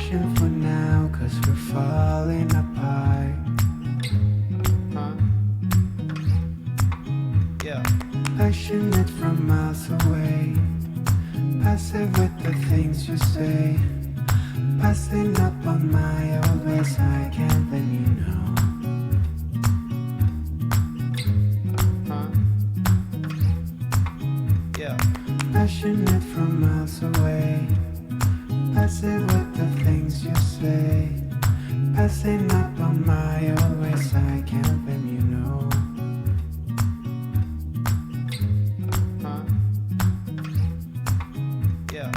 passion for now, 'cause we're falling apart. Yeah. Passionate from miles away, passive with the things you say, passing up on my old ways. I can't let you know. Yeah. Passionate from miles away, passive with the things you say, passing up on my old ways. I can't let you know. Yeah.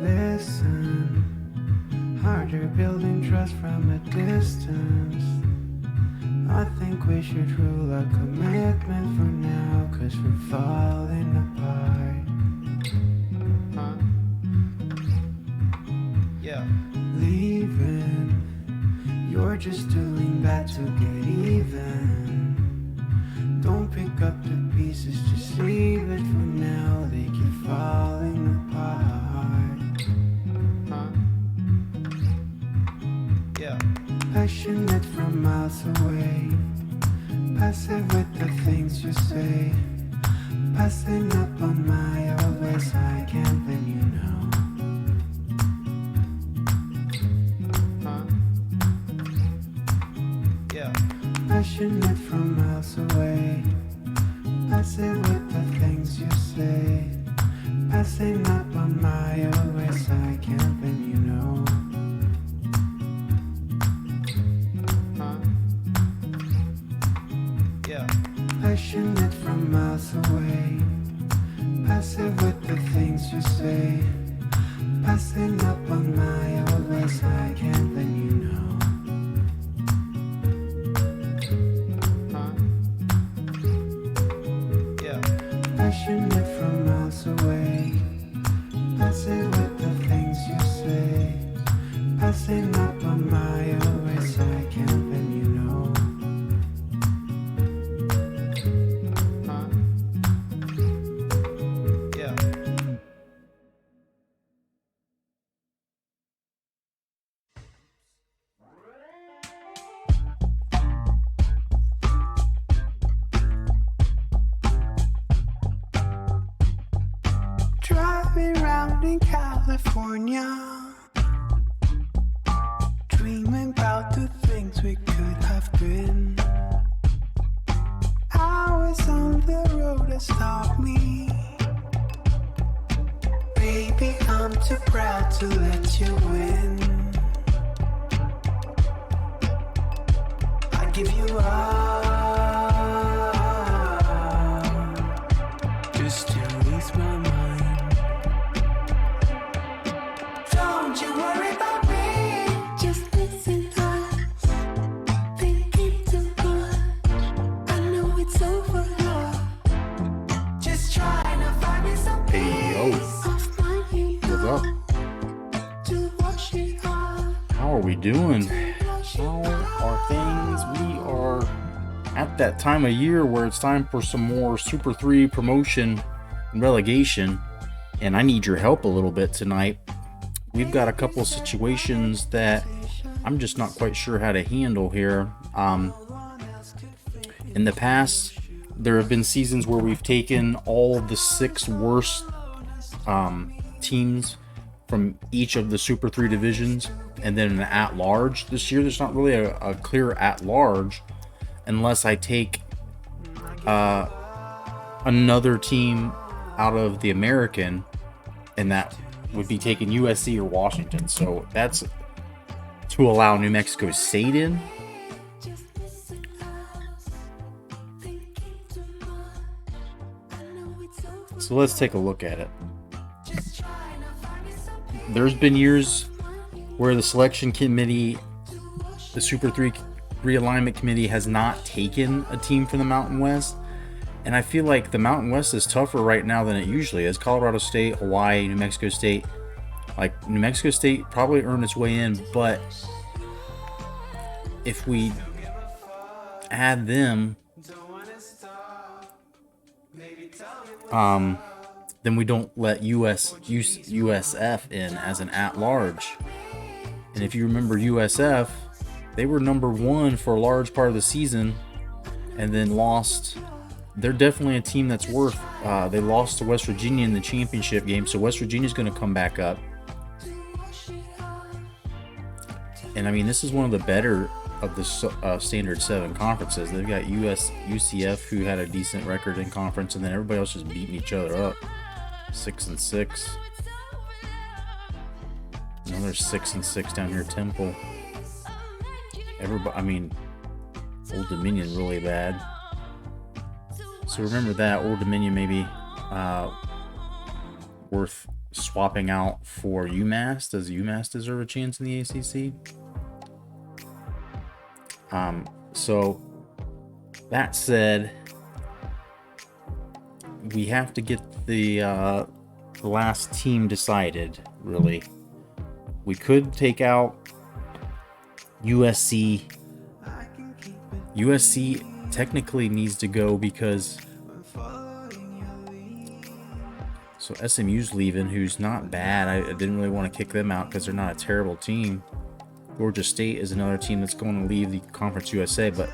Listen, harder building trust from a distance. I think we should rule our commitment for now, 'cause we're falling apart. Yeah. Leaving, you're just doing that to get even. Don't pick up the pieces, just leave it for now. They keep falling apart. Yeah. Passionate from miles away, passive with the things you say, passing up on my old ways. I can't let you know. Yeah. Passionate from miles away, passive with the things you say, passing up on my old ways. I can't let you know. Yeah. Passionate from miles away, passive with the things you say, passing up on my old ways. I can't let you know. Yeah. Passionate from miles away, passive with the things you say, passing up on my old ways. I can't let you know. Yeah. Driving around in California, dreaming about the things we could have been. Hours on the road has taught me, baby, I'm too proud to let you win. I give you up just to ease my mind. Don't you worry about me, just listen us. Thinking too much, I know it's over love. Just trying to find me some Hey, yo. peace of mind. What's up? To wash it off. How are we doing? How are things? We are at that time of year where it's time for some more Super 3 promotion and relegation, and I need your help a little bit tonight. We've got a couple of situations that I'm just not quite sure how to handle here. In the past, there have been seasons where we've taken all of the 6 worst teams from each of the Super 3 divisions and then an at-large. This year, there's not really a clear at-large unless I take another team out of the American, and that would be taking USC or Washington. So that's to allow New Mexico State in. So let's take a look at it. There's been years where the selection committee, the Super 3 realignment committee, has not taken a team from the Mountain West. And I feel like the Mountain West is tougher right now than it usually is. Colorado State, Hawaii, New Mexico State, Like, New Mexico State probably earned its way in, but if we add them, then we don't let USF in as an at-large. And if you remember USF, they were number 1 for a large part of the season and then lost. They're definitely a team that's worth. They lost to West Virginia in the championship game, so West Virginia's going to come back up. And I mean, this is one of the better of the Standard 7 conferences. They've got UCF, who had a decent record in conference, and then everybody else just beating each other up. 6-6. Another 6-6 down here, Temple. Everybody, I mean, Old Dominion really bad. So remember that. Old Dominion maybe worth swapping out for UMass. Does UMass deserve a chance in the ACC? So that said, we have to get the last team decided, really. We could take out USC. USC technically needs to go because so SMU's leaving, who's not bad. I didn't really want to kick them out because they're not a terrible team. Georgia State is another team that's going to leave the Conference USA, but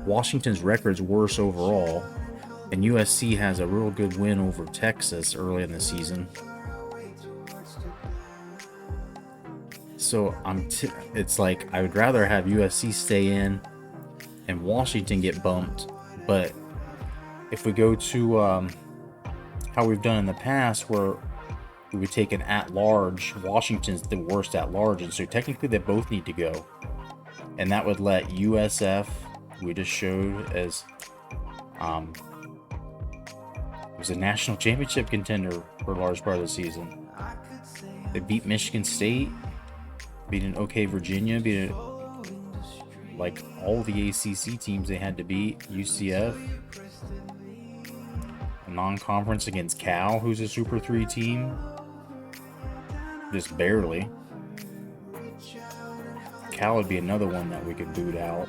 Washington's record's worse overall, and USC has a real good win over Texas early in the season. So it's like I would rather have USC stay in and Washington get bumped. But if we go to how we've done in the past, where we would take an at-large, Washington's the worst at-large, and so technically they both need to go. And that would let USF, we just showed as it was a national championship contender for a large part of the season. They beat Michigan State, beat an OK Virginia, beat like all the ACC teams they had to beat. UCF, a non-conference against Cal, who's a Super 3 team, just barely. Cal would be another one that we could boot out.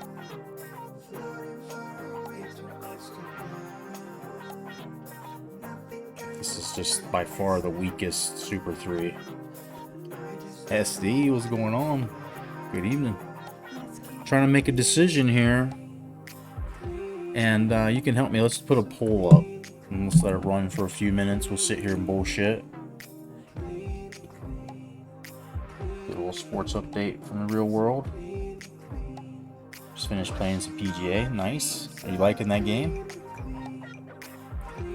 This is just by far the weakest Super 3. SD, what's going on? Good evening. Trying to make a decision here, and you can help me. Let's put a poll up and let's let it run for a few minutes. We'll sit here and bullshit. Get a little sports update from the real world. Just finished playing some PGA. Nice. Are you liking that game?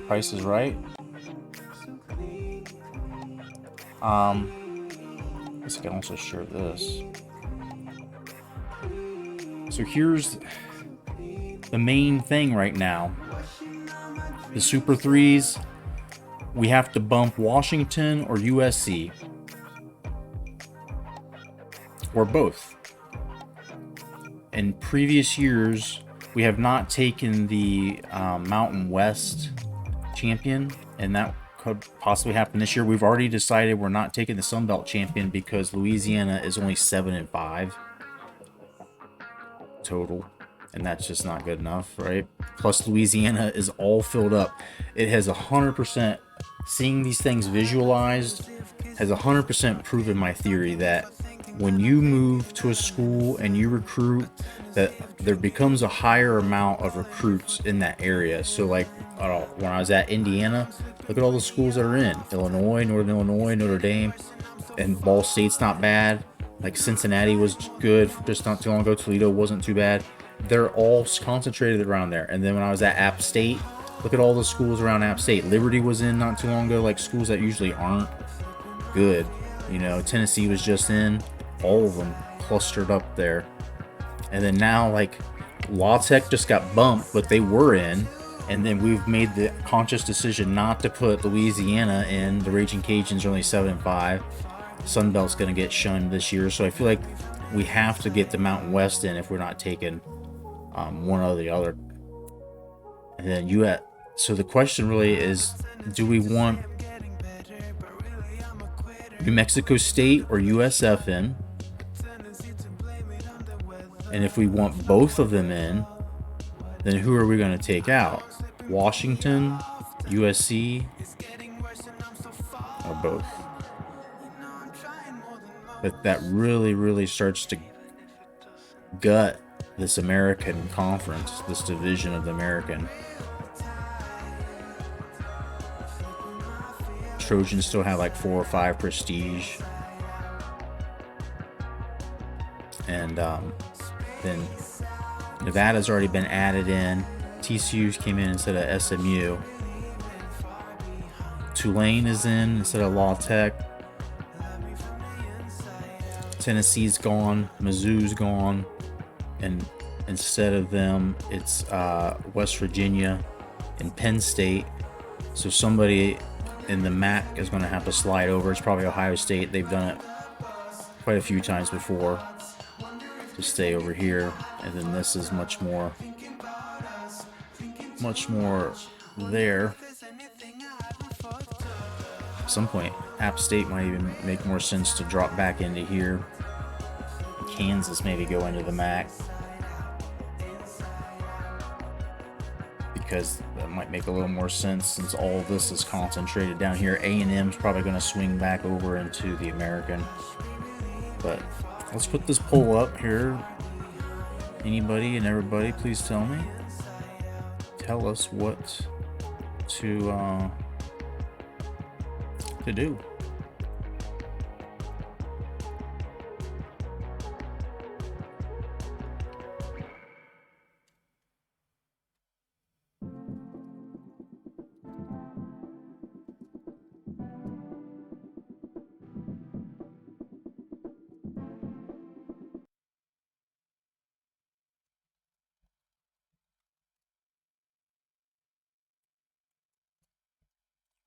Price is Right. I guess I can also share this. So here's the main thing right now. The Super 3s, we have to bump Washington or USC. Or both. In previous years, we have not taken the Mountain West champion, and that could possibly happen this year. We've already decided we're not taking the Sun Belt champion because Louisiana is only 7-5 total, and that's just not good enough, right? Plus Louisiana is all filled up. It has 100%, seeing these things visualized has 100% proven my theory that when you move to a school and you recruit, that there becomes a higher amount of recruits in that area. So like when I was at Indiana, look at all the schools that are in Illinois, Northern Illinois, Notre Dame, and Ball State's not bad. Like Cincinnati was good just not too long ago. Toledo wasn't too bad. They're all concentrated around there. And then when I was at App State, look at all the schools around App State. Liberty was in not too long ago, like schools that usually aren't good. You know, Tennessee was just in. All of them clustered up there. And then now, like, La Tech just got bumped, but they were in. And then we've made the conscious decision not to put Louisiana in. The Raging Cajuns are only 7-5. Sun Belt's going to get shunned this year. So I feel like we have to get the Mountain West in if we're not taking one or the other. And then so the question really is, do we want New Mexico State or USF in. And if we want both of them in, then who are we going to take out? Washington, USC, or both? But that really starts to gut this American conference, this division of the American. Trojans still have like 4 or 5 prestige. And then Nevada's already been added in. TCU's came in instead of SMU. Tulane is in instead of La Tech. Tennessee's gone. Mizzou's gone. And instead of them, it's West Virginia and Penn State. So somebody in the MAC is going to have to slide over. It's probably Ohio State. They've done it quite a few times before to stay over here. And then this is much more there. At some point, App State might even make more sense to drop back into here. Kansas maybe go into the MAC, because that might make a little more sense since all of this is concentrated down here. A&M's probably going to swing back over into the American. But let's put this poll up here. Anybody and everybody, please tell me. Tell us what to do.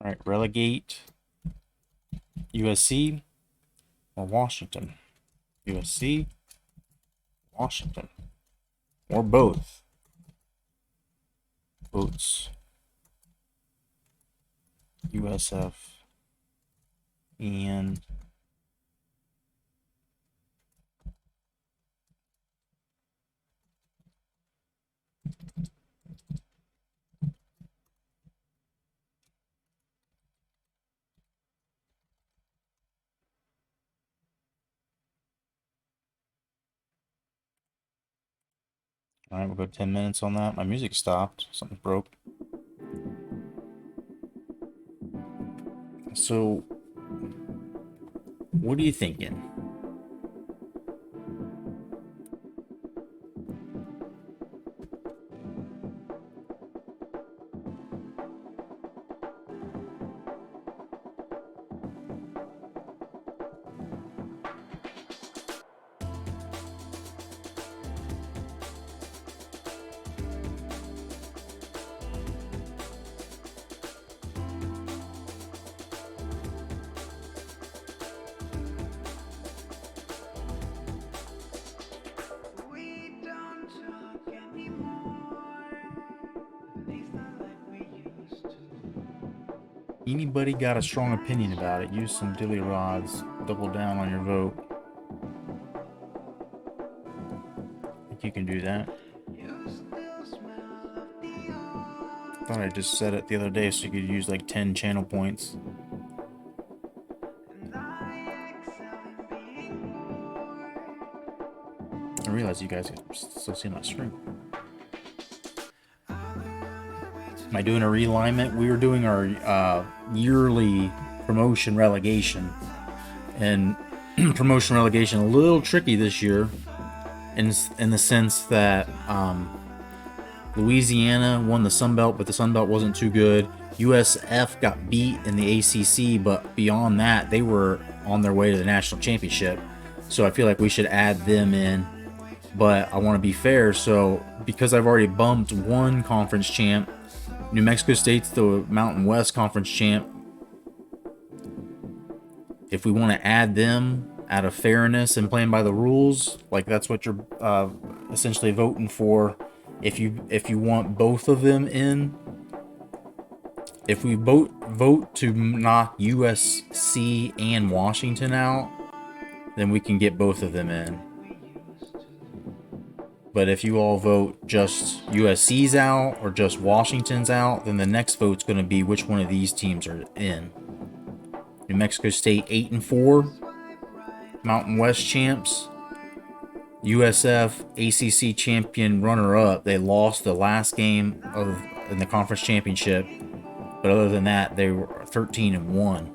All right, relegate USC or Washington. USC, Washington, or both. Votes. USF and all right, we'll go 10 minutes on that. My music stopped. Something broke. So, what are you thinking? Anybody got a strong opinion about it? Use some dilly rods. Double down on your vote. I think you can do that. Thought I just said it the other day so you could use like 10 channel points. I realize you guys can still see my stream. Am I doing a realignment? We were doing our yearly promotion relegation, and promotion relegation a little tricky this year, in the sense that Louisiana won the Sun Belt, but the Sun Belt wasn't too good. USF got beat in the ACC, but beyond that, they were on their way to the national championship. So I feel like we should add them in, but I want to be fair. So because I've already bumped one conference champ, New Mexico State's the Mountain West Conference champ. If we want to add them out of fairness and playing by the rules, like that's what you're essentially voting for. If you want both of them in, if we vote to knock USC and Washington out, then we can get both of them in. But if you all vote just USC's out or just Washington's out, then the next vote's going to be which one of these teams are in. New Mexico State 8-4, Mountain West champs. USF ACC champion runner-up. They lost the last game in the conference championship, but other than that, they were 13-1.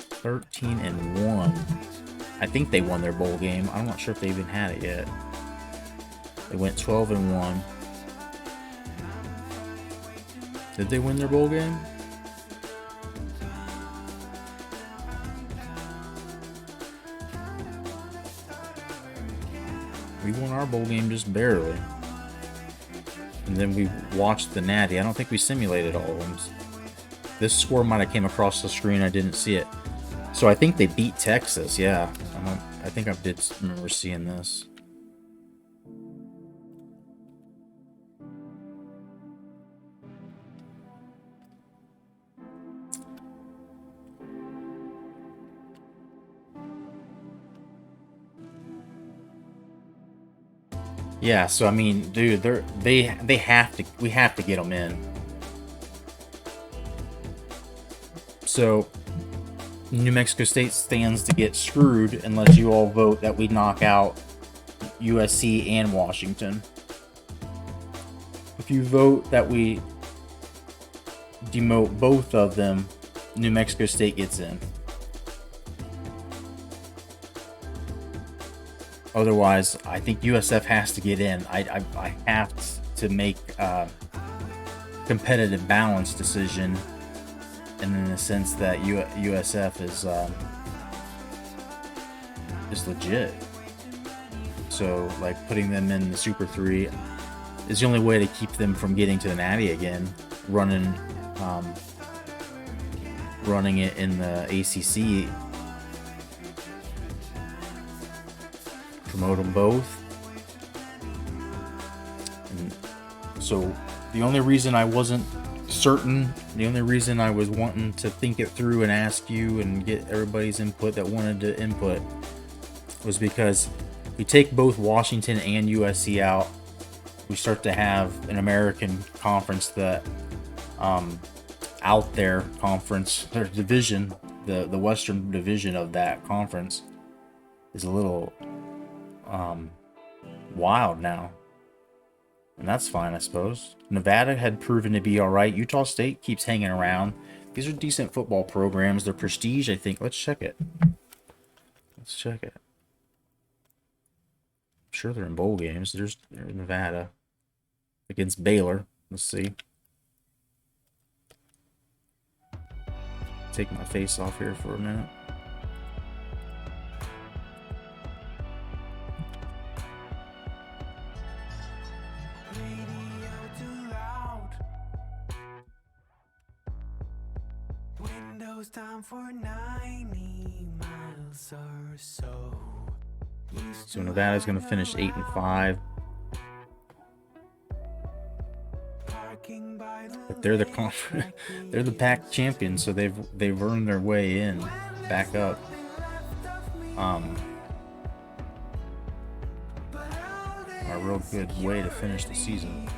13-1. I think they won their bowl game. I'm not sure if they even had it yet. They went 12-1. Did they win their bowl game? We won our bowl game just barely. And then we watched the Natty. I don't think we simulated all of them. This score might have came across the screen. I didn't see it. So I think they beat Texas. Yeah. I think I did remember seeing this. Yeah, so I mean, dude, we have to get them in. So New Mexico State stands to get screwed unless you all vote that we knock out USC and Washington. If you vote that we demote both of them, New Mexico State gets in. Otherwise, I think USF has to get in. I have to make a competitive balance decision, and in the sense that USF is legit. So, like, putting them in the Super 3 is the only way to keep them from getting to the Natty again. Running it in the ACC. Promote them both. And so the only reason I wasn't certain, the only reason I was wanting to think it through and ask you and get everybody's input that wanted to input, was because we take both Washington and USC out, we start to have an American conference that out there conference, their division, the Western division of that conference is a little wild now, and that's fine, I suppose. Nevada had proven to be all right. Utah State keeps hanging around. These are decent football programs. They're prestige, I think. Let's check it. I'm sure they're in bowl games. They're in Nevada against Baylor. Let's see. Take my face off here for a minute. Time for 90 miles or so. So Nevada's going to finish 8-5. But they're they're the Pac champions, so they've earned their way in back up. A real good way to finish the season.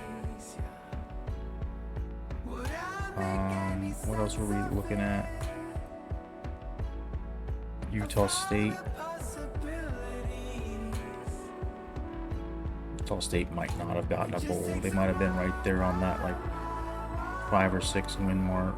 What else were we looking at? Utah State. Utah State might not have gotten a bowl. They might have been right there on that, like, 5 or 6 win mark.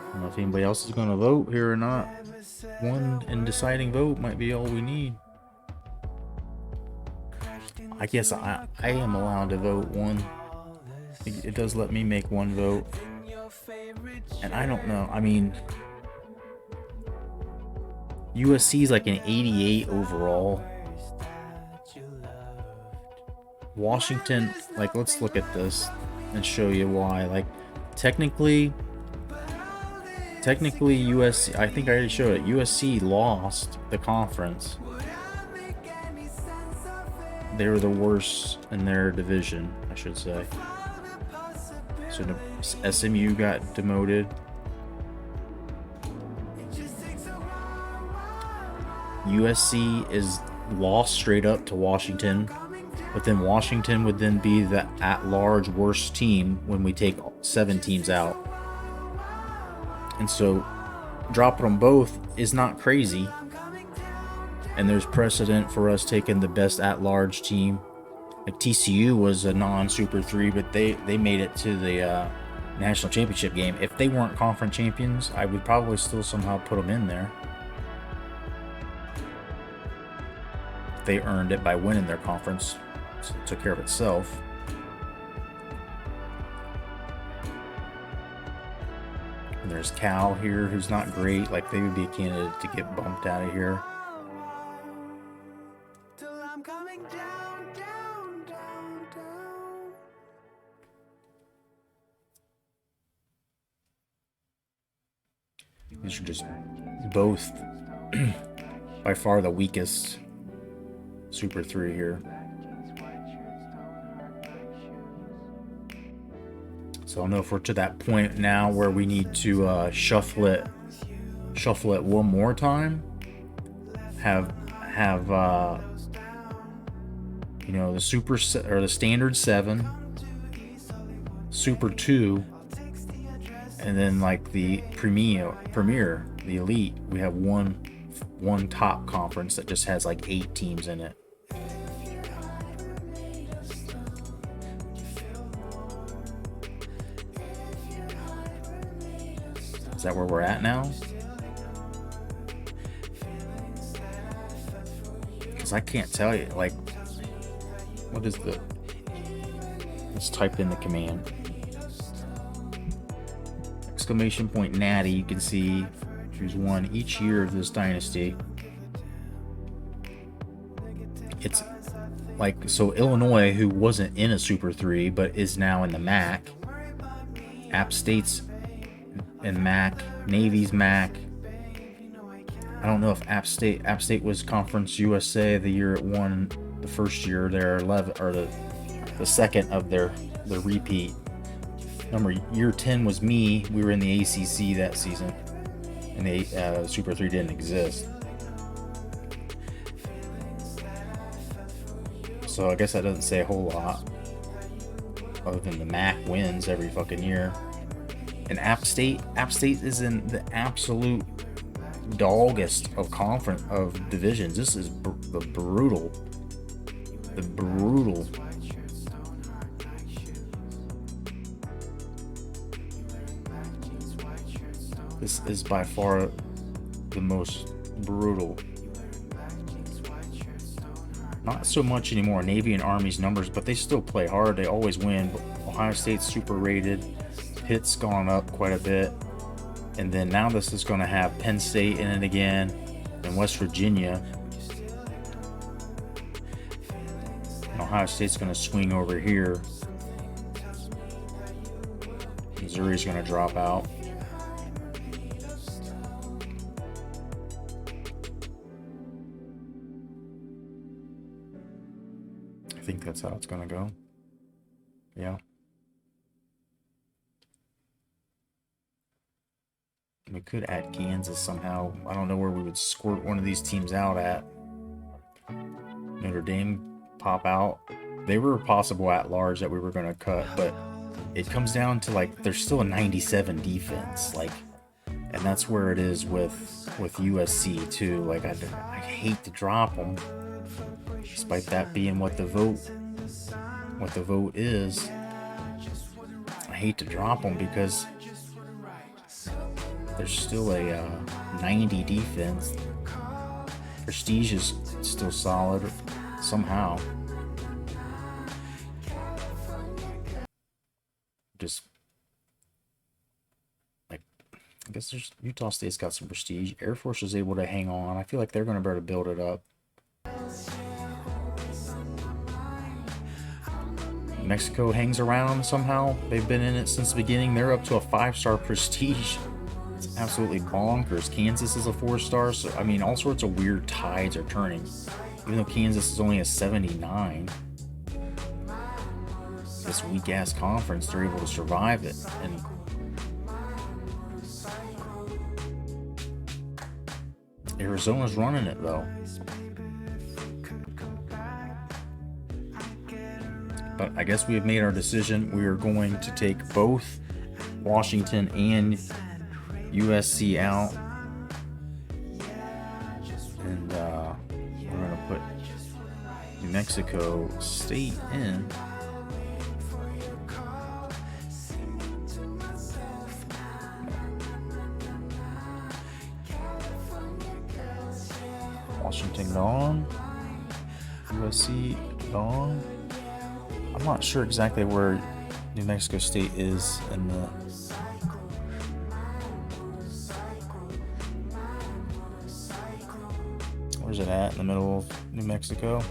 I don't know if anybody else is going to vote here or not. One deciding vote might be all we need. I guess I am allowed to vote one. It does let me make one vote. And I don't know. I mean, USC is like an 88 overall. Washington, like, let's look at this and show you why. Like, technically USC, I think I already showed it, USC lost the conference. They were the worst in their division, I should say. So SMU got demoted. USC is lost straight up to Washington, but then Washington would then be the at-large worst team when we take 7 teams out. And so dropping them both is not crazy. And there's precedent for us taking the best at-large team. Like TCU was a non-Super 3, but they made it to the national championship game. If they weren't conference champions, I would probably still somehow put them in there. They earned it by winning their conference, so it took care of itself. And there's Cal here, who's not great. Like, they would be a candidate to get bumped out of here. These are just both by far the weakest Super 3 here. So I don't know if we're to that point now where we need to shuffle it one more time. Have you know, the Super or the Standard 7, Super 2, and then like the Premier, the Elite. We have one top conference that just has like 8 teams in it. Is that where we're at now? Because I can't tell you, like, what is the... Let's type in the command. Exclamation point Natty, you can see who's won each year of this dynasty. It's like, so Illinois, who wasn't in a Super 3 but is now in the MAC, App State's in MAC, Navy's MAC. I don't know if App State was Conference USA the year it won the first year, their 11 or the second of their repeat. Year 10 was me. We were in the ACC that season, and the Super 3 didn't exist. So I guess that doesn't say a whole lot, other than the MAC wins every fucking year. And App State is in the absolute doggest of divisions. This is the brutal. This is by far the most brutal. Not so much anymore Navy and Army's numbers, but they still play hard. They always win. But Ohio State's super rated. Pitt's gone up quite a bit. And then now this is going to have Penn State in it again, and West Virginia. And Ohio State's going to swing over here. Missouri's going to drop out. I think that's how it's going to go. Yeah. We could add Kansas somehow. I don't know where we would squirt one of these teams out at. Notre Dame pop out. They were a possible at-large that we were going to cut, but it comes down to, like, there's still a 97 defense, like, and that's where it is with USC too. Like, I hate to drop them, despite that being what the vote is. I hate to drop them because there's still a 90 defense. Prestige is still solid somehow. Just like, I guess there's Utah State's got some prestige. Air Force is able to hang on. I feel like they're going to be able to build it up. Mexico hangs around somehow. They've been in it since the beginning. They're up to a 5-star prestige. It's absolutely bonkers. Kansas is a 4-star. So, I mean, all sorts of weird tides are turning. Even though Kansas is only a 79. This weak-ass conference, they're able to survive it. And Arizona's running it, though. But I guess we have made our decision. We are going to take both Washington and USC out. And we're going to put New Mexico State in. Washington gone. USC gone. I'm not sure exactly where New Mexico State is in the... Where's it at? In the middle of New Mexico?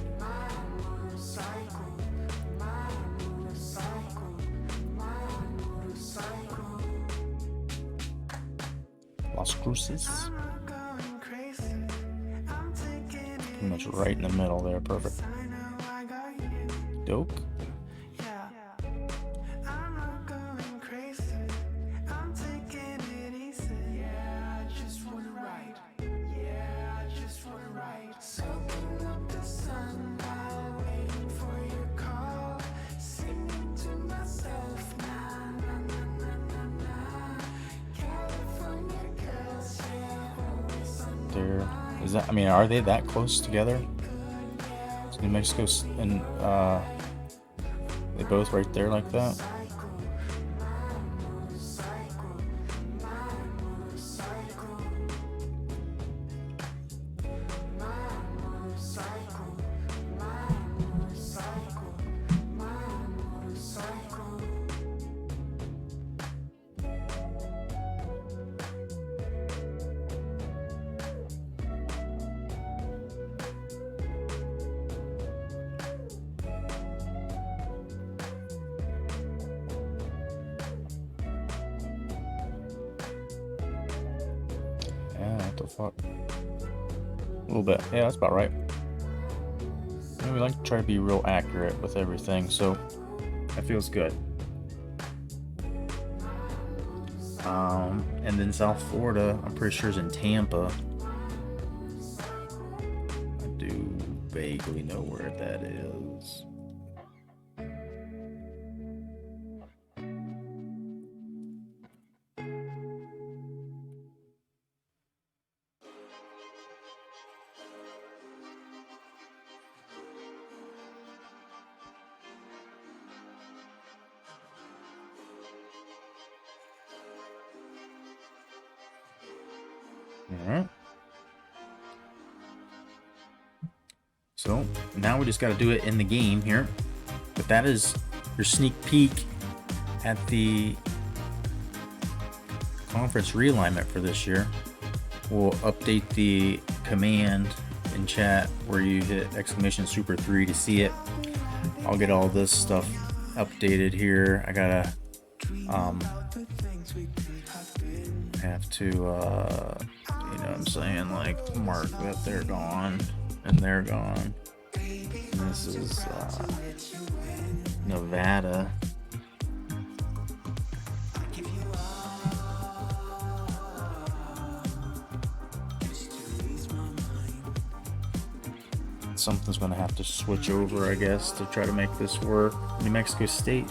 Las Cruces. Pretty much right in the middle there. Perfect. Dope. Is that, I mean, are they that close together? Is New Mexico and they both right there like that? What the fuck? A little bit. Yeah, that's about right. And we like to try to be real accurate with everything, so that feels good. And then South Florida, I'm pretty sure is in Tampa. I do vaguely know where that is. Alright. So now we just got to do it in the game here. But that is your sneak peek at the conference realignment for this year. We'll update the command in chat where you hit exclamation super 3 to see it. I'll get all this stuff updated here. I gotta have to you know what I'm saying, like mark that they're gone and they're gone. And this is Nevada. Something's gonna have to switch over, I guess, to try to make this work. New Mexico State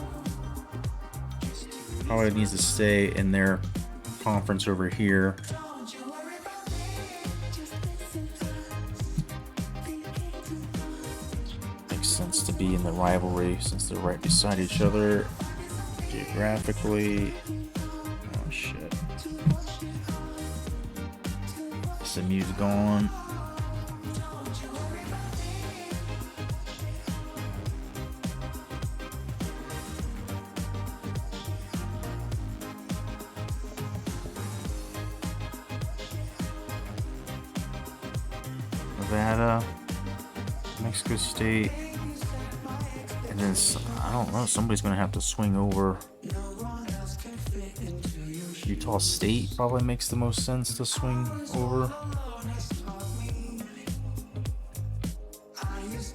probably needs to stay in their conference over here. Makes sense to be in the rivalry since they're right beside each other geographically. Oh shit. SMU's gone. Nevada, Mexico State, and And then, I don't know, somebody's going to have to swing over. Utah State probably makes the most sense to swing over.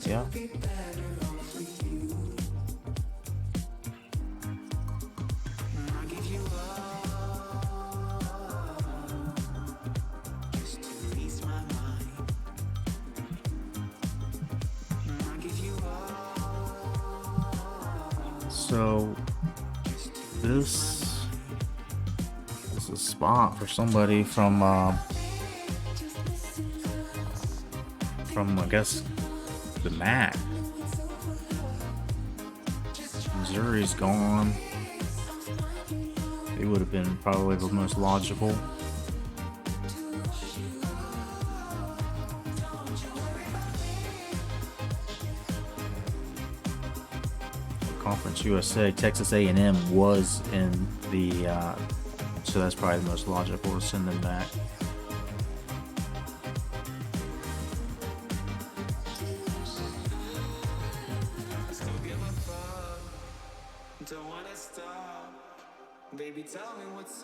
Yeah. So this is a spot for somebody from I guess the MAC. Missouri's gone. It would have been probably the most logical. Conference USA, Texas A&M was in the, so that's probably the most logical to send them back.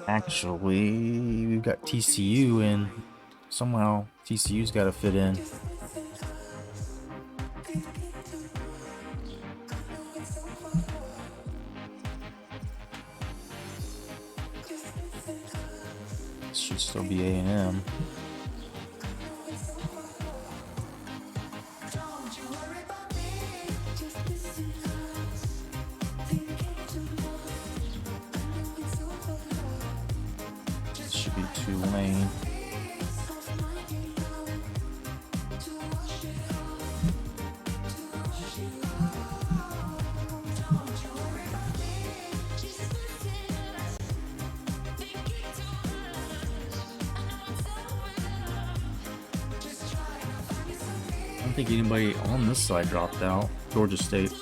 Actually, we've got TCU in. Somehow TCU's got to fit in. Should still be A&M. This should be Tulane. I don't think anybody on this side dropped out. Georgia State.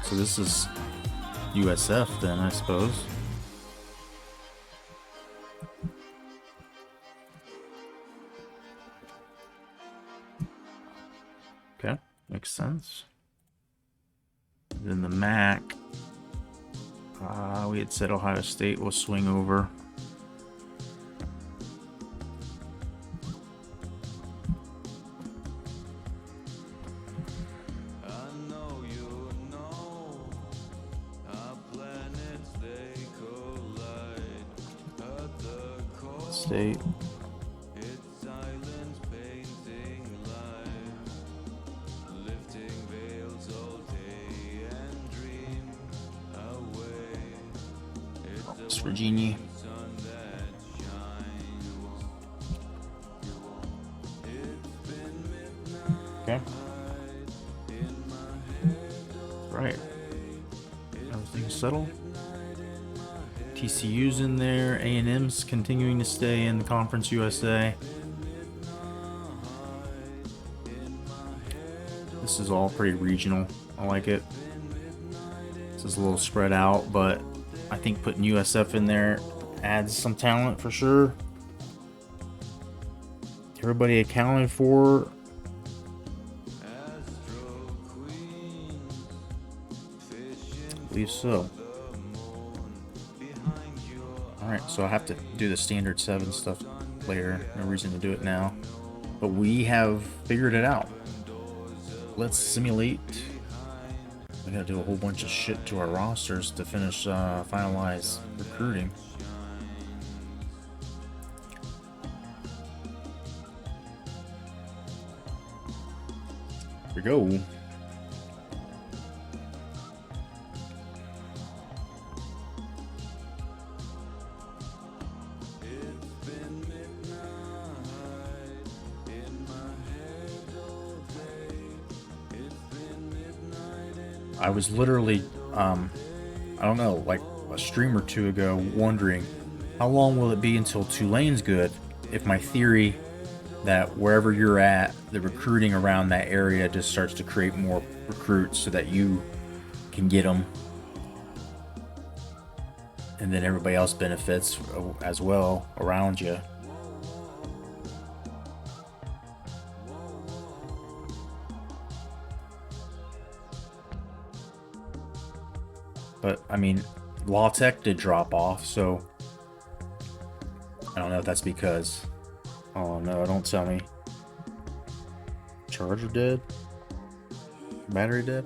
So this is USF then, I suppose. Okay, makes sense. Then the MAC. We had said Ohio State will swing over. State. West Virginia. Okay. Right. Everything's settled. TCU's in there. A&M's continuing to stay in the Conference USA. This is all pretty regional. I like it. This is a little spread out, but I think putting USF in there adds some talent for sure. Everybody accounted for. I believe so. Alright, so I have to do the standard 7 stuff later. No reason to do it now. But we have figured it out. Let's simulate. We gotta do a whole bunch of shit to our rosters to finish finalize recruiting. Here we go. I was literally, I don't know, like a stream or two ago, wondering how long will it be until Tulane's good if my theory that wherever you're at, the recruiting around that area just starts to create more recruits so that you can get them. And then everybody else benefits as well around you. But I mean, Law Tech did drop off, so I don't know if that's because. Oh no, don't tell me. Charger dead? Battery dead?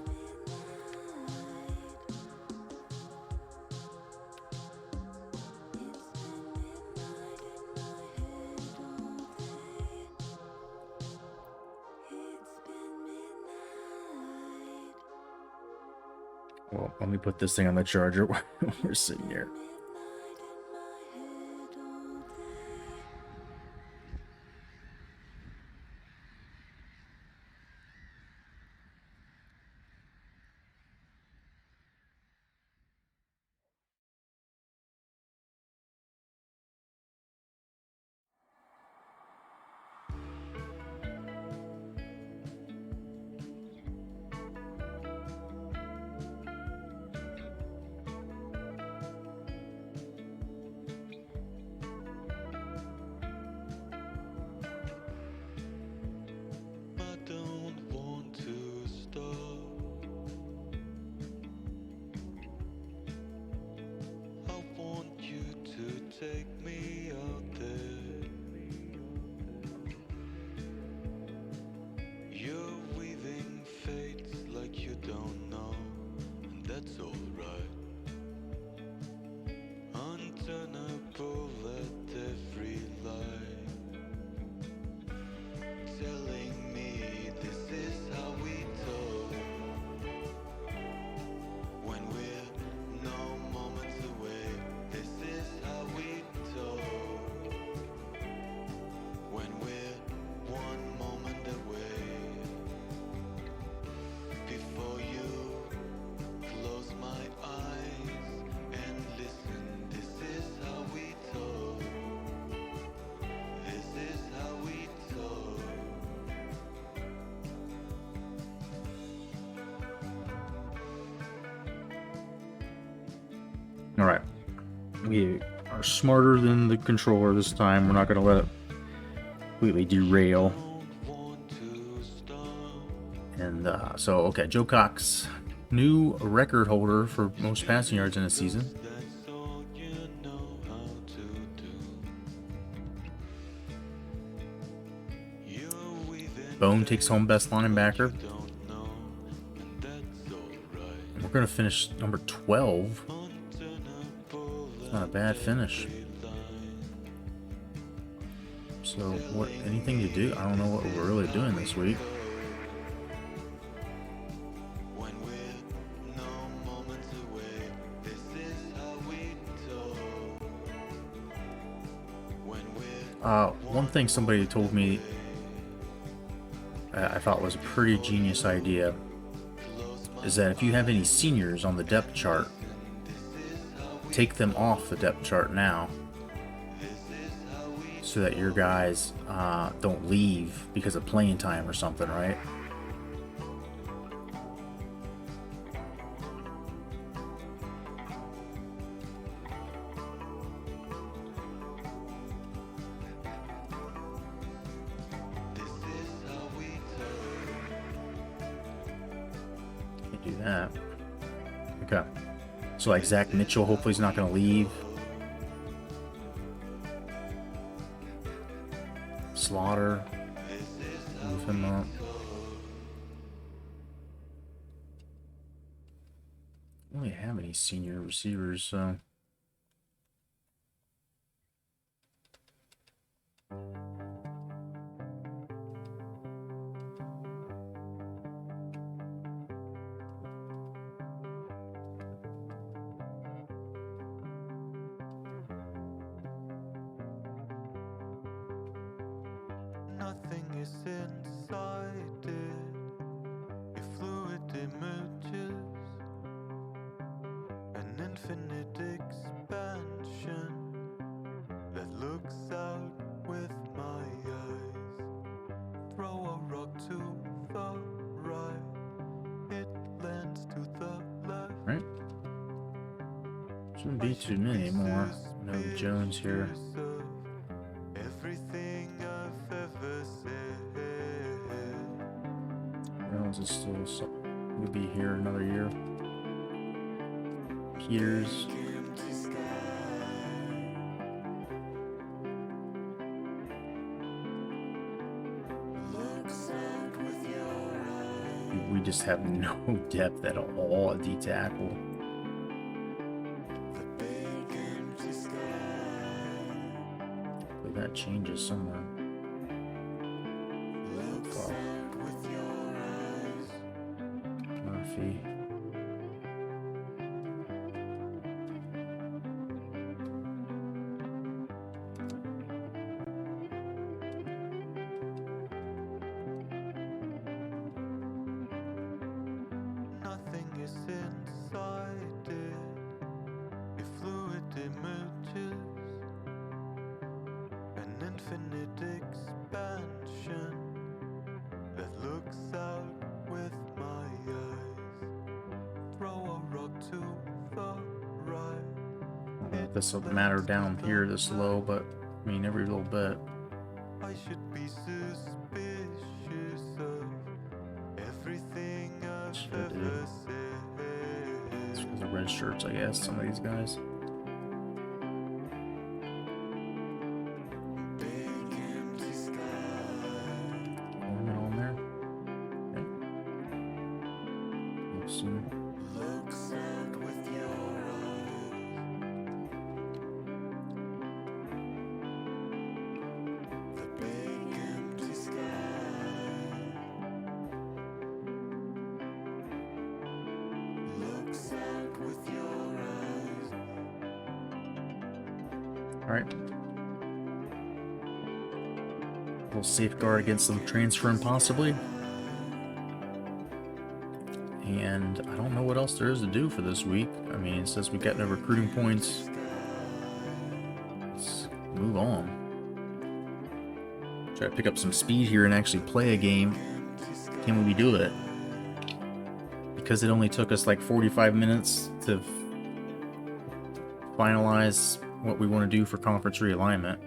Well, let me put this thing on the charger while we're sitting here. Take me out there. You're weaving fates like you don't know, and that's alright. Unturnable at every lie, telling me this is how we talk. When we're no moments away, this is how we talk. When we're one moment away, before you close my eyes and listen, this is how we talk. This is how we talk. All right. We are smarter than the controller this time. We're not going to let it completely derail. And so, okay, Joe Cox, new record holder for most passing yards in a season. Bone takes home best linebacker. And we're going to finish number 12. It's not a bad finish. So, what? Anything to do? I don't know what we're really doing this week. One thing somebody told me I thought was a pretty genius idea is that if you have any seniors on the depth chart, take them off the depth chart now so that your guys don't leave because of playing time or something, right? Can't do that. Okay. So like Zach Mitchell, hopefully he's not going to leave. Slaughter, move him up. I don't really have any senior receivers, so. Nothing is inside it. Your fluid emerges, an infinite expansion that looks out with my eyes. Throw a rock to the right, it lands to the left. Right. Shouldn't be too many more. No Jones here. Everything I've ever said. Reynolds is still would be here another year. Peters. We just have no depth at all at D-tackle. But that changes somewhere. Murphy. This will matter down here this low, but I mean every little bit. I should be suspicious of everything I've ever said. It's for the red shirts, I guess, some of these guys. Ornament on there. Okay. Wilson. Looks out with your Alright. A little safeguard against them transferring possibly. And I don't know what else there is to do for this week. I mean, it says we got no recruiting points. Let's move on. Try to pick up some speed here and actually play a game. Can we do it? Because it only took us like 45 minutes to finalize what we want to do for conference realignment.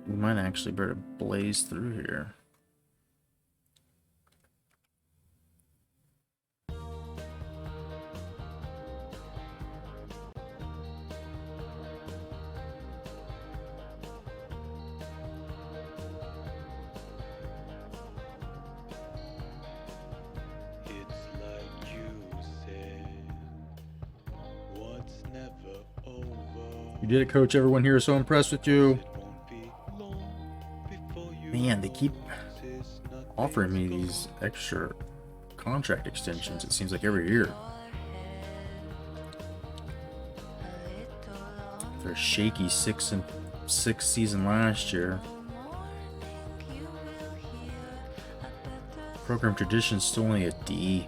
We might actually better blaze through here. You did it, Coach. Everyone here is so impressed with you. Man, they keep offering me these extra contract extensions, it seems like every year. They're shaky 6-6 season last year. Program tradition's still only a D.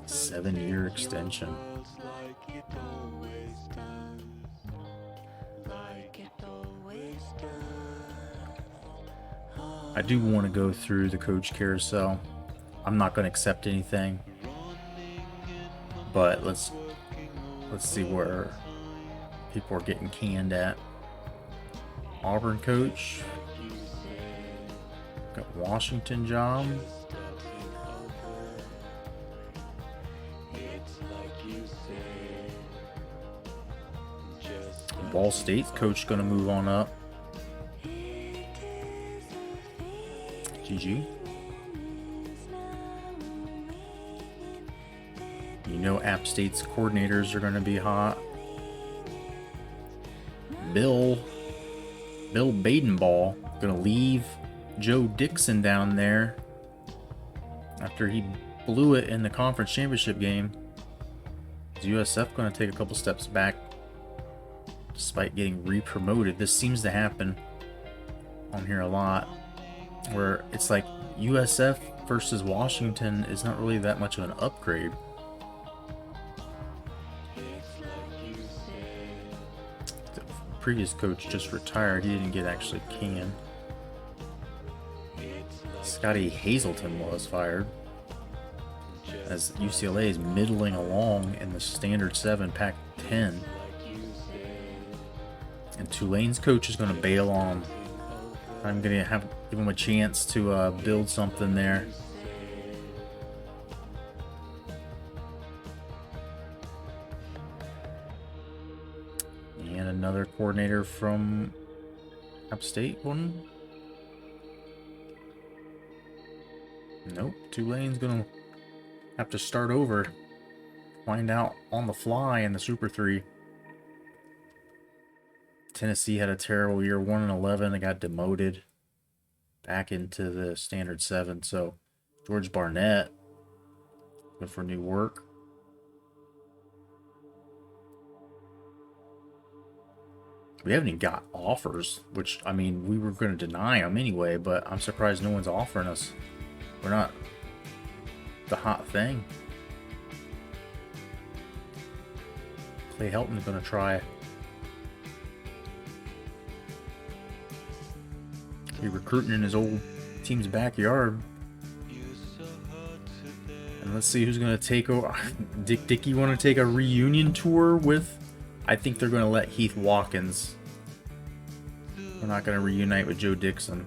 7-year extension. I do want to go through the coach carousel. I'm not going to accept anything, but let's see where people are getting canned at. Auburn coach, got Washington job. Ball State's coach going to move on up. GG. You know App State's coordinators are going to be hot. Bill Badenball going to leave Joe Dixon down there after he blew it in the conference championship game. Is USF going to take a couple steps back despite getting re-promoted? This seems to happen on here a lot, where it's like USF versus Washington is not really that much of an upgrade. The previous coach just retired. He didn't get actually canned. Scotty Hazelton was fired, as UCLA is middling along in the Standard 7 Pac-10. And Tulane's coach is going to bail on. I'm going to give him a chance to build something there. player from App State one? Nope. Tulane's gonna have to start over. Find out on the fly in the Super 3. Tennessee had a terrible year, 1-11. They got demoted back into the Standard 7. So George Barnett looking for new work. We haven't even got offers, which, I mean, we were going to deny them anyway, but I'm surprised no one's offering us. We're not the hot thing. Clay Helton's going to try. Be recruiting in his old team's backyard. And let's see who's going to take over. Dickie want to take a reunion tour with? I think they're going to let Heath Watkins. We're not going to reunite with Joe Dixon.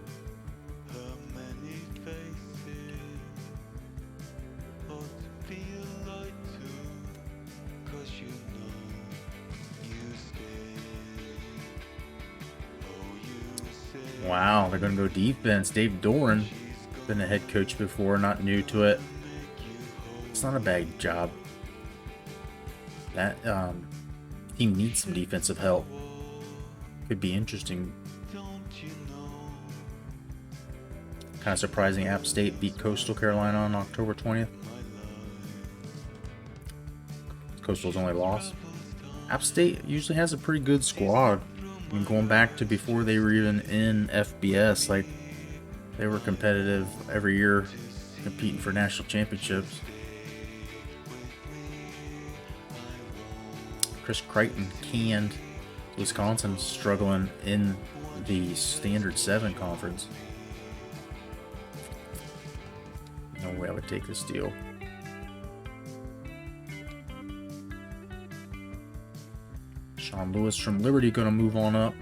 Wow, they're going to go defense. Dave Doran, been a head coach before, not new to it. It's not a bad job. That team needs some defensive help. Could be interesting. Kind of surprising App State beat Coastal Carolina on October 20th. Coastal's only loss. App State usually has a pretty good squad. I mean, going back to before they were even in FBS, like they were competitive every year, competing for national championships. Chris Crichton canned Wisconsin, struggling in the Standard 7 conference. No way I would take this deal. Sean Lewis from Liberty going to move on up.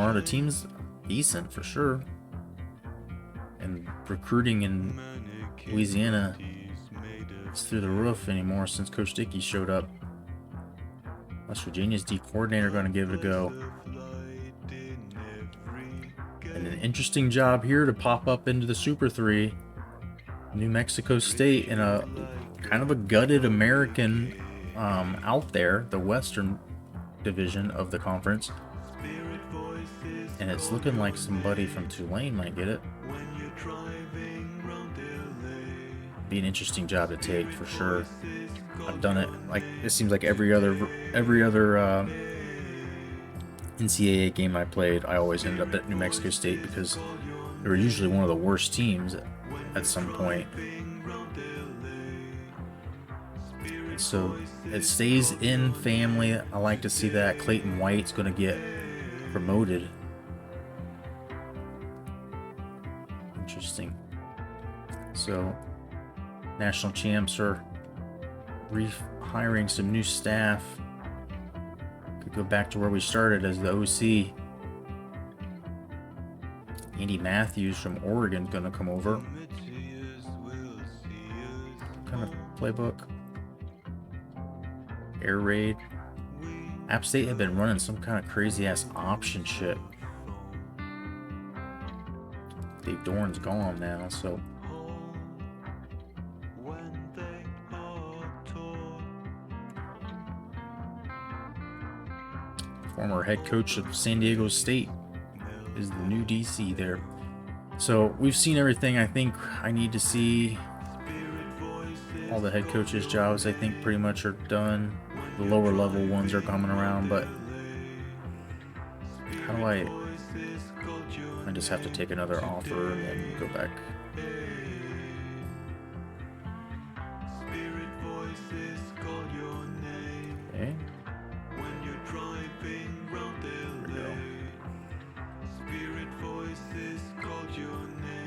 anymore. The team's decent for sure. And recruiting in Louisiana is through the roof anymore since Coach Dickie showed up. West Virginia's D coordinator going to give it a go. And an interesting job here to pop up into the Super 3. New Mexico State in a kind of a gutted American out there, the Western division of the conference. And it's looking like somebody from Tulane might get it. Be an interesting job to take for sure. I've done it like it seems like every other NCAA game I played, I always ended up at New Mexico State because they were usually one of the worst teams at some point. So it stays in family. I like to see that. Clayton White's going to get promoted. Interesting. So national champs are rehiring some new staff. Could go back to where we started as the OC. Andy Matthews from Oregon is going to come over. What kind of playbook? Air raid. App State had been running some kind of crazy ass option shit. Dave Doran's gone now, so former head coach of San Diego State is the new DC there. So we've seen everything I think I need to see. All the head coaches' jobs I think pretty much are done. The lower level ones are coming around, but how do I just have to take another offer and then go back. Okay.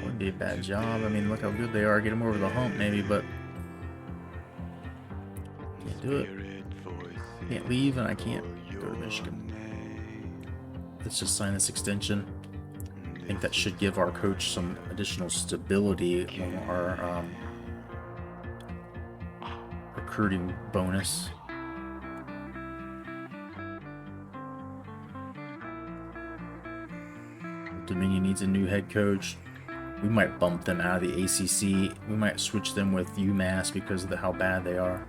Wouldn't be a bad job. I mean, look how good they are. Get them over the hump maybe, but can't do it. Can't leave and I can't go to Michigan. Let's just sign this extension. I think that should give our coach some additional stability on our recruiting bonus. Dominion needs a new head coach. We might bump them out of the ACC. We might switch them with UMass because of how bad they are.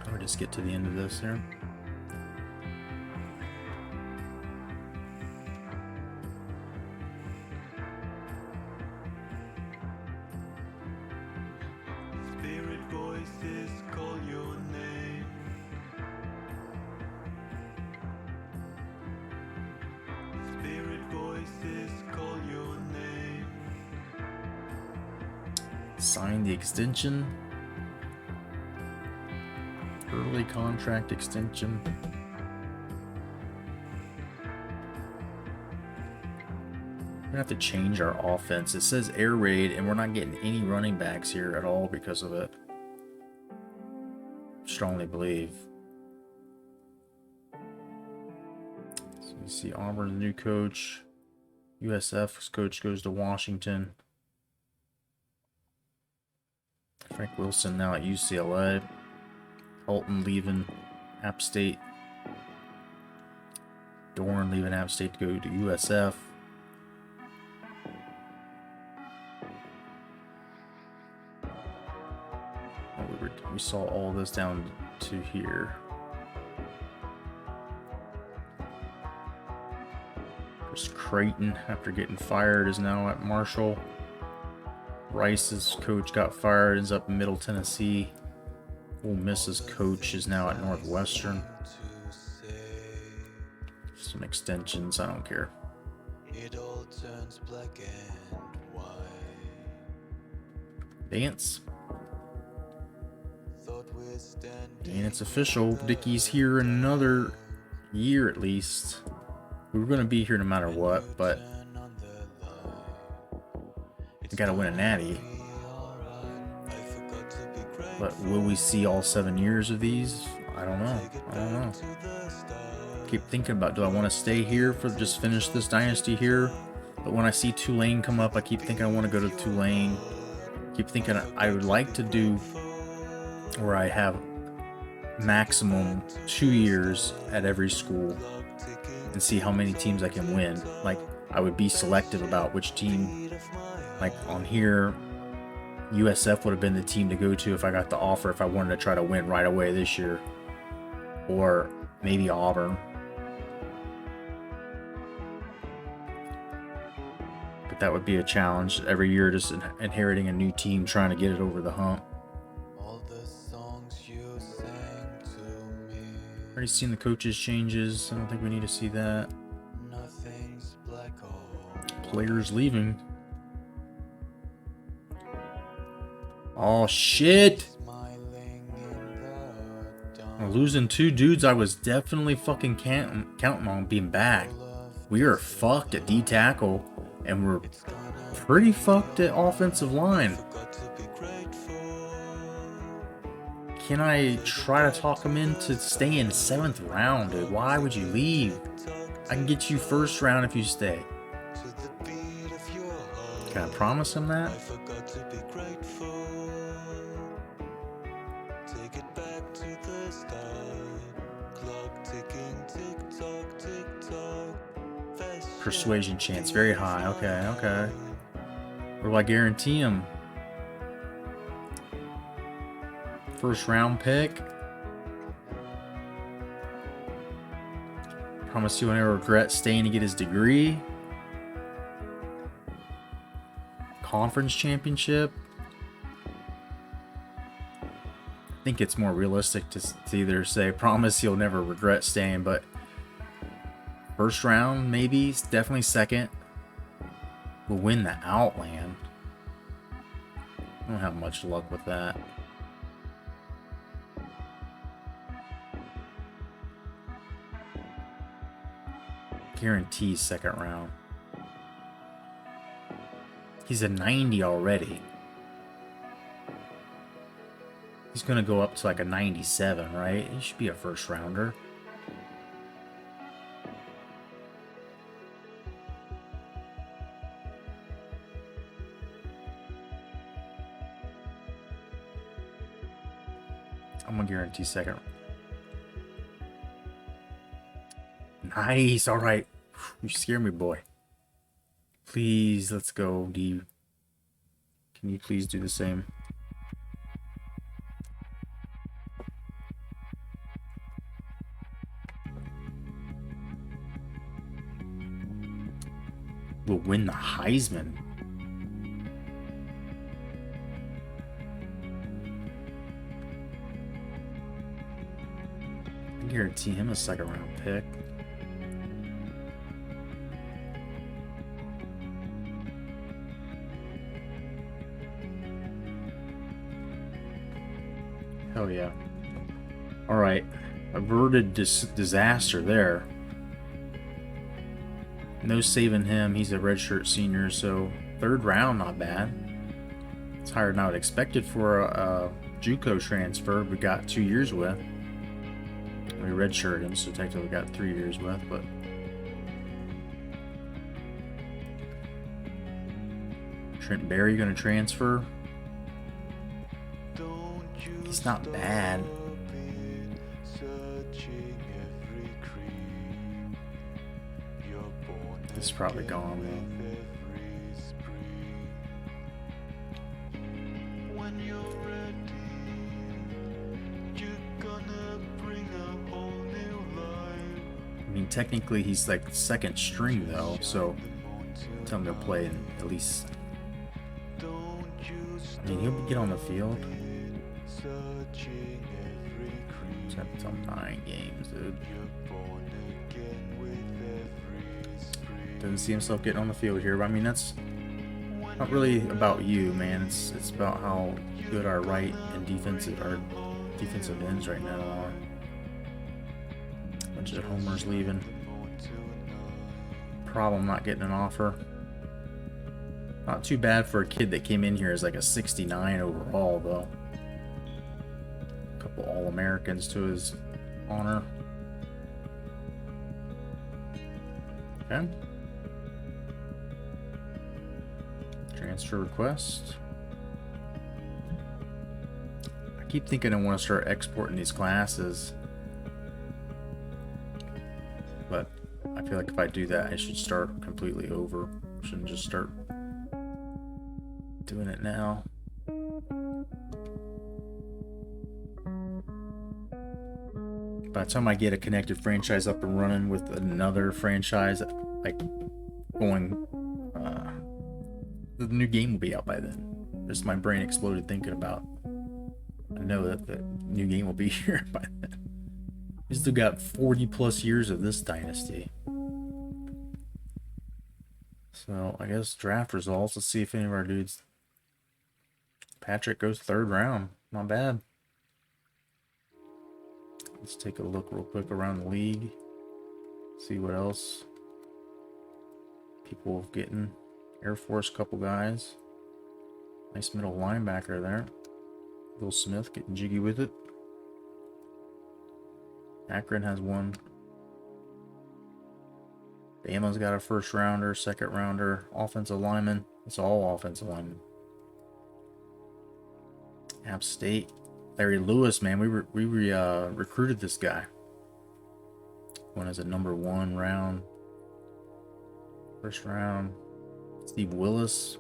I'll just get to the end of this here. Spirit voices call your name. Spirit voices call your name. Sign the extension. Early contract extension. We're gonna have to change our offense. It says air raid, and we're not getting any running backs here at all because of it. Strongly believe. So you see Auburn's new coach. USF's coach goes to Washington. Frank Wilson now at UCLA. Holton leaving App State. Doran leaving App State to go to USF. We saw all this down to here. Chris Creighton, after getting fired, is now at Marshall. Rice's coach got fired, is up in Middle Tennessee. Ole Miss's coach is now at Northwestern. Some extensions, I don't care. It all turns black and white. Dance. And it's official. Dickie's here another year at least. We were going to be here no matter what, but we got to win a Natty. But will we see all 7 years of these? I don't know. I don't know. Keep thinking about, do I want to stay here for just finish this dynasty here? But when I see Tulane come up, I keep thinking I want to go to Tulane. Keep thinking I would like to do where I have maximum 2 years at every school and see how many teams I can win. Like, I would be selective about which team, like on here, USF would have been the team to go to if I got the offer, if I wanted to try to win right away this year. Or maybe Auburn. But that would be a challenge every year, just inheriting a new team, trying to get it over the hump. Already seen the coaches changes. I don't think we need to see that. Players leaving. Oh shit! I'm losing 2 dudes I was definitely fucking counting on being back. We are fucked at D tackle, and we're pretty fucked at offensive line. Can I try to talk him into staying 7th round, dude? Why would you leave? I can get you 1st round if you stay. Can I promise him that? Persuasion chance very high. Okay. What do I guarantee him? 1st round pick. Promise you will never regret staying to get his degree. Conference championship. I think it's more realistic to either say promise you'll never regret staying, but 1st round maybe, definitely 2nd. We'll win the Outland. I don't have much luck with that. Guarantee 2nd round. He's a 90 already. He's gonna go up to like a 97, right? He should be a 1st rounder. I'm gonna guarantee 2nd. Nice, alright. You scare me, boy. Please, let's go, D. Can you please do the same? We'll win the Heisman. I guarantee him a 2nd round pick. Hell yeah. Alright. Averted disaster there. No saving him. He's a redshirt senior, so 3rd round, not bad. It's higher than I would expected for a JUCO transfer we got 2 years with. We redshirted him, so technically we got 3 years with, but Trent Berry gonna transfer. He's not bad. This is probably gone though. I mean, technically he's like 2nd string though, so tell him to play in at least. I mean, he'll get on the field. Until 9 games, dude. Doesn't see himself getting on the field here, but I mean that's not really about you, man. It's about how good our right and defensive ends right now are. Bunch of homers leaving. Problem not getting an offer. Not too bad for a kid that came in here as like a 69 overall, though. couple All-Americans to his honor. Okay. Transfer request. I keep thinking I want to start exporting these classes, but I feel like if I do that, I should start completely over. Shouldn't just start doing it now. By the time I get a connected franchise up and running with another franchise, like going, the new game will be out by then. Just my brain exploded thinking about. I know that the new game will be here by then. We still got 40 plus years of this dynasty. So I guess draft results. Let's see if any of our dudes. Patrick goes 3rd round. Not bad. Let's take a look real quick around the league. See what else people are getting. Air Force, couple guys. Nice middle linebacker there. Will Smith getting jiggy with it. Akron has one. Bama's got a 1st rounder, 2nd rounder, offensive lineman. It's all offensive linemen. App State. Larry Lewis, man, we recruited this guy. Went as a number 1 round. 1st round. Steve Willis.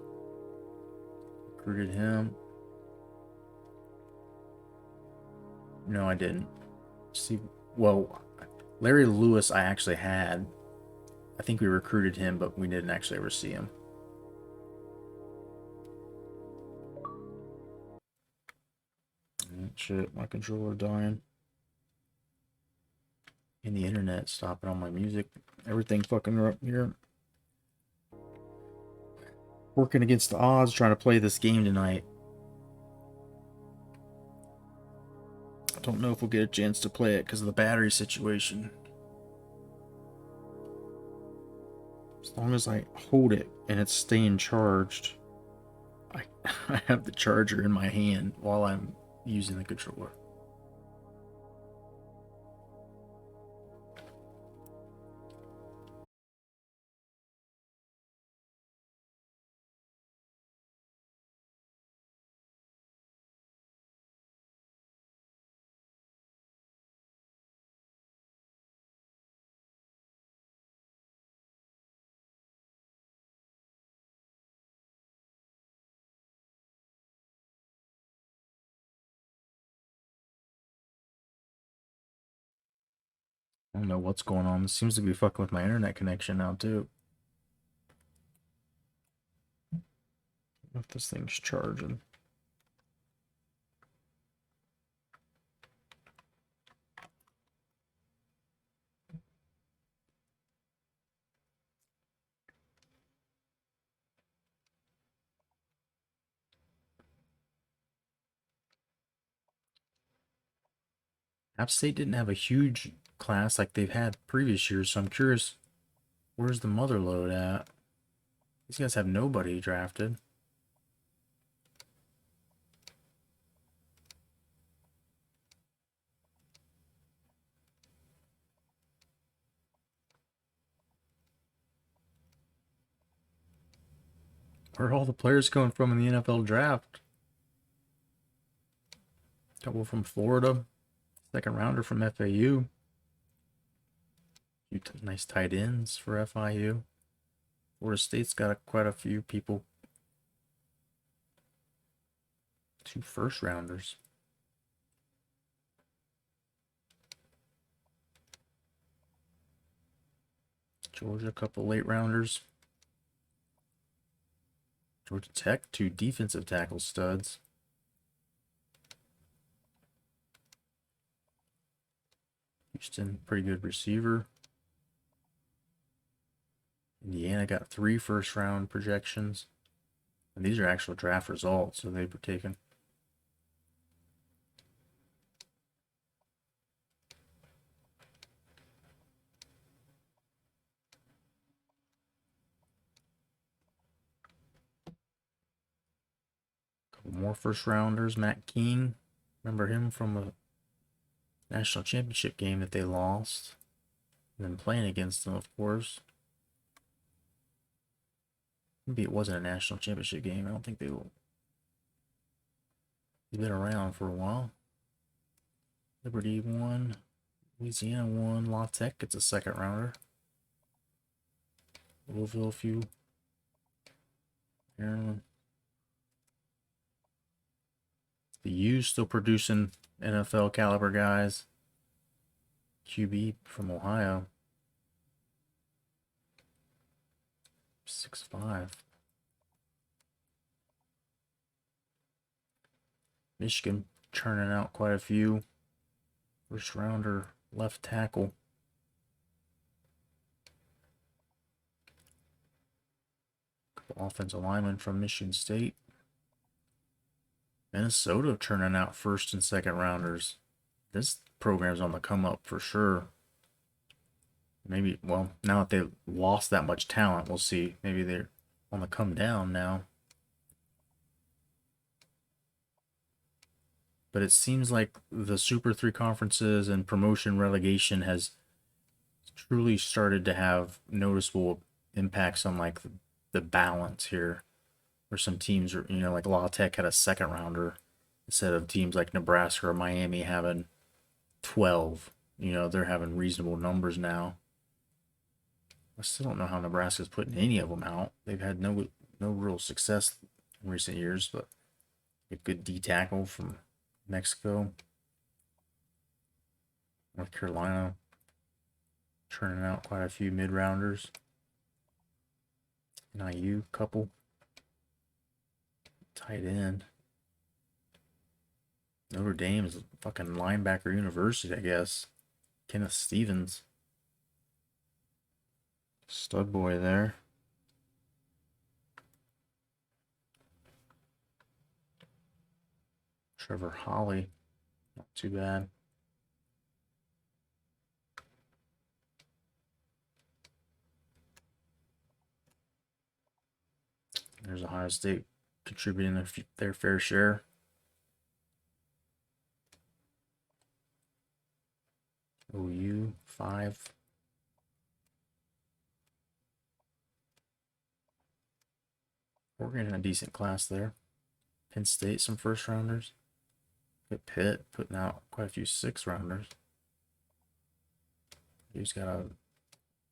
Recruited him. No, I didn't. Well, Larry Lewis I actually had. I think we recruited him, but we didn't actually ever see him. Shit, my controller dying. And the internet stopping on my music. Everything fucking up here. Working against the odds trying to play this game tonight. I don't know if we'll get a chance to play it because of the battery situation. As long as I hold it and it's staying charged, I have the charger in my hand while I'm using the controller. I don't know what's going on. This seems to be fucking with my internet connection now, too. If this thing's charging. App State didn't have a huge class like they've had previous years, so I'm curious, where's the mother load at? These guys have nobody drafted. Where are all the players coming from in the NFL draft? A couple from Florida. 2nd rounder from FAU. Nice tight ends for FIU. Florida State's got quite a few people. 2 1st rounders. Georgia, a couple late rounders. Georgia Tech, 2 defensive tackle studs. Houston, pretty good receiver. Indiana got 3 1st round projections. And these are actual draft results, so they were taken. Couple more 1st rounders. Matt King. Remember him from national championship game that they lost. And then playing against them, of course. Maybe it wasn't a national championship game. I don't think they've been around for a while. Liberty won. Louisiana won. La Tech gets a second rounder. Louisville, a few. Maryland. The U still producing NFL caliber guys. QB from Ohio. 6'5". Michigan churning out quite a few. First rounder, left tackle. Couple offensive linemen from Michigan State. Minnesota churning out first and second rounders. This program's on the come up for sure. Maybe, well, now that they lost that much talent, we'll see. Maybe they're on the come down now. But it seems like the Super 3 conferences and promotion relegation has truly started to have noticeable impacts on like the balance here. Where some teams are, you know, like La Tech had a second rounder instead of teams like Nebraska or Miami having 12. You know, they're having reasonable numbers now. I still don't know how Nebraska's putting any of them out. They've had no real success in recent years, but a good D tackle from Mexico. North Carolina churning out quite a few mid-rounders. NIU couple. Tight end. Notre Dame is a fucking linebacker university, I guess. Kenneth Stevens. Stud boy there. Trevor Holly. Not too bad. There's Ohio State contributing their fair share. OU 5. Oregon a decent class there. Penn State some first rounders. Pitt putting out quite a few 6 rounders. He's got a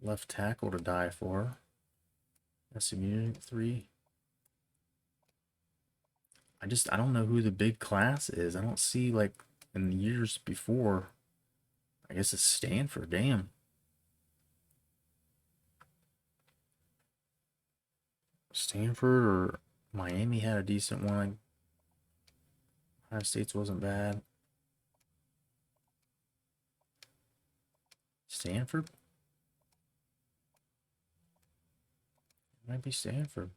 left tackle to die for. SMU 3. I don't know who the big class is. I don't see, like, in the years before. I guess it's Stanford. Damn. Stanford or Miami had a decent one. Ohio State's wasn't bad. Stanford? It might be Stanford.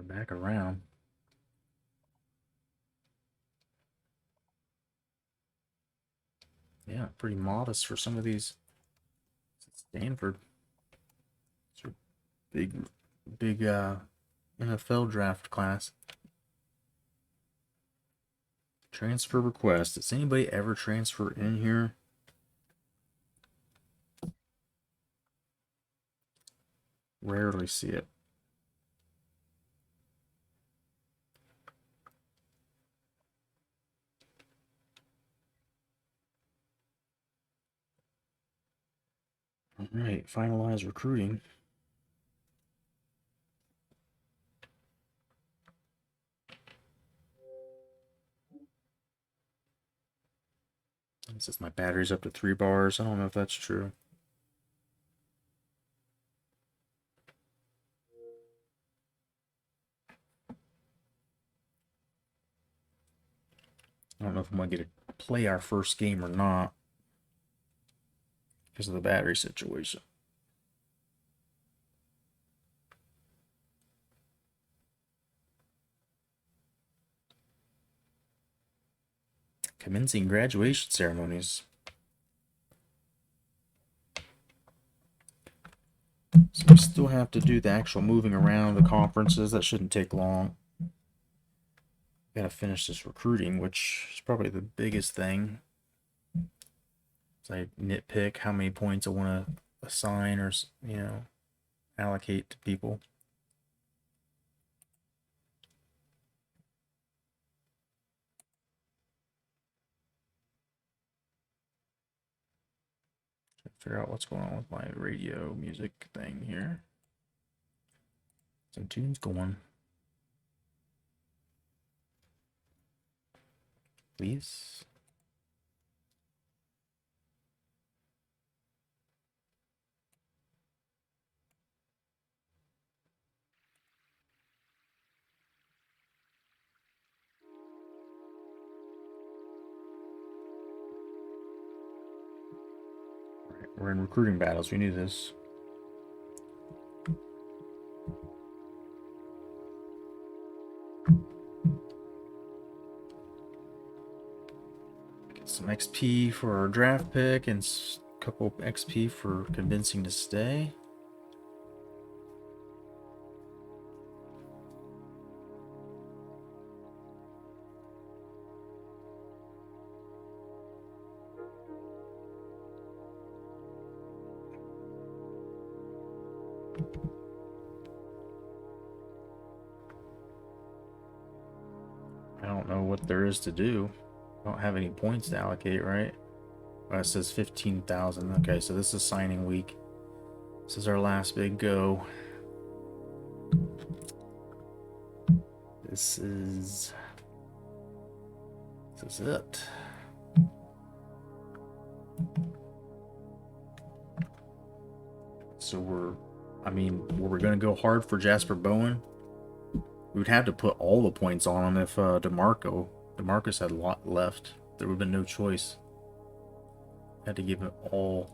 We're back around. Yeah, pretty modest for some of these. Stanford. It's a big NFL draft class. Transfer request. Does anybody ever transfer in here? Rarely see it. All right, finalize recruiting. It says my battery's up to 3 bars. I don't know if that's true. I don't know if I'm going to get to play our first game or not. because of the battery situation. Commencing graduation ceremonies. So we still have to do the actual moving around the conferences. That shouldn't take long. Gotta finish this recruiting, which is probably the biggest thing. So I nitpick how many points I want to assign or, you know, allocate to people. Figure out what's going on with my radio music thing here. Some tunes going. Please. We're in recruiting battles. We knew this. Get some XP for our draft pick and a couple XP for convincing to stay. I don't know what there is to do. I don't have any points to allocate, right? Oh, it says 15,000. Okay, so this is signing week. This is our last big go. This is it. So were we gonna go hard for Jasper Bowen? We would have to put all the points on him if DeMarcus had a lot left. There would have been no choice. Had to give it all.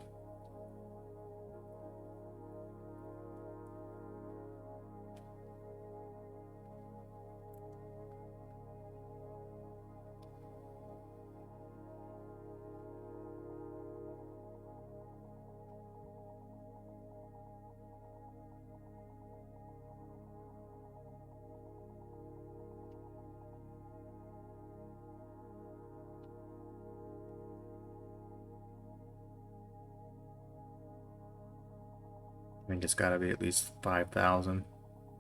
I think it's got to be at least 5,000.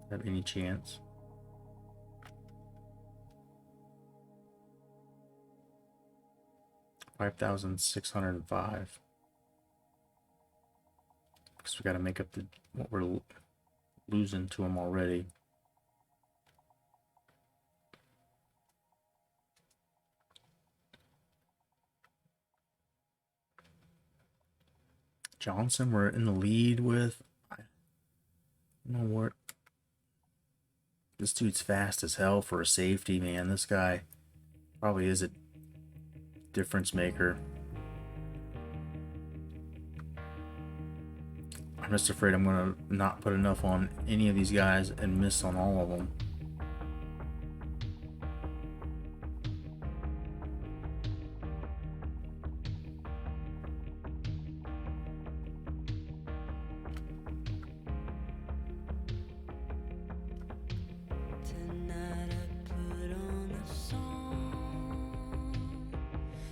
Have any chance? $5,605. Because we got to make up what we're losing to them already. Johnson, we're in the lead with. I don't know what. This dude's fast as hell for a safety, man. This guy probably is a difference maker. I'm just afraid I'm going to not put enough on any of these guys and miss on all of them.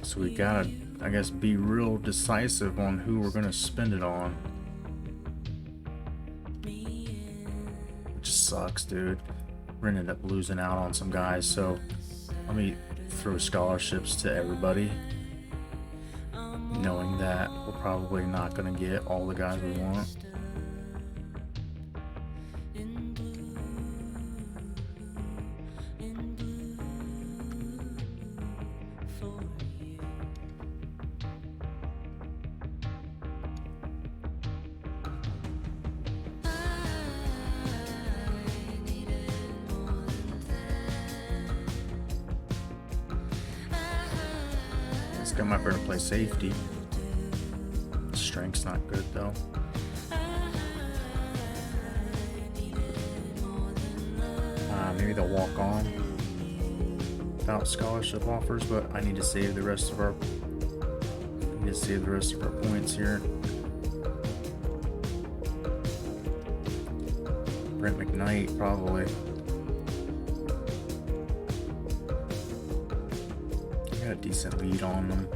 So we gotta, I guess, be real decisive on who we're gonna spend it on. It just sucks, dude. We're gonna end up losing out on some guys, so let me throw scholarships to everybody, knowing that we're probably not gonna get all the guys we want. I might better play safety. Strength. rank's not good though. Maybe they'll walk on without scholarship offers, but I need to save the rest of our points here. Brent McKnight probably. Got a decent lead on them.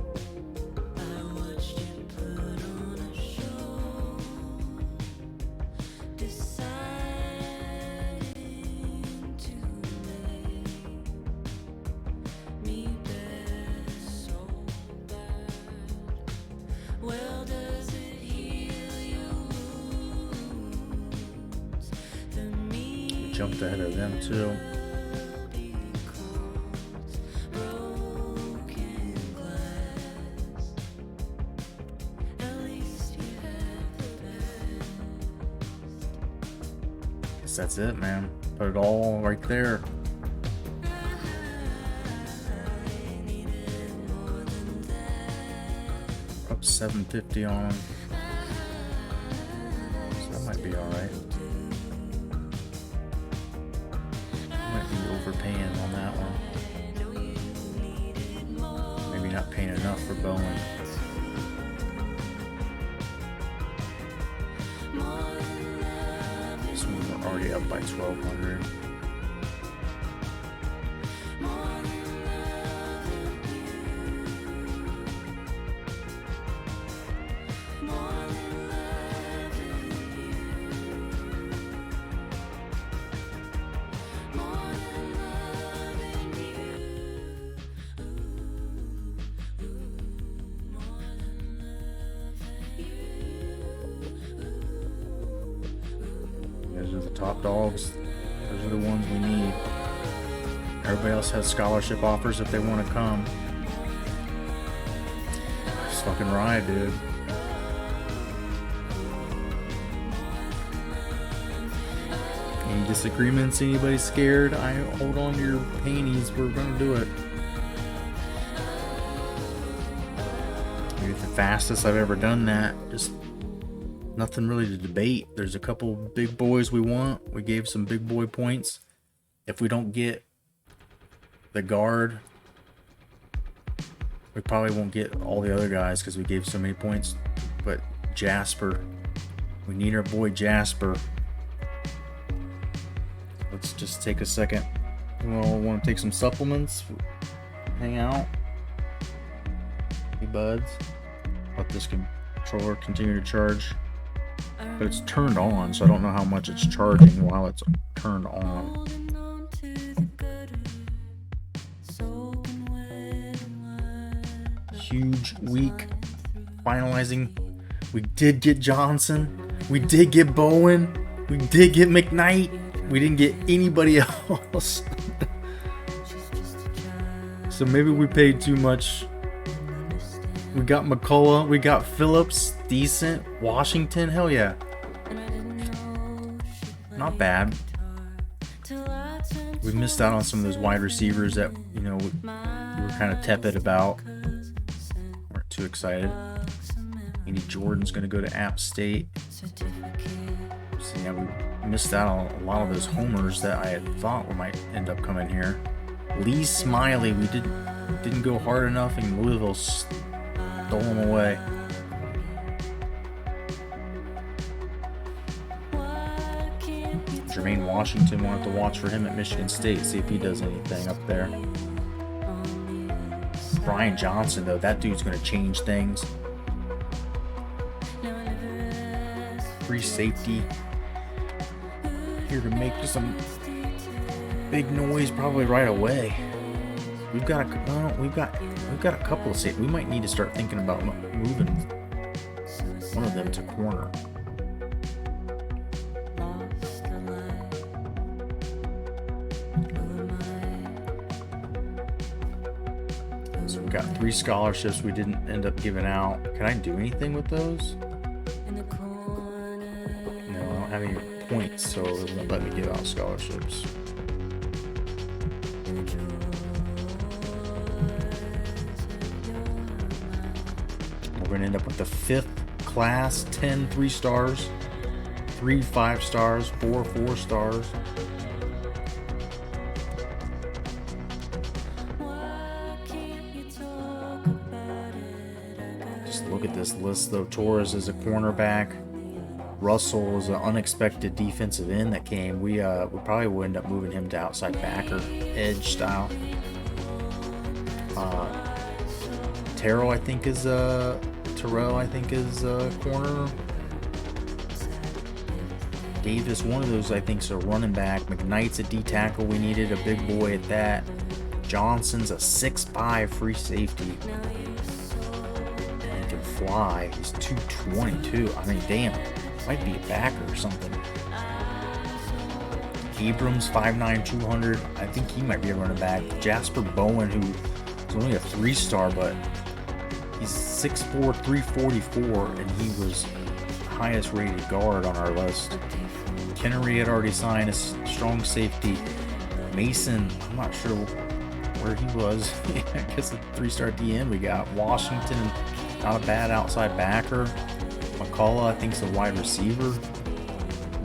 Jumped ahead of them too. Guess that's it, man. Put it all right there. Up 750 on them. So that might be alright. Overpaying on that one. Maybe not paying enough for Bowen. This one we're already up by 1,200. Those are the top dogs. Those are the ones we need. Everybody else has scholarship offers if they want to come. Just fucking ride, dude. Any disagreements? Anybody scared? I hold on to your panties. We're gonna do it. Maybe the fastest I've ever done that. Just nothing really to debate. There's a couple big boys we want. We gave some big boy points. If we don't get the guard, we probably won't get all the other guys because we gave so many points. But Jasper, we need our boy Jasper. Let's just take a second. We all want to take some supplements, hang out. Hey buds. Let this controller continue to charge. But it's turned on, so I don't know how much it's charging while it's turned on. Huge week. Finalizing. We did get Johnson. We did get Bowen. We did get McKnight. We didn't get anybody else. So maybe we paid too much. We got McCullough. We got Phillips. Decent. Washington. Hell yeah. Not bad. We missed out on some of those wide receivers that, you know, we were kind of tepid about. Weren't too excited. Andy Jordan's going to go to App State. So yeah, we missed out on a lot of those homers that I had thought we might end up coming here. Lee Smiley, we didn't go hard enough, and Louisville stole him away. Jermaine Washington, we'll have to watch for him at Michigan State, see if he does anything up there. Brian Johnson, though, that dude's going to change things. Free safety. Here to make some big noise probably right away. We've got a couple of safety. We might need to start thinking about moving one of them to corner. So we've got 3 scholarships we didn't end up giving out. Can I do anything with those? No, I don't have any points, so it won't let me give out scholarships. We're going to end up with the 5th class, 10 3-stars, 3 5-stars, 4 4-stars. Just look at this list though. Torres is a cornerback. Russell is an unexpected defensive end that came. We probably will end up moving him to outside backer, edge style. Terrell I think is corner. Davis, one of those I think is a running back. McKnight's a D tackle. We needed a big boy at that. Johnson's a 6'5" free safety. He can fly. He's 222. I mean, damn. Might be a backer or something. Abrams, 5'9", 200. I think he might be a running back. Jasper Bowen, who is only a 3-star, but he's 6'4", 344, and he was the highest rated guard on our list. Kennery had already signed a strong safety. Mason, I'm not sure where he was. I guess a 3-star DN we got. Washington, not a bad outside backer. McCullough, I think, is a wide receiver.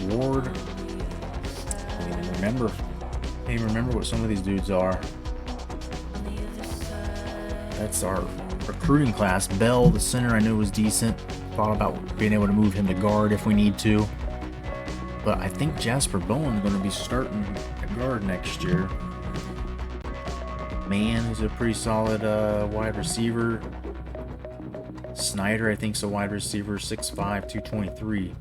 Ward. I can't even remember what some of these dudes are. That's our recruiting class. Bell, the center, I knew was decent. Thought about being able to move him to guard if we need to. But I think Jasper Bowen's going to be starting at guard next year. Mann is a pretty solid wide receiver. Snyder, I think, is a wide receiver, 6'5", 223.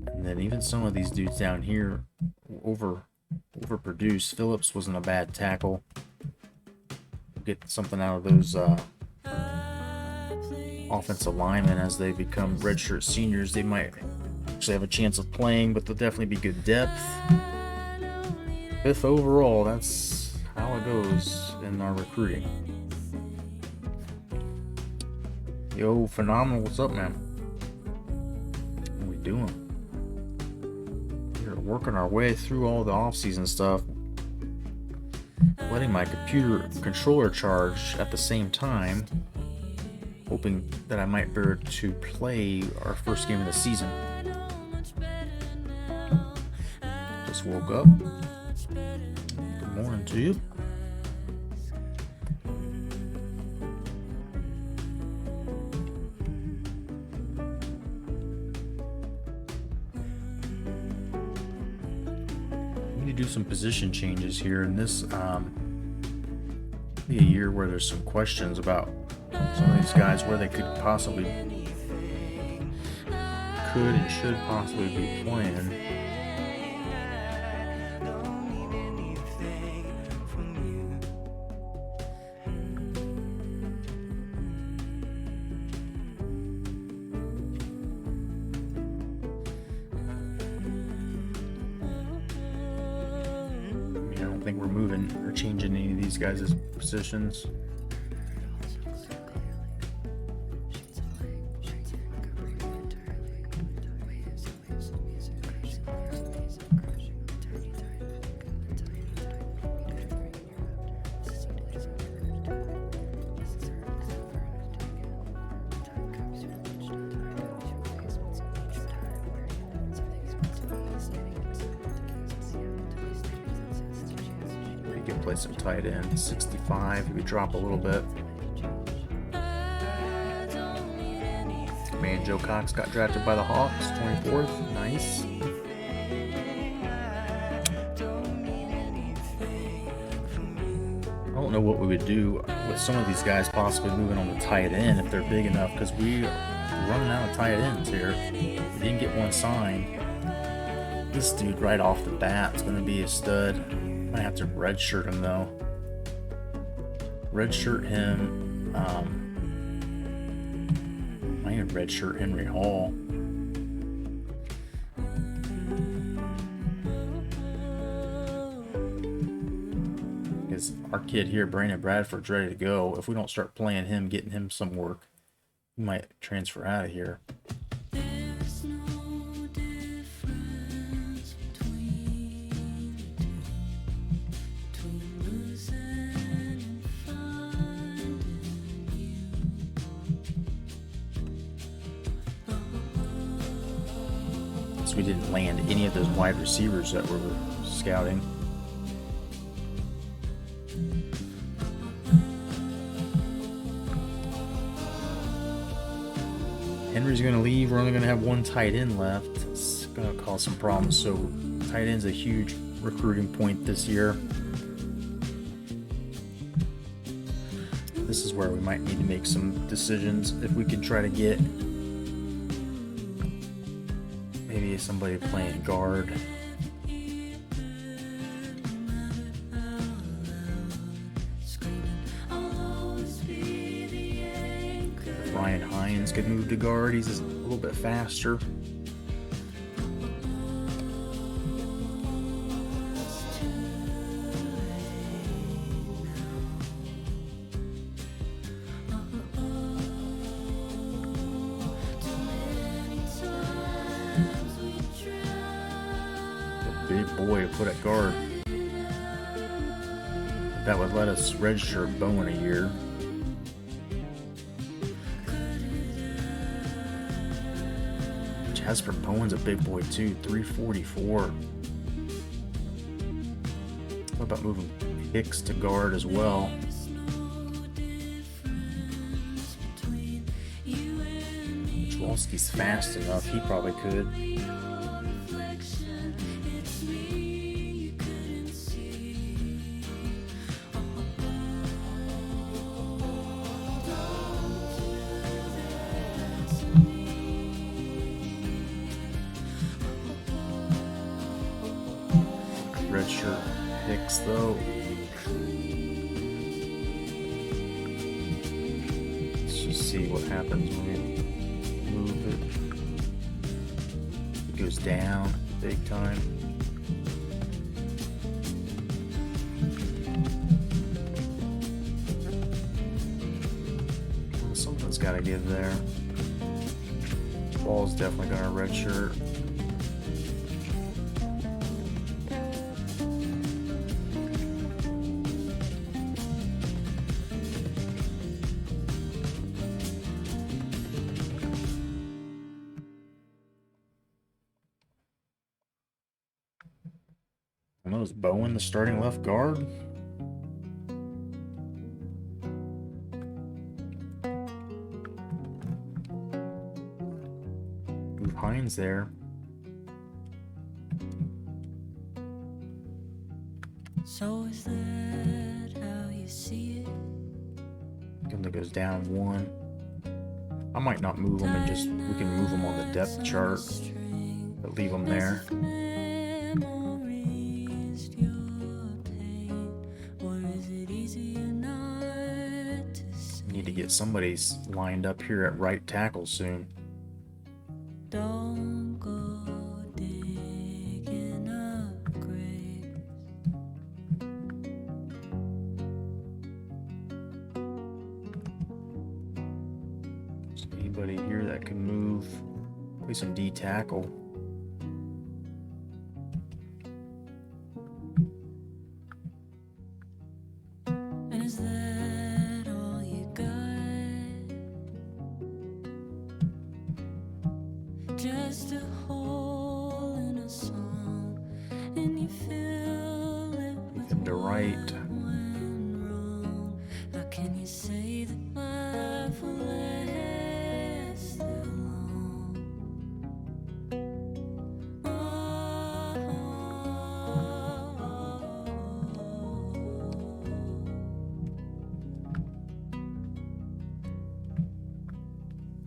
And then even some of these dudes down here overproduced. Phillips wasn't a bad tackle. Get something out of those offensive linemen as they become redshirt seniors. They might actually have a chance of playing, but they'll definitely be good depth. 5th overall, that's how it goes in our recruiting. Yo, Phenomenal, what's up, man? What are we doing? We're working our way through all the off-season stuff. Letting my computer controller charge at the same time. Hoping that I might be able to play our first game of the season. Just woke up. Good morning to you. Do some position changes here, and this be a year where there's some questions about some of these guys where they could and should possibly be playing. We're moving or changing any of these guys' positions. Play some tight end. 65, we drop a little bit. Man, Joe Cox got drafted by the Hawks, 24th. Nice. I don't know what we would do with some of these guys possibly moving on the tight end if they're big enough, because we're running out of tight ends here. We didn't get one signed. This dude right off the bat is going to be a stud. Might have to redshirt him though. Redshirt him. Might even redshirt Henry Hall. Because our kid here, Brandon Bradford's ready to go. If we don't start playing him, getting him some work, he might transfer out of here. since we didn't land any of those wide receivers that we were scouting. Henry's going to leave. We're only going to have one tight end left. It's going to cause some problems. So tight end's a huge recruiting point this year. This is where we might need to make some decisions. If we could try to get maybe somebody playing guard. Ryan Hines could move to guard. He's a little bit faster. Big boy to put at guard. That would let us redshirt Bowen a year. Jasper Bowen's a big boy too, 344. What about moving Hicks to guard as well? Chwalski's fast enough, he probably could. Redshirt Hicks though. Let's just see what happens when we move it. It goes down big time. Well, something's got to give there. Ball's definitely got a redshirt. Is Bowen the starting left guard? Move Hines there. So is that how you see it? Gunda goes down one. I might not move him and just we can move him on the depth chart, but leave him there. Need to get somebody lined up here at right tackle soon. Don't go digging up graves. Is anybody here that can move? Play some D tackle. And is that all you got? Just a hole in a song, and you fill it with Ethan to right. went wrong. How can you say that life will last that long?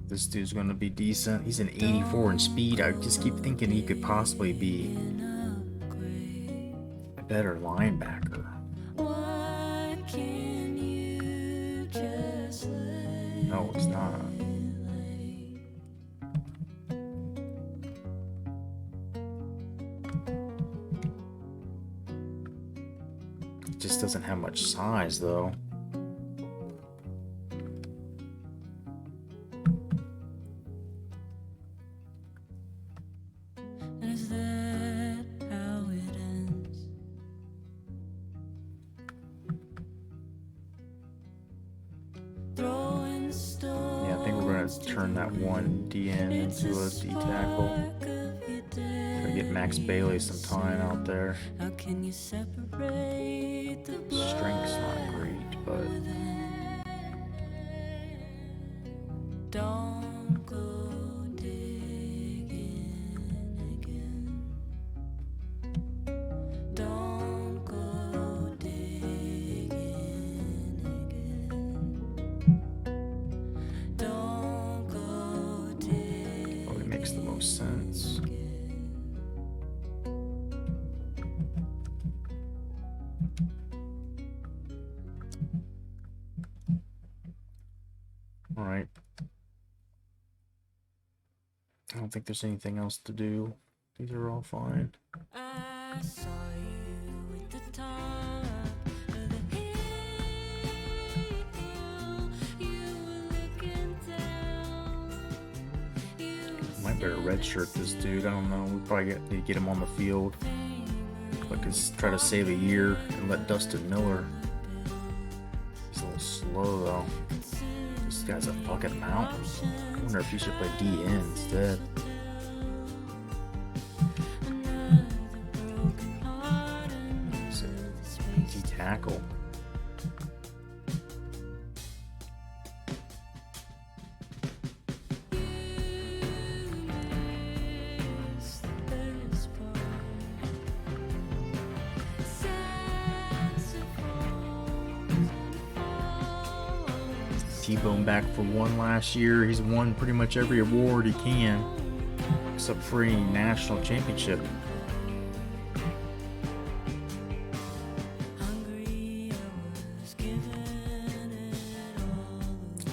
This dude's going to be decent. He's an 84 in speed. I just keep thinking he could possibly be a better linebacker. Why can't you just let No, it's not. He just doesn't have much size, though. And is that how it ends? Throwing stones Yeah, I think we're going to turn that one DN into a D tackle. back of your day. get Max Bailey some time out there. How can you separate the Strength's not great, but don't go digging again. Don't go digging again. Don't go digging. probably makes the most sense. All right. I don't think there's anything else to do. These are all fine. I saw you at the top of the hill. You were looking down. Might better redshirt this dude. I don't know. We probably need to get him on the field. Like, try to save a year and let Dustin Miller. He's a little slow though. This guy's a fucking mountain. I wonder if he should play DN instead. He's a easy tackle. T-Bone back for one last year. He's won pretty much every award he can, except for any national championship.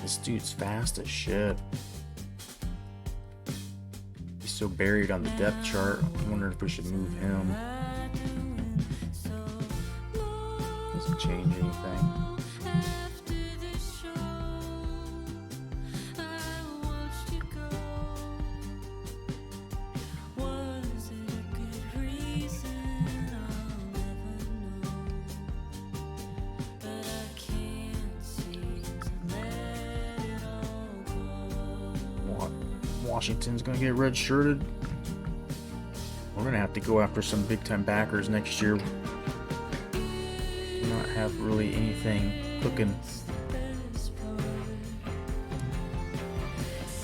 This dude's fast as shit. He's so buried on the depth chart. I wonder if we should move him. Doesn't change anything. Washington's gonna get red-shirted. We're gonna have to go after some big-time backers next year. Not have really anything cooking.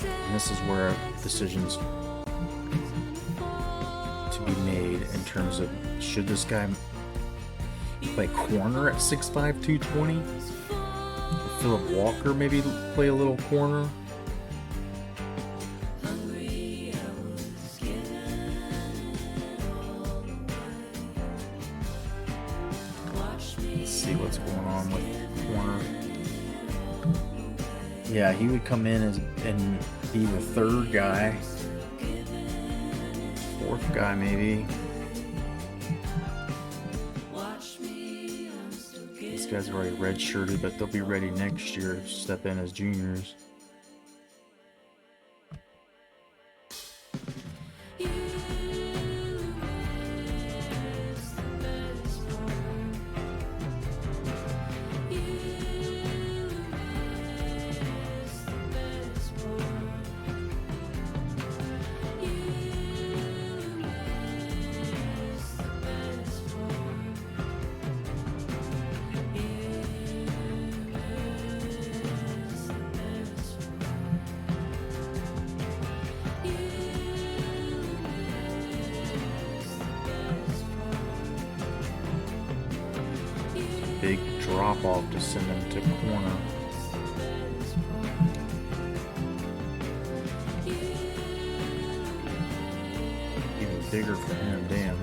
And this is where decisions to be made in terms of should this guy play corner at 6'5", 220? Or Philip Walker maybe play a little corner? Yeah, he would come in and be the third guy, fourth guy maybe. These guys are already red-shirted, but they'll be ready next year to step in as juniors. Big drop off to send him to corner. Even bigger for him, damn.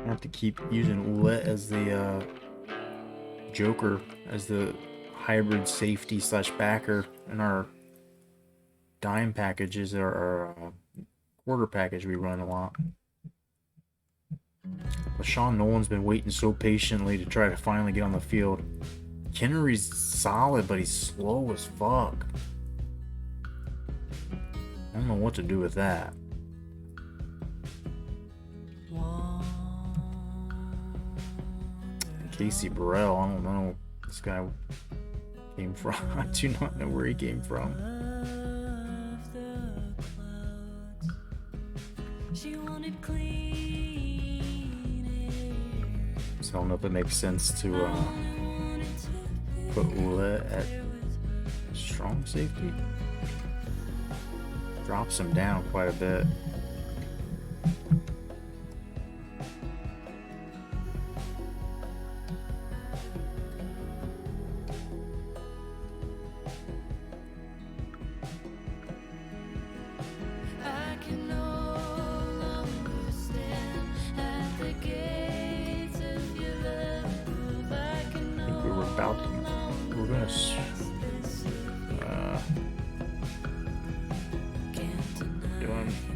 I have to keep using Ouellette as the joker, as the hybrid safety slash backer in our dime packages, or our quarter package we run a lot. LaShawn Nolan's been waiting so patiently to try to finally get on the field. Kennery's solid, but he's slow as fuck. I don't know what to do with that. Casey Burrell, I don't know. This guy came from. I do not know where he came from. So I don't know if it makes sense to put Ula at strong safety. Drops him down quite a bit.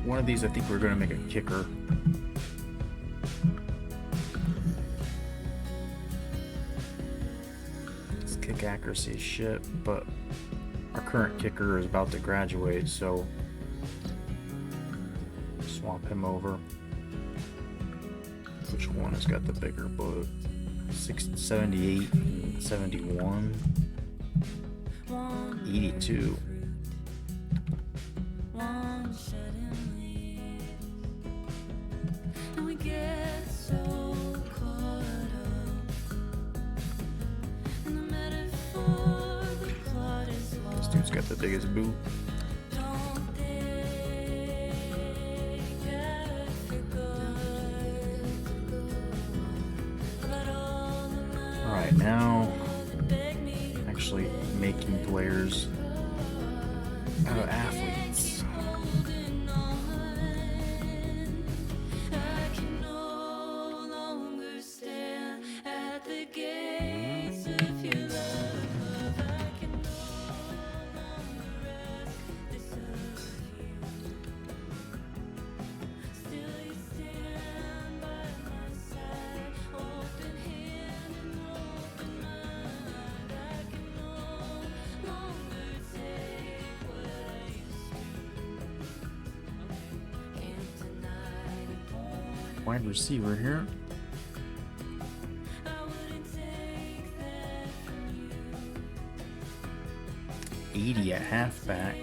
One of these, I think we're going to make a kicker. His kick accuracy is shit, but our current kicker is about to graduate, so swap him over. Which one has got the bigger boat? 78, 71, 82. This dude's got the biggest boot. Alright, now actually making players out of athletes. Wide receiver here. $80 at halfback.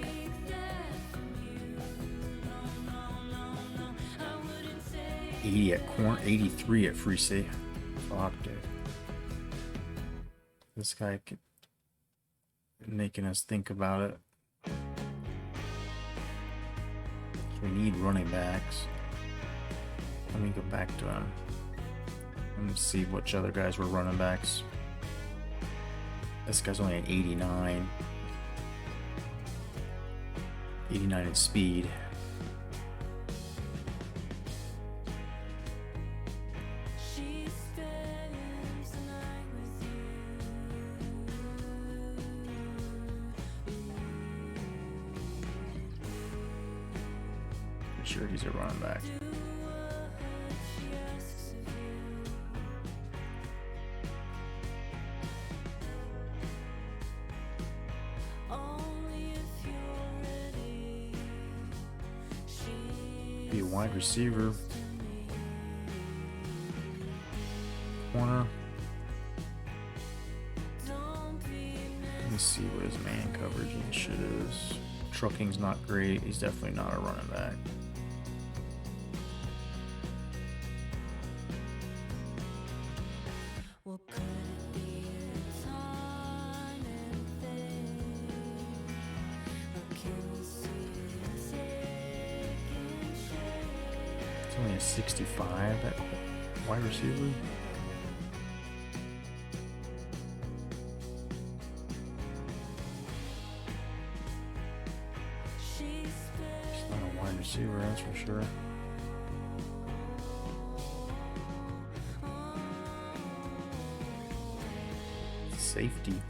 $80 at corner. $83 at free safety. Fuck, dude. This guy making us think about it. We need running backs. Let me go back to him. Let me see which other guys were running backs. This guy's only an 89. 89 in speed. I'm sure he's a running back. Be a wide receiver. Corner. Let me see what his man coverage and shit is. Trucking's not great. He's definitely not a running back. It's only a 65 at wide receiver. It's not a wide receiver, that's for sure. Safety.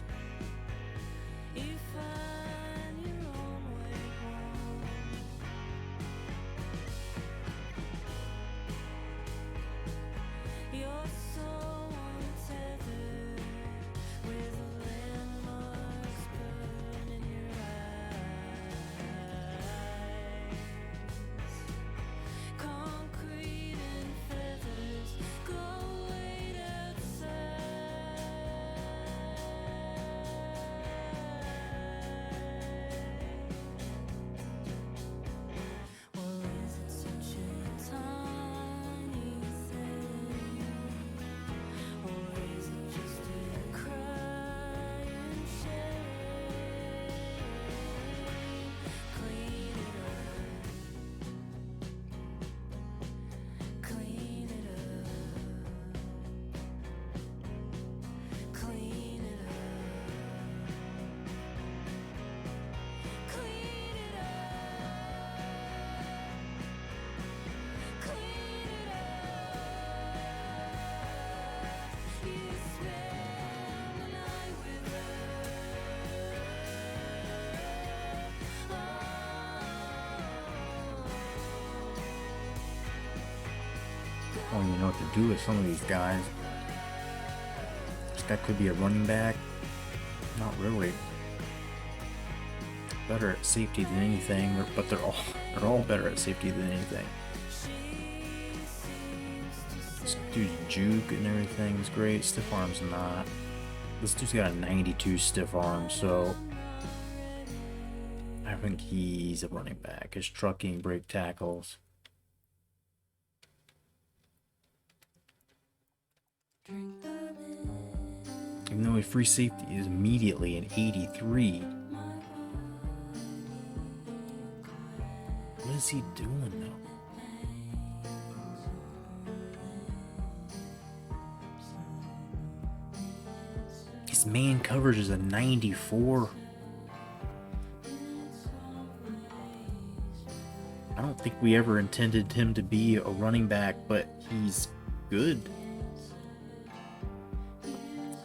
know what to do with some of these guys. This guy could be a running back. Not really. Better at safety than anything, but they're all better at safety than anything. This dude's juke and everything is great. Stiff arm's not. This dude's got a 92 stiff arm, so I think he's a running back. His trucking, break tackles. Even though his free safety is immediately an 83. What is he doing though? His man coverage is a 94. I don't think we ever intended him to be a running back, but he's good.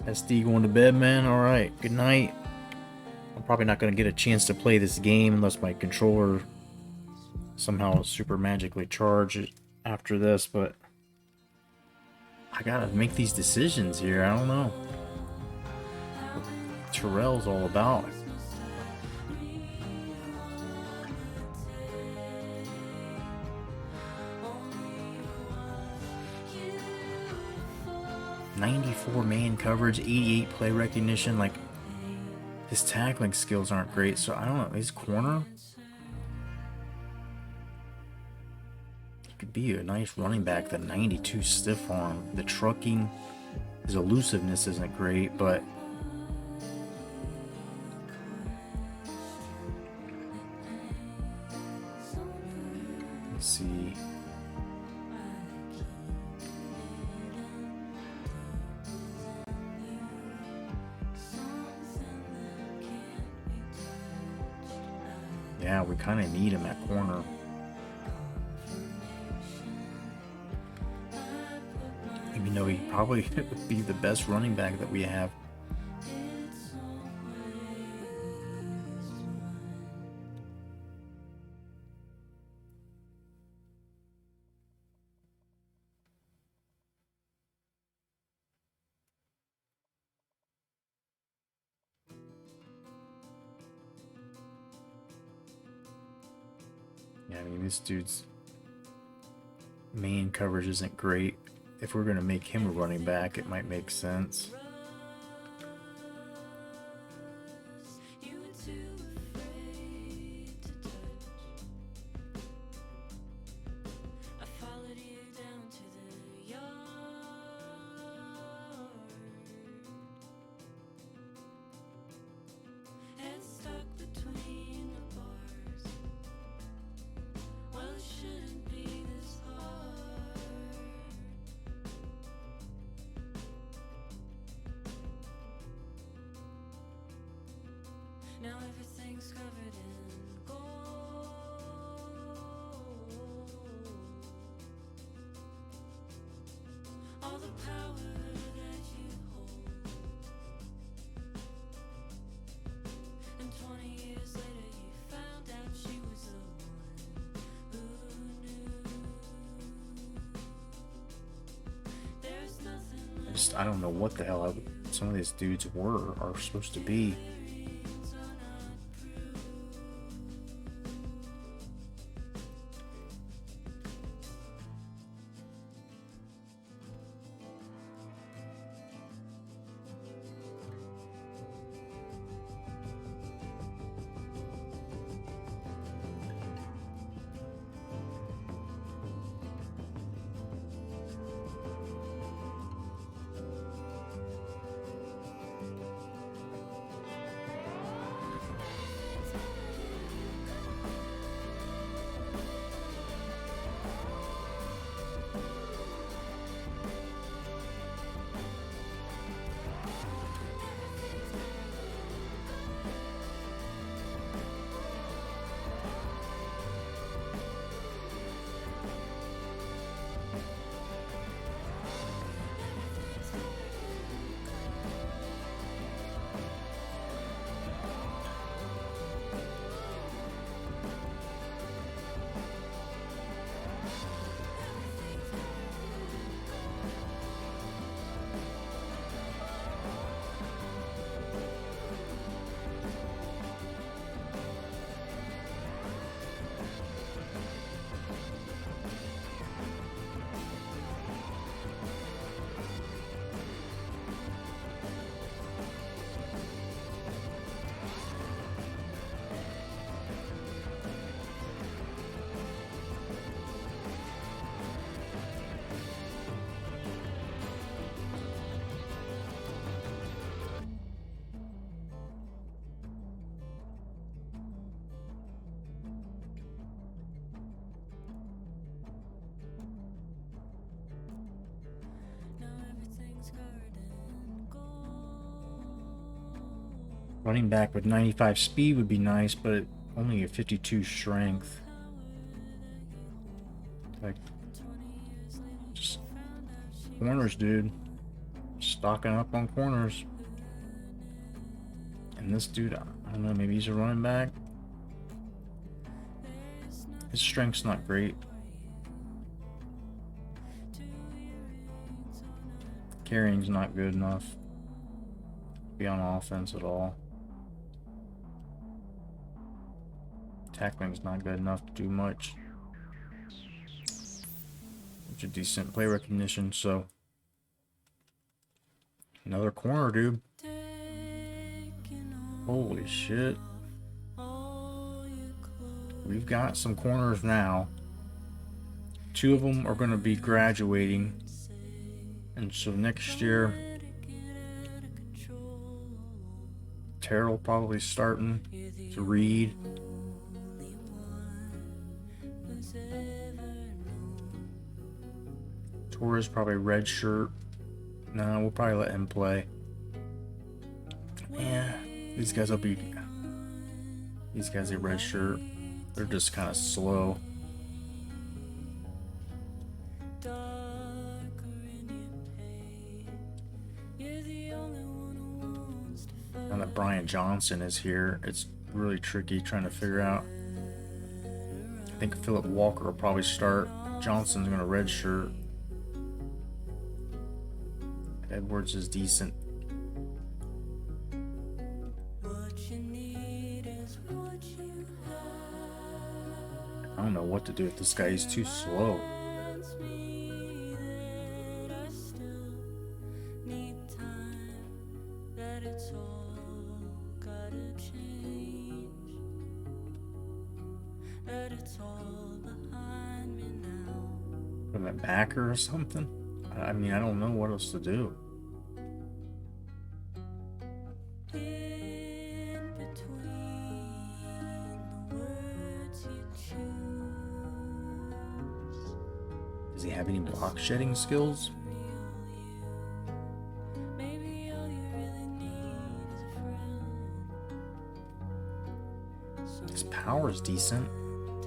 SD going to bed, man? Alright, good night. I'm probably not going to get a chance to play this game unless my controller somehow super magically charged after this, but I gotta make these decisions here. I don't know what Terrell's all about. .94 man coverage, 88 play recognition. Like, his tackling skills aren't great, so I don't know. His corner, he could be a nice running back. The 92 stiff arm, the trucking, his elusiveness isn't great, but let's see. Yeah, we kind of need him at corner. Even though he probably would be the best running back that we have. Yeah, I mean, this dude's main coverage isn't great. If we're going to make him a running back, it might make sense. Now everything's covered in gold. All the power that you hold. And 20 years later you found out she was the one who knew. There's nothing I don't know what the hell some of these dudes are supposed to be. Running back with 95 speed would be nice, but only a 52 strength. Like, just corners, dude. Stocking up on corners. And this dude, I don't know, maybe he's a running back. His strength's not great. Carrying's not good enough to be on offense at all. Tackling's not good enough to do much. Which is decent play recognition, so. Another corner, dude. Holy shit. We've got some corners now. 2 of them are going to be graduating. And so next year, Terrell probably starting to read. Torres probably red shirt. No, we'll probably let him play. Yeah, these guys will be. These guys are red shirt. They're just kind of slow. Now that Brian Johnson is here, it's really tricky trying to figure out. I think Philip Walker will probably start. Johnson's going to red shirt. Edwards is decent. I don't know what to do with this guy. He's too slow. Put him at backer or something? I mean, I don't know what else to do. Does he have any block shedding skills? His power is decent.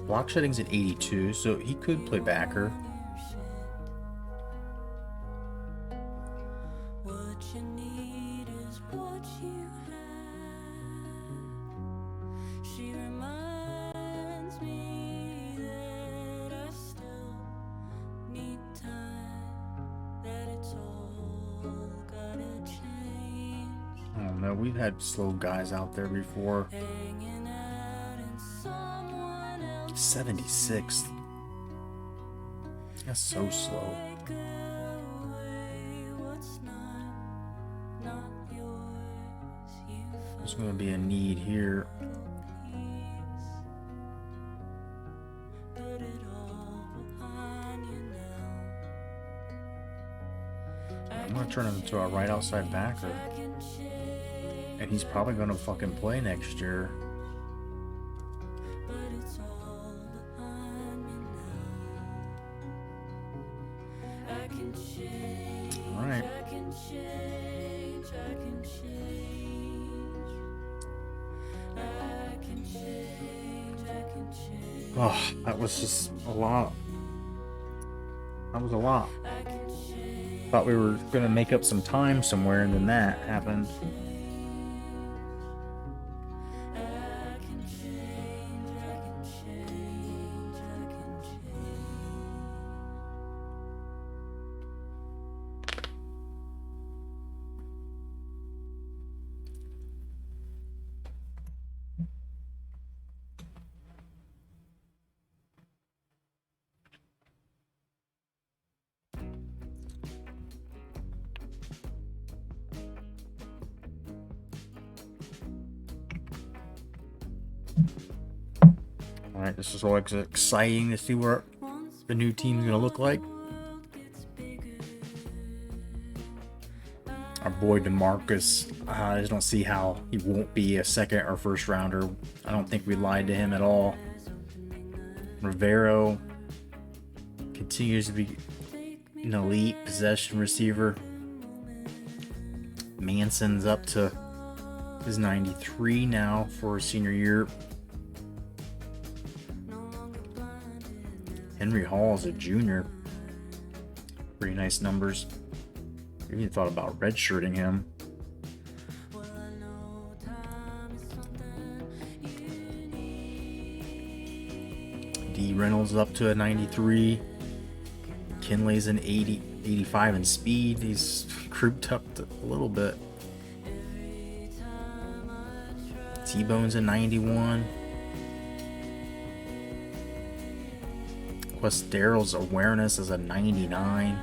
Block shedding's at 82, so he could play backer. We've had slow guys out there before. 76th. That's so slow. There's going to be a need here. I'm going to turn him into a right outside backer. And he's probably going to fucking play next year. Alright. Oh, that was just a lot. That was a lot. Thought we were going to make up some time somewhere, and then that happened. Alright, this is always exciting to see what the new team's going to look like. Our boy DeMarcus, I just don't see how he won't be a second or first rounder. I don't think we lied to him at all. Rivero continues to be an elite possession receiver. Manson's up to is 93 now for his senior year. Henry Hall is a junior. Pretty nice numbers. I even thought about redshirting him. D. Reynolds is up to a 93. Kinley's an 80, 85 in speed. He's grouped up a little bit. T-Bone's a 91. Plus Daryl's awareness is a 99.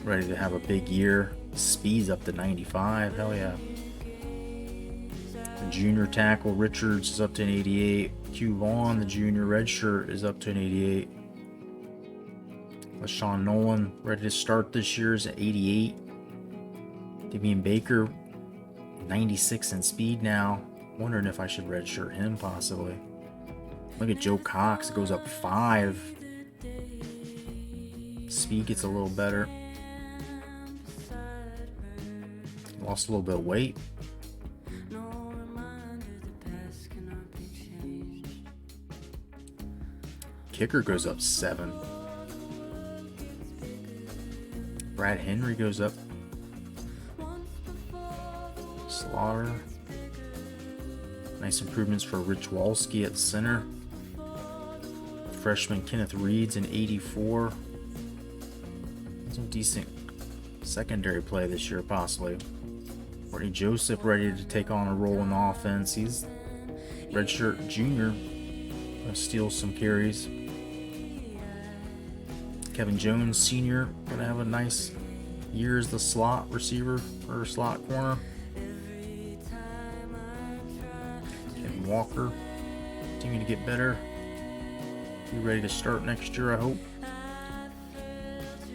Ready to have a big year. Speed's up to 95. Hell yeah. The junior tackle Richards is up to an 88. Q Vaughn, the junior redshirt, is up to an 88. LaShawn Nolan, ready to start this year, is at 88. Damian Baker, 96 in speed now. Wondering if I should redshirt him possibly. Look at Joe Cox, it goes up 5. Speed gets a little better. Lost a little bit of weight. Kicker goes up 7. Brad Henry goes up. Slaughter. Nice improvements for Rich Walski at center. Freshman Kenneth Reed's an 84. Some decent secondary play this year, possibly. Courtney Joseph ready to take on a role in the offense. He's redshirt junior. Gonna steal some carries. Kevin Jones, senior, gonna have a nice year as the slot receiver or slot corner. Kevin Walker, continue to get better. Be ready to start next year, I hope.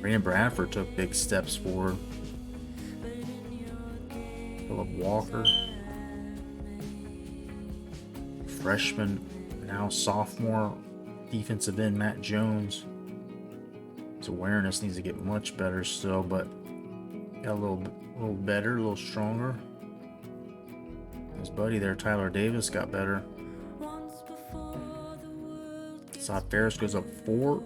Brandon Bradford took big steps forward. Philip Walker, freshman, now sophomore, defensive end Matt Jones. His awareness needs to get much better still, but got a little better, a little stronger. His buddy there, Tyler Davis, got better. South Ferris goes up 4.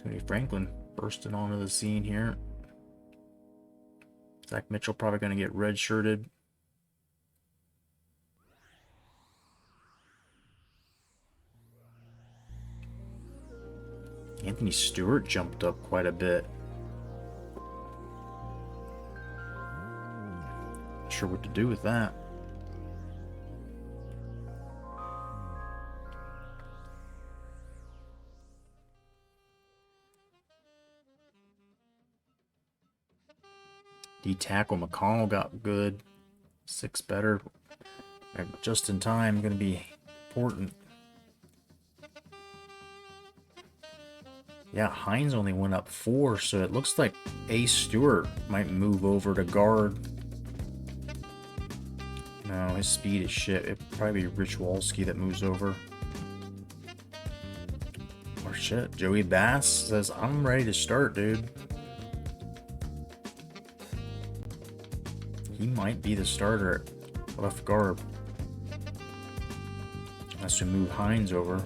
Tony Franklin bursting onto the scene here. Zach Mitchell probably going to get redshirted. Anthony Stewart jumped up quite a bit. Not sure what to do with that. D tackle McConnell got good. 6 better. Just in time, going to be important. Yeah, Hines only went up 4, so it looks like Ace Stewart might move over to guard. No, his speed is shit. It'd probably be Rich Walski that moves over. Or shit, Joey Bass says, I'm ready to start, dude. He might be the starter at left guard. Unless we move Hines over.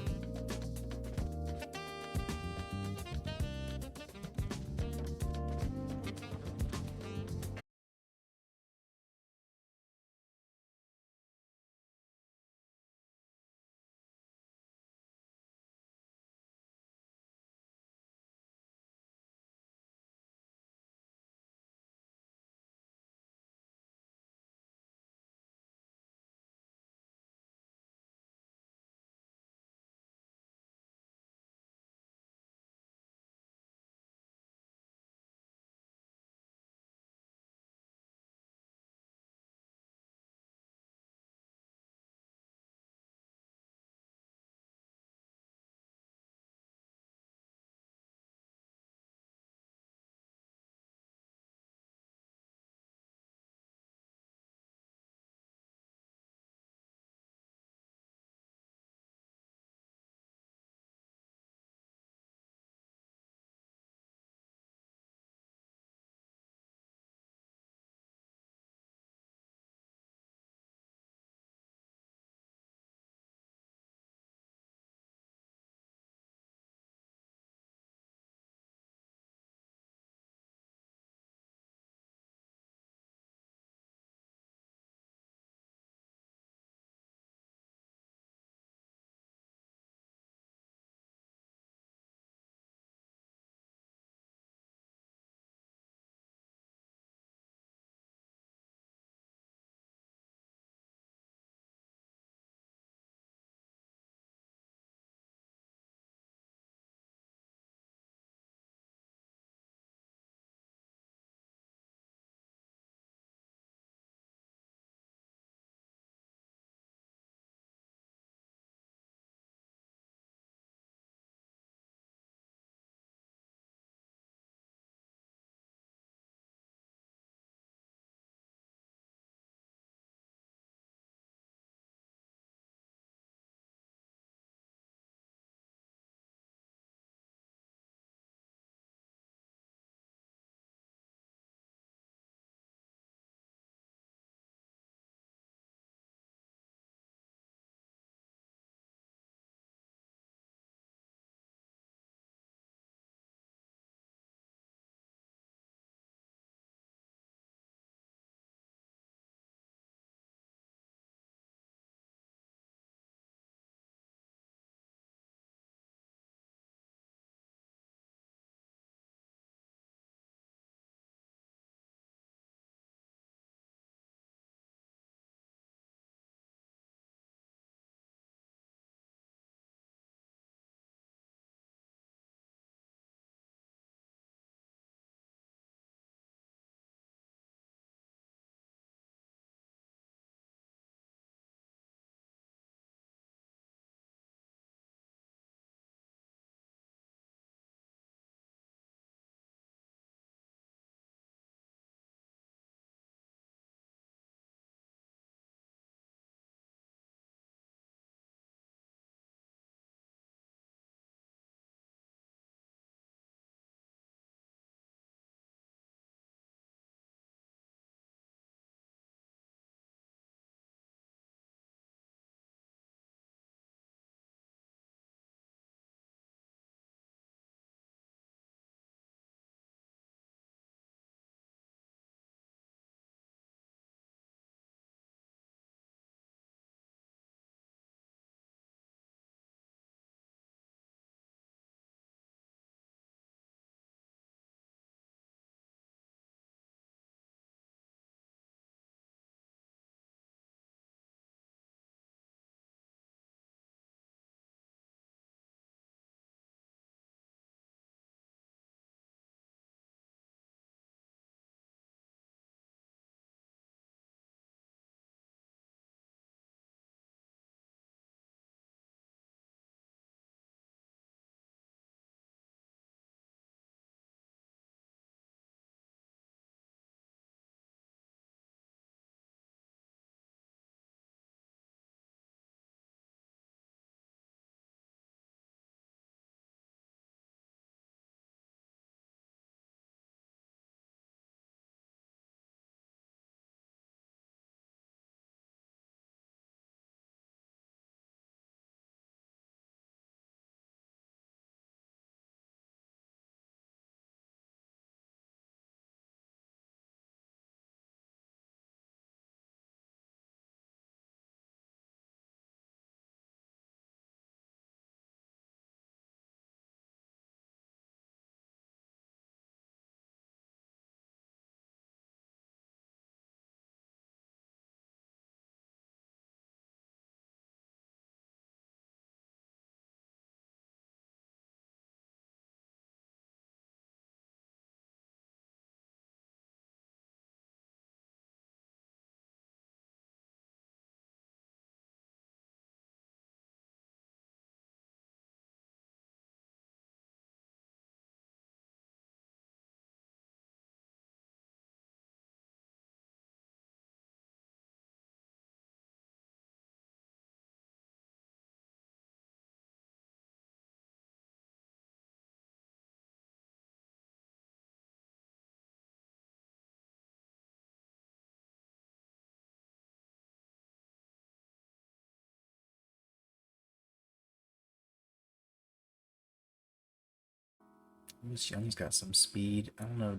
Lewis Young's got some speed. I don't know.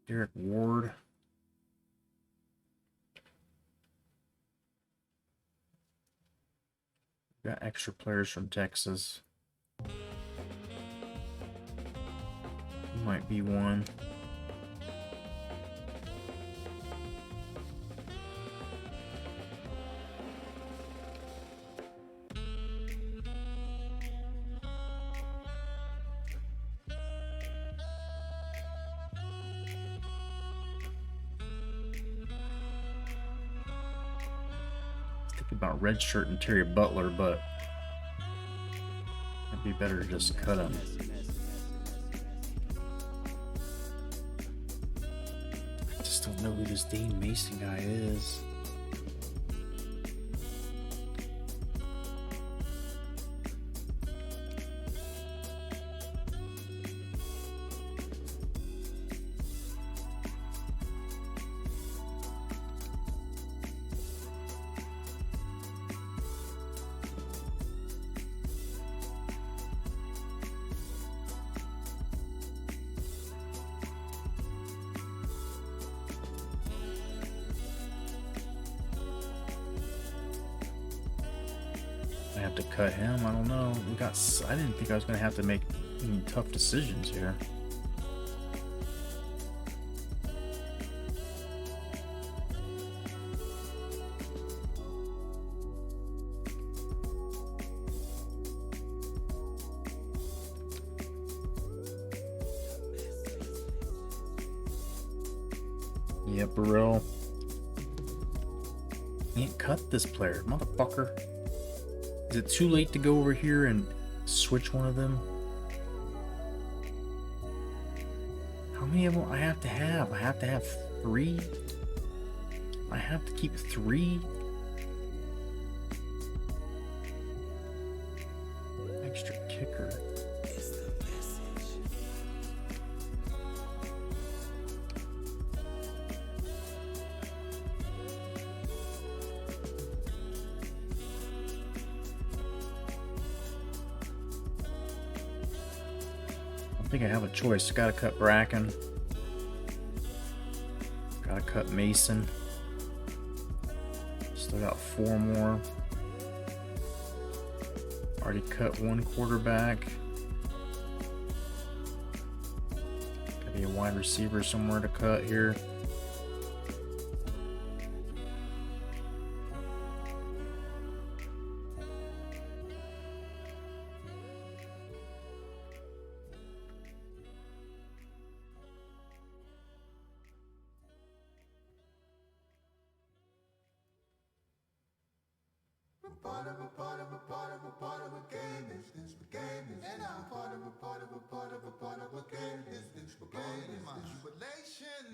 Derek Ward. Got extra players from Texas. Might be one. Thinking about redshirt and Terry Butler, but it'd be better to just cut him. I just don't know who this Dane Mason guy is. I have to cut him. I don't know. I didn't think I was gonna have to make any tough decisions here. Yeah, Burrell. Can't cut this player, motherfucker. Is it too late to go over here and switch one of them? How many of them I have to have? I have to have 3? I have to keep 3? Extra kicker. I think I have a choice. Gotta cut Bracken. Gotta cut Mason. Still got 4 more. Already cut 1 quarterback. Gotta be a wide receiver somewhere to cut here.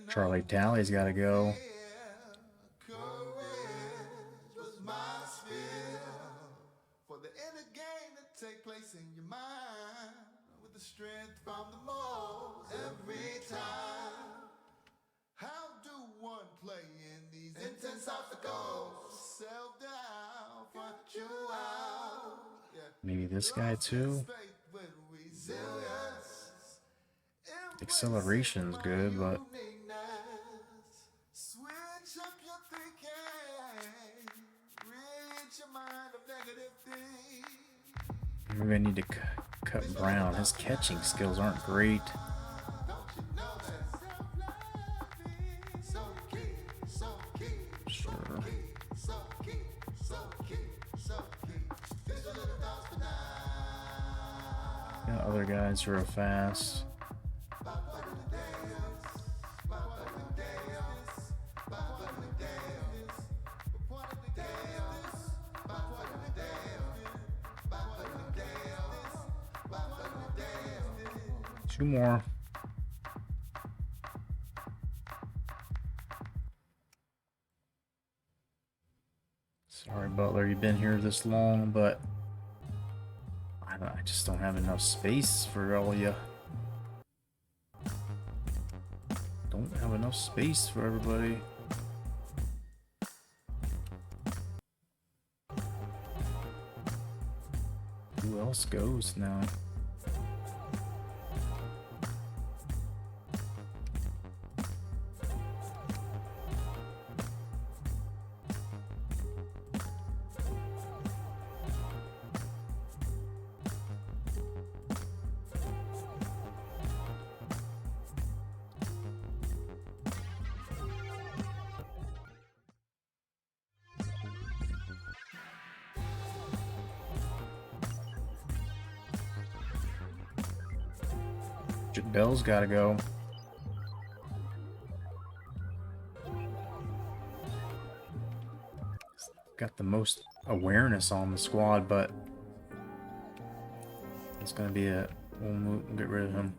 Charlie Talley's got to go. For the inner game that take place in your mind, with the strength from the most every time. How do one play in these intense obstacles? Self-doubt, front you out. Yeah. Maybe this guy too. Acceleration's good, but Switch up your thinking. Rid your mind of negative things. maybe I need to cut Brown. His catching skills aren't great. Sure. Got other guys who are fast. Two more. Sorry, Butler, you've been here this long, but I just don't have enough space for all of you. Don't have enough space for everybody. Who else goes now? Bell's got to go. Got the most awareness on the squad, but it's going to be a... We'll get rid of him.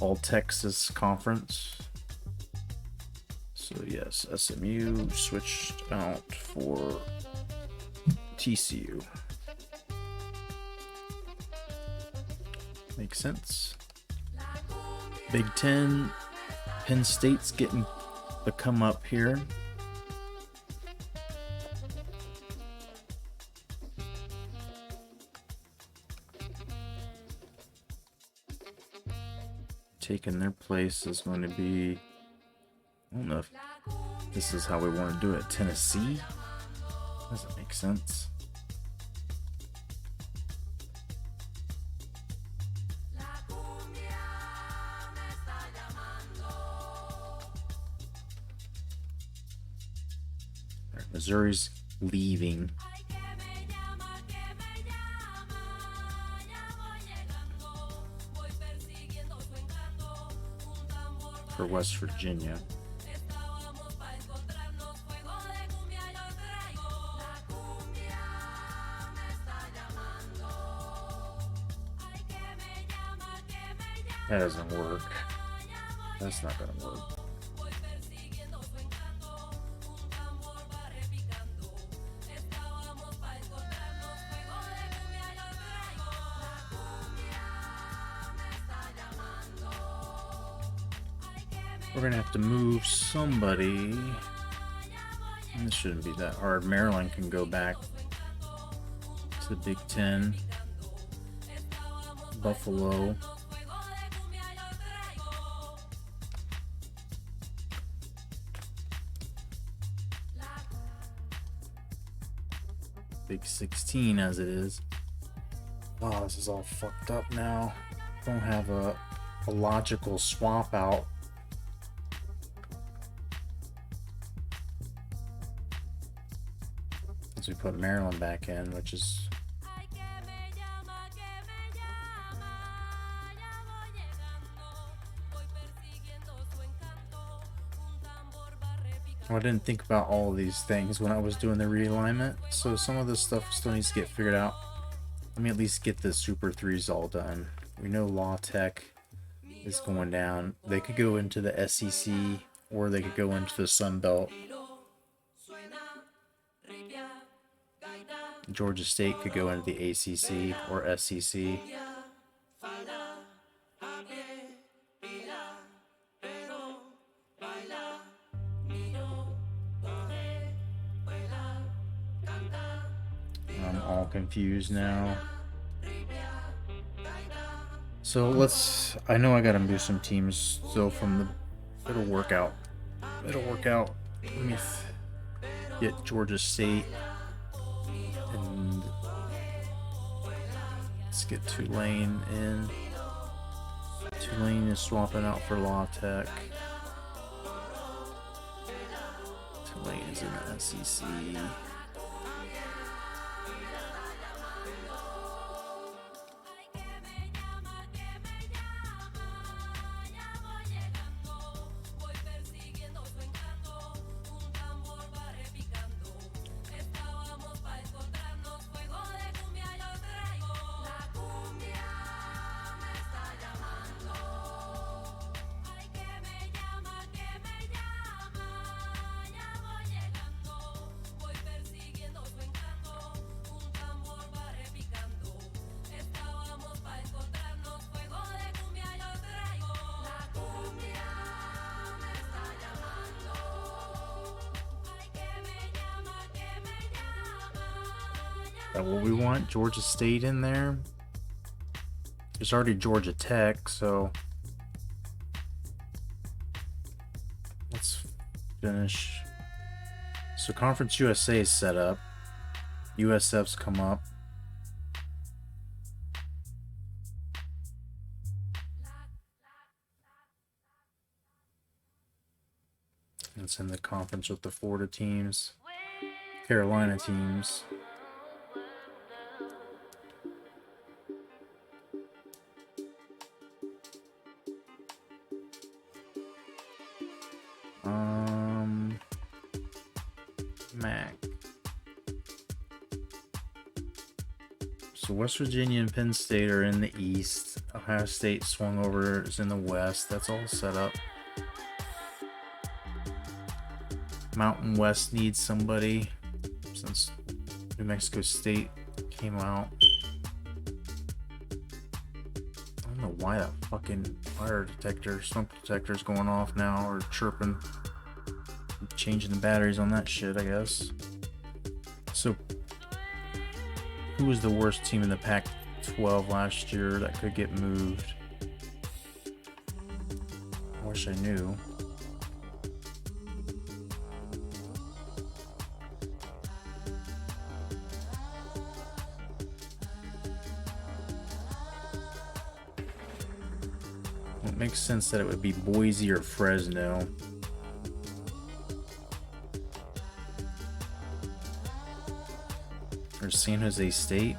All Texas Conference. So yes, SMU switched out for TCU. Makes sense. Big Ten, Penn State's getting the come up here. Taking their place is going to be, I don't know if this is how we want to do it. Tennessee? Doesn't make sense. Alright, Missouri's leaving. For West Virginia. That doesn't work. That's not gonna work. We're gonna have to move somebody. This shouldn't be that hard. Maryland can go back to the Big Ten. Buffalo. Big 16 as it is. Wow, this is all fucked up now. Don't have a logical swap out. As we put Maryland back in, which is I didn't think about all of these things when I was doing the realignment, so some of this stuff still needs to get figured out. Let me at least get the Super 3s all done. We know Law Tech is going down. They could go into the SEC or they could go into the Sun Belt. Georgia State could go into the ACC or SEC. I'm all confused now. So I know I gotta move some teams still from the, it'll work out. It'll work out. Let me get Georgia State and let's get Tulane in. Tulane is swapping out for Law Tech. Tulane is in the SEC. That what we want? Georgia State in there? There's already Georgia Tech, so let's finish. So Conference USA is set up. USF's come up. It's in the conference with the Florida teams, Carolina teams. So West Virginia and Penn State are in the East. Ohio State swung over is in the West. That's all set up. Mountain West needs somebody since New Mexico State came out. I don't know why that fucking fire detector, smoke detector is going off now or chirping. I'm changing the batteries on that shit, I guess. So, who was the worst team in the Pac-12 last year that could get moved? I wish I knew. Well, it makes sense that it would be Boise or Fresno. Or San Jose State.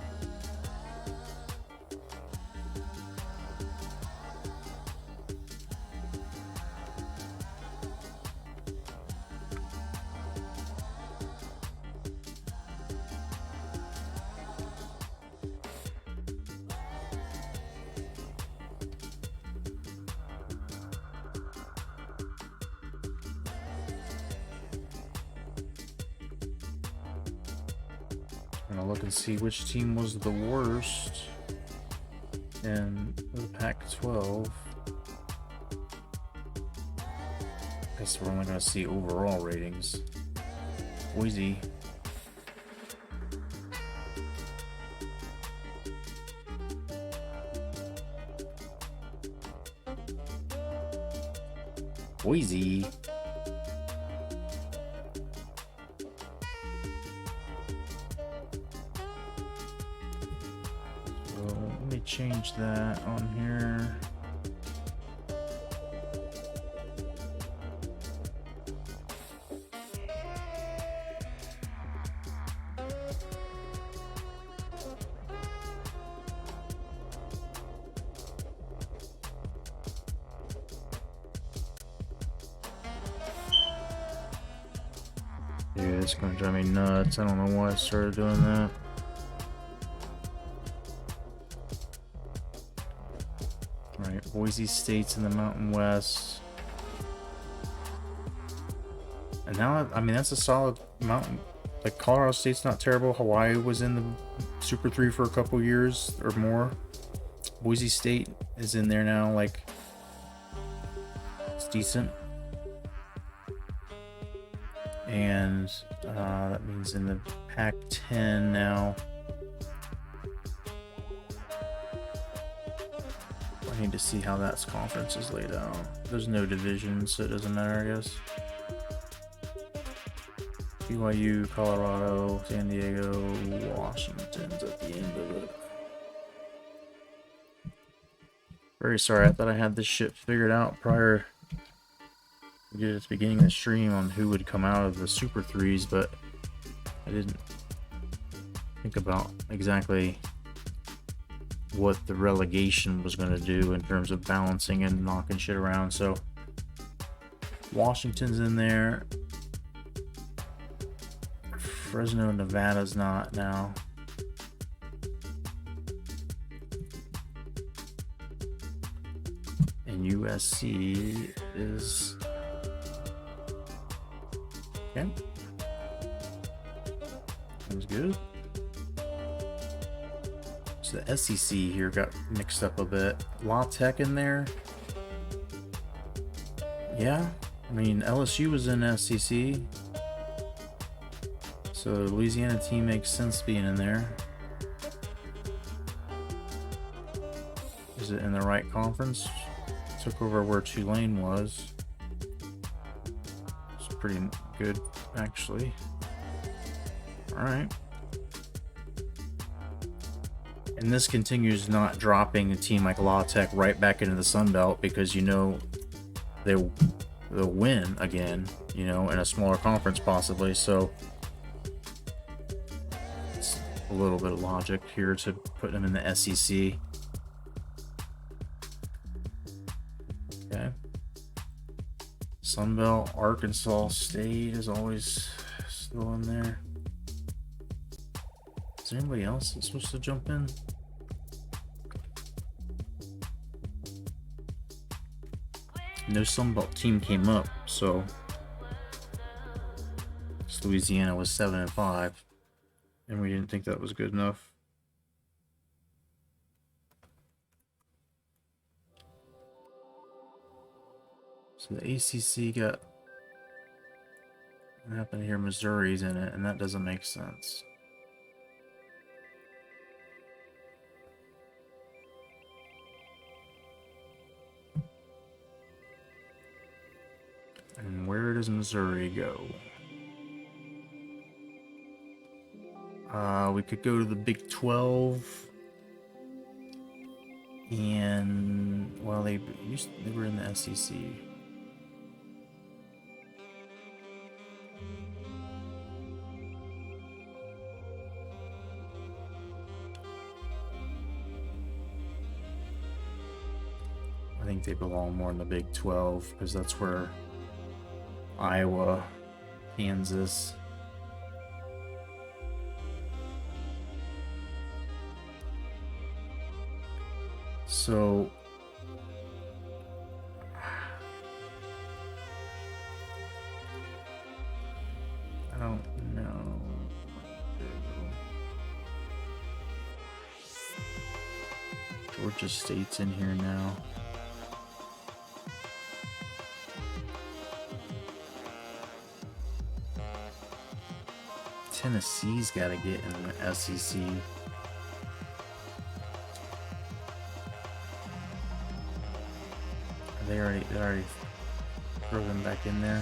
I'm gonna look and see which team was the worst in the Pac-12. Guess we're only gonna see overall ratings. Boise. Boise. Let me change that on here. Dude, it's gonna drive me nuts. I don't know why I started doing that. Alright, Boise State's in the Mountain West. And now, I mean, that's a solid mountain. Like, Colorado State's not terrible. Hawaii was in the Super 3 for a couple years or more. Boise State is in there now. Like, it's decent. And that means in the Pac-10 now. I need to see how that conference is laid out. There's no division, so it doesn't matter, I guess. BYU, Colorado, San Diego, Washington's at the end of it. Very sorry, I thought I had this shit figured out prior. We did at the beginning of the stream on who would come out of the Super 3s, but I didn't think about exactly what the relegation was going to do in terms of balancing and knocking shit around. So Washington's in there. Fresno, Nevada's not now. And USC is... okay. That was good. So the SEC here got mixed up a bit. La Tech in there. Yeah, I mean, LSU was in SEC. So the Louisiana team makes sense being in there. Is it in the right conference? Took over where Tulane was. It's pretty good, actually. Alright. And this continues not dropping a team like La Tech right back into the Sun Belt, because you know they'll win again, you know, in a smaller conference possibly. So it's a little bit of logic here to put them in the SEC. Okay. Sun Belt, Arkansas State is always still in there. Is there anybody else that's supposed to jump in? No Sunbelt team came up, so Louisiana was 7-5, and we didn't think that was good enough. So the ACC got, what happened here? Missouri's in it, and that doesn't make sense. And where does Missouri go? We could go to the Big 12, and well, they were in the SEC. I think they belong more in the Big 12 because that's where Iowa, Kansas. So I don't know. Georgia State's in here now. Tennessee's got to get in the SEC. They already throw them back in there.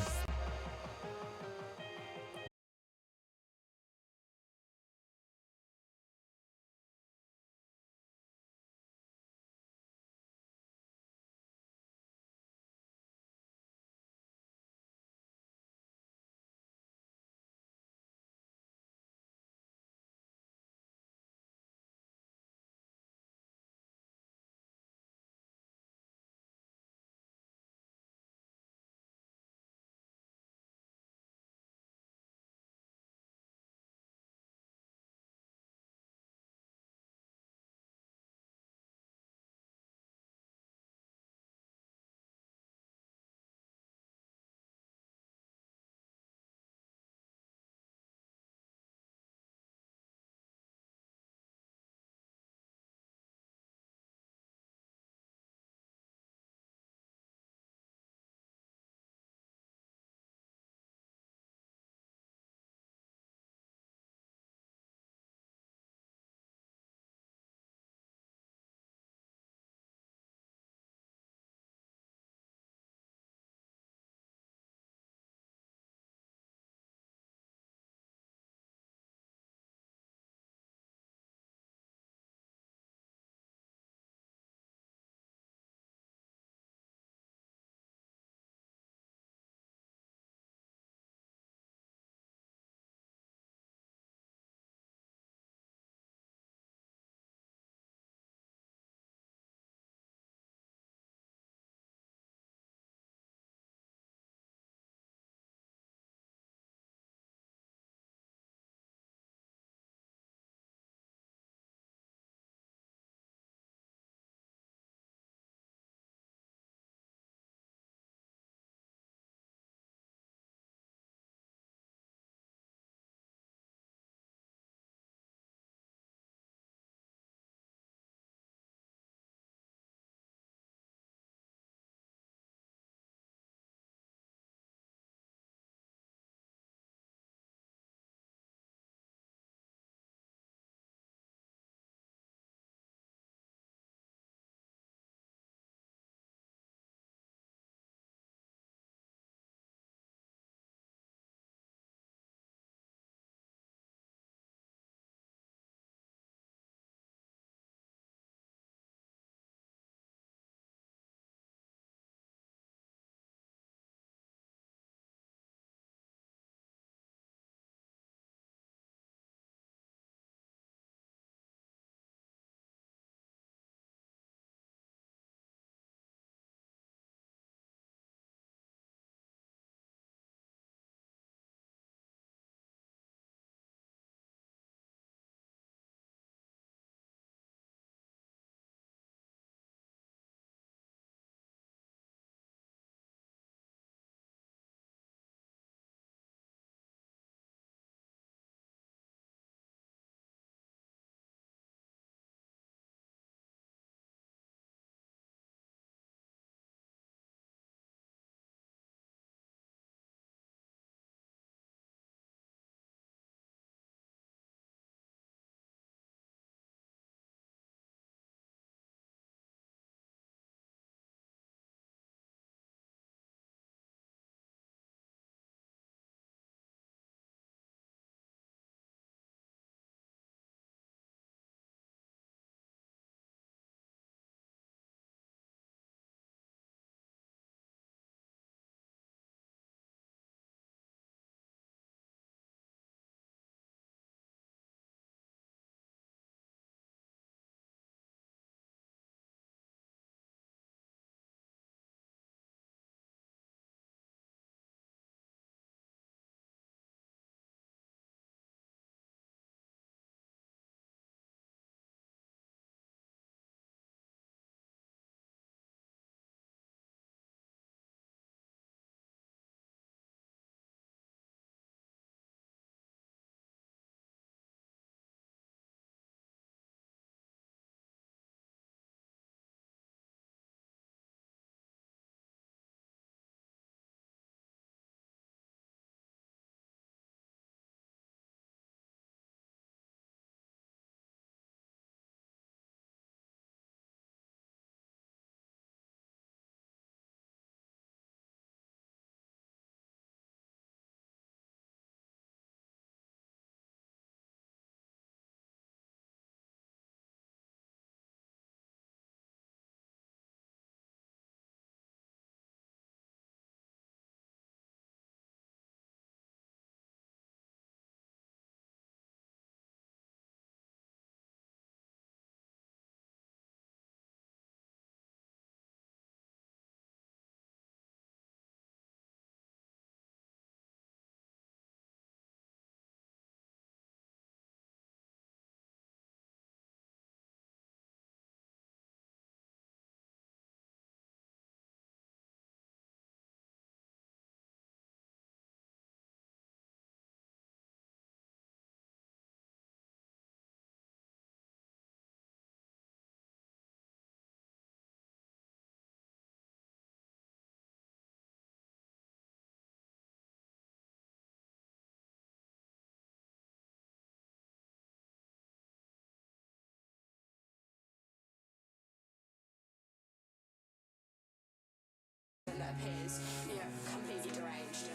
person that appears, you know, completely deranged.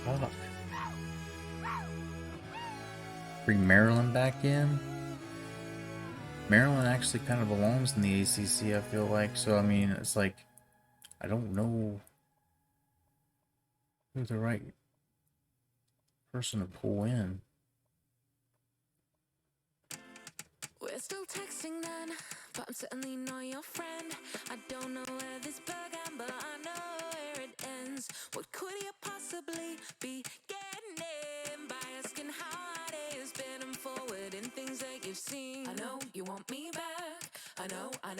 Fuck. Bring Maryland back in. Maryland actually kind of belongs in the ACC, I feel like. So, I mean, it's like, I don't know who the right person to pull in. We're still texting then, but I'm certainly not your friend. I don't know where this began, but I know where it ends. What could you possibly be getting in by asking how it is, been forward in things that you've seen? I know you want me back. I know. I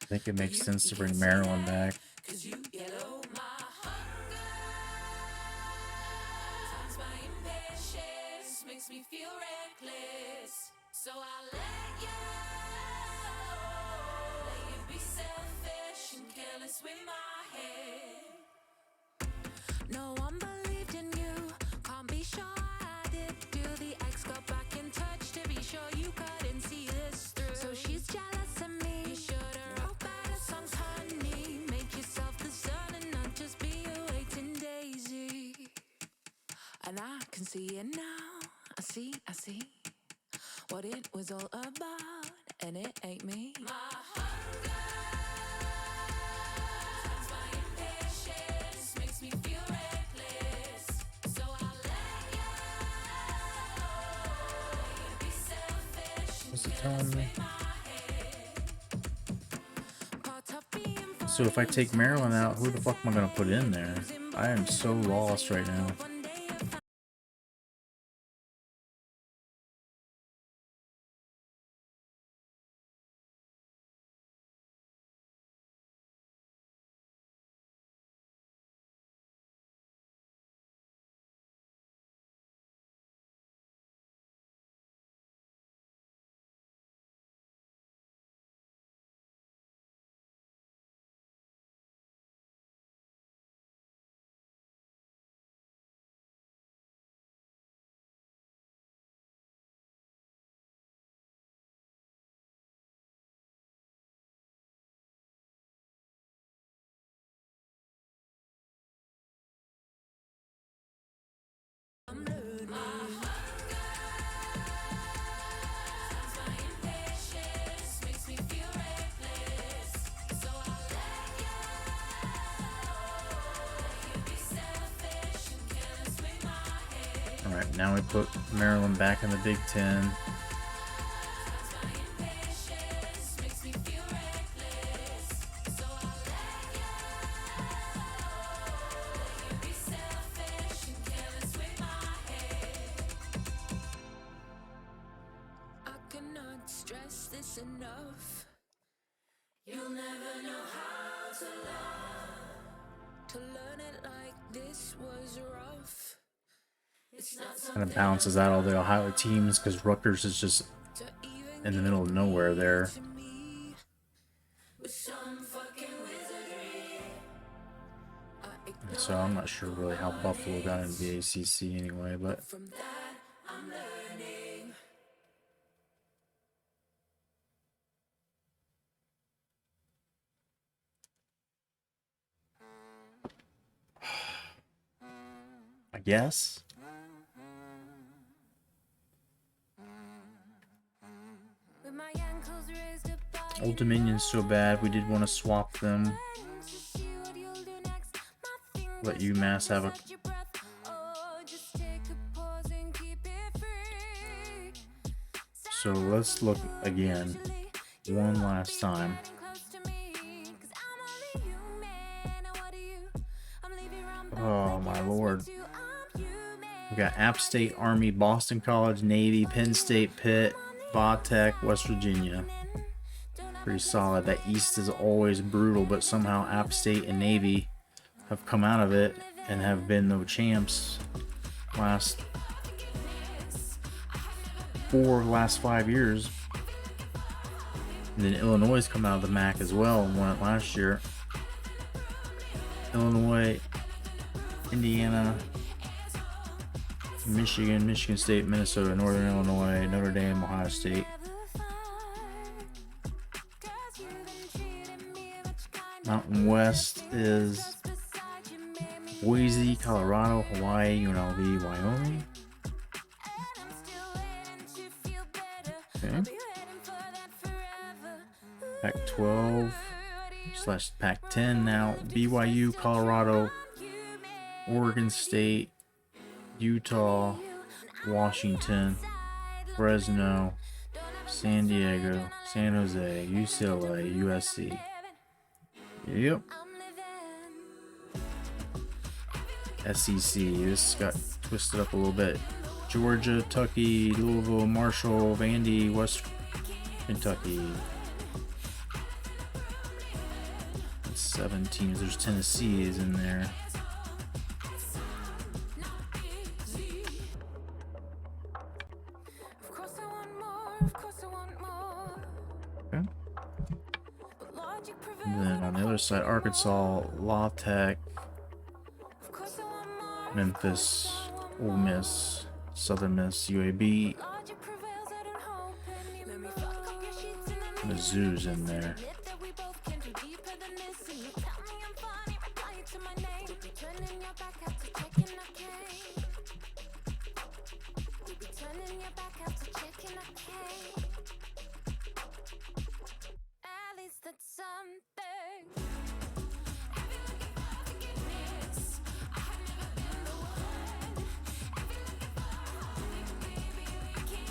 think it makes sense to bring Maryland back. 'Cause you yellow my hunger. Times my impatience makes me feel reckless. So I let you be selfish and careless with my head. No one believed in you, can't be sure I did. Do the ex got back in touch to be sure you couldn't see this through. So she's jealous of me. You should've wrote better songs, honey. Make yourself the sun and not just be a waiting daisy. And I can see it now. I see what it was all about, and it ain't me. My hunger, times my impatience makes me feel reckless. So I let you be selfish. What's it telling me? So if I take Maryland out, who the fuck am I gonna put in there? I am so lost right now. Alright, now we put Maryland back in the Big Ten. I cannot stress this enough. You'll never know how to love. To learn it like this was rough. It's not Kind of balances out all the Ohio teams because Rutgers is just in the middle of nowhere there. And so I'm not sure really how Buffalo got into the ACC anyway, but From that I'm learning. I guess. With my ankles raised up, Old Dominion's so bad, we did want to swap them. Let UMass have a So let's look again one last time. Oh my lord. We got App State, Army, Boston College, Navy, Penn State, Pitt, Vatech, West Virginia. Pretty solid. That East is always brutal, but somehow App State and Navy have come out of it and have been the champs last 5 years. And then Illinois has come out of the MAC as well and won it last year. Illinois, Indiana, Michigan, Michigan State, Minnesota, Northern Illinois, Notre Dame, Ohio State. Mountain West is Boise, Colorado, Hawaii, UNLV, Wyoming. Okay. Pac-12 / Pac-10 now. BYU, Colorado, Oregon State, Utah, Washington, Fresno, San Diego, San Jose, UCLA, USC. Yep. SEC. This got twisted up a little bit. Georgia, Tucky, Louisville, Marshall, Vandy, West Kentucky. That's 7 teams. There's Tennessee is in there. Okay. And then on the other side, Arkansas, La Tech, Memphis, Ole Miss, Southern Miss, UAB, Mizzou's in there.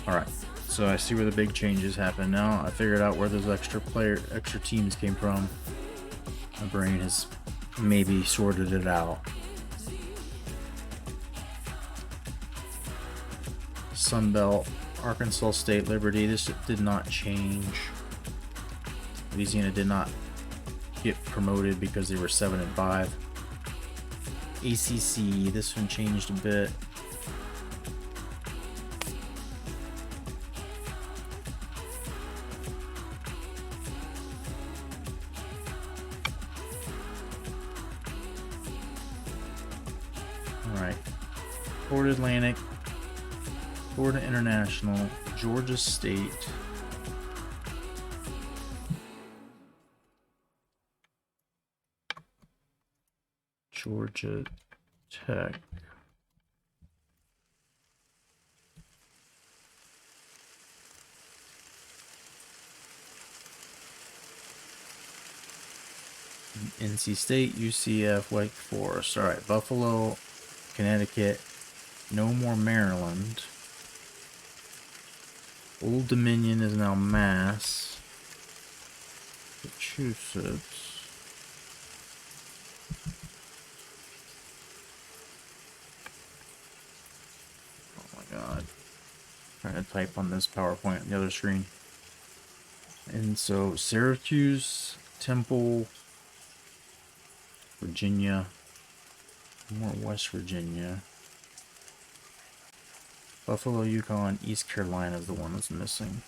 Alright, so I see where the big changes happen now. I figured out where those extra teams came from. My brain has maybe sorted it out. Sunbelt, Arkansas State, Liberty, this did not change. Louisiana did not get promoted because they were 7-5. ACC, this one changed a bit. Alright, Florida Atlantic, Florida International, Georgia State, Georgia Tech, NC State, UCF, Wake Forest. Alright, Buffalo, Connecticut, no more Maryland. Old Dominion is now Mass. Massachusetts. Oh my god. Trying to type on this PowerPoint on the other screen. And so Syracuse, Temple, Virginia, more West Virginia. Buffalo, Yukon, East Carolina is the one that's missing.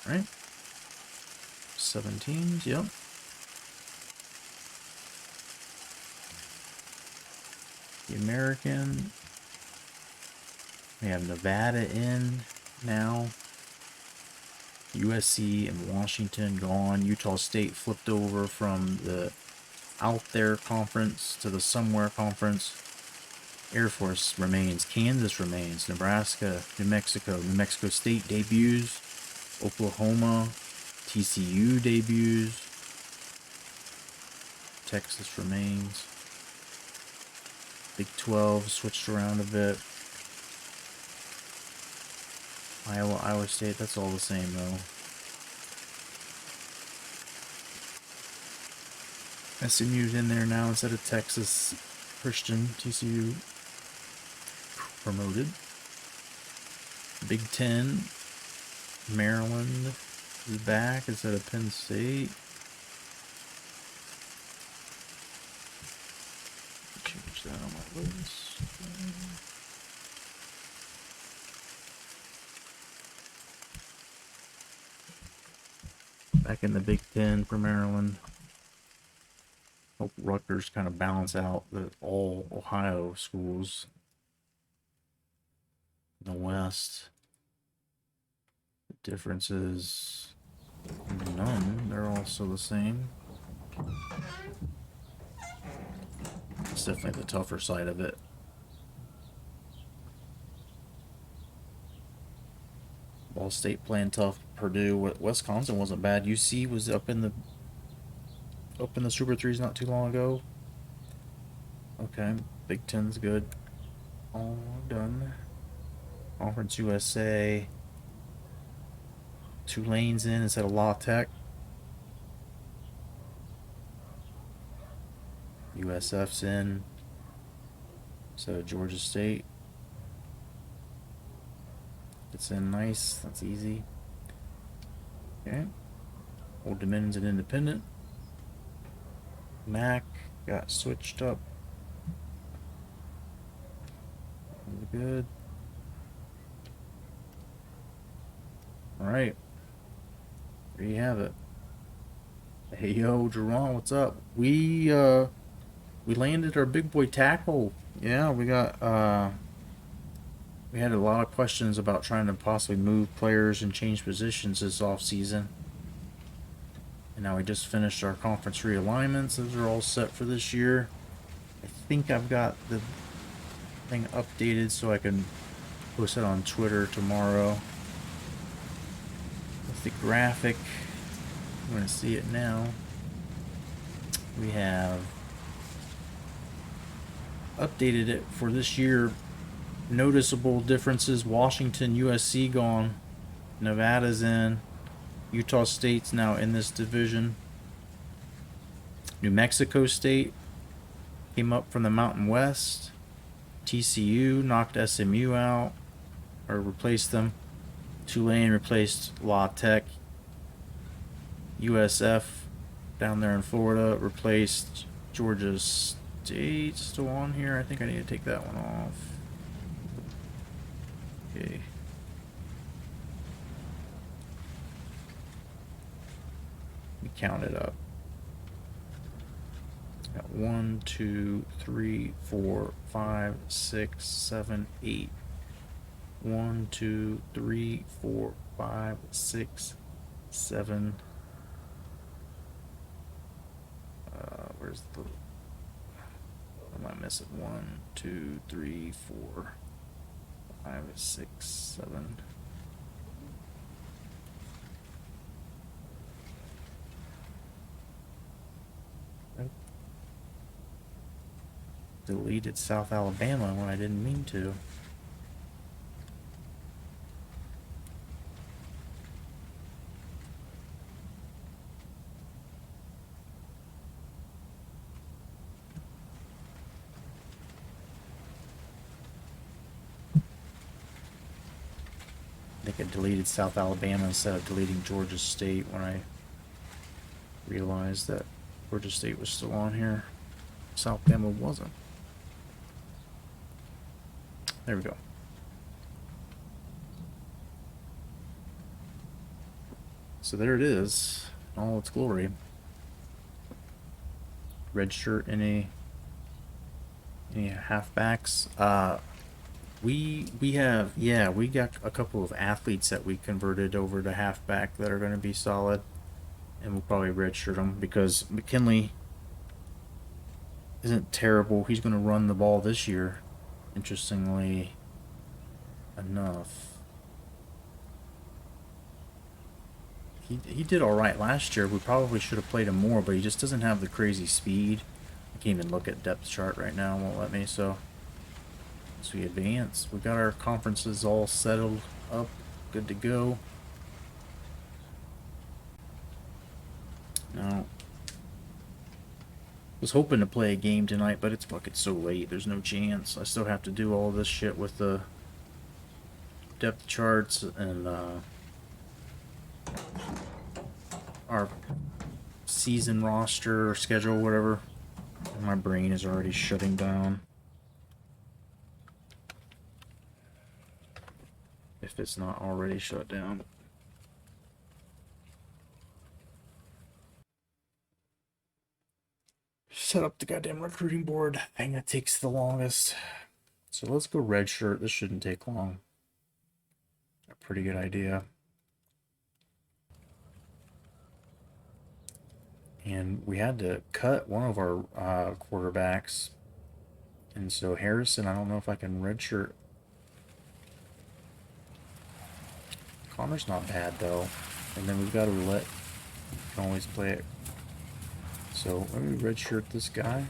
Alright. 7 teams, yep. The American. We have Nevada in now. USC and Washington gone. Utah State flipped over from the out there conference to the somewhere conference. Air Force remains. Kansas remains. Nebraska, New Mexico State debuts. Oklahoma, TCU debuts. Texas remains. Big 12 switched around a bit. Iowa State, that's all the same though. SMU's in there now instead of Texas Christian. TCU promoted. Big 10, Maryland is back instead of Penn State. Change that on my list. Back in the Big 10 for Maryland. Hope Rutgers kind of balance out the all Ohio schools. In the West, the difference is none. They're also the same. It's definitely the tougher side of it. Ball State playing tough. Purdue, Wisconsin wasn't bad. UC was up in the Super Threes not too long ago. Okay, Big Ten's good. All done. Conference USA. Tulane's in instead of La Tech. USF's in instead of Georgia State. It's in nice. That's easy. Okay. Old Dominion's an independent. Mac got switched up. Good. All right. There you have it. Hey yo, Jerron, what's up? We landed our big boy tackle. Yeah, we got we had a lot of questions about trying to possibly move players and change positions this off season. And now we just finished our conference realignments. Those are all set for this year. I think I've got the thing updated so I can post it on Twitter tomorrow. With the graphic, I'm going to see it now. We have updated it for this year. Noticeable differences: Washington, USC gone, Nevada's in, Utah State's now in this division. New Mexico State came up from the Mountain West. TCU knocked SMU out, or replaced them. Tulane replaced La Tech. USF down there in Florida replaced Georgia State. Still on here. I think I need to take that one off. Okay. Let me count it up. Got 1, 2, 3, 4, 5, 6, 7, 8. 1, 2, 3, 4, 5, 6, 7. Where's the? What am I missing? 1, 2, 3, 4, 5, 6, 7. Deleted South Alabama when I didn't mean to. I think I deleted South Alabama instead of deleting Georgia State when I realized that Georgia State was still on here. South Alabama wasn't. There we go. So there it is, in all its glory. Red shirt, any halfbacks? We got a couple of athletes that we converted over to halfback that are going to be solid, and we'll probably redshirt them because McKinley isn't terrible. He's going to run the ball this year, interestingly enough. He did all right last year. We probably should have played him more, but he just doesn't have the crazy speed. I can't even look at depth chart right now. It won't let me. So as we advance, we got our conferences all settled up, good to go. Now, was hoping to play a game tonight, but it's fucking so late. There's no chance. I still have to do all this shit with the depth charts and our season roster or schedule, whatever. My brain is already shutting down. If it's not already shut down. Set up the goddamn recruiting board. Thing that takes the longest. So let's go red shirt. This shouldn't take long. pretty good idea. And we had to cut one of our quarterbacks. And so Harrison, I don't know if I can redshirt. Connor's not bad though. And then we've got Roulette. You can always play it. So let me redshirt this guy.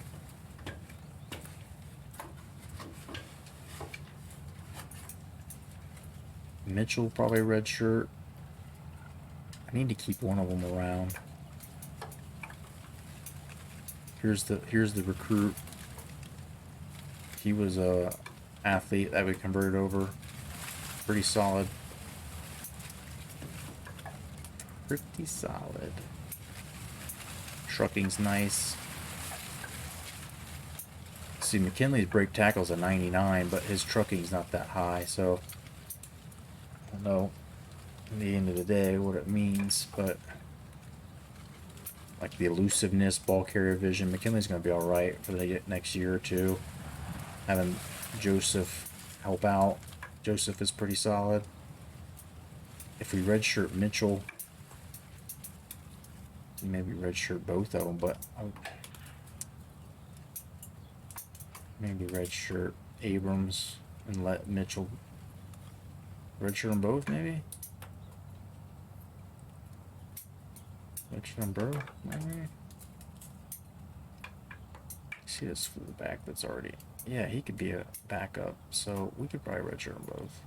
Mitchell probably redshirt. I need to keep one of them around. Here's the recruit. He was a athlete that we converted over. Pretty solid. Pretty solid. Trucking's nice. See, McKinley's break tackle's a 99, but his trucking's not that high, so I don't know at the end of the day what it means, but like the elusiveness, ball carrier vision, McKinley's going to be alright for the next year or two. Having Joseph help out. Joseph is pretty solid. If we redshirt Mitchell, maybe redshirt both of them, but I would maybe redshirt Abrams and let Mitchell redshirt them both, maybe? Redshirt them both, maybe? See this fullback that's already... Yeah, he could be a backup, so we could probably redshirt them both.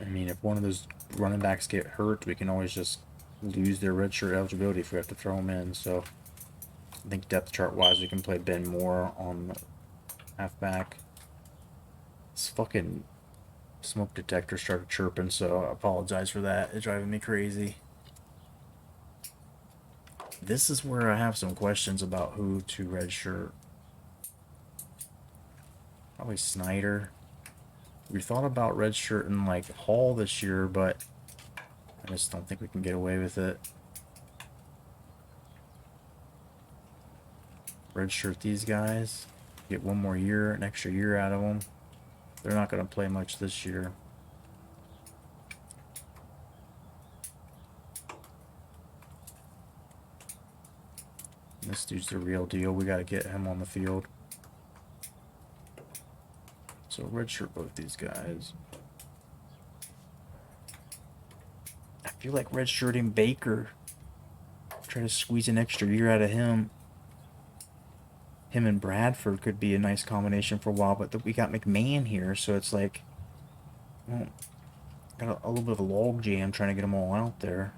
I mean, if one of those running backs get hurt, we can always just lose their redshirt eligibility if we have to throw them in. So I think depth chart wise, we can play Ben Moore on the halfback. This fucking smoke detector started chirping, so I apologize for that. It's driving me crazy. This is where I have some questions about who to redshirt. Probably Snyder. We thought about redshirting like Hall this year, but I just don't think we can get away with it. Redshirt these guys. Get one more year, an extra year out of them. They're not going to play much this year. This dude's the real deal. We got to get him on the field. So redshirt both these guys. I feel like redshirting Baker. Try to squeeze an extra year out of him. Him and Bradford could be a nice combination for a while, but we got McMahon here, so it's like, well, got a little bit of a log jam trying to get them all out there.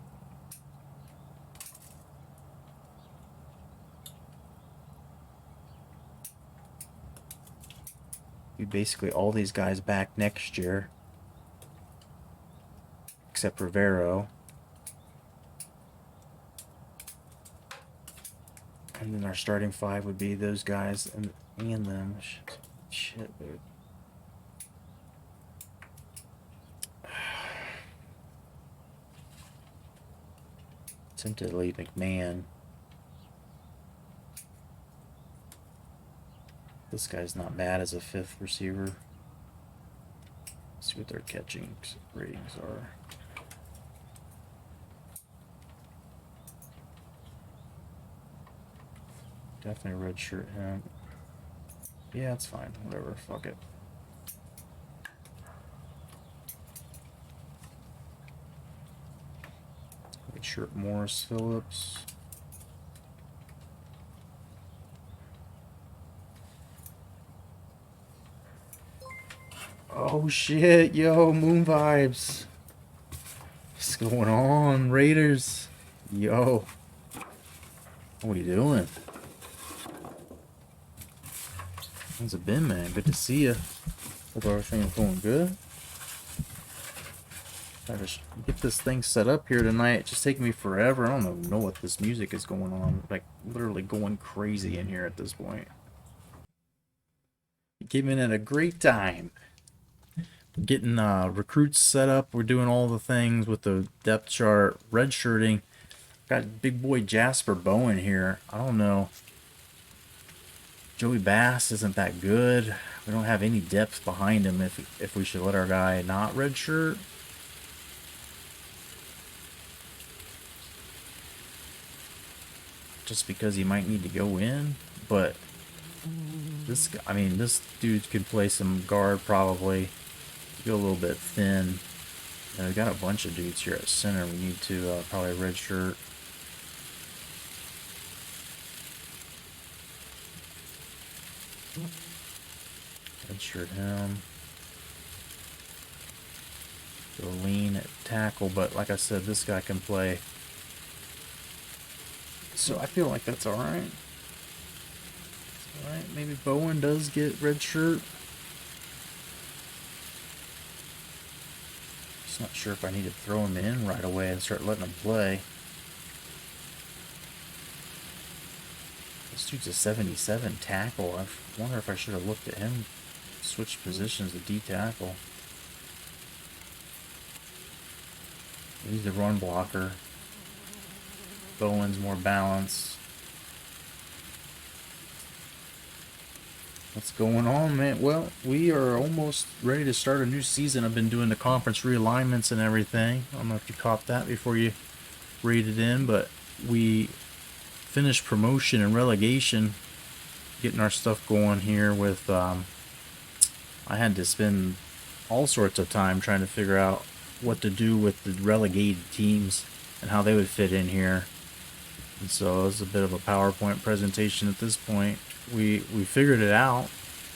Be basically all these guys back next year, except Rivero. And then our starting five would be those guys and them. Shit, dude. Tempted to leave McMahon. This guy's not bad as a fifth receiver. Let's see what their catching ratings are. Definitely redshirt him. Yeah, it's fine. Whatever. Fuck it. Redshirt Morris Phillips. Oh shit, yo, moon vibes. What's going on, Raiders? Yo. What are you doing? How's it been, man? Good to see you. Hope everything's going good. Try to get this thing set up here tonight. It's just taking me forever. I don't even know what this music is going on. Like, literally going crazy in here at this point. Giving it a great time. Getting recruits set up. We're doing all the things with the depth chart, redshirting. Got big boy Jasper Bowen here. I don't know Joey Bass isn't that good. We don't have any depth behind him if we should let our guy not redshirt. Just because he might need to go in, but this dude could play some guard probably. Go a little bit thin. And we got a bunch of dudes here at center. We need to probably redshirt. Redshirt him. Go lean at tackle, but like I said, this guy can play. So I feel like that's alright. Alright, maybe Bowen does get red shirt. Just not sure if I need to throw him in right away and start letting him play. This dude's a 77 tackle. I wonder if I should have looked at him. Switch positions to D tackle. He's the run blocker. Bowen's more balanced. What's going on, man? Well, we are almost ready to start a new season. I've been doing the conference realignments and everything. I don't know if you caught that before you rated in, but we finished promotion and relegation, getting our stuff going here with, I had to spend all sorts of time trying to figure out what to do with the relegated teams and how they would fit in here. And so it's a bit of a PowerPoint presentation at this point. We figured it out.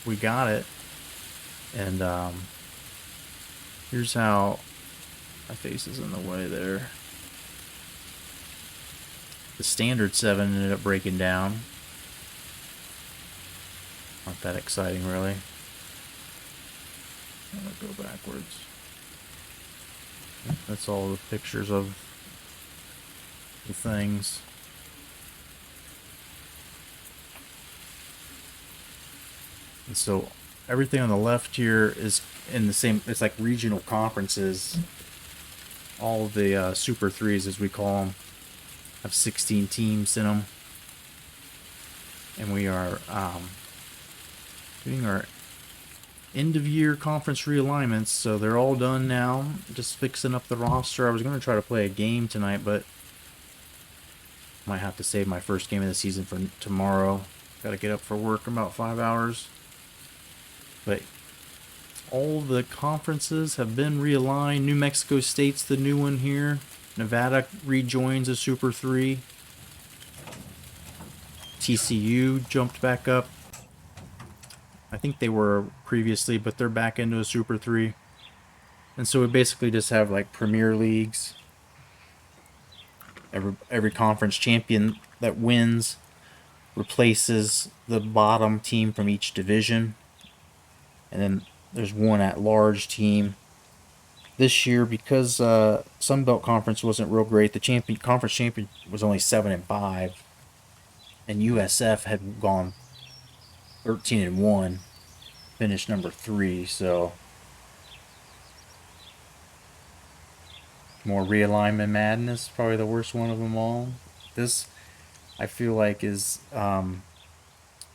We got it. And here's how my face is in the way there. The standard 7 ended up breaking down. Not that exciting, really. I'm gonna go backwards. That's all the pictures of the things. And so everything on the left here is in the same, it's like regional conferences. All of the Super 3s, as we call them, have 16 teams in them. And we are doing our end of year conference realignments, so they're all done now. Just fixing up the roster. I was going to try to play a game tonight, but might have to save my first game of the season for tomorrow. Got to get up for work in about 5 hours. But all the conferences have been realigned. New Mexico State's the new one here. Nevada rejoins a Super 3. TCU jumped back up. I think they were previously, but they're back into a Super 3. And so we basically just have like Premier Leagues. Every conference champion that wins replaces the bottom team from each division. And then there's one at-large team. This year, because Sunbelt Conference wasn't real great, the conference champion was only 7-5, and USF had gone 13-1, finished number 3. So more realignment madness, probably the worst one of them all. This, I feel like, is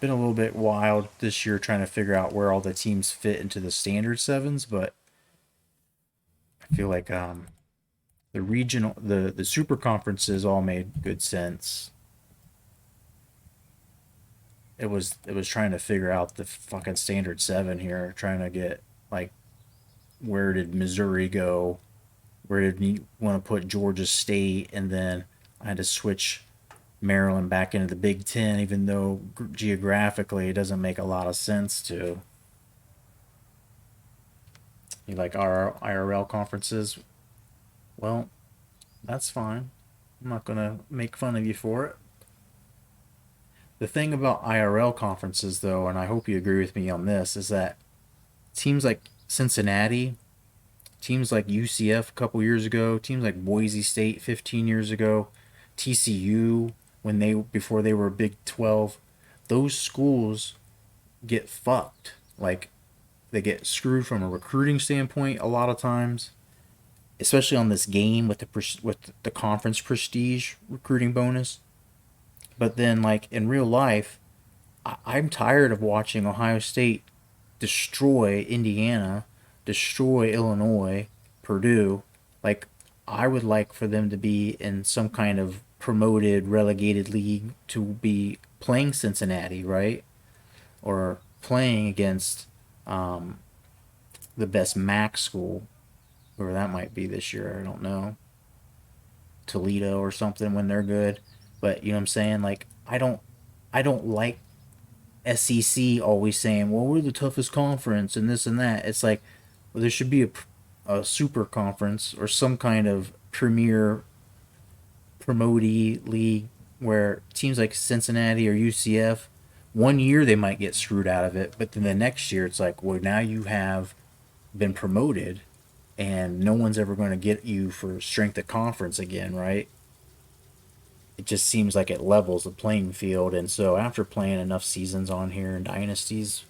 been a little bit wild this year, trying to figure out where all the teams fit into the standard 7s, but I feel like the regional, the super conferences all made good sense. It was trying to figure out the fucking standard 7 here, trying to get like, where did Missouri go? Where did you want to put Georgia State? And then I had to switch Maryland back into the Big Ten, even though geographically it doesn't make a lot of sense to. You like our IRL conferences? Well, that's fine. I'm not going to make fun of you for it. The thing about IRL conferences, though, and I hope you agree with me on this, is that teams like Cincinnati, teams like UCF a couple years ago, teams like Boise State 15 years ago, TCU before they were Big 12, those schools get fucked. Like, they get screwed from a recruiting standpoint a lot of times, especially on this game with the conference prestige recruiting bonus. But then, like, in real life, I'm tired of watching Ohio State destroy Indiana, destroy Illinois, Purdue. Like, I would like for them to be in some kind of promoted, relegated league to be playing Cincinnati, right? Or playing against the best MAC school, or that might be this year. I don't know. Toledo or something when they're good. But you know what I'm saying? Like, I don't like SEC always saying, well, we're the toughest conference and this and that. It's like, well, there should be a super conference or some kind of premier promotee league where teams like Cincinnati or UCF, one year they might get screwed out of it, but then the next year it's like, well, now you have been promoted and no one's ever going to get you for strength of conference again, right? It just seems like it levels the playing field. And so after playing enough seasons on here in Dynasties,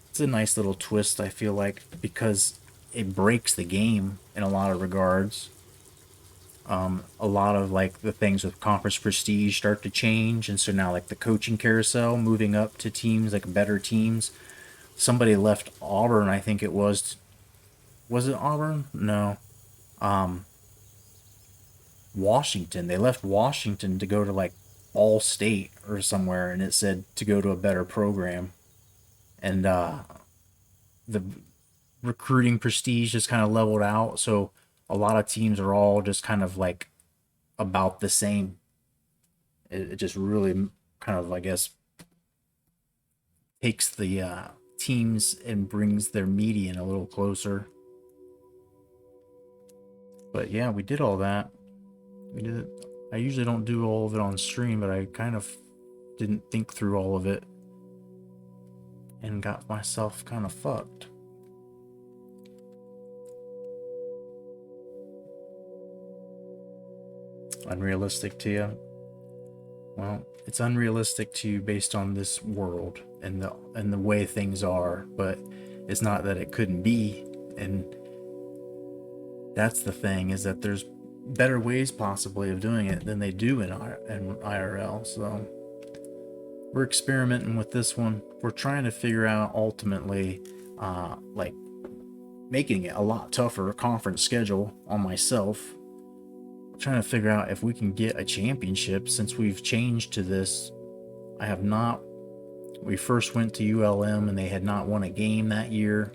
it's a nice little twist, I feel like, because it breaks the game in a lot of regards. A lot of like the things with conference prestige start to change, and so now like the coaching carousel moving up to teams like better teams. Somebody left Auburn, I think it was. Was it Auburn? No. Washington. They left Washington to go to like Ball State or somewhere, and it said to go to a better program. And the recruiting prestige just kind of leveled out. So a lot of teams are all just kind of like about the same. It just really kind of, I guess, takes the teams and brings their median a little closer. But yeah, we did all that. We did it. I usually don't do all of it on stream, but I kind of didn't think through all of it and got myself kind of fucked. Unrealistic to you? Well, it's unrealistic to you based on this world and the way things are, but it's not that it couldn't be. And that's the thing, is that there's better ways possibly of doing it than they do in IRL. So we're experimenting with this one. We're trying to figure out ultimately like making it a lot tougher conference schedule on myself. Trying to figure out if we can get a championship since we've changed to this. I have not. We first went to ULM and they had not won a game that year.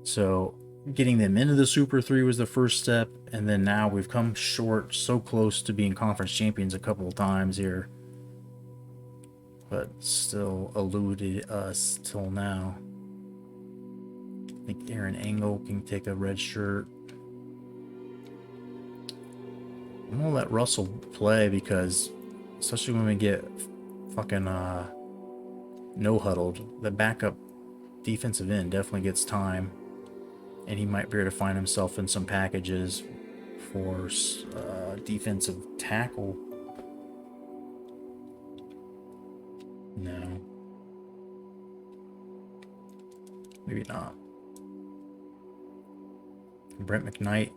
So getting them into the Super 3 was the first step, and then now we've come short, so close to being conference champions a couple of times here, but still eluded us till now. I think Aaron Engel can take a red shirt. I'm gonna let Russell play because, especially when we get fucking no huddled, the backup defensive end definitely gets time. And he might be able to find himself in some packages for defensive tackle. No. Maybe not. Brent McKnight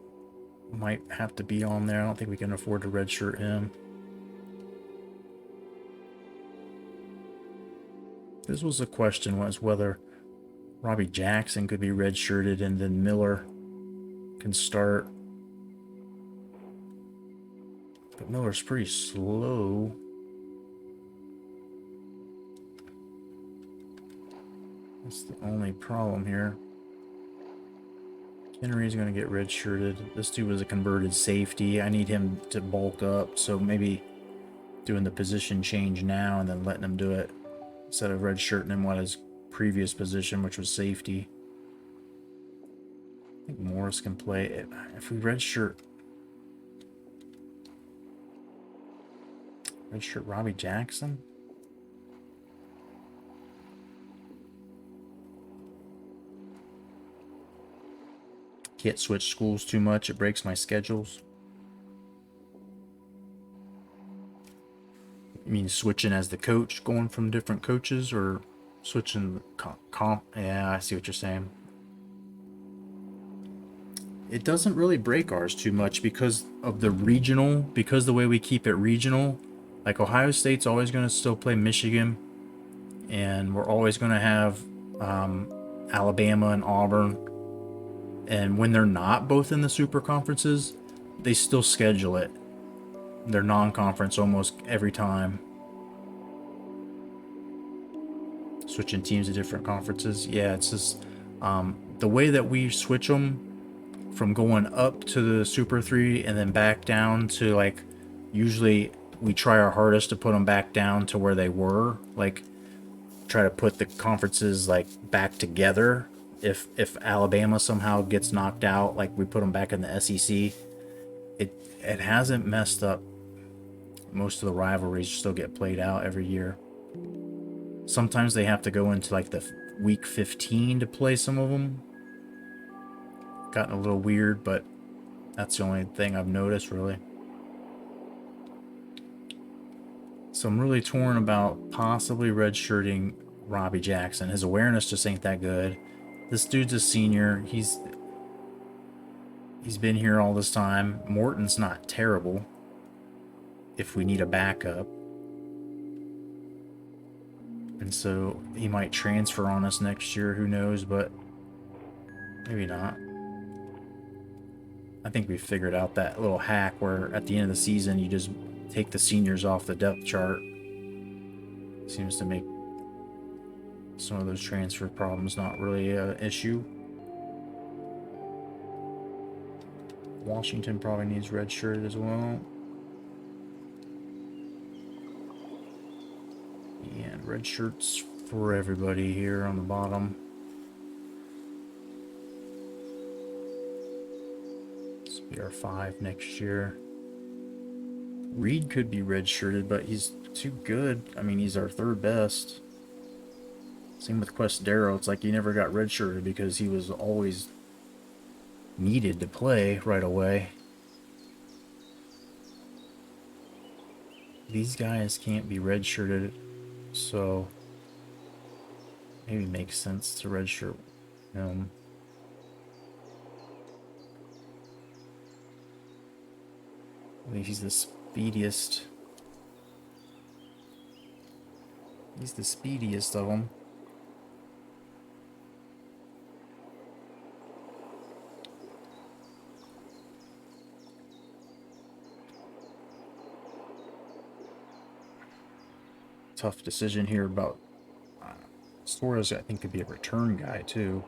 might have to be on there. I don't think we can afford to redshirt him. This was a question, was whether Robbie Jackson could be redshirted and then Miller can start. But Miller's pretty slow. That's the only problem here. Henry's going to get redshirted. This dude was a converted safety. I need him to bulk up, so maybe doing the position change now and then letting him do it instead of redshirting him while his previous position, which was safety. I think Morris can play it. If we redshirt Robbie Jackson. Can't switch schools too much, it breaks my schedules. You mean switching as the coach, going from different coaches, or switching comp? Yeah, I see what you're saying. It doesn't really break ours too much because of the regional, because the way we keep it regional. Like Ohio State's always going to still play Michigan and we're always going to have Alabama and Auburn. And when they're not both in the super conferences, they still schedule it. They're non-conference almost every time. Switching teams to different conferences. Yeah, it's just the way that we switch them from going up to the Super 3 and then back down to, like, usually we try our hardest to put them back down to where they were. Like, try to put the conferences, like, back together. If Alabama somehow gets knocked out, like, we put them back in the SEC. It hasn't messed up. Most of the rivalries still get played out every year. Sometimes they have to go into, like, the week 15 to play some of them. Gotten a little weird, but that's the only thing I've noticed, really. So I'm really torn about possibly redshirting Robbie Jackson. His awareness just ain't that good. This dude's a senior. He's been here all this time. Morton's not terrible if we need a backup. And so he might transfer on us next year, who knows, but maybe not. I think we figured out that little hack where at the end of the season you just take the seniors off the depth chart. Seems to make some of those transfer problems not really an issue. Washington probably needs redshirted as well. And red shirts for everybody here on the bottom. This will be our 5 next year. Reed could be redshirted, but he's too good. I mean, he's our 3rd best. Same with Questero. It's like he never got redshirted because he was always needed to play right away. These guys can't be redshirted, so maybe it makes sense to redshirt him. I think he's the speediest. He's the speediest of them. Tough decision here about Suarez. I think could be a return guy too.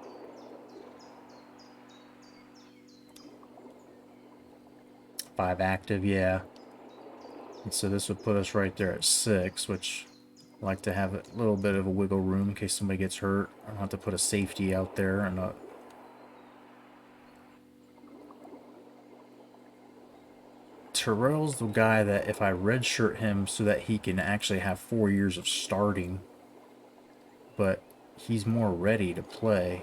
Five active, yeah. And so this would put us right there at 6, which I like to have a little bit of a wiggle room in case somebody gets hurt. I don't have to put a safety out there and Terrell's the guy that if I redshirt him so that he can actually have 4 years of starting, but he's more ready to play.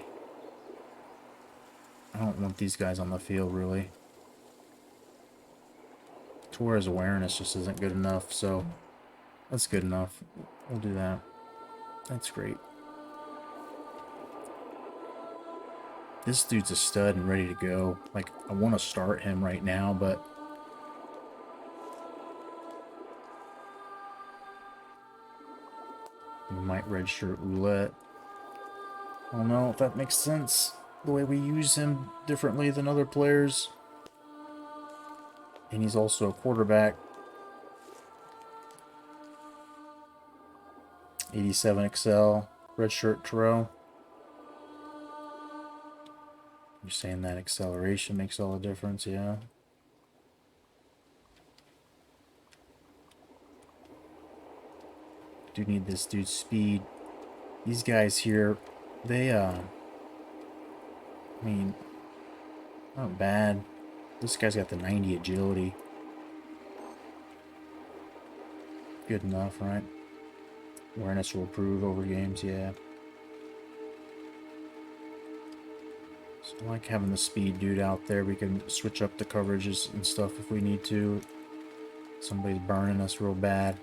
I don't want these guys on the field, really. Torres' awareness just isn't good enough, so that's good enough. We'll do that. That's great. This dude's a stud and ready to go. Like, I want to start him right now, but we might redshirt Roulette. I don't know if that makes sense. The way we use him differently than other players. And he's also a quarterback. 87 Excel. Redshirt Terrell. You're saying that acceleration makes all the difference, yeah. Do need this dude's speed. These guys here, they I mean, not bad. This guy's got the 90 agility. Good enough, right? Awareness will improve over games, yeah. So I like having the speed dude out there. We can switch up the coverages and stuff if we need to. Somebody's burning us real bad.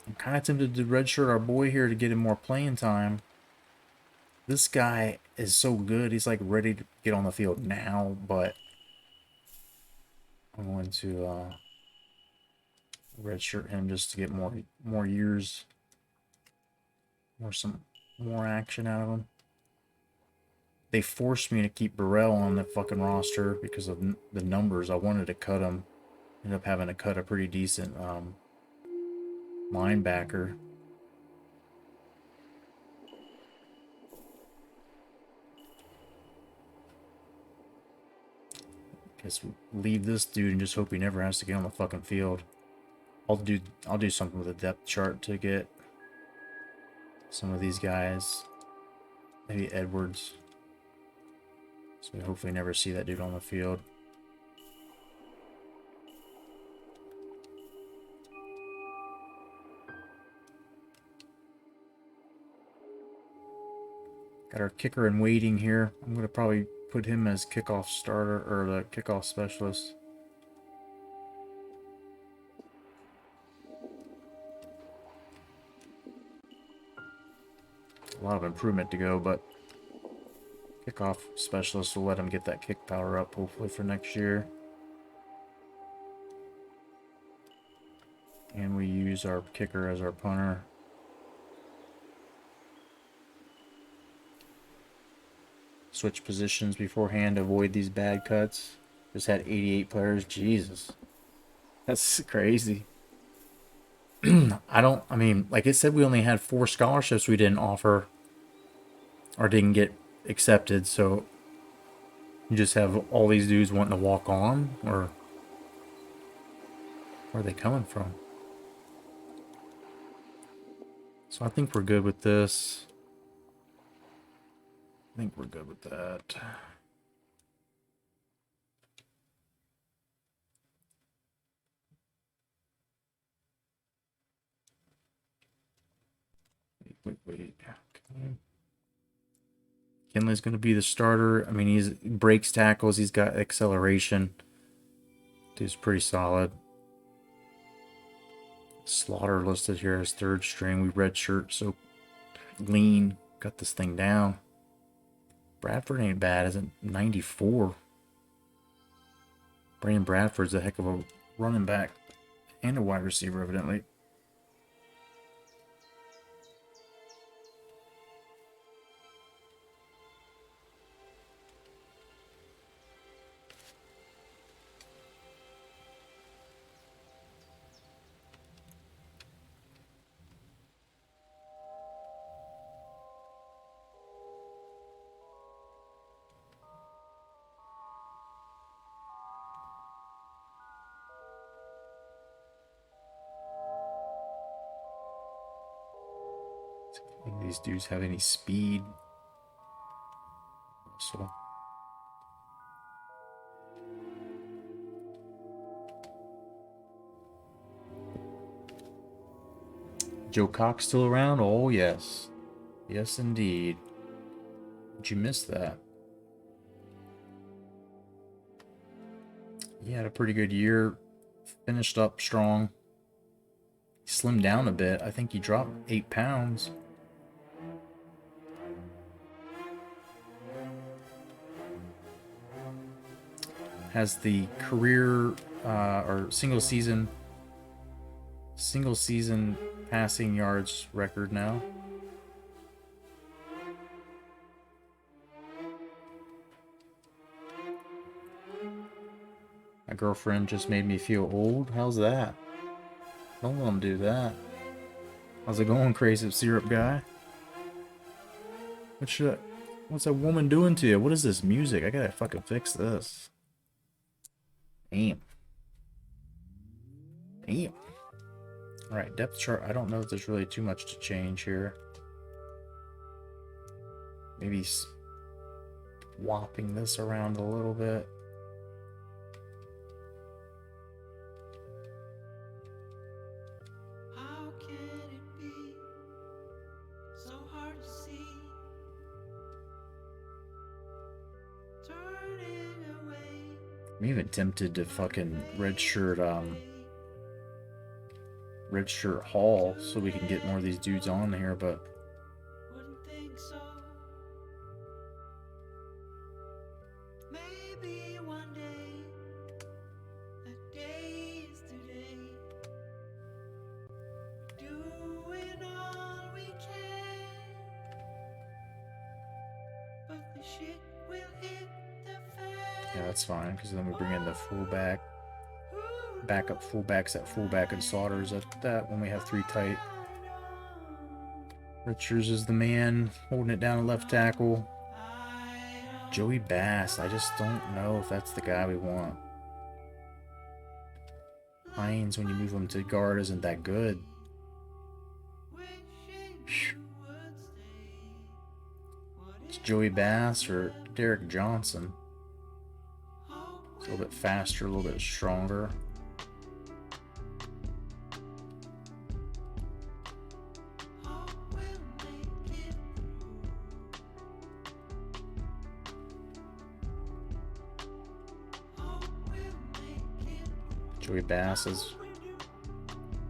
I'm kind of tempted to redshirt our boy here to get him more playing time. This guy is so good. He's like ready to get on the field now, but I'm going to redshirt him just to get more years. some more action out of them. They forced me to keep Burrell on the fucking roster because of the numbers. I wanted to cut him. Ended up having to cut a pretty decent linebacker. Guess we leave this dude and just hope he never has to get on the fucking field. I'll do something with a depth chart to get some of these guys. Maybe Edwards. So we hopefully never see that dude on the field. Got our kicker in waiting here. I'm going to probably put him as kickoff starter or the kickoff specialist. A lot of improvement to go, but kickoff specialist will let him get that kick power up hopefully for next year. And we use our kicker as our punter. Switch positions beforehand to avoid these bad cuts. Just had 88 players. Jesus. That's crazy. I mean, like I said, we only had 4 scholarships we didn't offer or didn't get accepted. So you just have all these dudes wanting to walk on, or where are they coming from? So I think we're good with this. I think we're good with that. Wait. Okay. Kinley's going to be the starter. I mean, he breaks tackles. He's got acceleration. Dude's pretty solid. Slaughter listed here as 3rd string. We redshirt, so lean. Got this thing down. Bradford ain't bad, isn't 94. Brandon Bradford's a heck of a running back and a wide receiver, evidently. These dudes have any speed. So Joe Cox still around? Oh yes. Yes indeed. Did you miss that? He had a pretty good year. Finished up strong. He slimmed down a bit. I think he dropped 8 pounds. Has the career or single season passing yards record now. My girlfriend just made me feel old. How's that? Don't let them do that. How's it going, crazy syrup guy? What's that woman doing to you? What is this music? I gotta fucking fix this. Damn. Alright, depth chart. I don't know if there's really too much to change here. Maybe swapping this around a little bit. How can it be so hard to see? Turning away. I'm even tempted to fucking redshirt Hall so we can get more of these dudes on here, but Wouldn't think so. Maybe one day, that day is today. Doing all we can. Yeah, that's fine, because then we bring in the fullback, backup fullbacks at fullback and Saunders at that when we have 3 tight. Richards is the man holding it down at left tackle. Joey Bass, I just don't know if that's the guy we want. Hines, when you move him to guard, isn't that good. It's Joey Bass or Derek Johnson. It's a little bit faster, a little bit stronger. Joey Bass is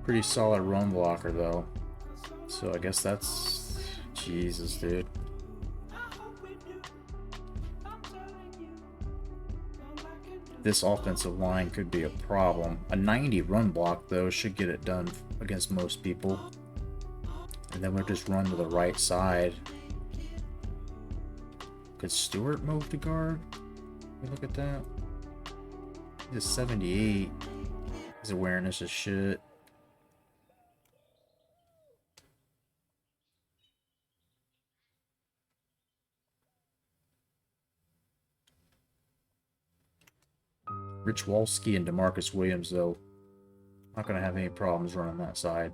pretty solid run blocker though. So I guess that's Jesus, dude. This offensive line could be a problem. A 90 run block though should get it done against most people. And then we'll just run to the right side. Could Stewart move to guard? Look at that. He's a 78. His awareness is shit. Rich Wolski and DeMarcus Williams, though, not going to have any problems running that side.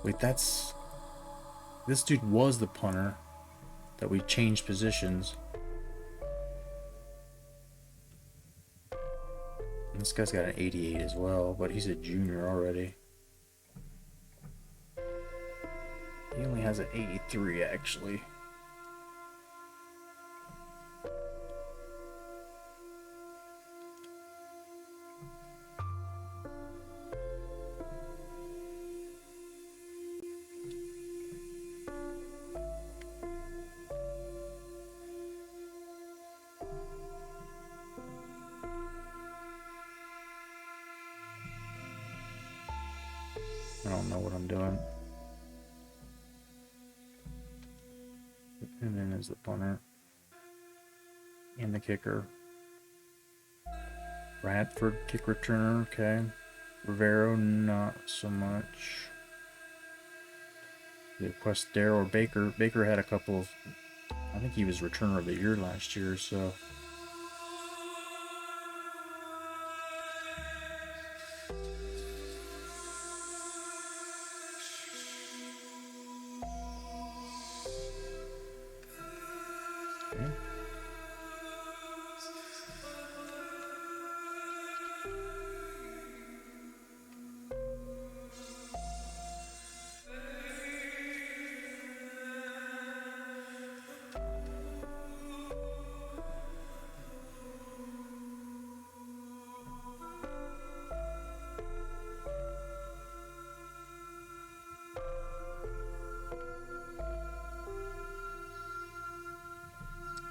Wait, this dude was the punter that we changed positions. And this guy's got an 88 as well, but he's a junior already. He only has an 83 actually. I don't know what I'm doing. And then is the punter. And the kicker. Bradford, kick returner, okay. Rivero, not so much. The Questero or Baker. Baker had a couple of... I think he was returner of the year last year, so... Okay.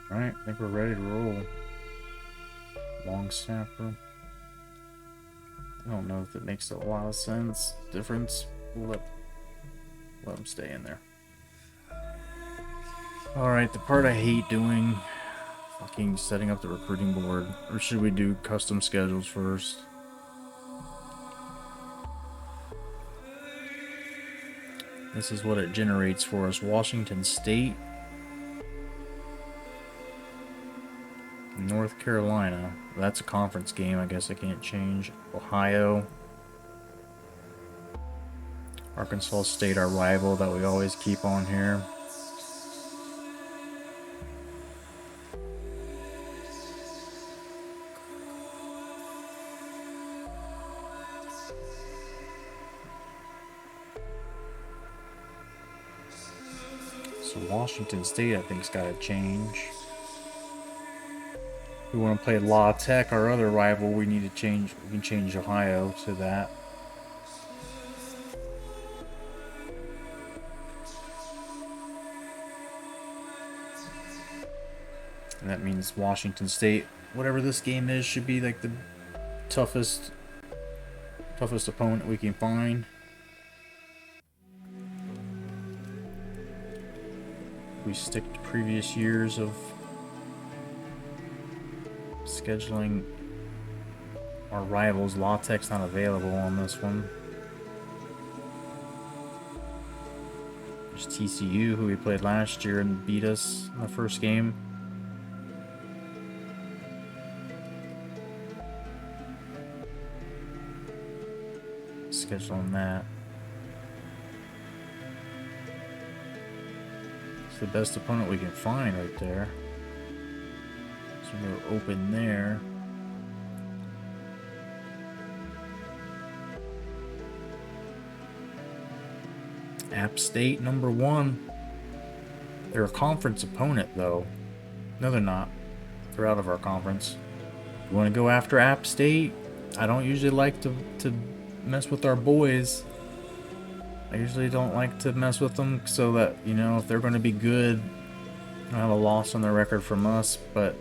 Alright, I think we're ready to roll. Long snapper. I don't know if it makes a lot of difference. We'll let him stay in there. Alright, the part I hate doing, fucking setting up the recruiting board. Or should we do custom schedules first? This is what it generates for us. Washington State, North Carolina. That's a conference game. I guess I can't change. Ohio. Arkansas State, our rival that we always keep on here. So Washington State, I think's got to change. We want to play La Tech, our other rival. We need to change. We can change Ohio to that. And that means Washington State, whatever this game is, should be like the toughest opponent we can find. We stick to previous years of scheduling our rivals. La Tech's not available on this one. There's TCU, who we played last year and beat us in the first game. Scheduling that. It's the best opponent we can find right there. So we'll open there. App State, number 1. They're a conference opponent, though. No, they're not. They're out of our conference. You want to go after App State? I don't usually like to mess with our boys. I usually don't like to mess with them so that, you know, if they're going to be good, they don't have a loss on their record from us. But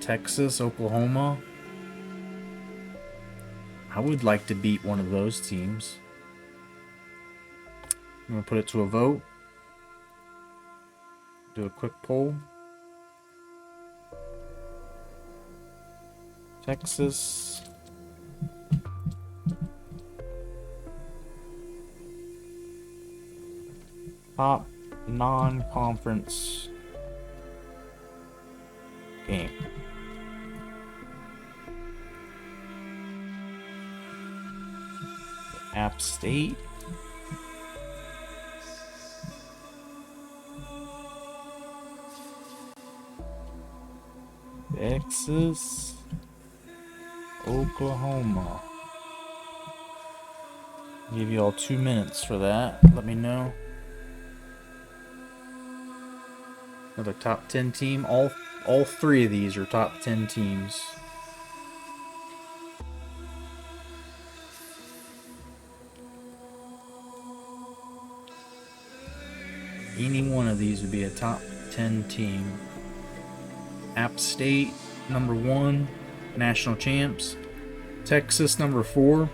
Texas, Oklahoma, I would like to beat one of those teams. I'm going to put it to a vote. Do a quick poll. Texas. Top non-conference game. App State. Texas, Oklahoma. Give you all 2 minutes for that. Let me know. Another top 10 team. All three of these are top 10 teams. Any one of these would be a top 10 team. App State, number 1, national champs. Texas, number 4.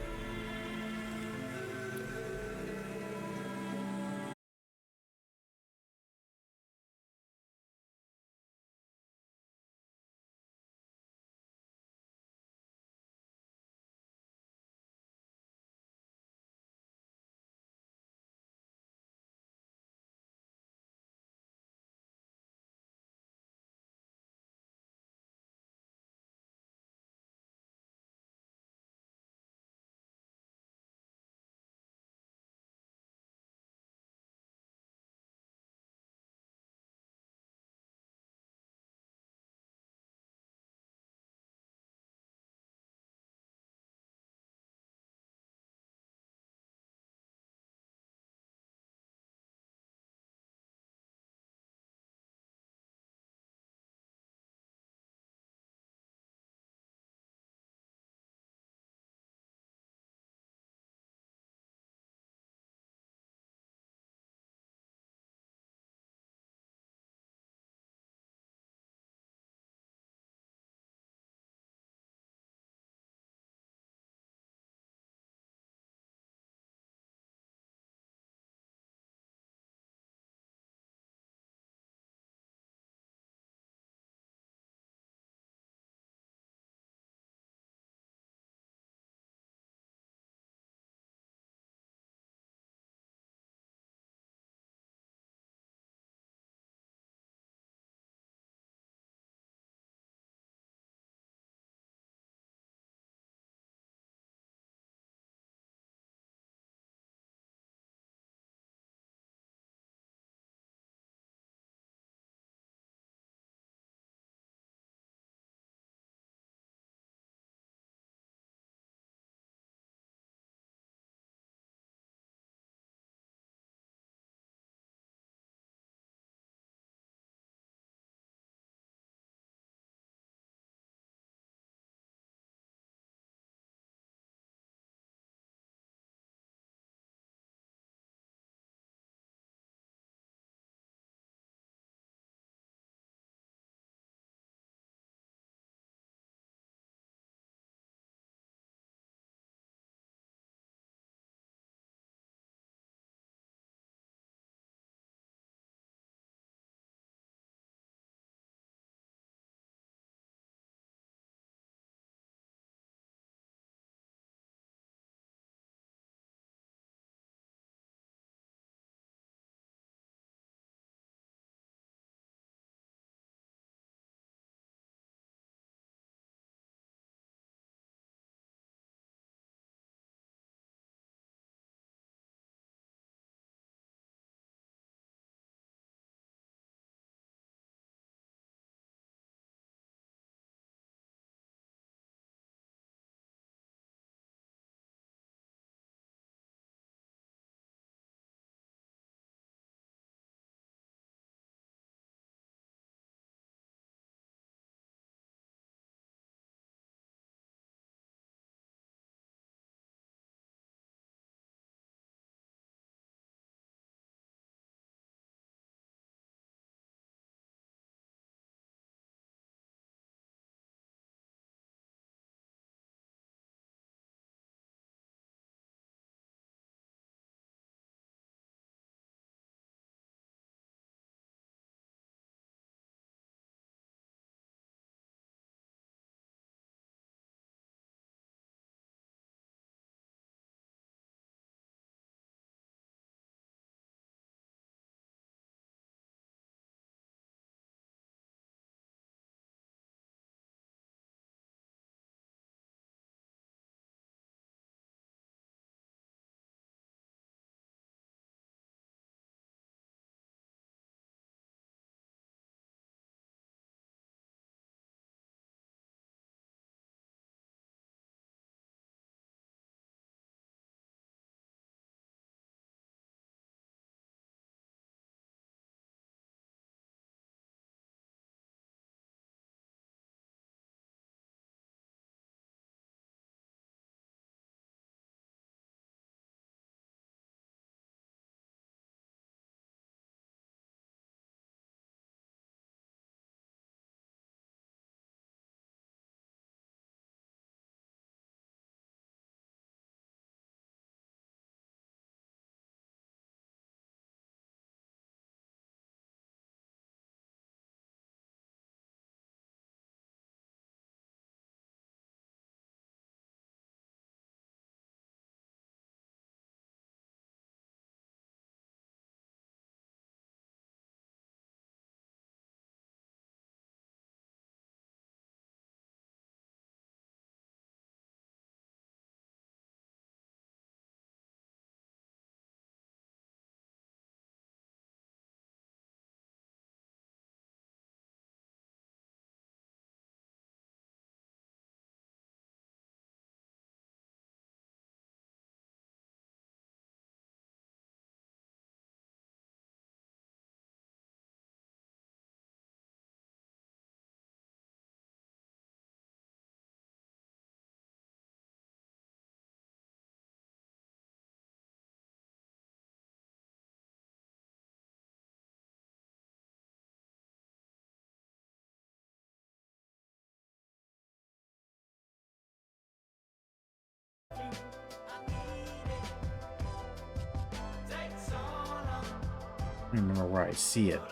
I don't remember where I see it.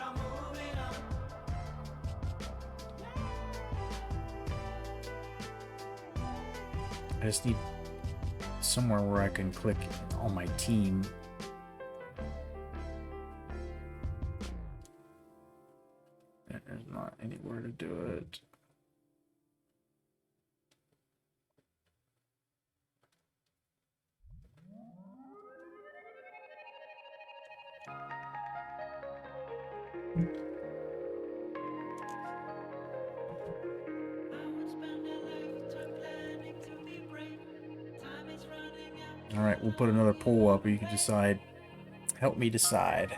I just need somewhere where I can click on my team. There's not anywhere to do it. All right, we'll put another poll up where you can decide. Help me decide.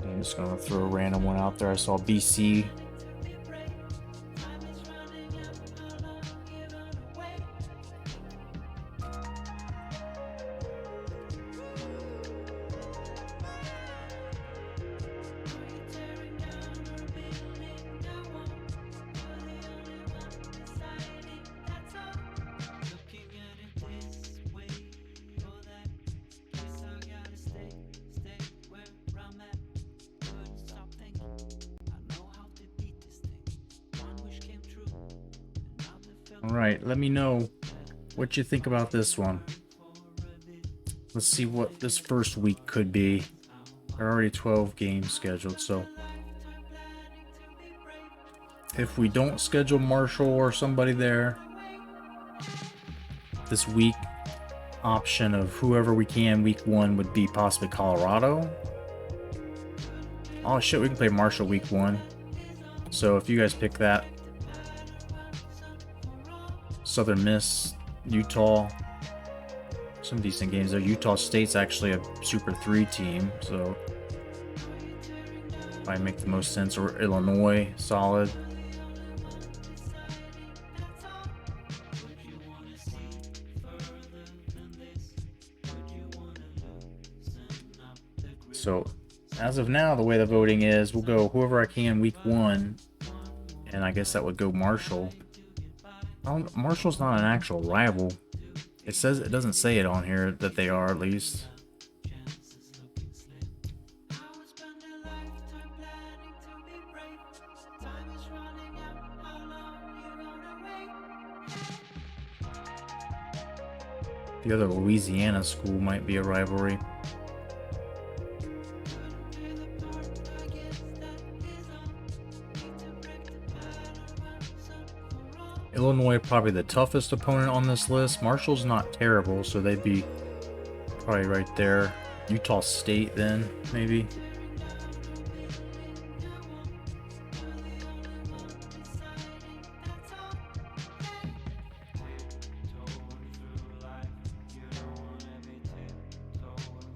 I'm just gonna throw a random one out there. I saw BC. Alright, let me know what you think about this one. Let's see what this first week could be. There are already 12 games scheduled, so if we don't schedule Marshall or somebody there this week, option of whoever we can week 1 would be possibly Colorado. Oh shit, we can play Marshall week 1. So if you guys pick that, Southern Miss, Utah, some decent games there. Utah State's actually a Super 3 team, so might make the most sense. Or Illinois, solid. So as of now, the way the voting is, we'll go whoever I can week 1, and I guess that would go Marshall. Marshall's not an actual rival. It says, it doesn't say it on here that they are, at least. The other Louisiana school might be a rivalry. Illinois probably the toughest opponent on this list. Marshall's not terrible, so they'd be probably right there. Utah State then, maybe.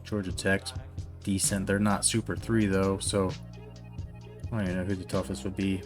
Georgia Tech's decent. They're not Super 3 though, so I don't even know who the toughest would be.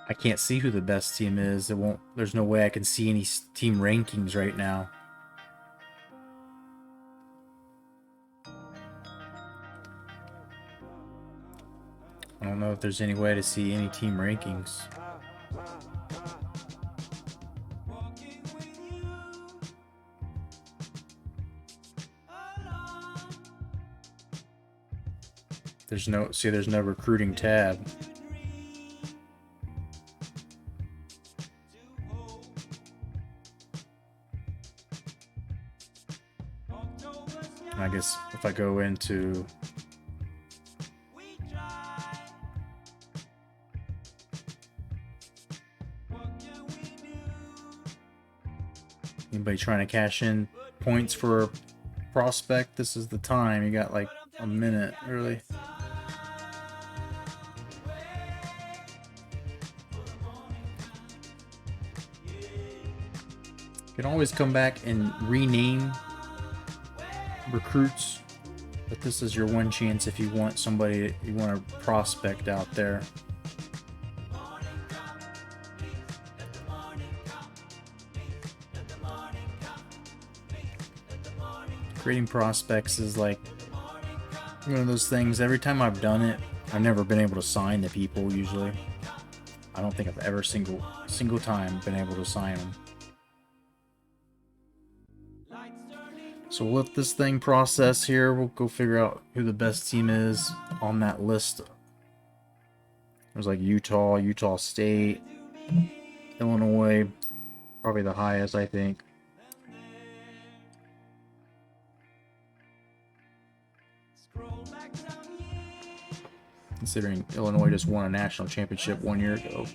I can't see who the best team is. It won't. There's no way I can see any team rankings right now. I don't know if there's any way to see any team rankings. There's no recruiting tab. I guess if I go into anybody trying to cash in points for a prospect, this is the time. You got like a minute, really. can always come back and rename recruits, but this is your one chance if you want somebody, you want a prospect out there. Creating prospects is like one of those things. Every time I've done it, I've never been able to sign the people usually. I don't think I've ever single time been able to sign them. So we'll let this thing process here. We'll go figure out who the best team is on that list. There's like Utah, Utah State, Illinois, probably the highest, I think. Considering Illinois just won a national championship 1 year ago.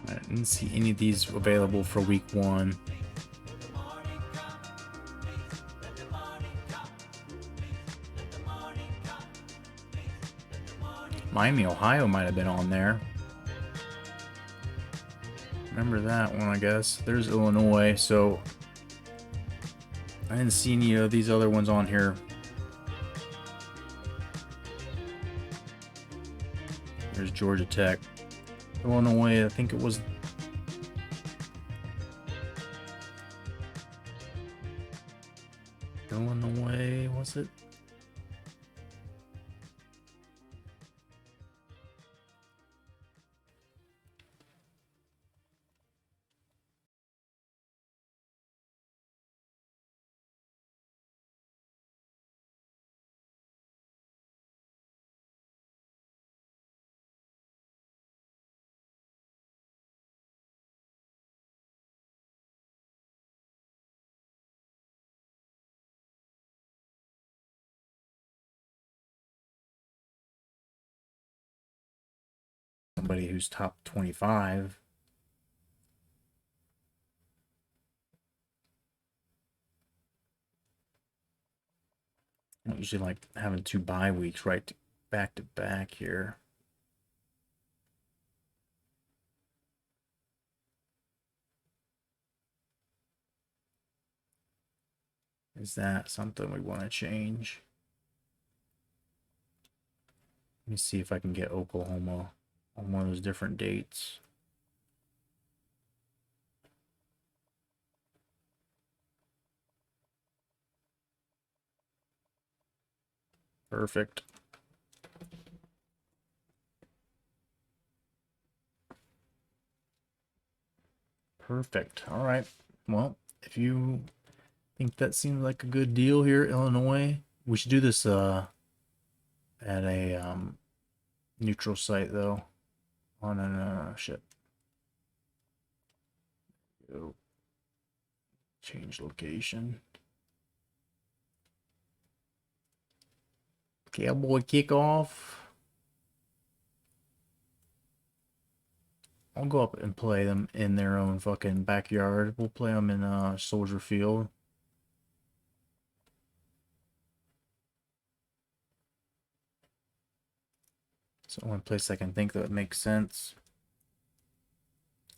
I didn't see any of these available for week 1. Miami, Ohio might have been on there. Remember that one, I guess. There's Illinois, so I didn't see any of these other ones on here. There's Georgia Tech. Illinois, I think it was Illinois, was it? Somebody who's top 25. I don't usually like having 2 bye weeks right back to back here. Is that something we want to change? Let me see if I can get Oklahoma on one of those different dates. Perfect. Perfect. All right. Well, if you think that seems like a good deal here, Illinois, we should do this at a neutral site though. On an shit. Go. Change location. Cowboy kickoff. I'll go up and play them in their own fucking backyard. We'll play them in Soldier Field. It's the only place I can think that makes sense.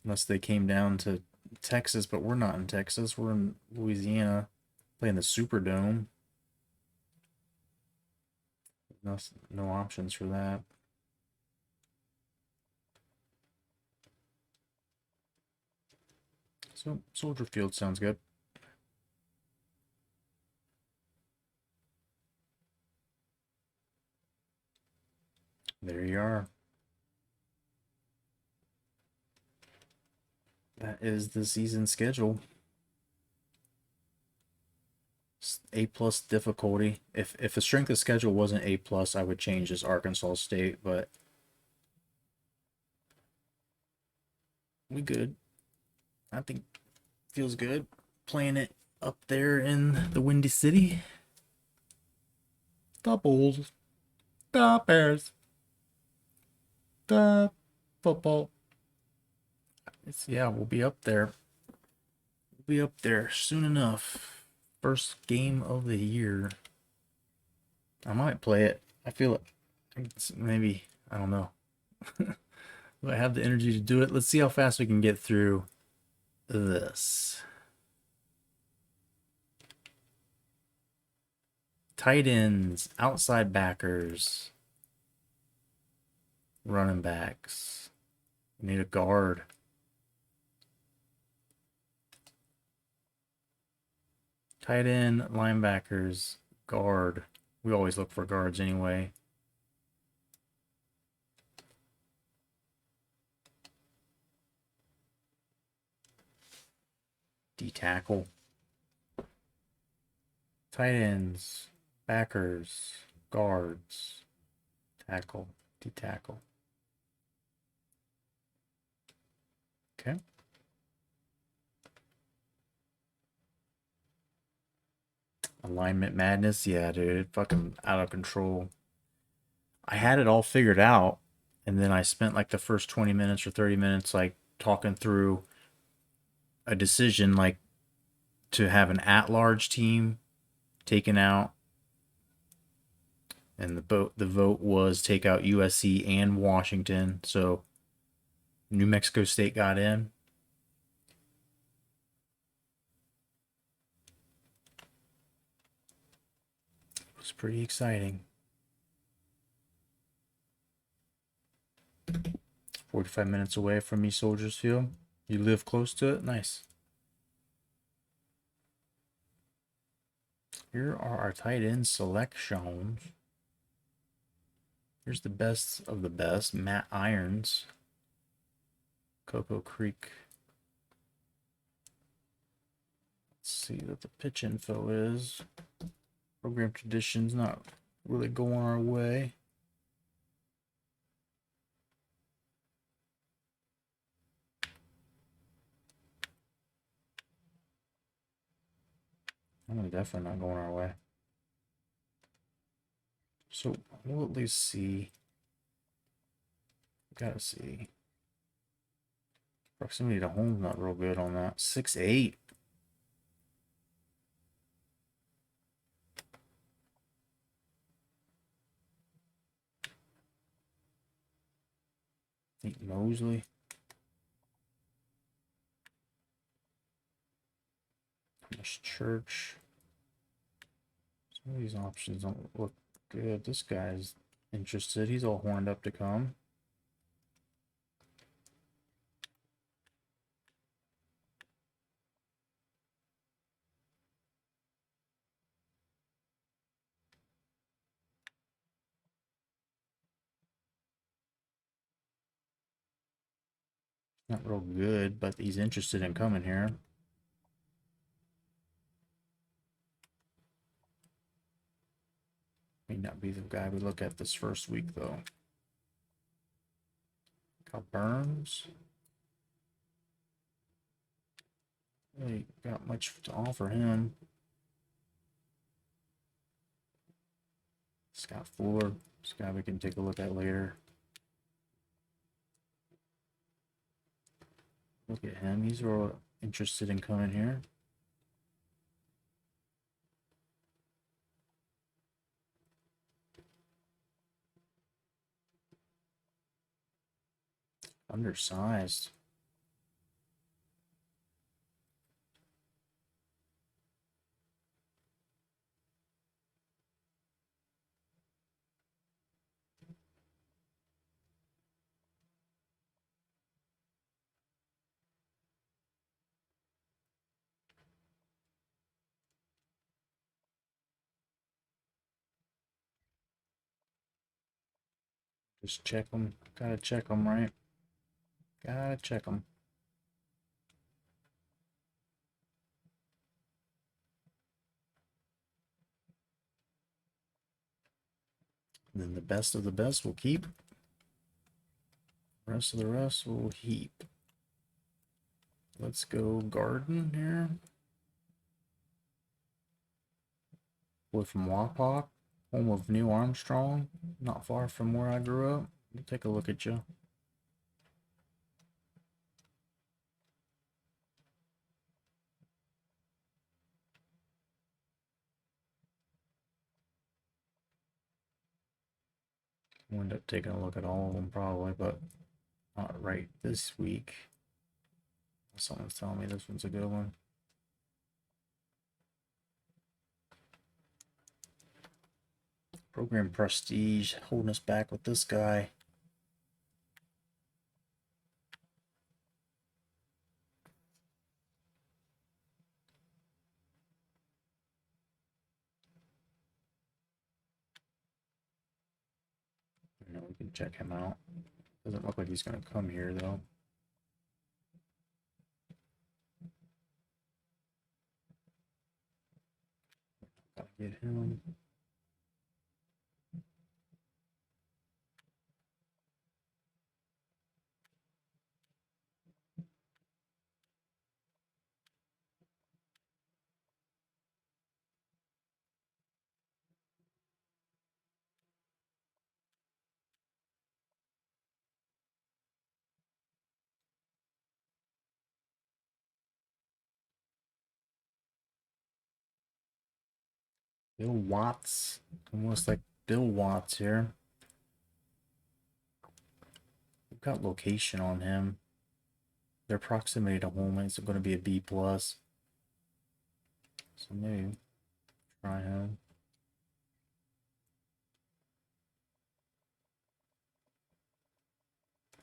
Unless they came down to Texas, but we're not in Texas. We're in Louisiana, playing the Superdome. No options for that. So Soldier Field sounds good. There you are. That is the season schedule. A plus difficulty. If the strength of schedule wasn't A plus, I would change this Arkansas State, but we good. I think feels good playing it up there in the Windy City. The Bulls, the Bears, the football. Yeah, we'll be up there. We'll be up there soon enough. First game of the year. I might play it. I feel it. Maybe, I don't know. Do I have the energy to do it? Let's see how fast we can get through this. Tight ends, outside backers, running backs. We need a guard. Tight end, linebackers, guard. We always look for guards anyway. D-tackle. Tight ends, backers, guards, tackle, D-tackle. Okay. Alignment madness, yeah, dude, fucking out of control. I had it all figured out, and then I spent like the first 20 minutes or 30 minutes like talking through a decision like to have an at-large team taken out, and the vote was take out USC and Washington, so New Mexico State got in. It was pretty exciting. 45 minutes away from me, Soldiers Field. You live close to it? Nice. Here are our tight end selections. Here's the best of the best. Matt Irons. Cocoa Creek. Let's see what the pitch info is. Program traditions not really going our way. I'm definitely not going our way. So we'll at least see. Gotta see. Proximity to home's not real good on that. 6'8". Nate Mosley. Thomas Church. Some of these options don't look good. This guy's interested. He's all horned up to come. Not real good, but he's interested in coming here. May not be the guy we look at this first week, though. Cal Burns. Really got much to offer him. Scott Fuller. This guy we can take a look at later. Look at him. He's real interested in coming here. Undersized. Just check them. Gotta check them, right? Gotta check them. And then the best of the best will keep. The rest of the rest will heap. Let's go garden here. Boy from Wapak, home of Neil Armstrong, not far from where I grew up. We'll take a look at you. We'll end up taking a look at all of them probably, but not right this week. Someone's telling me this one's a good one. Program Prestige holding us back with this guy. We can check him out. Doesn't look like he's going to come here though. Gotta get him. Bill Watts, almost like Bill Watts here. We've got location on him. Their proximity to home is going to be a B+. So maybe try him.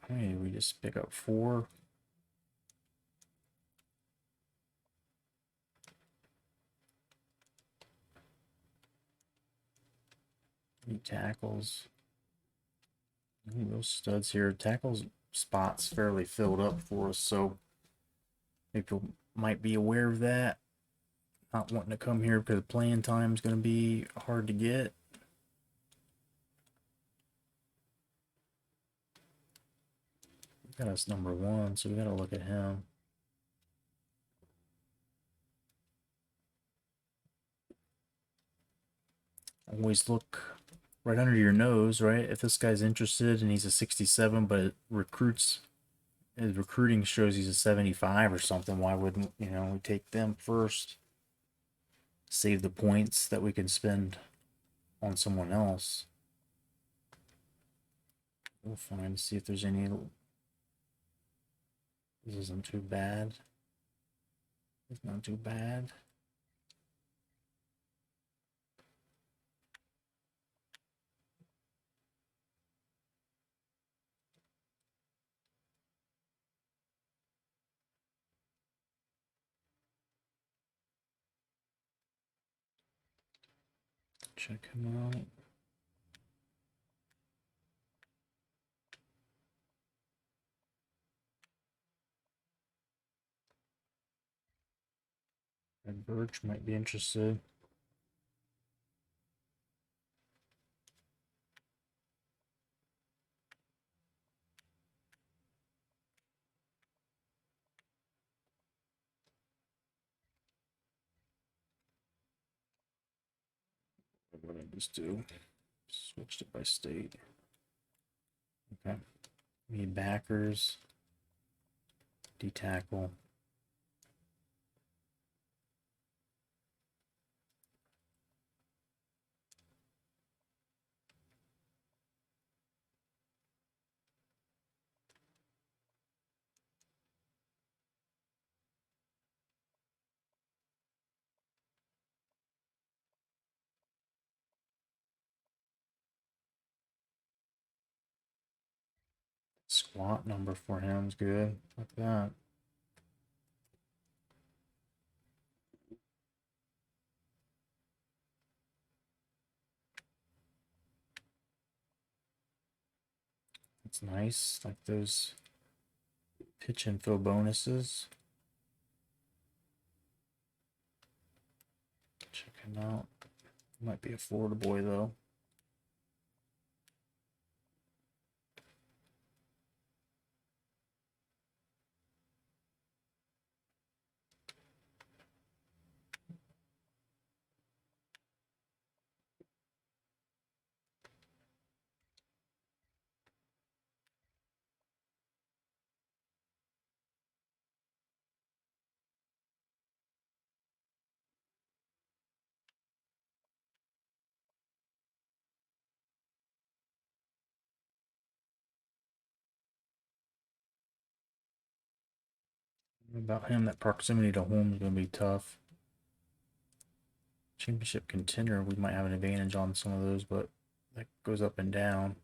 Hey, we just pick up 4. Any tackles? Ooh, those studs here. Tackles spots fairly filled up for us, so people might be aware of that. Not wanting to come here because playing time is going to be hard to get. We got us number 1, so we got to look at him. Always look right under your nose, right? If this guy's interested and he's a 67, but his recruiting shows he's a 75 or something, why wouldn't, we take them first? Save the points that we can spend on someone else. We'll find, see if there's any. This isn't too bad. It's not too bad. Check him out. Red Birch might be interested. What did I just do? Switched it by state. Okay. Need backers. D-tackle. Squat number for him is good. Like that. It's nice. Like those pitch info bonuses. Check him out. Might be a Florida boy though. About him, that proximity to home is going to be tough. Championship contender, we might have an advantage on some of those, but that goes up and down.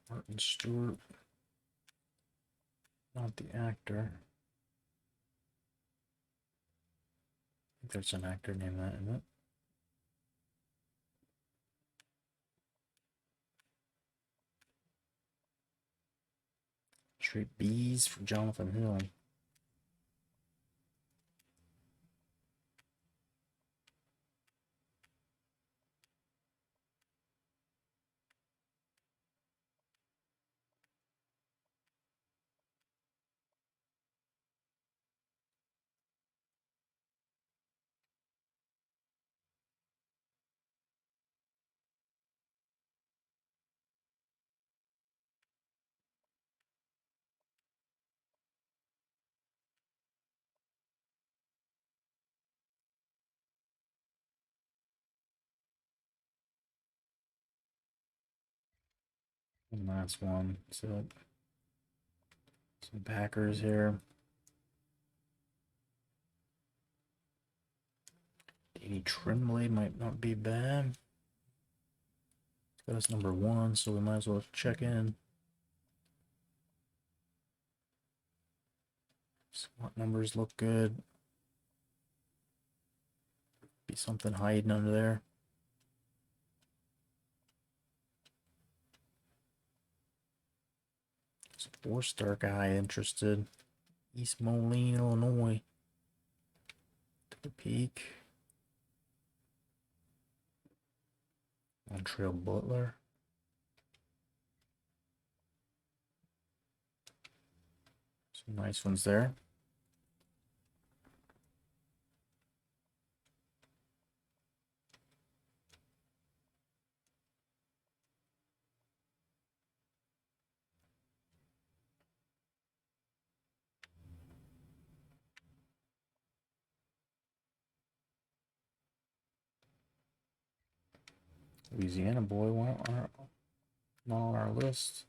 Martin Stewart. Not the actor. I think there's an actor named that, isn't it? Straight B's for Jonathan Hill. And last one. So some Packers here. Danny Tremblay might not be bad. That's number 1, so we might as well check in. SWAT numbers look good. Be something hiding under there. There's a 4-star guy interested. East Moline, Illinois. Took a peek. Montreal Butler. Some nice ones there. Louisiana boy, why not on our list?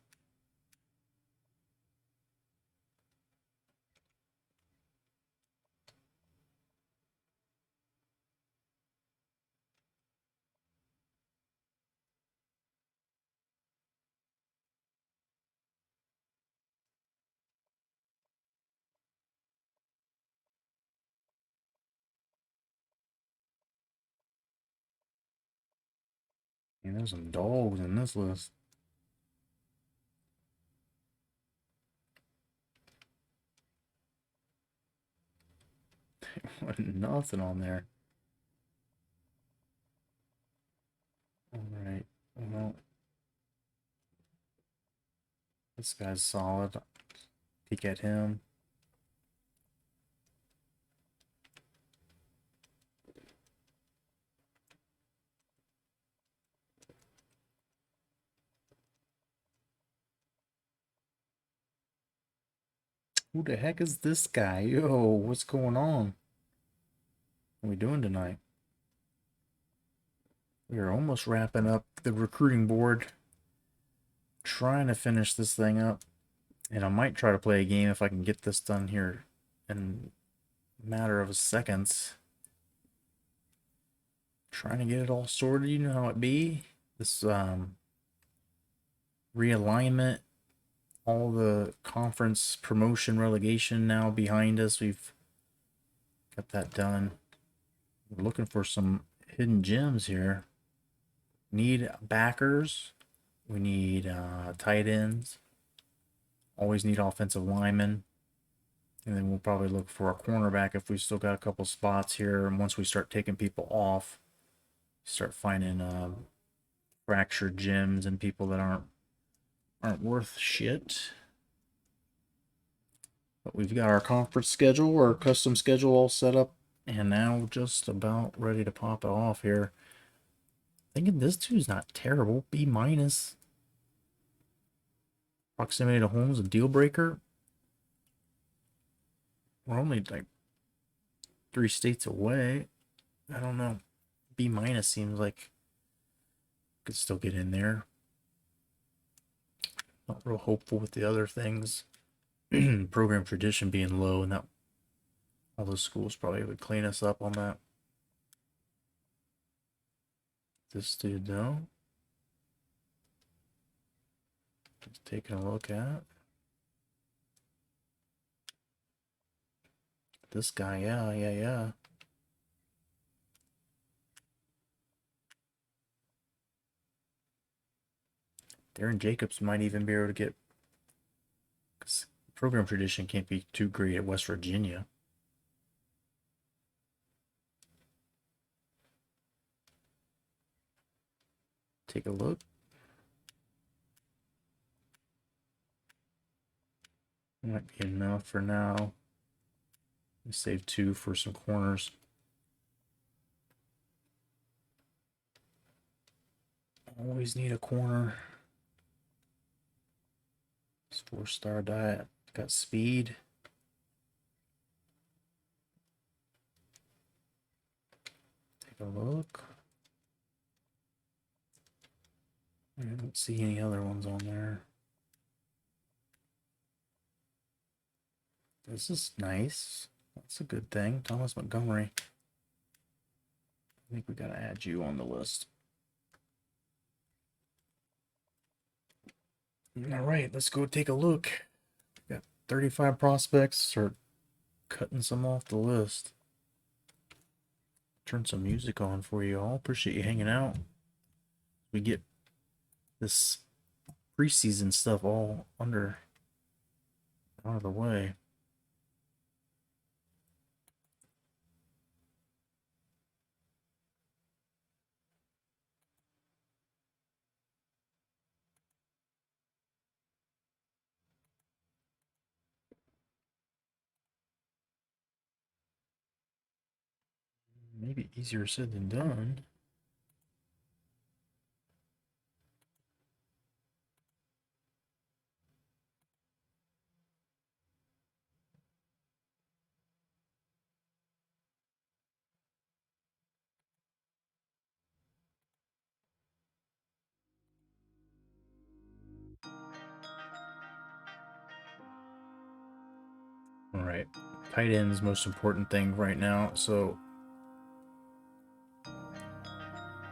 And there's some dogs in this list. Nothing on there. Alright, well, this guy's solid. Peek at him. Who the heck is this guy? Yo, what's going on? What are we doing tonight? We are almost wrapping up the recruiting board. Trying to finish this thing up. And I might try to play a game if I can get this done here in a matter of seconds. Trying to get it all sorted, you know how it be. This realignment, all the conference promotion relegation now behind us. We've got that done. We're looking for some hidden gems here. Need backers. We need tight ends. Always need offensive linemen. And then we'll probably look for a cornerback if we still got a couple spots here. And once we start taking people off, start finding fractured gems and people that aren't worth shit. But we've got our conference schedule, our custom schedule all set up, and now just about ready to pop it off here. Thinking this two's not terrible. B-. Proximity to home's a deal breaker. We're only like 3 states away. I don't know. B- seems like could still get in there. Not real hopeful with the other things. Program tradition being low, and that all those schools probably would clean us up on that. This dude though, just taking a look at this guy. Yeah. Darren Jacobs might even be able to get, because program tradition can't be too great at West Virginia. Take a look. Might be enough for now. Save 2 for some corners. Always need a corner. It's 4-star diet. Got speed. Take a look. I don't see any other ones on there. This is nice. That's a good thing. Thomas Montgomery. I think we gotta add you on the list. All right, let's go take a look. Got 35 prospects. Start cutting some off the list. Turn some music on for you all. Appreciate you hanging out. We get this preseason stuff all out of the way. Maybe easier said than done. All right, tight end is the most important thing right now. So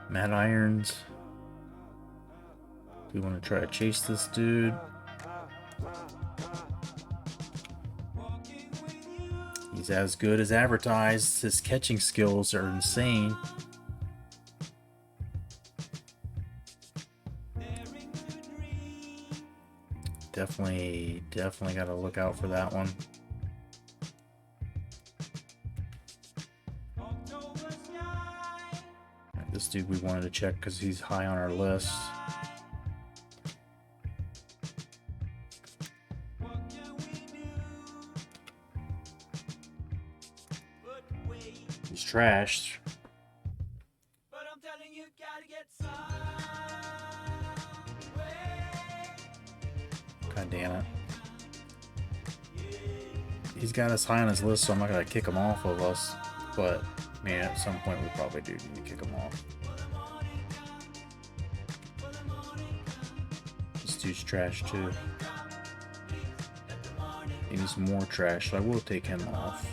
Matt Irons. Do we want to try to chase this dude? He's as good as advertised. His catching skills are insane. Definitely got to look out for that one. Right, this dude we wanted to check because he's high on our list. He's trashed. God damn it. He's got us high on his list, so I'm not going to kick him off of us. But, man, at some point we probably do need to kick him off. This dude's trash, too. He needs more trash, so I will take him off.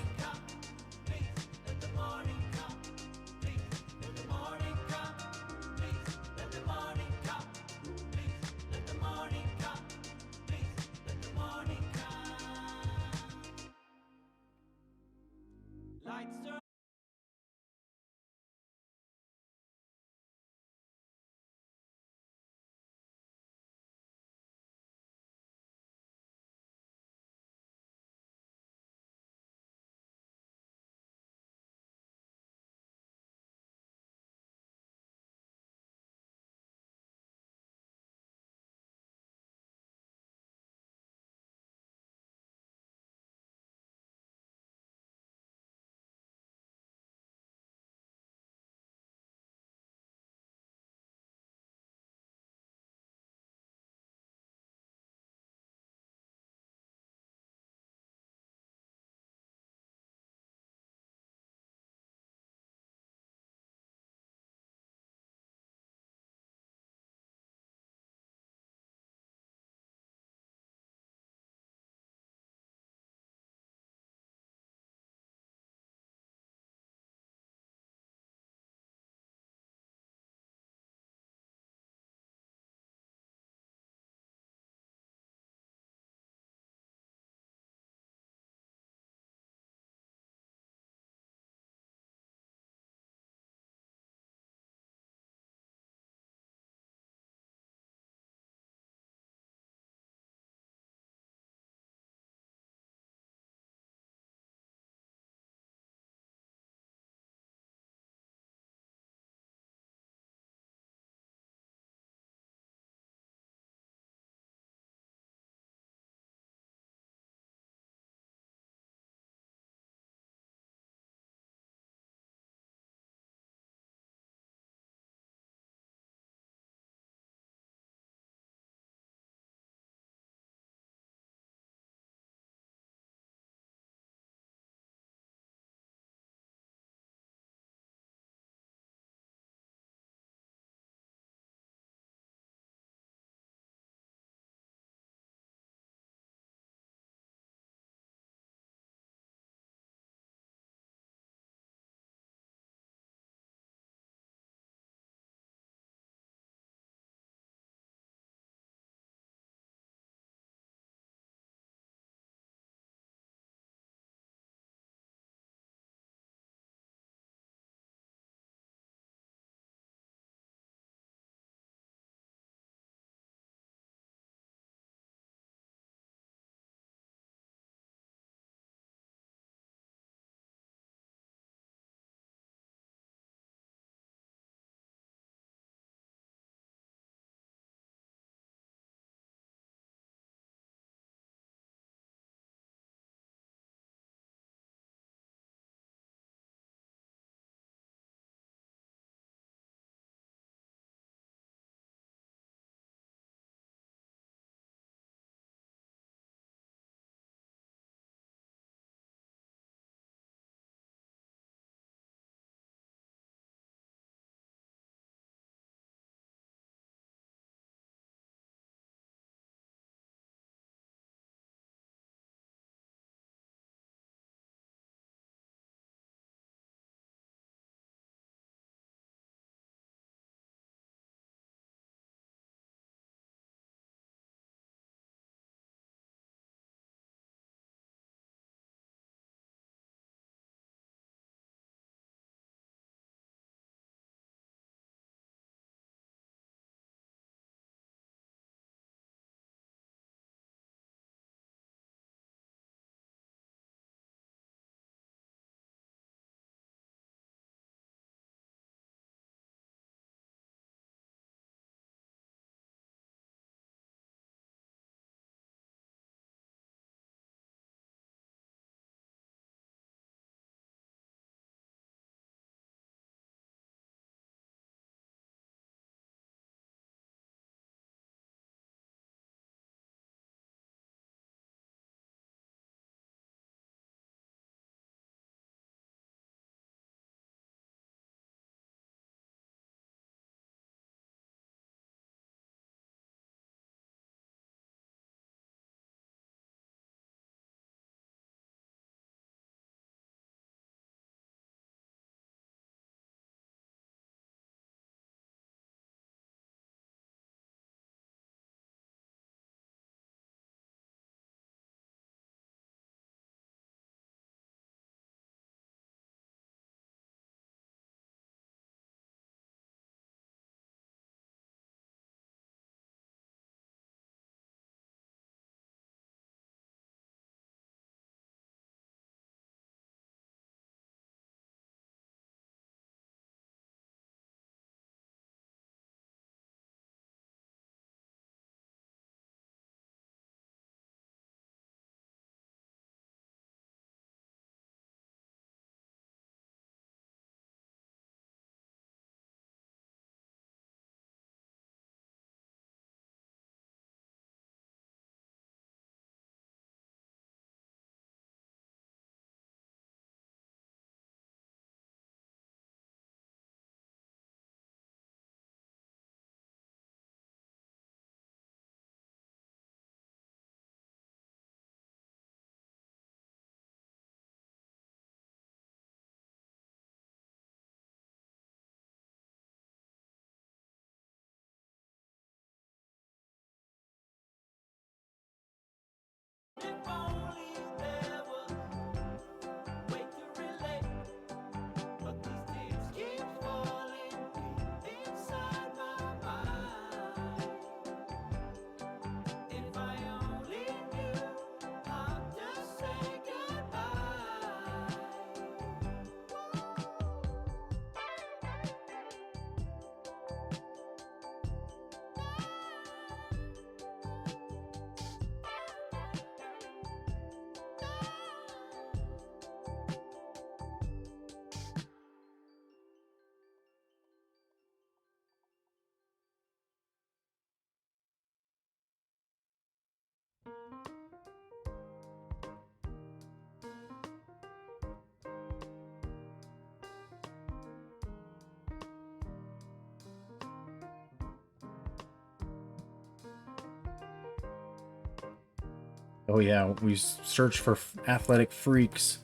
Oh yeah, we search for athletic freaks,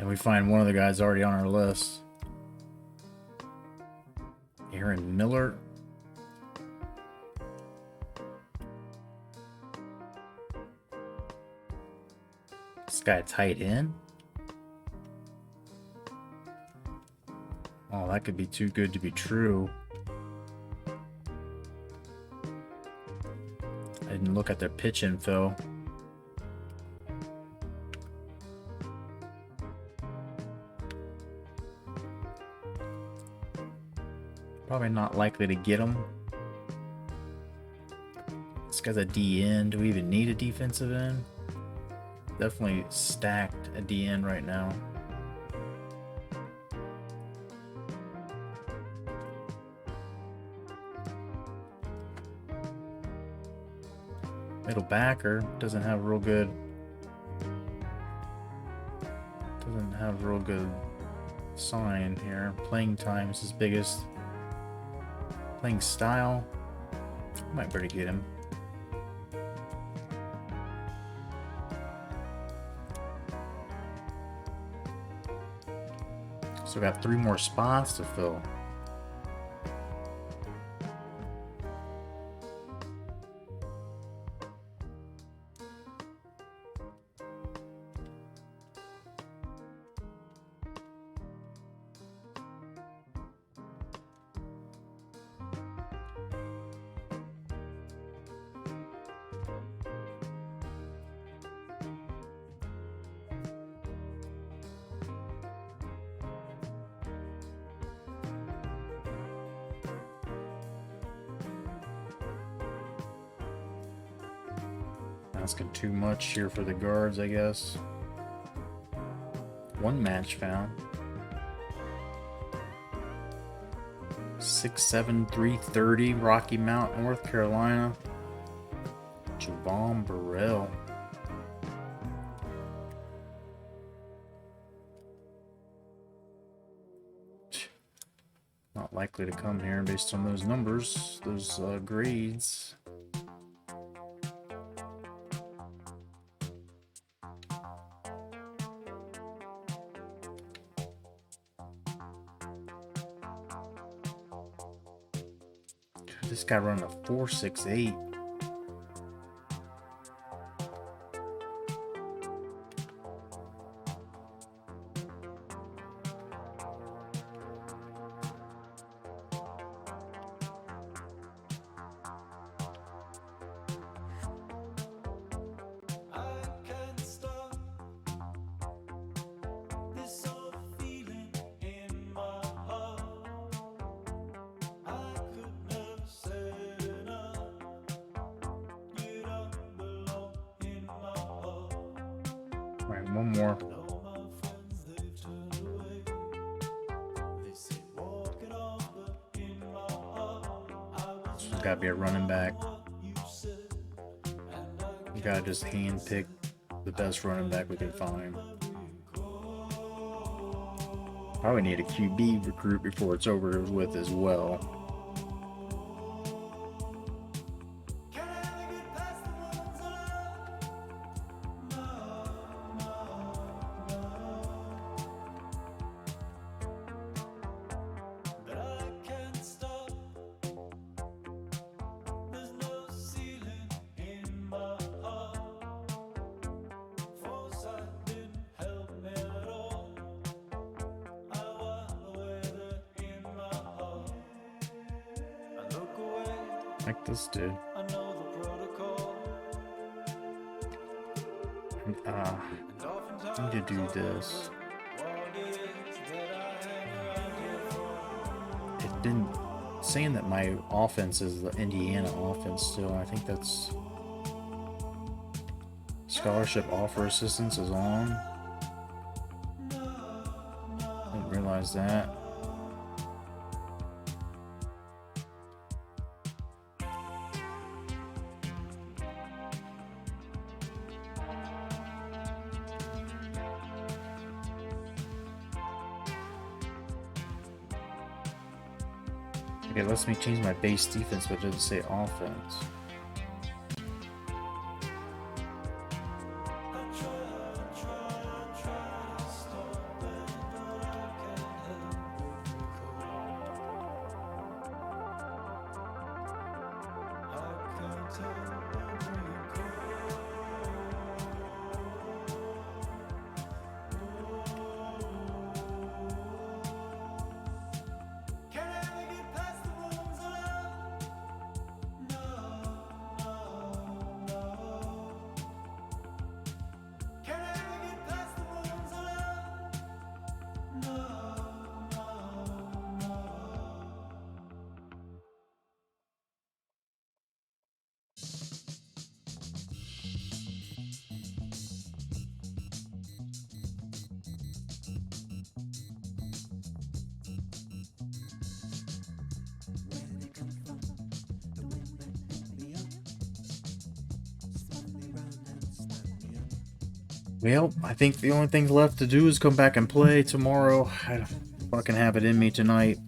and we find one of the guys already on our list. Aaron Miller. This guy tight end. Oh, that could be too good to be true. I didn't look at their pitch info. Probably not likely to get him. This guy's a D end. Do we even need a defensive end? Definitely stacked a D end right now. Middle backer doesn't have real good. Doesn't have real good sign here. Playing time is his biggest. Playing style. Might better get him. So we got 3 more spots to fill. Asking too much here for the guards, I guess. 1 match found. 6'7", 330, Rocky Mount, North Carolina. Javon Burrell. Not likely to come here based on those numbers, those grades. This guy running a 4.68. All right, one more. This has got to be a running back. You got to just hand pick the best running back we can find. Probably need a QB recruit before it's over with as well. Like this dude. I need to do this. It didn't saying that my offense is the Indiana offense still. I think that's scholarship offer assistance is on. Didn't realize that. Okay, it lets me change my base defense, but it doesn't say offense. Well, I think the only thing left to do is come back and play tomorrow. I fucking have it in me tonight.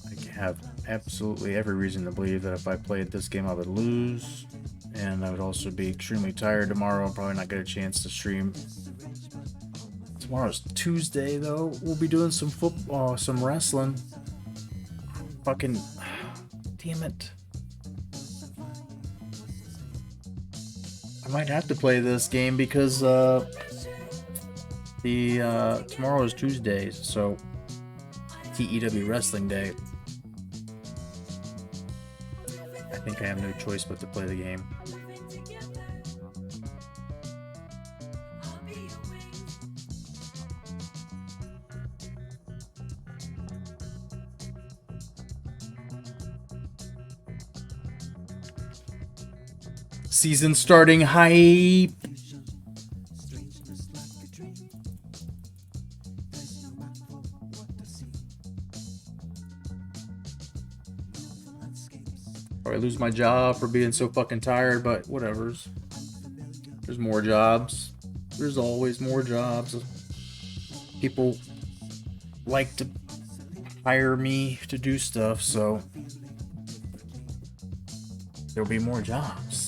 I have absolutely every reason to believe that if I played this game I would lose. And I would also be extremely tired tomorrow. I'll probably not get a chance to stream. Tomorrow's Tuesday though. We'll be doing some football, some wrestling. Fucking damn it. I might have to play this game because tomorrow is Tuesday, so TEW Wrestling Day. I think I have no choice but to play the game. Season starting hype. Or I lose my job for being so fucking tired, but whatever's. There's more jobs. There's always more jobs. People like to hire me to do stuff, so there'll be more jobs.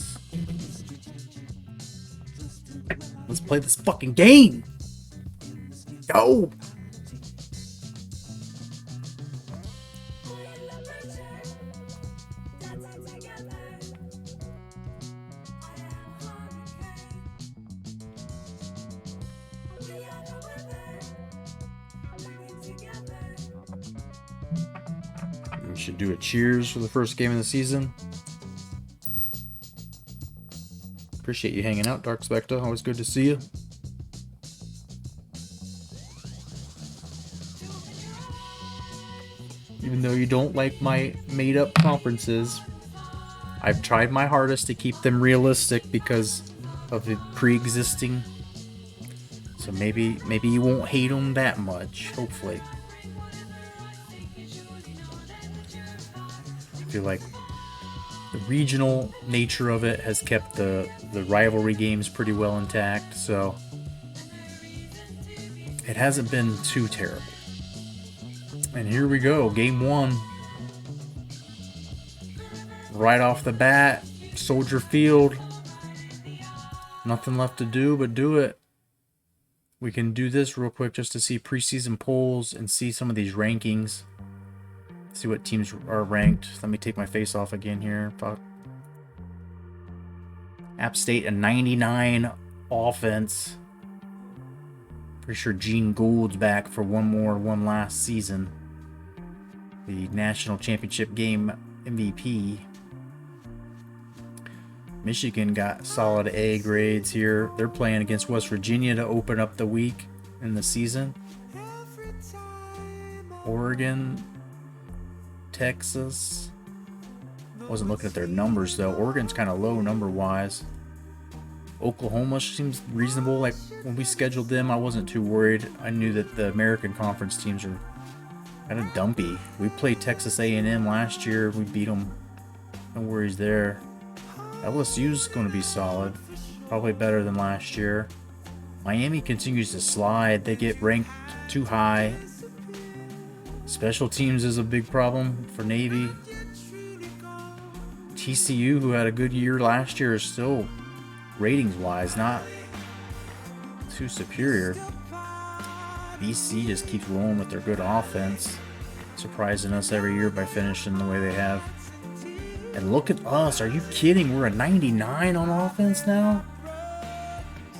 Let's play this fucking game. Go. We should do a cheers for the first game of the season. Appreciate you hanging out, Dark Spectre. Always good to see you. Even though you don't like my made-up conferences, I've tried my hardest to keep them realistic because of the pre-existing. So maybe you won't hate them that much, hopefully. I feel like the regional nature of it has kept the rivalry games pretty well intact, so it hasn't been too terrible. And here we go, game one. Right off the bat, Soldier Field. Nothing left to do but do it. We can do this real quick just to see preseason polls and see some of these rankings. See what teams are ranked. Let me take my face off again here. Fuck. App State a 99 offense. Pretty sure Gene Gould's back for one last season. The national championship game MVP. Michigan got solid A grades here. They're playing against West Virginia to open up the week in the season. Oregon, Texas. Wasn't looking at their numbers though. Oregon's kind of low number-wise. Oklahoma seems reasonable. Like when we scheduled them, I wasn't too worried. I knew that the American Conference teams are kind of dumpy. We played Texas A&M last year. We beat them. No worries there. LSU's going to be solid. Probably better than last year. Miami continues to slide. They get ranked too high. Special teams is a big problem for Navy. TCU, who had a good year last year, is still ratings-wise not too superior. BC just keeps rolling with their good offense, surprising us every year by finishing the way they have. And look at us. Are you kidding? We're a 99 on offense now?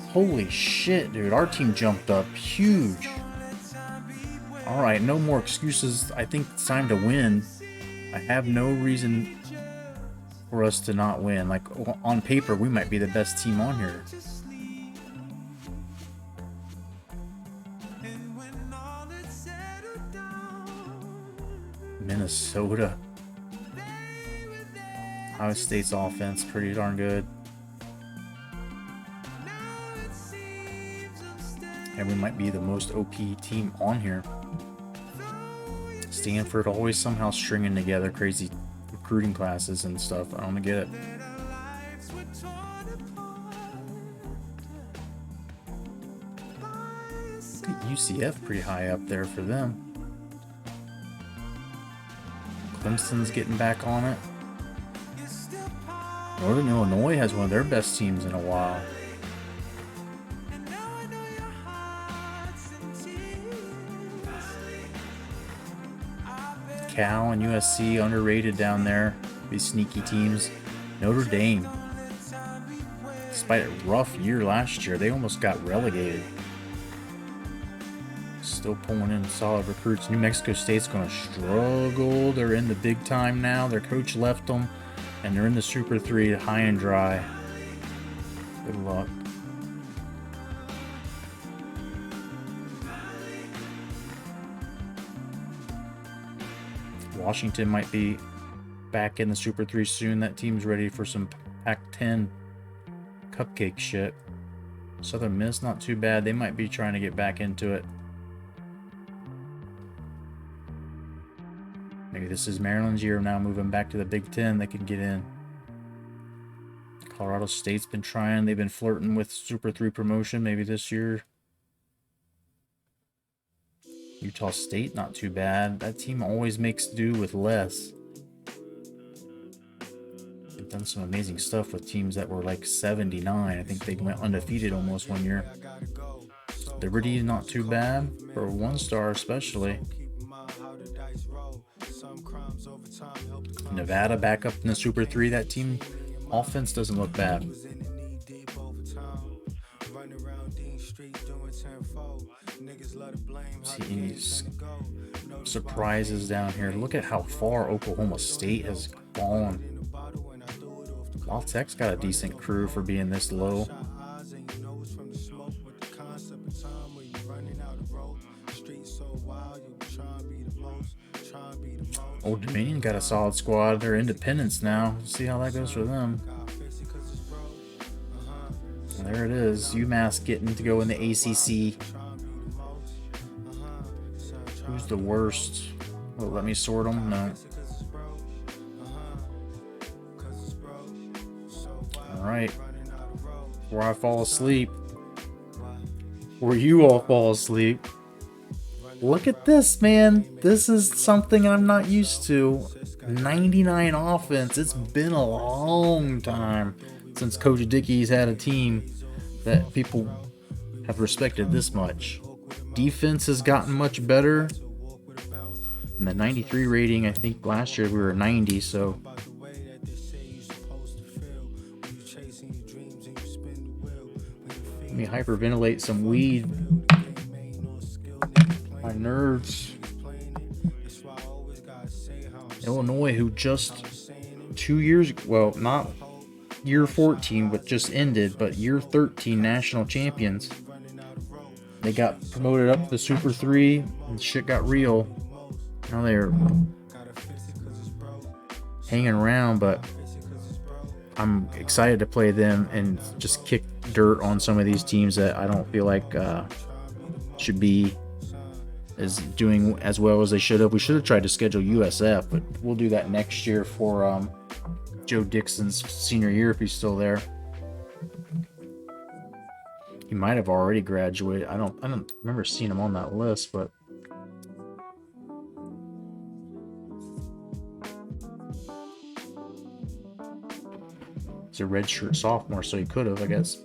Holy shit, dude. Our team jumped up huge. Alright, no more excuses. I think it's time to win. I have no reason for us to not win. Like, on paper, we might be the best team on here. Minnesota. Ohio State's offense pretty darn good. And we might be the most OP team on here. Stanford always somehow stringing together crazy recruiting classes and stuff. I don't get it. UCF pretty high up there for them. Clemson's getting back on it. Northern Illinois has one of their best teams in a while. Cal and USC underrated down there. These sneaky teams. Notre Dame, despite a rough year last year, they almost got relegated. Still pulling in solid recruits. New Mexico State's going to struggle. They're in the big time now. Their coach left them, and they're in the Super 3 high and dry. Good luck. Washington might be back in the Super 3 soon. That team's ready for some Pac-10 cupcake shit. Southern Miss, not too bad. They might be trying to get back into it. Maybe this is Maryland's year now, moving back to the Big Ten. They can get in. Colorado State's been trying. They've been flirting with Super 3 promotion maybe this year. Utah State, not too bad. That team always makes do with less. They've done some amazing stuff with teams that were like 79. I think they went undefeated almost one year. Liberty, not too bad. For a 1-star especially. Nevada back up in the Super 3. That team offense doesn't look bad. See any surprises down here. Look at how far Oklahoma State has fallen. Cal Tech's got a decent crew for being this low. Old Dominion got a solid squad. They're independents now. See how that goes for them. And there it is. UMass getting to go in the ACC. Who's the worst? Will it let me sort them? No. Alright. Before I fall asleep. Or you all fall asleep. Look at this, man. This is something I'm not used to. 99 offense. It's been a long time since Coach Dickie's had a team that people have respected this much. Defense has gotten much better. And the 93 rating, I think last year we were 90, so let me hyperventilate some weed. My nerves. Illinois, who just 2 years, well, not year 14, but just ended, but year 13 national champions. They got promoted up to the Super 3, and shit got real. Now they're hanging around, but I'm excited to play them and just kick dirt on some of these teams that I don't feel like should be doing as well as they should have. We should have tried to schedule USF, but we'll do that next year for Joe Dixon's senior year if he's still there. He might have already graduated. I don't remember seeing him on that list, but he's a redshirt sophomore, so he could have, I guess.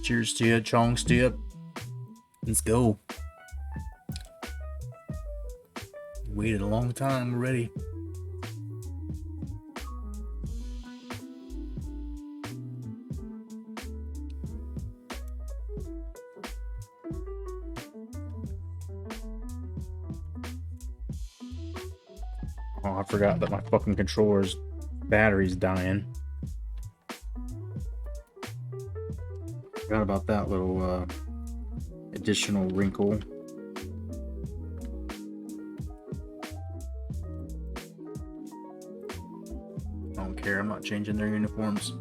Cheers to you, chongs to you. Let's go. Waited a long time, we're ready. Oh, I forgot that my fucking controller's battery's dying. Forgot about that little additional wrinkle. I don't care, I'm not changing their uniforms.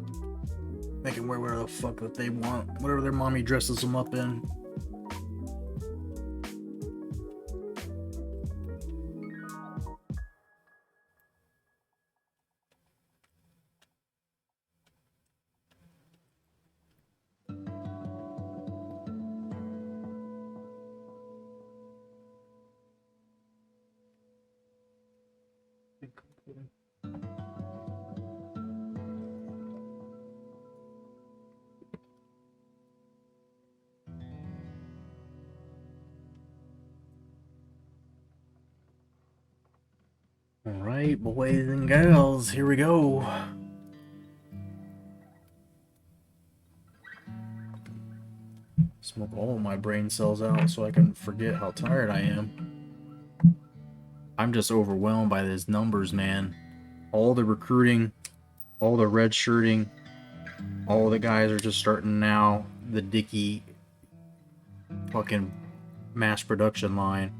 They can wear whatever the fuck that they want, whatever their mommy dresses them up in. Alright, boys and girls, here we go. Smoke all of my brain cells out so I can forget how tired I am. I'm just overwhelmed by these numbers, man. All the recruiting, all the red shirting, all the guys are just starting now. The Dickie fucking mass production line.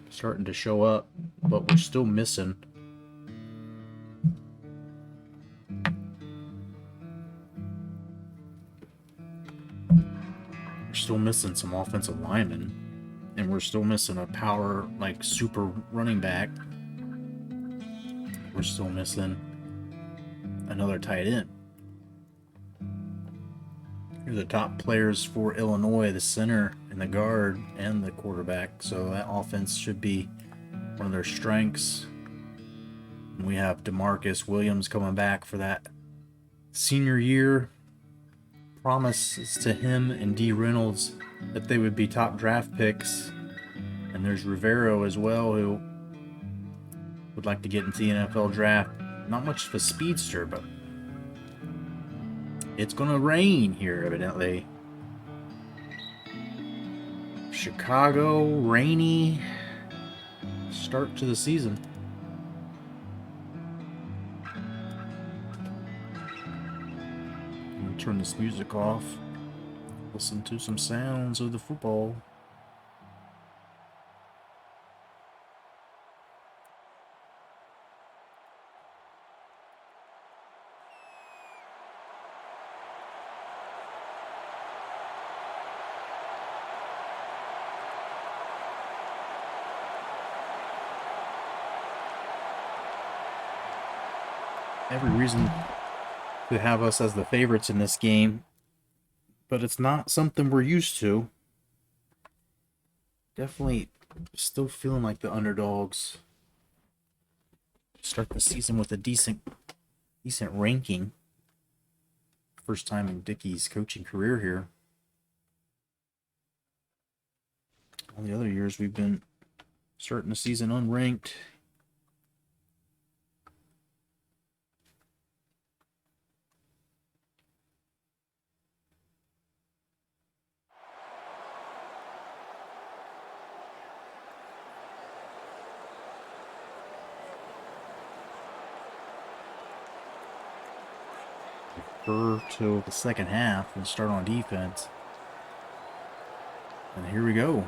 Starting to show up, but we're still missing. We're still missing some offensive linemen, and we're still missing a power, like, super running back. We're still missing another tight end. Here are the top players for Illinois, the center and the guard and the quarterback. So that offense should be one of their strengths. And we have DeMarcus Williams coming back for that senior year. Promises to him and D. Reynolds that they would be top draft picks. And there's Rivero as well, who would like to get into the NFL draft. Not much of a speedster, but it's gonna rain here, evidently. Chicago, rainy start to the season. I'm gonna turn this music off. Listen to some sounds of the football. Every reason to have us as the favorites in this game, but it's not something we're used to. Definitely still feeling like the underdogs. Start the season with a decent ranking. First time in Dickie's coaching career here. All the other years we've been starting the season unranked. Till the second half and start on defense. And here we go.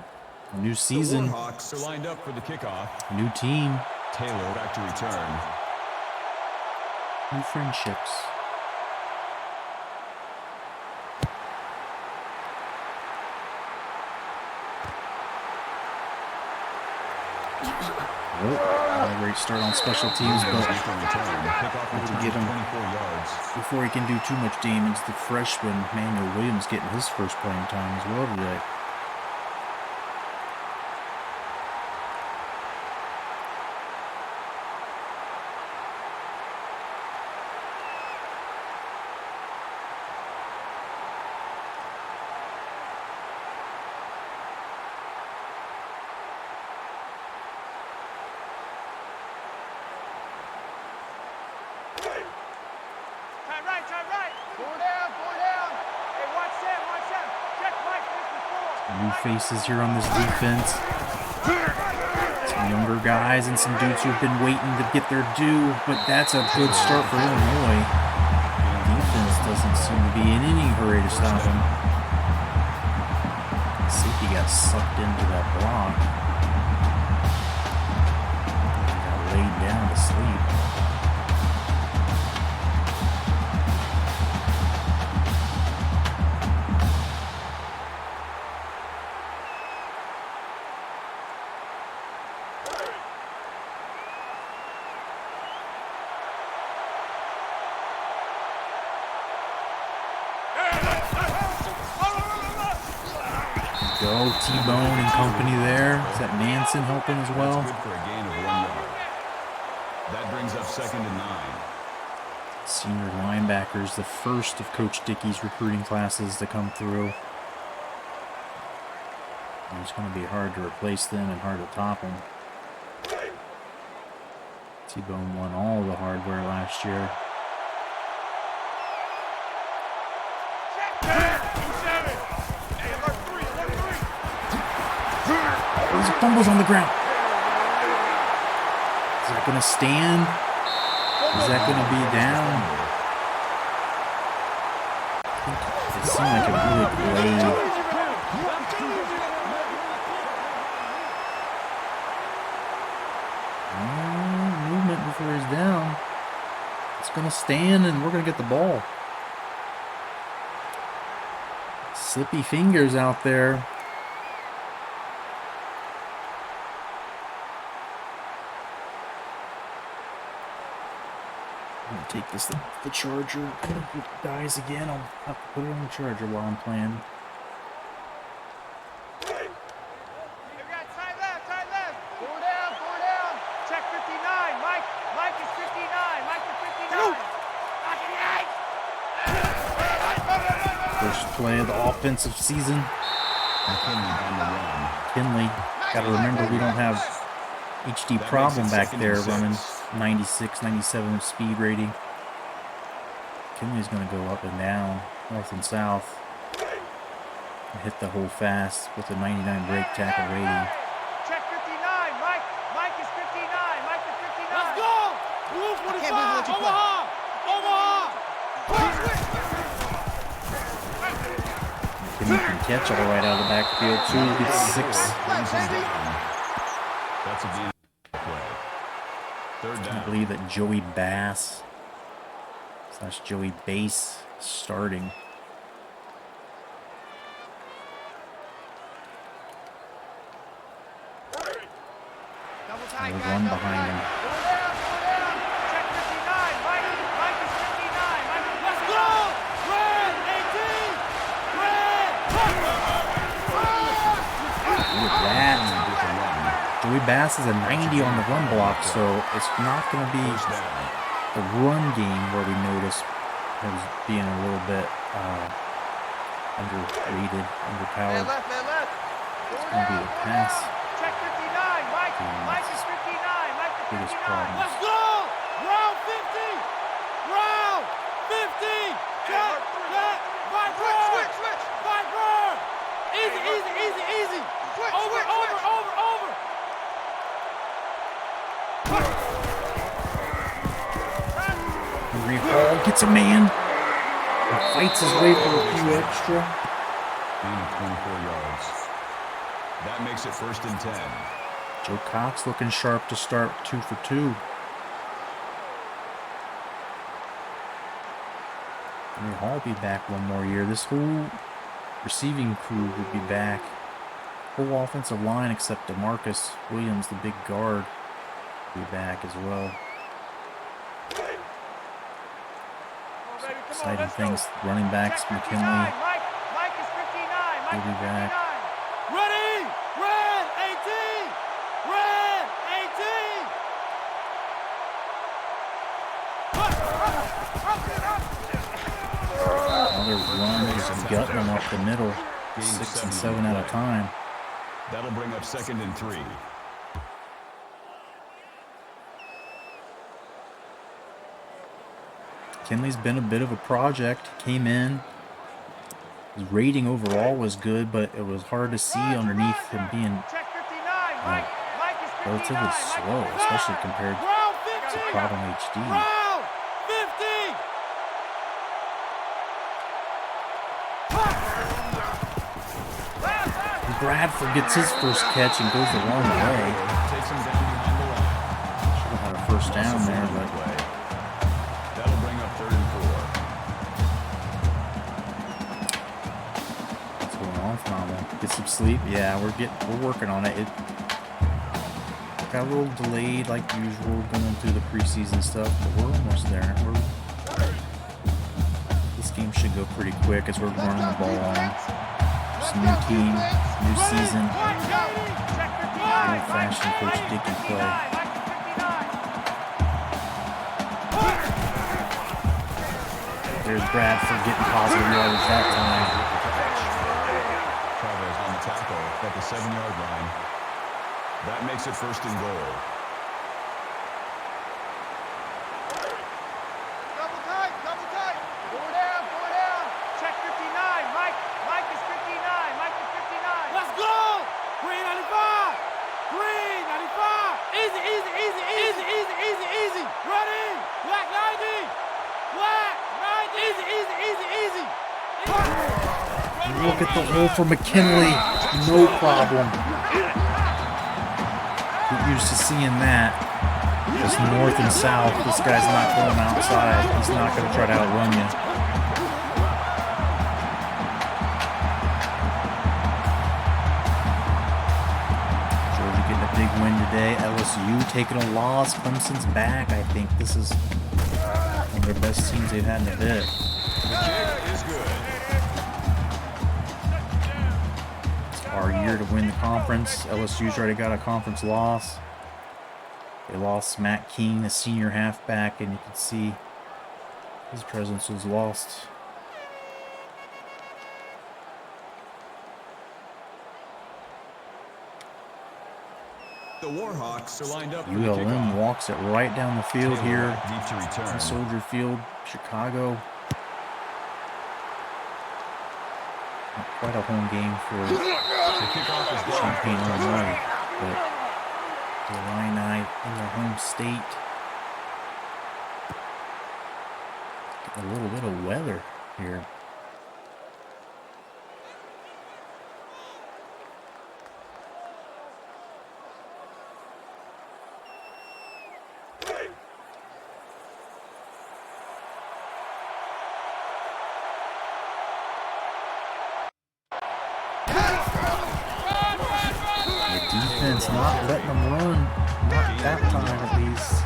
A new season. The Warhawks are lined up for the kickoff. New team. Taylor back to return. New friendships. A great start on special teams, but to get him before he can do too much damage, the freshman Manuel Williams getting his first playing time as well today. New faces here on this defense. Some younger guys and some dudes who've been waiting to get their due, but that's a good start for Illinois. Defense doesn't seem to be in any hurry to stop him. See if he got sucked into that block. Got laid down to sleep. Go T-Bone and company there. Is that Manson helping as well? That's good for a gain of 1 yard. That brings up 2nd and 9. Senior linebackers, the first of Coach Dickie's recruiting classes to come through. And it's going to be hard to replace them and hard to top them. T-Bone won all the hardware last year. There's fumbles on the ground. Is that going to stand? Is that going to be down? It seemed like it really played. Movement before he's down. It's going to stand and we're going to get the ball. Slippy fingers out there. Take this the charger. If it dies again, I'll have to put it on the charger while I'm playing. Hey, we got side left. 4 down. Check 59. Mike is 59. Mike is 59. First play of the offensive season. Kinley. Got to remember we don't have HD problem back there running 96, 97 speed rating. Kinley's going to go up and down, north and south, and hit the hole fast with a 99 break tackle rating. Check 59. Mike is 59. Mike is 59. Let's go! Blue 45. Omaha! Kinley can catch all right out of the backfield too. Gets 6. That's a gain of play. 3rd down. Can't believe that Joey Bass / Joey Bass starting. And one behind him. Check 59. Mike is 59. Let's go! Red 18. Look at that. Joey Bass is a 90 on the run block, so it's not going to be the run game where we notice him being a little bit underrated, underpowered. Left. gonna be the pass. Check 59. Mike. Mike is 59. Mike is 59. Biggest problem. Let's go. Round 50. Round 50. Cut. Viper. Switch. Viper. Easy. Over. Henry Hall gets a man. And fights his way for a few extra. Gain of 24 yards. That makes it 1st and 10. Joe Cox looking sharp to start 2 for 2. Henry Hall will be back one more year. This whole receiving crew will be back. Whole offensive line except DeMarcus Williams, the big guard, will be back as well. Exciting things. Running backs, McKinley. Mike is 59. He'll be back. Ready. Red 18. Red 18. Another run, just gutting them up the middle. 6 and 7 at a time. That'll bring up 2nd and 3. Kinley's been a bit of a project. Came in. His rating overall was good, but it was hard to see underneath him being relatively slow, especially compared to Problem HD. Round 50. Bradford gets his first catch and goes the wrong way. Takes him down behind the line. Should have had a first down there, but That'll bring up 3rd and 4. what's going on, Phenomenal? Get some sleep? Yeah, we're working on it. It got a little delayed like usual going through the preseason stuff, but we're almost there. This game should go pretty quick as we're running the ball on. Just a new team, new season. Old-fashioned Coach Dickie play. There's Bradford getting positive yardage that time. Chavez on the tackle at the 7-yard line. That makes it 1st and goal. Double tight. Four down. Check 59. Mike is 59. Let's go. Green 95. Easy. Ready. Black 90. Easy. Look at the hole for McKinley. No problem. Get used to seeing that. Just north and south. This guy's not going outside. He's not going to try to outrun you. Georgia getting a big win today. LSU taking a loss. Clemson's back. I think this is one of their best teams they've had in a bit. The kick is good. Our year to win the conference. LSU's already got a conference loss. They lost Matt King, the senior halfback, and you can see his presence was lost. The Warhawks are lined up for the ULM kickoff. walks it right down the field here Deep to return. in Soldier Field, Chicago. Not quite a home game for The kickoff is good. Champaign, Illinois, but the Illini in their home state. A little bit of weather here. Defense not letting them run. Not that time at least.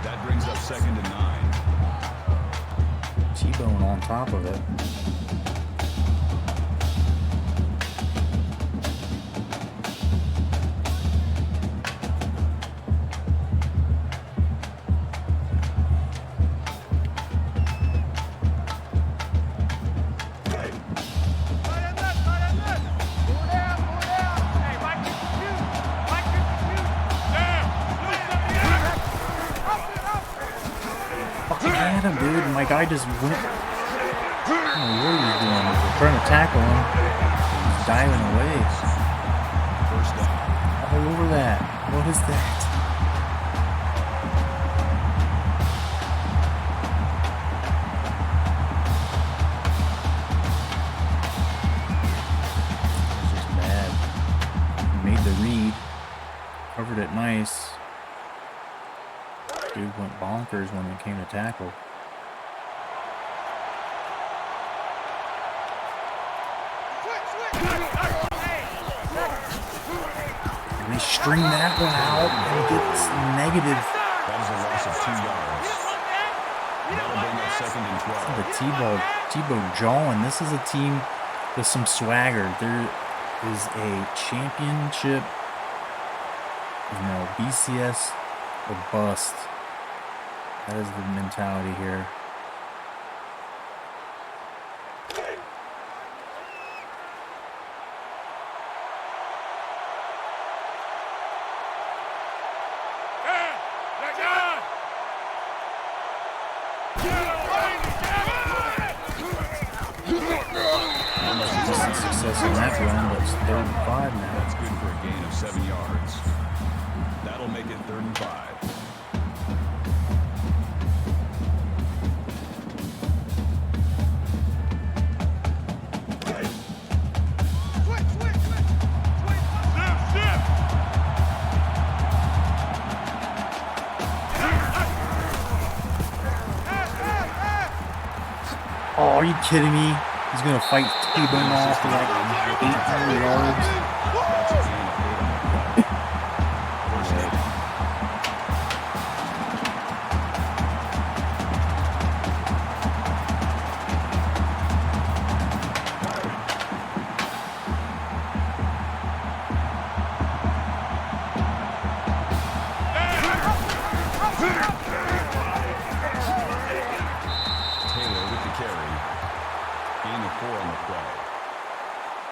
That brings up 2nd and 9. T-Bone on top of it. Fucking had him, dude. My guy just went. I don't know what he's doing. We're trying to tackle him. He's diving away. First down. All over that. What is that? It's just bad. He made the read. Covered it nice. Dude went bonkers when it came to tackle. And they string that one out and gets negative. That is a loss of 2 yards. That'll bring up second and 12. The Tebow jawing. This is a team with some swagger. There is a championship, BCS or bust. That is the mentality here. Decent success on that run, but it's 3rd and 5 now. That's good for a gain of 7 yards. That'll make it 3rd and 5. Oh, are you kidding me? He's gonna fight T-Bone off for like 800 yards.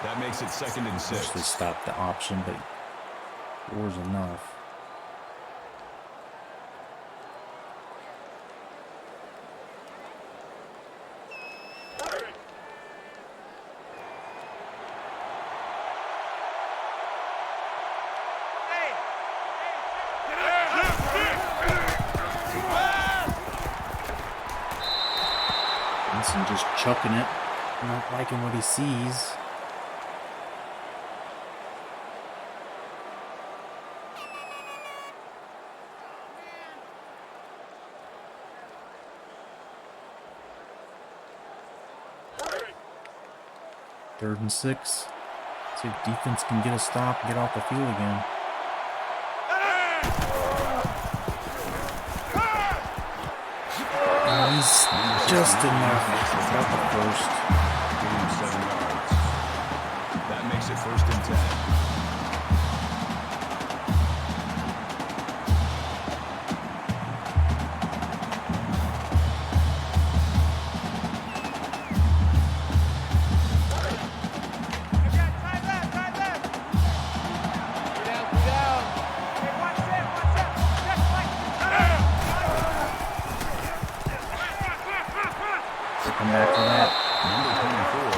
That makes it 2nd and 6. Actually stop the option, but 4's enough. Benson just chucking it, not liking what he sees. Third and 6. See if defense can get a stop and get off the field again. And he's just enough. Got the first. Gain of 7 yards. That makes it 1st and 10. Come back for that. Number 24.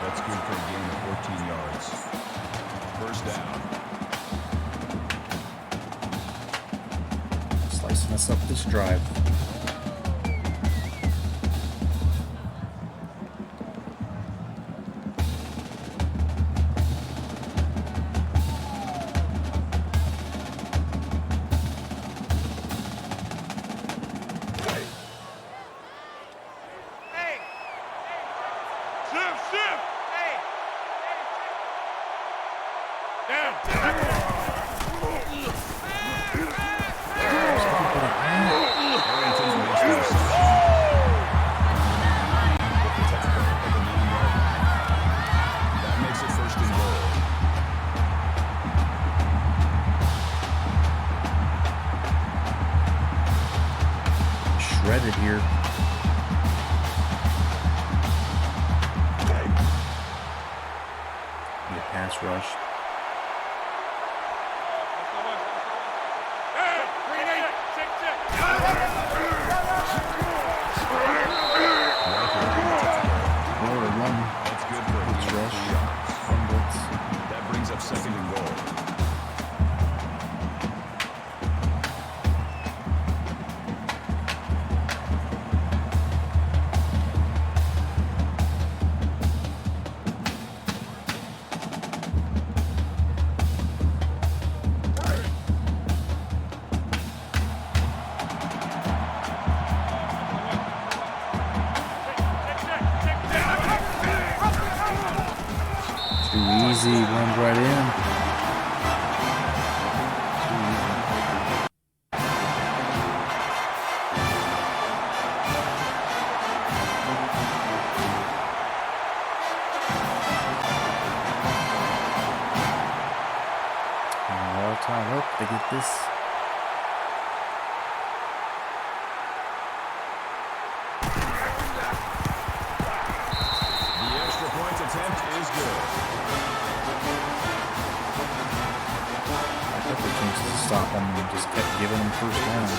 That's good for a gain of 14 yards. First down. Slicing us up this drive. That makes it 1st and goal. Shredded here. The pass rush. easy, runs right in. All tied up to get this. Stop him and just kept giving him first downs.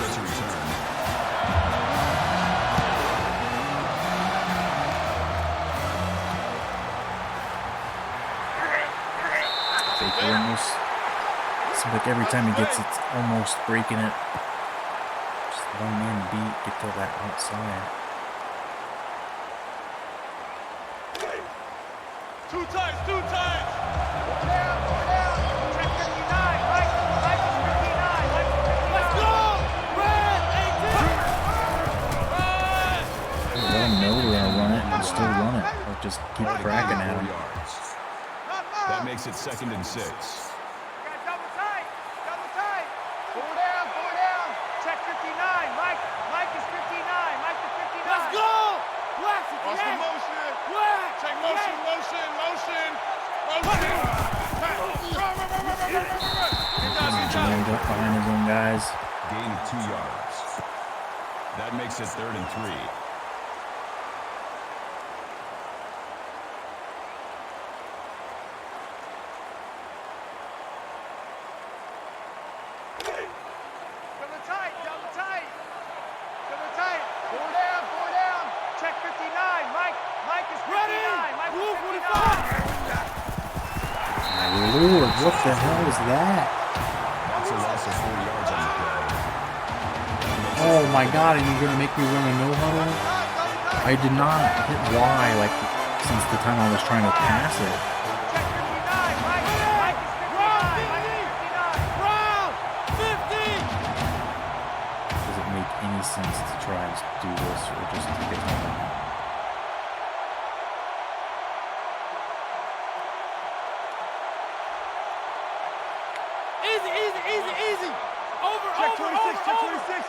Baker almost seems like every time he gets it's almost breaking it. Just one man beat, get to that outside. Two times. Four down. Check 59. Mike is 59. Let's go! Red 18! Let him know we're gonna run it and still run it. Or just keep cracking at him. That makes it 2nd and 6. Double tight. Four down. Check 59. Mike is 59. Mike is 59. Let's go! Watch the motion. Check motion. Jammed up behind his own guys. Gain of 2 yards. That makes it 3rd and 3. Double tight. Four down. Check 59. Mike is 59. Mike is 59. My lord, what the hell is that? That's a loss of 4 yards on the play. Oh my god, and you're gonna make me run a no huddle? I did not hit Y like since the time I was trying to pass it. Check 59. Mike is 59. Does it make any sense to try and do this or just to get home? Easy. Check 26.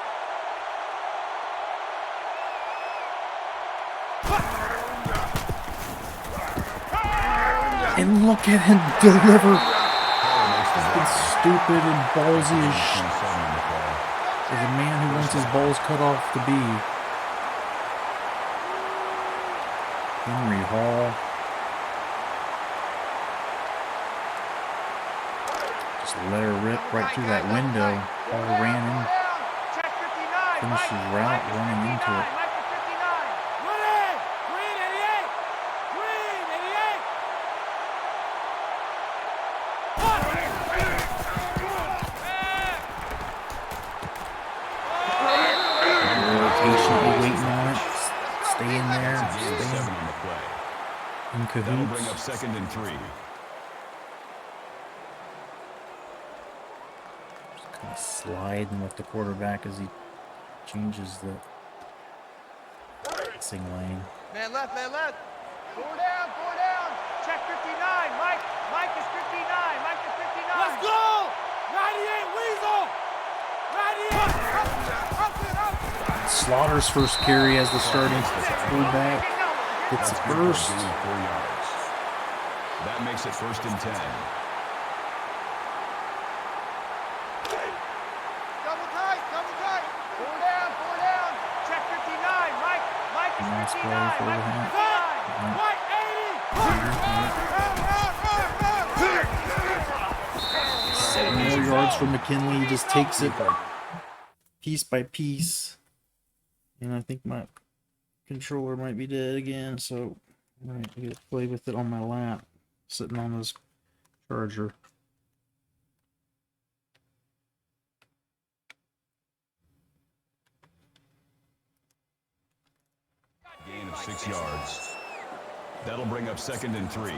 And look at him deliver. Fucking stupid and ballsy as shit. As a man who wants his balls cut off to be. Henry Hall. Just let her rip right through that window. Hall ran in. Finished his route running into it. Patiently waiting on it. Stay in there. Stay in cahoots. That'll bring up 2nd and 3. Just kind of sliding with the quarterback as he changes the passing lane. Man left. Four down. Check 59. Mike is 59. Let's go! 98 Weasel! 98! Slaughter's first carry as the starting fullback gets the first. Gain of 4 yards. That makes it 1st and 10. Double tight. Four down. Check 59. Mike is Nice 59. play for Mike the is 59. White 7 more yards from McKinley. He just takes it piece by piece. And I think my controller might be dead again, so I might get to play with it on my lap, sitting on this charger. Gain of 6 yards. That'll bring up 2nd and 3.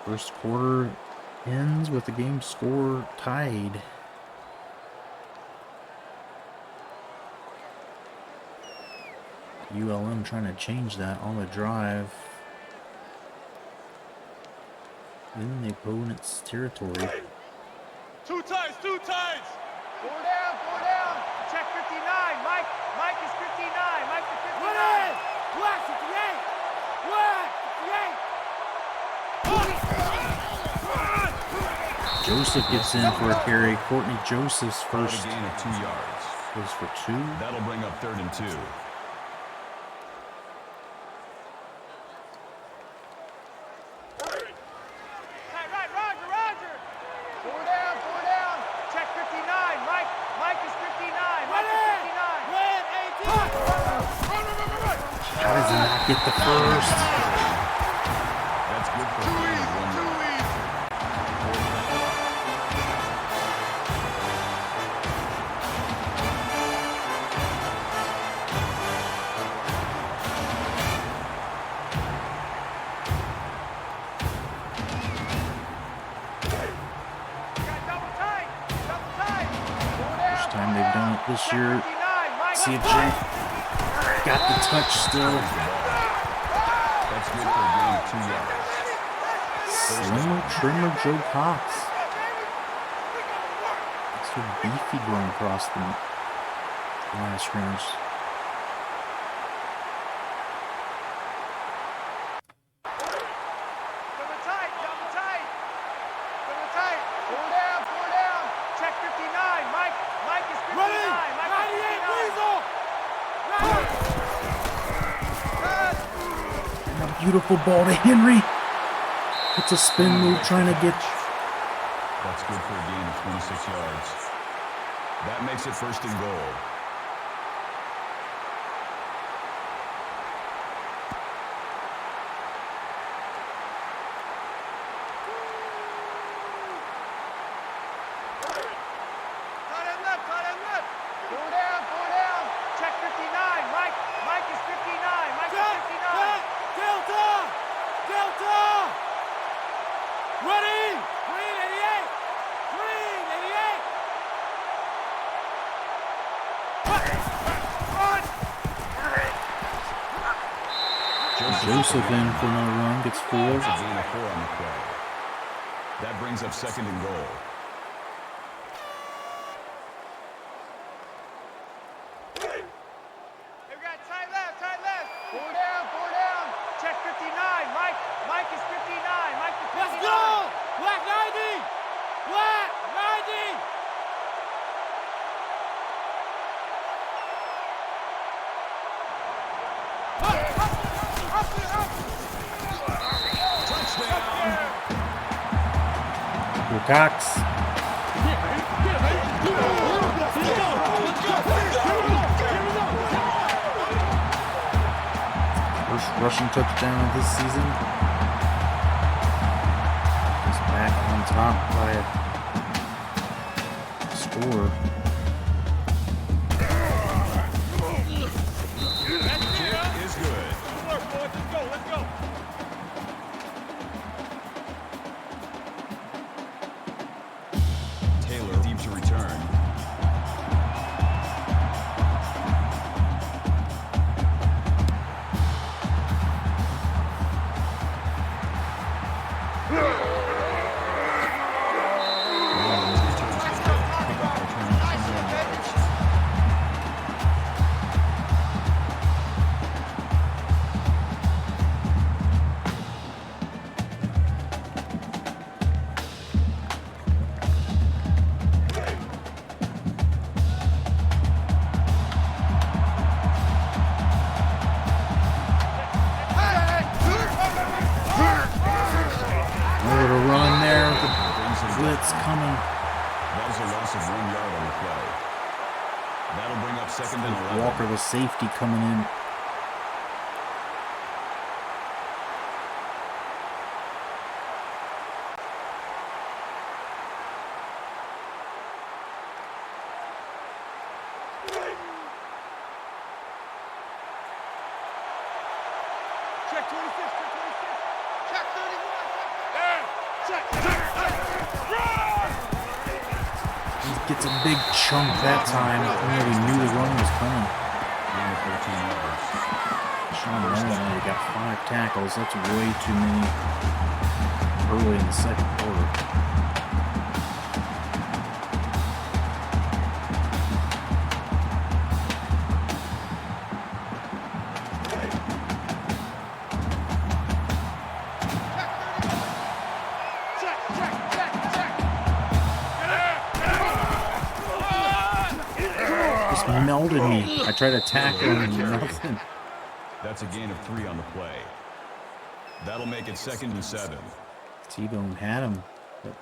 First quarter ends with the game score tied. ULM trying to change that on the drive. in the opponent's territory. Two tights, two tights. Four down, four down. Check 59. Mike is 59. Mike is 59. Black 58. Black 58. Joseph gets in for a carry. Courtney Joseph's first gain of 2 yards. goes for 2. That'll bring up 3rd and 2. Right, Roger. Four down. Check 59. Mike is 59. Mike is 59. How does he not get the first? That's good for a gain of 1 yard. First time they've done it this year. See if Jay got the touch still. That's good for a gain of 2 yards. Slimmer Trimmer Joe Cox. So beefy going across the line of scrimmage. Four down. Check 59. Mike is 59. Mike is 59. And a beautiful ball to Henry. It's a spin move trying to get. That's good for a gain of 26 yards. That makes it 1st and goal. Tight end left. Four down. Check 59. Mike is 59. Mike is 59. Delta. Ready. Green 88. Run. Joseph in for another run, gets 4. That's a gain of 4 on the play. That brings up 2nd and goal. We got tight left. Four down. Check 59. Mike is 59. Mike is 59. Let's go. Black 90. Cox. First rushing touchdown of this season. He's back on top by a score. Is good. Good work, boys. Let's go. Taylor deep to return. Blitz coming. That was a loss of 1 yard on the play. That'll bring up 2nd and 11. Walker, the safety, coming in. Check 26. Check 31. Check. He gets a big chunk that time. We knew the run was coming. Gain of 13 yards. Sean Mullen only got 5 tackles. That's way too many early in the second quarter. Just melted me. I tried to tackle him and nothing. That's a gain of 3 on the play. That'll make it 2nd and 7. T-Bone had him, but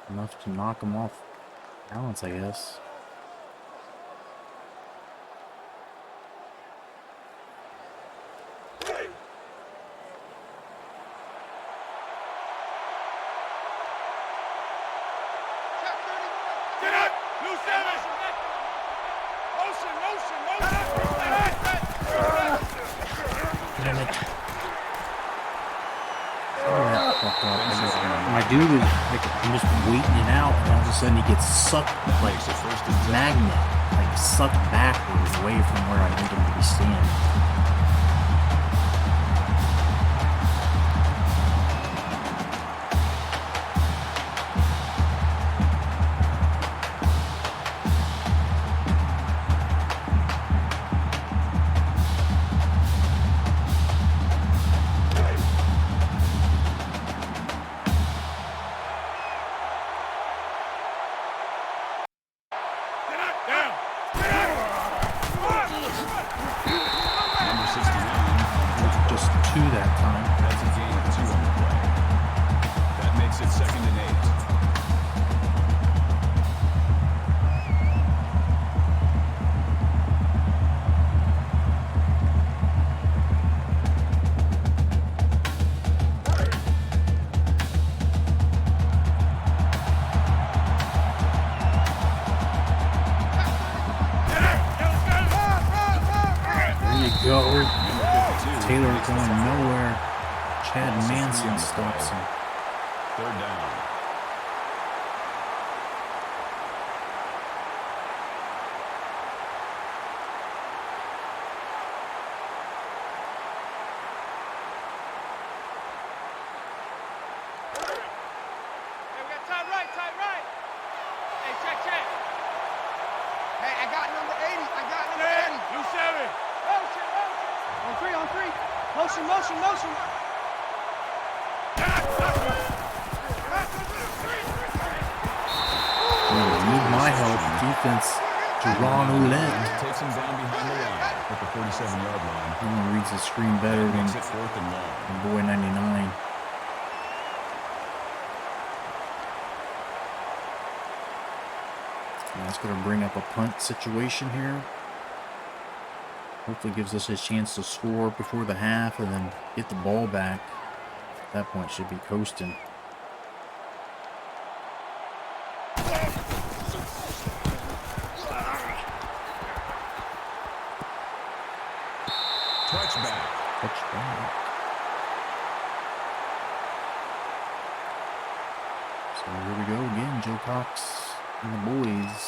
enough to knock him off balance, I guess. Get up! New 7! Motion! Damn it. My dude is like, I'm just waiting it out, and all of a sudden he gets sucked like a magnet, like sucked backwards away from where I need him to be standing. Taylor going nowhere. Chad Manson stops him. 3rd down. Hey, we got tight right. Hey, check. Hey, I got number 80. New 7. Motion. On 3. Motion. Need my help. Defense. Jerron Ouellette. Takes him down behind the line at the 47-yard line. No one reads the screen better than Makes it 4th and long. boy 99. And that's going to bring up a punt situation here. Hopefully gives us a chance to score before the half and then get the ball back. At that point, should be coasting. Touchback. So here we go again, Joe Cox and the boys.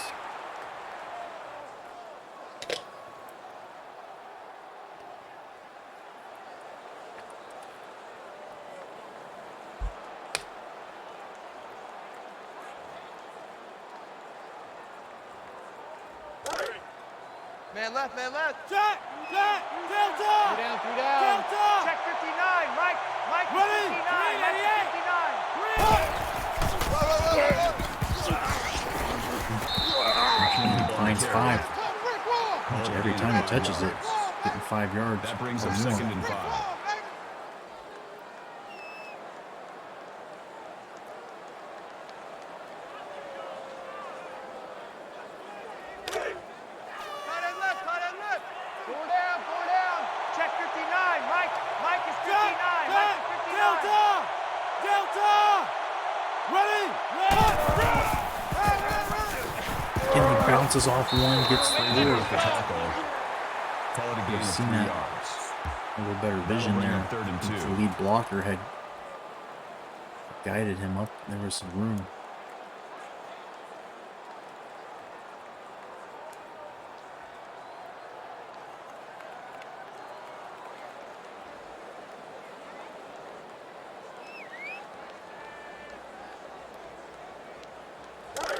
Man left. Check. Tail top. 3 down. Tail top. Check 59. Mike 59. Mike 59. Finds 5. Which every time he touches it, getting 5 yards. That brings or up more. 2nd and 5. Bounces off one, gets the lure. I've seen that. A little better vision there. If the lead blocker had guided him up, there was some room.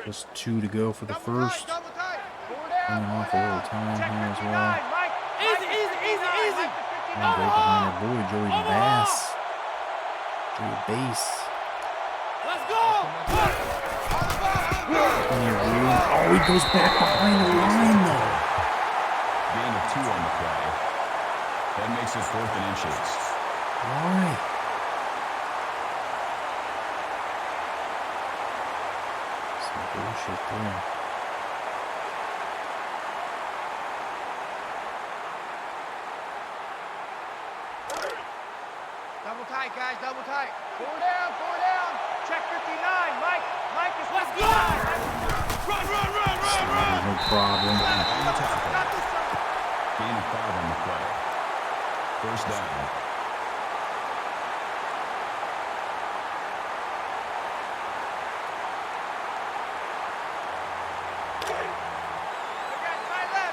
Just 2 to go for the first. Double tight. Running off a little time Check here as 59. well. Mike. Easy. And right behind our boy, Joey Bass. Joey Bass. Let's go. Plenty of room. Oh, he goes back behind the line, though. Gain of 2 on the play. That makes it 4th and inches. Why? Some bullshit there. Double tight, guys. Double tight. 4 down. Check 59. Mike is 59. Let's go. Run. No problem. Got this one. Gain of 5 on the play. First down.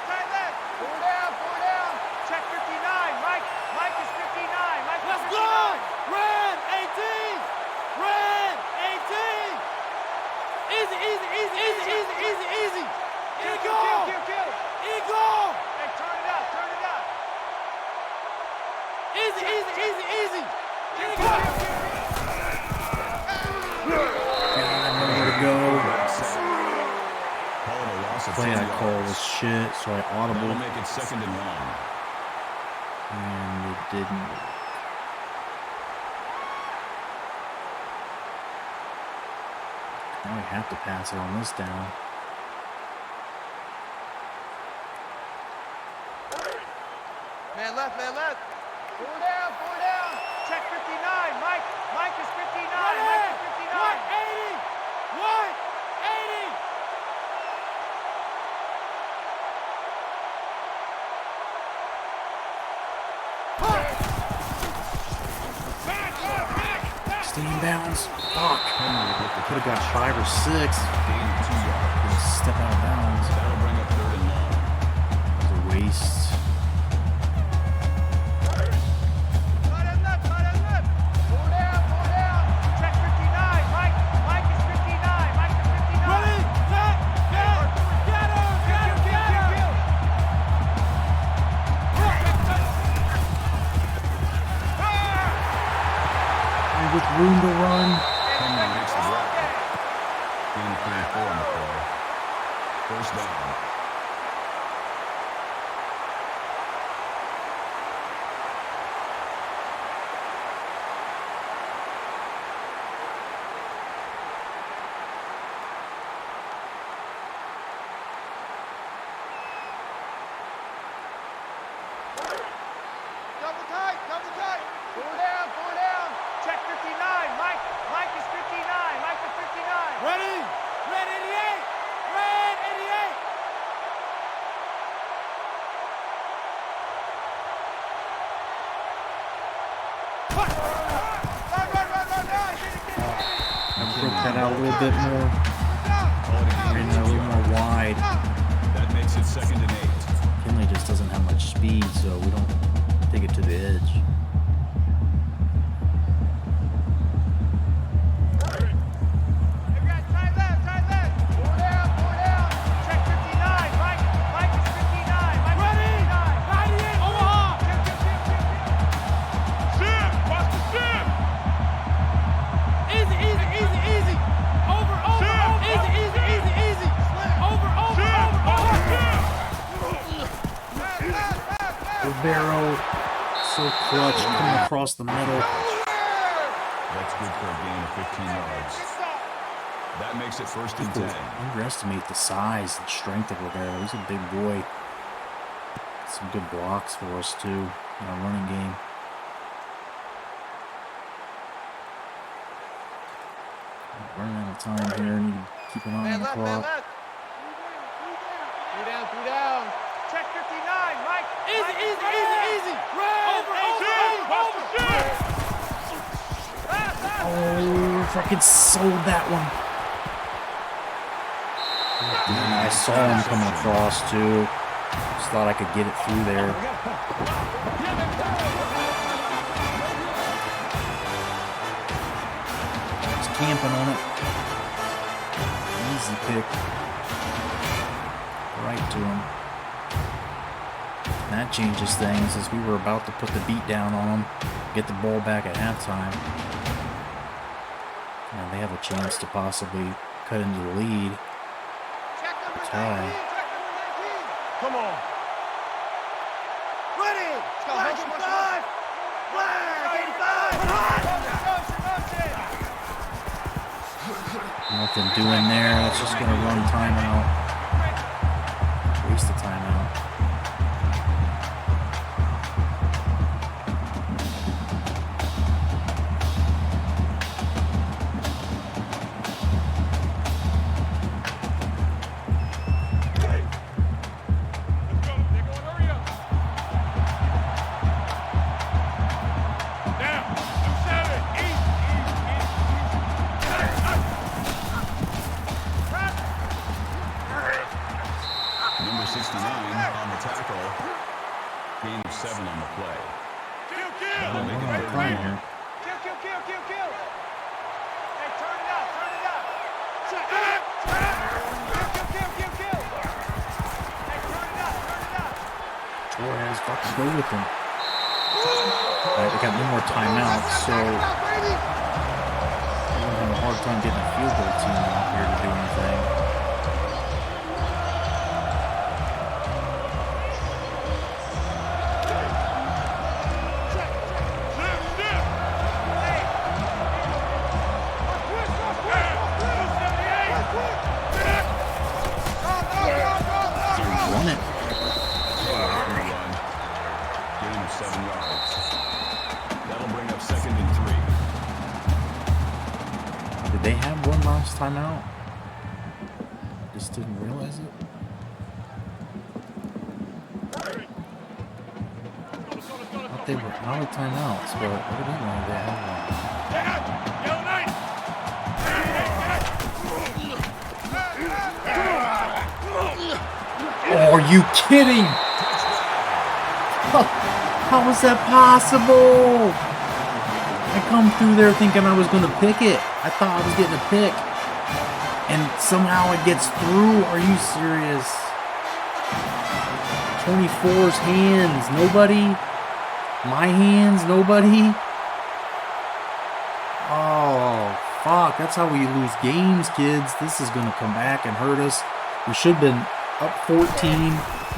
Tight left. 4 down. Check 59. Mike is 59. Let's go. Red 18. Easy. Kill. Eagle. Hey, turn it up. Easy. Kill. Nowhere to go. Call it a loss of Play 10 I call yards. was shit, so I That'll audible. make it 2nd and 1. And it didn't. Now we have to pass it on this down. Man left. 4 down. Check 59. Mike is 59. Mike is 59. 180. Stay in bounds. Fuck. Could have got 5 or 6. Gain of 2 yards. Gonna step out of bounds. That'll bring up 3rd and long. It was a waste. Tight end left. 4 down. Check 59. Mike is 59. Running. Get him. And with room to run. Henry makes the grab. Gain of 3 and 4 on the play. First down. Double tight. 4 down. Check 59. Mike is 59. Ready. Red 88. Broke that out a little bit more. Call it a gain Ran of that a 2 little more yards. wide. That makes it 2nd and 8. Kinley just doesn't have much speed, so we don't take it to the edge. Tight left. 4 down. Check 59. Mike is 59. Ready. 98. Omaha. Ship. Watch the ship. Easy. Over. Easy. Over. Rivero, so clutch, coming across the middle. That's good for a gain of 15 yards. That makes it 1st and 10. Underestimate the size and strength of Rivero. He's a big boy. Some good blocks for us too in our running game. Running out of time here. Need to keep an eye on the clock. 3 down. Check 59. Mike. Easy. Over. Oh, if I could sold that one. I saw him coming across too. Just thought I could get it through there. Just camping on it. Easy pick. Right to him. And that changes things as we were about to put the beat down on them. Get the ball back at halftime. And they have a chance to possibly cut into the lead. Tie. Come on. Ready. Let's go. Flash 85. Flash 85. Nothing doing there. That's just going to run timeout. Waste the timeout. Number 69 on the tackle. Gain of 7 on the play. That'll make it Time 31. here. Kill. Hey, turn it up. Kill. Hey, turn it up. Torres, fucking go with him. Alright, we got one more timeout, so we're having a hard time getting a field goal team out here to do anything. Run it. Gain of 7 yards. That'll bring up 2nd and 3. Did they have one last timeout? Just didn't realize it. I thought they were out of timeouts, but evidently they had one. Oh, are you kidding? How is that possible? I come through there thinking I was going to pick it. I thought I was getting a pick. And somehow it gets through. Are you serious? 24's hands. Nobody? My hands? Nobody? Oh, fuck. That's how we lose games, kids. This is going to come back and hurt us. We should have been up 14,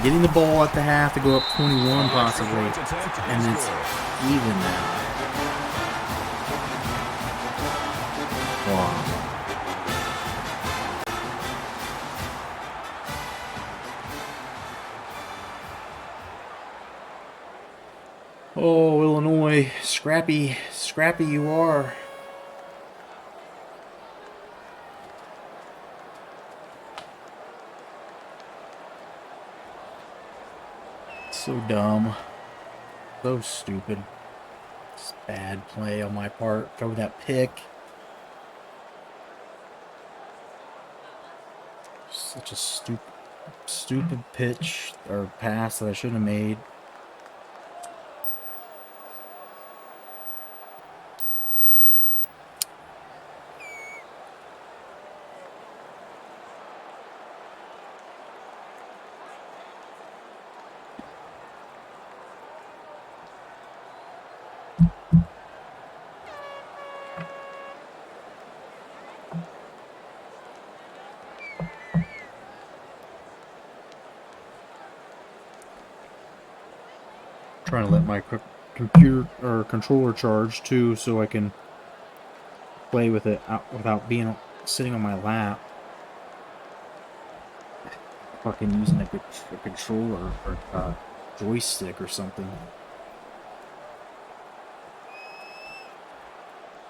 getting the ball at the half to go up 21 possibly, and it's even now. Wow. Oh, Illinois, scrappy you are. So dumb. So stupid. Just bad play on my part. Throw that pick. Such a stupid pitch or pass that I shouldn't have made. Trying to let my computer or controller charge too, so I can play with it without being sitting on my lap. Fucking using a controller or a joystick or something.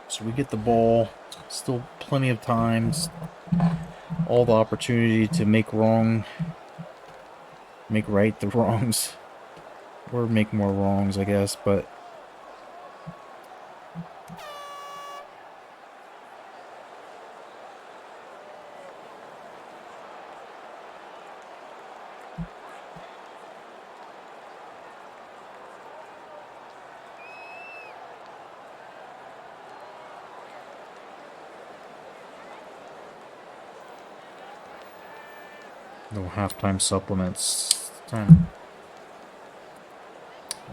So we get the ball. Still plenty of times. All the opportunity to make right the wrongs. Or make more wrongs, I guess, but No halftime supplements. Time.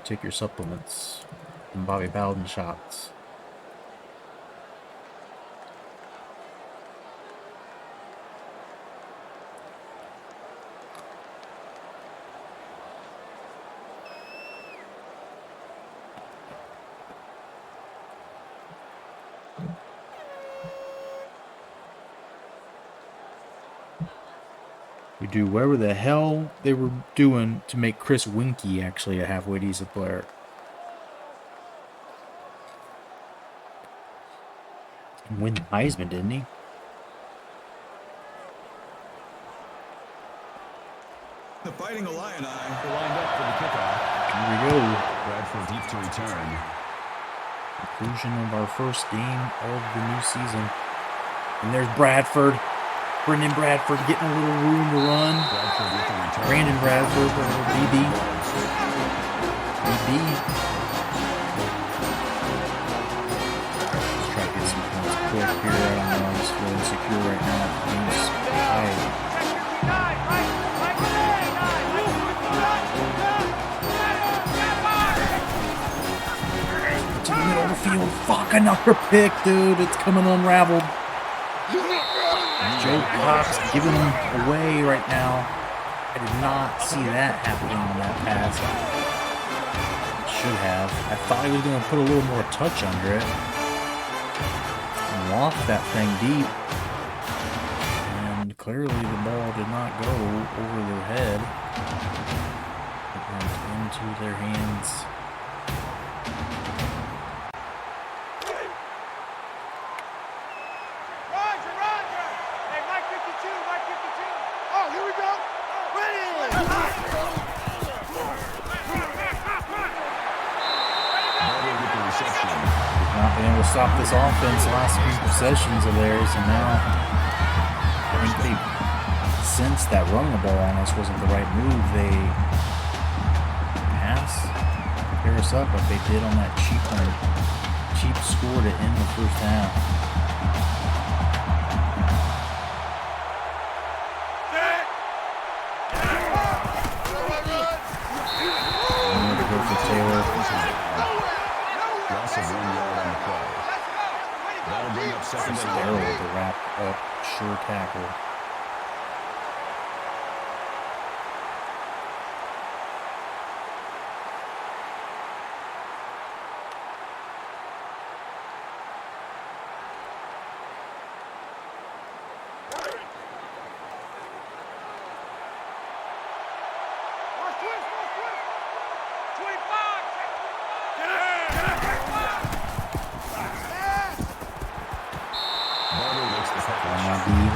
Take your supplements. And Bobby Bowden shots. We do whatever the hell they were doing to make Chris Winkie actually a halfway decent player. And win the Heisman, didn't he? The Fighting Illini are lined up for the kickoff. Here we go. Bradford deep to return. Conclusion of our first game of the new season. And there's Bradford. Brendan Bradford getting a little room to run. Bradford with the return. Brandon Bradford, BB. BB. Let's try to get some points quick here. I don't know. I'm just really secure right now. Game's tied. To the middle of the field. Fuck, another pick, dude. It's coming unraveled. Joe Cox giving them away right now. I did not see that happening on that pass. Should have. I thought he was going to put a little more touch under it. And loft that thing deep. And clearly the ball did not go over their head. It went into their hands. Stop this offense last few possessions of theirs, and now I think they sensed that running the ball on us wasn't the right move. They pair us up like they did on that cheap score to end the first half. I'm going to go for Taylor. Loss of 1 yard on the play. That'll bring up second and Darryl with a wrap up, sure tackle.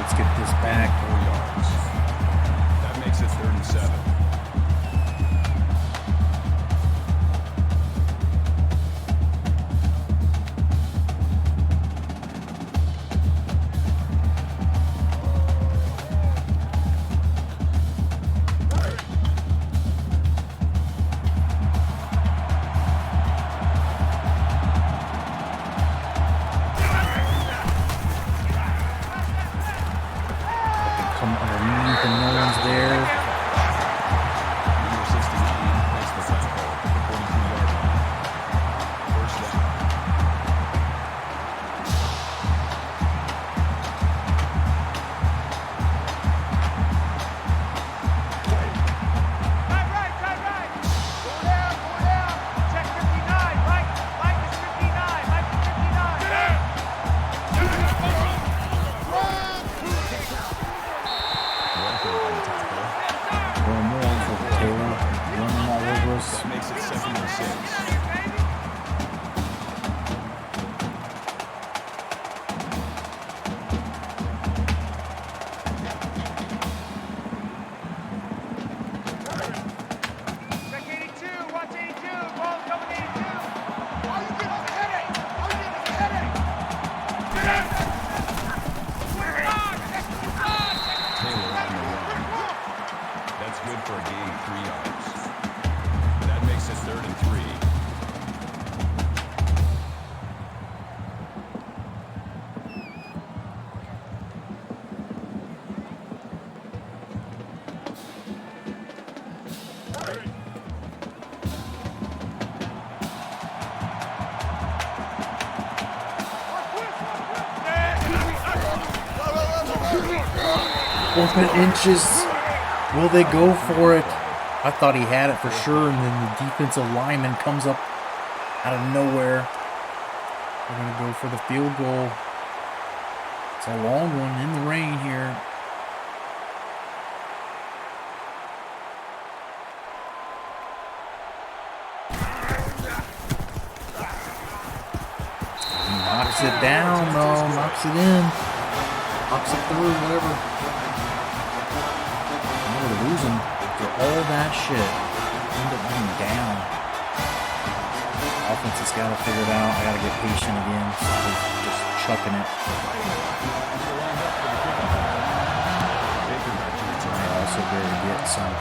Let's get this back. 4 yards. That makes it 3rd and 7. Open inches. Will they go for it? I thought he had it for sure, and then the defensive lineman comes up out of nowhere. They're going to go for the field goal. It's a long one in the rain here. He knocks it down, though. Knocks it in. Knocks it through, whatever. Now we're losing for all that shit. End up being down. Offense has got to figure it out. I got to get patient again. Just chucking it. I also be able to get some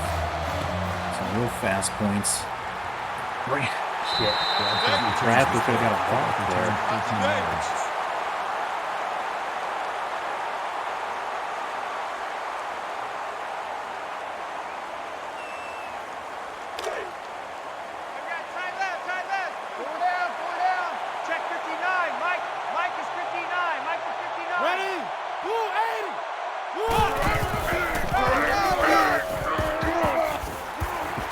real fast points. Bradford could have got a block there. 13 yards.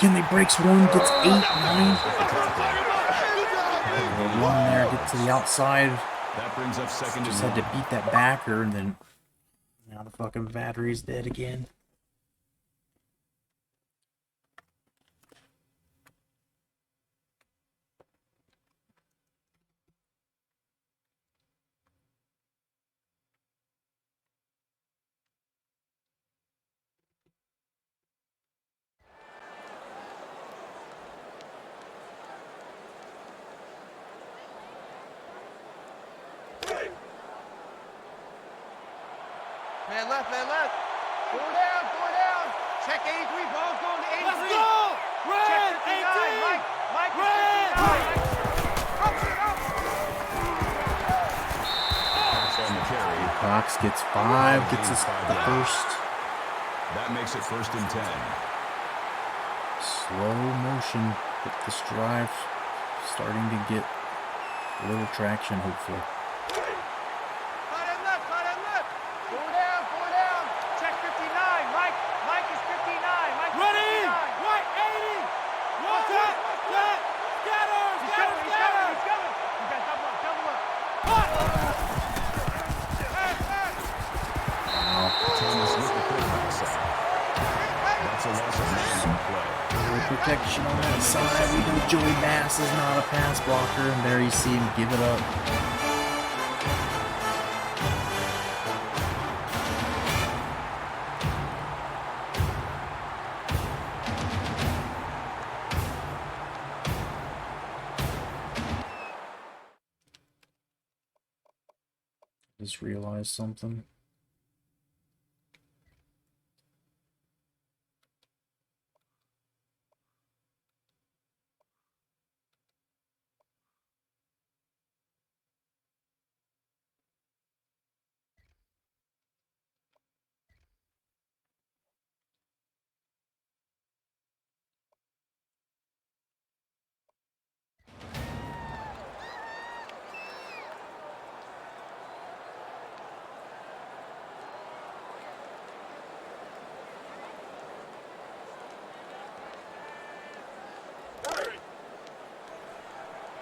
Kinley breaks one, gets 8, 9. One there, get to the outside. That brings up second. Just had to beat that backer, and then now the fucking battery's dead again. Man left, man left. Four down, four down. Check 83, ball's going to 83. Let's go! Red, check 59, Mike. Mike is 59. Cox gets 5, gets us the first. That makes it 1st and 10. Slow motion, but this drive starting to get a little traction, hopefully. Protection on that side. We know Joey Bass is not a pass blocker, and there you see him give it up. Just realized something.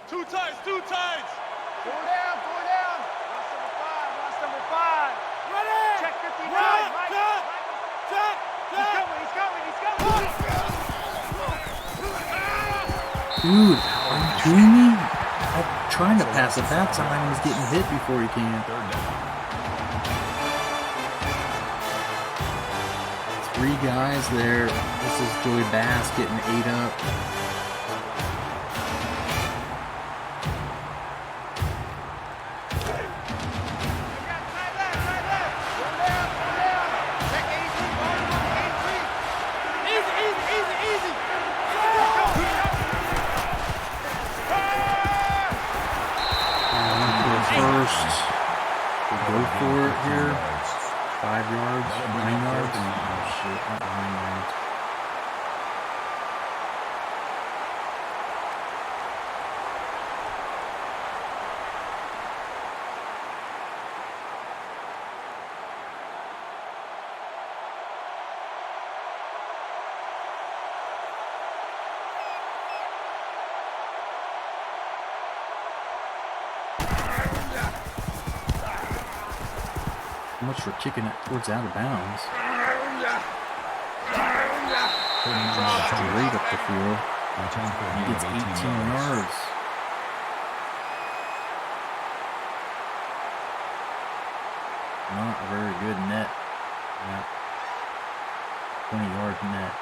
Two times, two times. Four down, four down. Lost number 5. Ready. Check 59. Mike. Check. He's coming. Dude, are you kidding me? I'm trying to pass it that time. He's getting hit before he can. 3 guys there. This is Joey Bass getting 8 up. Go for it here. 5 yards, 9 yards. Oh shit, not 9 yards. much for kicking it towards out of bounds. Straight up the field. He gets 18 yards. Not a very good net. Yeah. 20-yard net.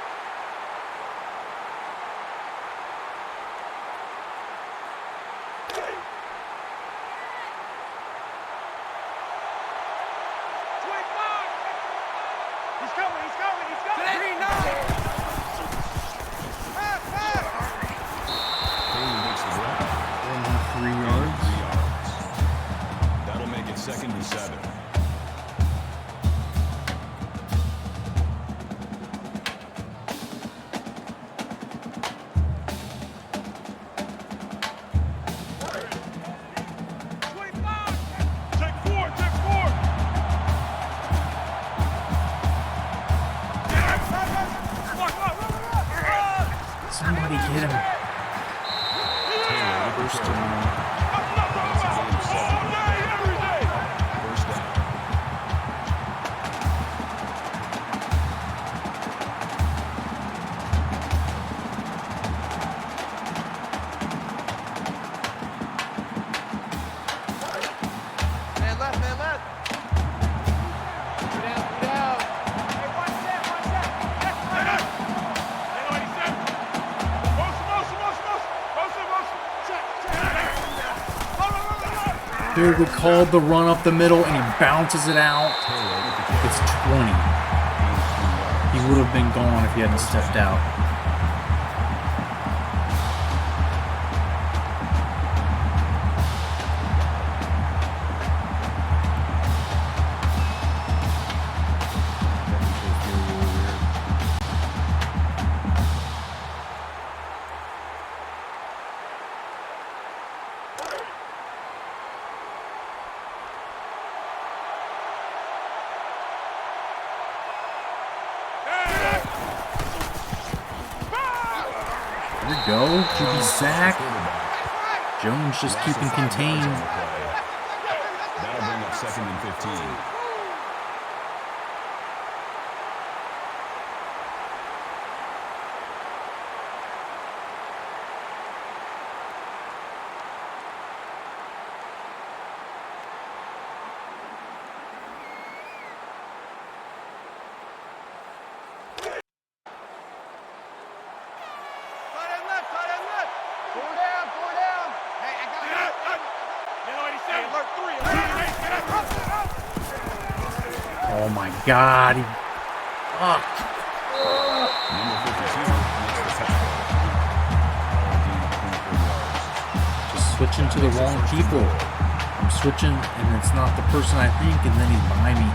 Second and 7. Somebody get him. First down. Dude, we called the run up the middle and he bounces it out. It's 20. He would have been gone if he hadn't stepped out. There we go. QB sack. Jones just keeping contained. That'll bring up second and 15. Oh my God. Fuck. Number 52 makes the tackle. Just switching to the wrong people. I'm switching and it's not the person I think, and then he's behind me.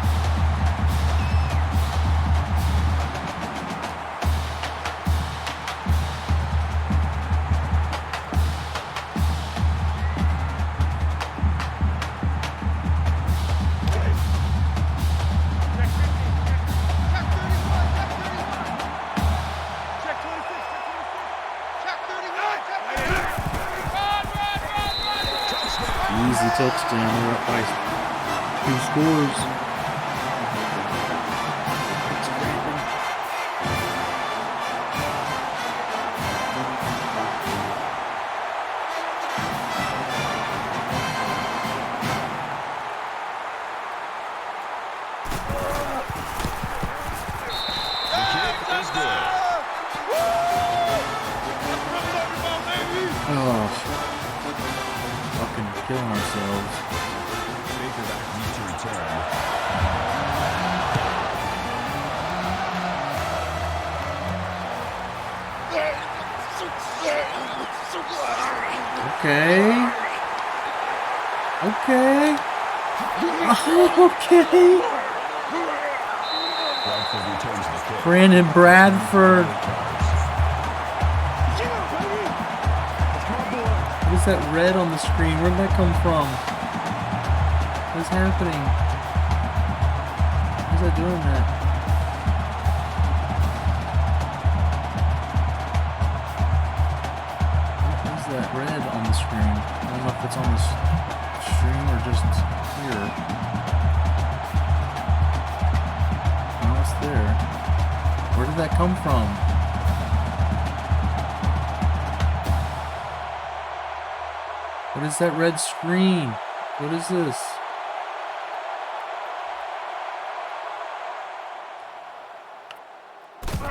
Easy touchdown. They're up by 2 scores. The kick is good. Oh. Fucking killing ourselves. Baker back needs to return. Okay. Okay. Okay. Bradford returns the kick. Brandon Bradford. What is that red on the screen? Where'd that come from? What is happening? Why is that doing that? What is that red on the screen? I don't know if it's on this stream or just here. did that come from? What is that red screen? What is this? The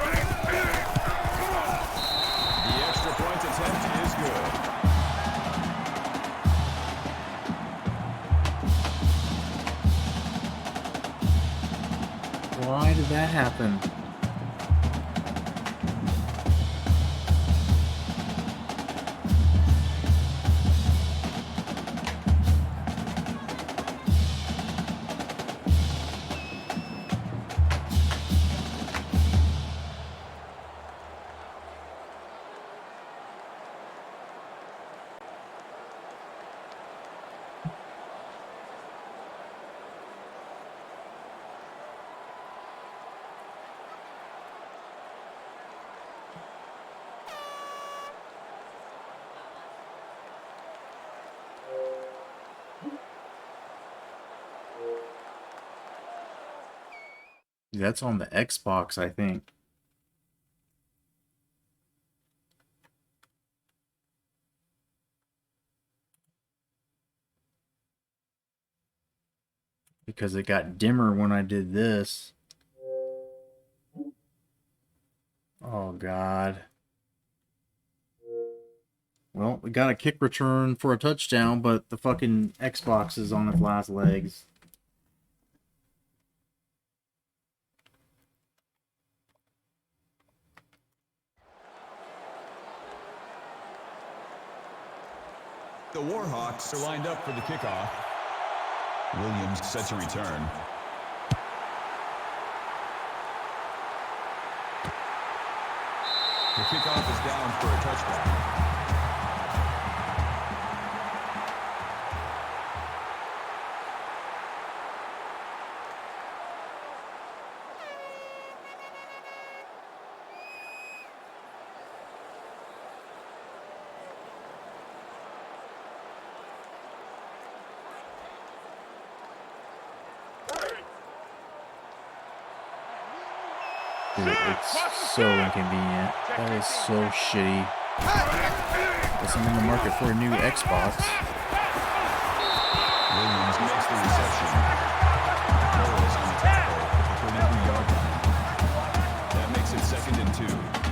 extra point attempt is good. Why did that happen? That's on the Xbox, I think. Because it got dimmer when I did this. Oh, God. Well, we got a kick return for a touchdown, but the fucking Xbox is on its last legs. The Warhawks are lined up for the kickoff. Williams set to return. The kickoff is down for a touchback. Dude, it's so inconvenient. That is so shitty. Guess I'm in the market for a new Xbox. Williams makes the reception. Torres on the tackle at the 33-yard line. That makes it 2nd and 2.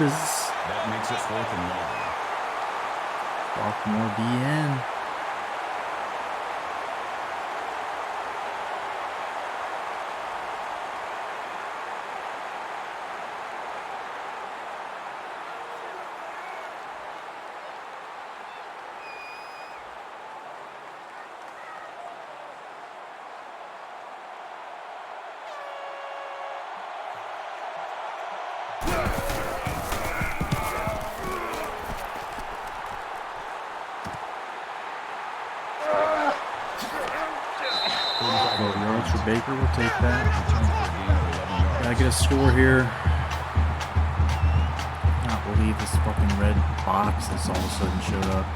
That makes it 4th and long. Sophomore DN. Yards for Baker, we'll take that. Gotta get a score here. Not believe this fucking red box that's all of a sudden showed up.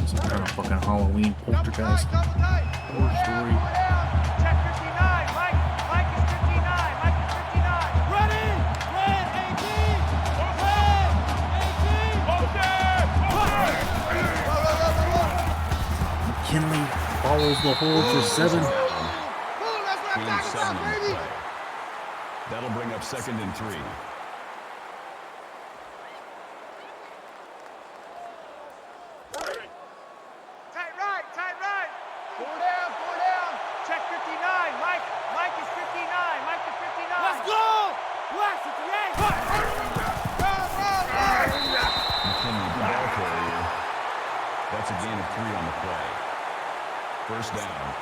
Some kind of fucking Halloween poltergeist horror story. Check 59. Mike is 59. Mike is 59. Ready? Red 18. Red 18. McKinley follows the hold for 7. Gain 7 on the play. That'll bring up 2nd and 3. Tight right. Four down. Check 59. Mike is 59. Mike is 59. Let's go! Blast it to the end. McKinley, the ball carrier. That's a gain of 3 on the play. 1st down.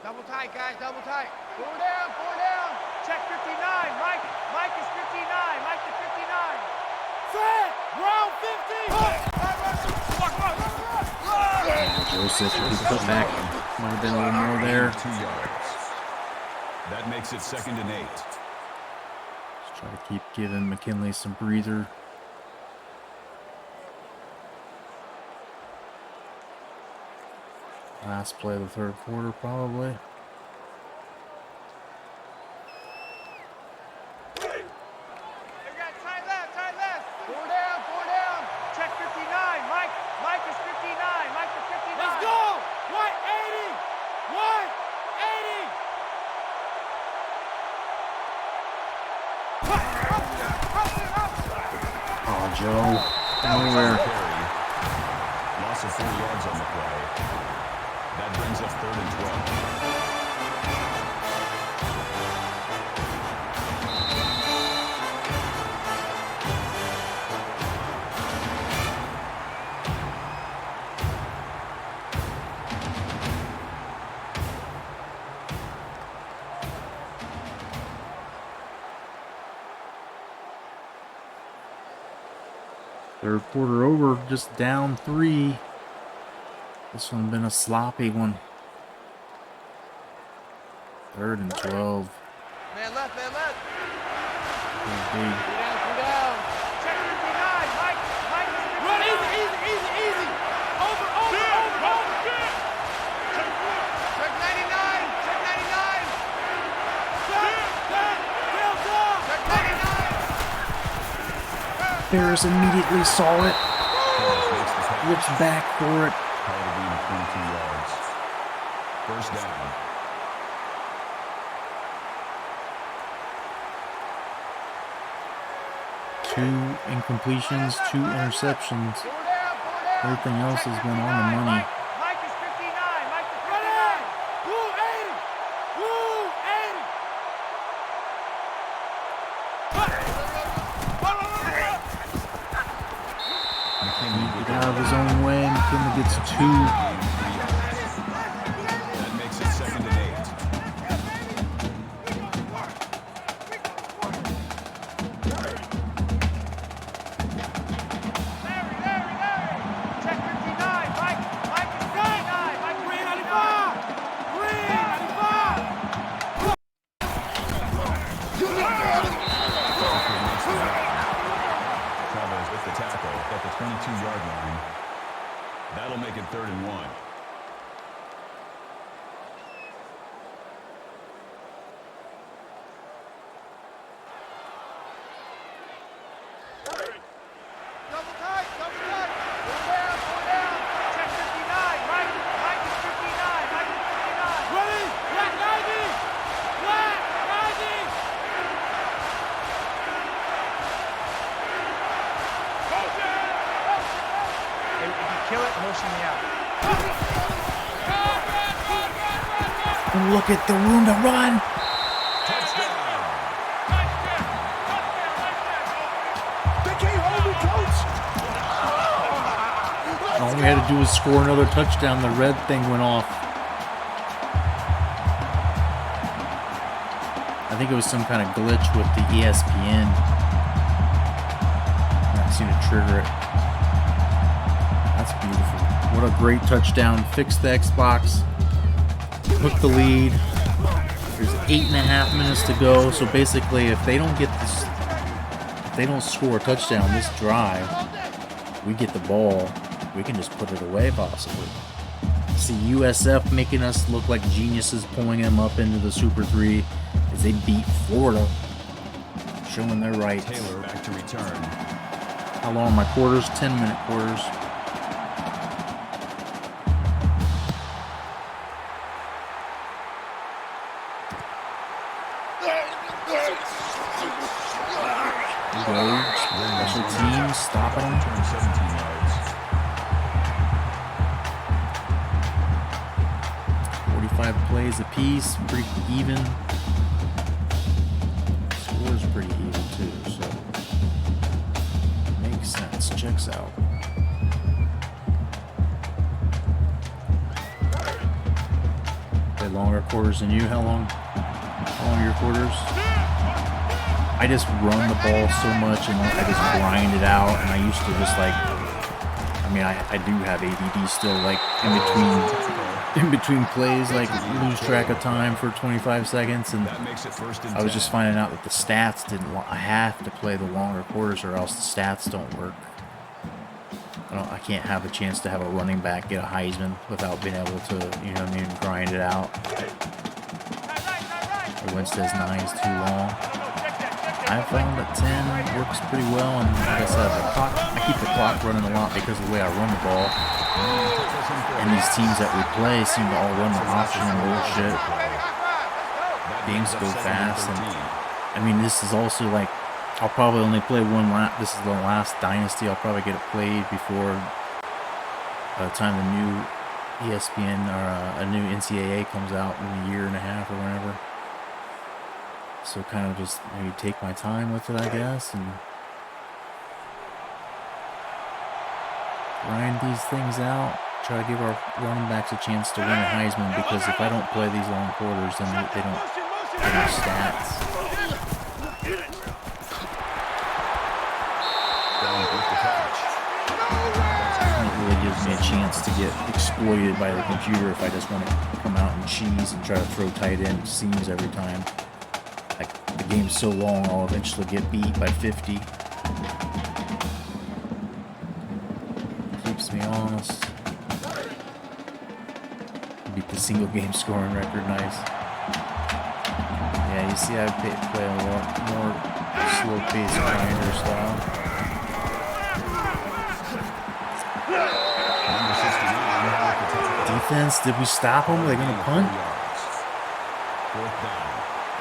Double tight, guys. Double tight. Four down. Check 59. Mike is 59. Mike is 59. Set. Round 50. Joseph will be put back. Might have been a little more there. 2 yards. That makes it 2nd and 8. Just try to keep giving McKinley some breather. Last play of the 3rd quarter, probably. Tight left. Four down. Check 59. Mike is 59. Mike is 59. Let's go. 180. Oh, Joe. Nowhere. Carry. Loss of 4 yards on the play. That brings up 3rd and 12. Third quarter over, just down 3. This one's been a sloppy one. 3rd and 12. Man left. Big. Two down. Check 59. Mike is 59. Run easy. Over. Check 99. Check 99. Ferris immediately saw it. Whips back for it. Called a gain of 22 yards. 1st down. Two incompletions, 2 interceptions. Everything else has been on the money. Mike is 59. Mike is 59. Blue 80. Get out of his own way. McKinley gets 2. That makes it 2nd and 8. Check 59. Mike is 59. Mike is 395. Chavez with the tackle at the 22-yard line. That'll make it 3rd and 1. kill it, motion me out. Look at the room to run. They can't hold me, coach. All we had to do was score another touchdown. The red thing went off. I think it was some kind of glitch with the ESPN. Not seem to trigger it. That's beautiful. What a great touchdown. Fix the Xbox. Took the lead. There's 8.5 minutes to go. So basically, if they don't get this, if they don't score a touchdown this drive, we get the ball. We can just put it away, possibly. See USF making us look like geniuses, pulling them up into the Super 3 as they beat Florida, showing their rights. Taylor back to return. How long are my quarters? 10-minute quarters. Go. Special teams stopping them. Turn 17 yards. 45 plays apiece, pretty even. Score's pretty even too, so makes sense. Checks out. Play longer quarters than you. How long are your quarters? I just run the ball so much and I just grind it out, and I used to just like, I mean, I do have ADD still, like in between plays, like lose track of time for 25 seconds, and That makes it first and I was 10. just finding out that the stats didn't. I have to play the longer quarters, or else the stats don't work. I can't have a chance to have a running back get a Heisman without being able to, you know what I mean, grind it out. Or Winstead's 9 is too long. I found that 10 works pretty well, and like I said, I keep the clock running a lot because of the way I run the ball. And these teams that we play seem to all run the option and bullshit. Games go fast, and I mean, this is also like, I'll probably only play one lap. This is the last Dynasty I'll probably get it played before by the time the new ESPN or a new NCAA comes out in a year and a half or whatever. So kind of just maybe take my time with it, I guess, and grind these things out. Try to give our running backs a chance to win a Heisman, because if I don't play these long quarters, then they don't get our stats. It really gives me a chance to get exploited by the computer if I just want to come out and cheese and try to throw tight end seams every time. Like, the game's so long, I'll eventually get beat by 50. Keeps me honest. Beat the single game scoring record, nice. Yeah, you see I play a lot more slow-paced grinder style. Defense, did we stop them? Are they going to punt?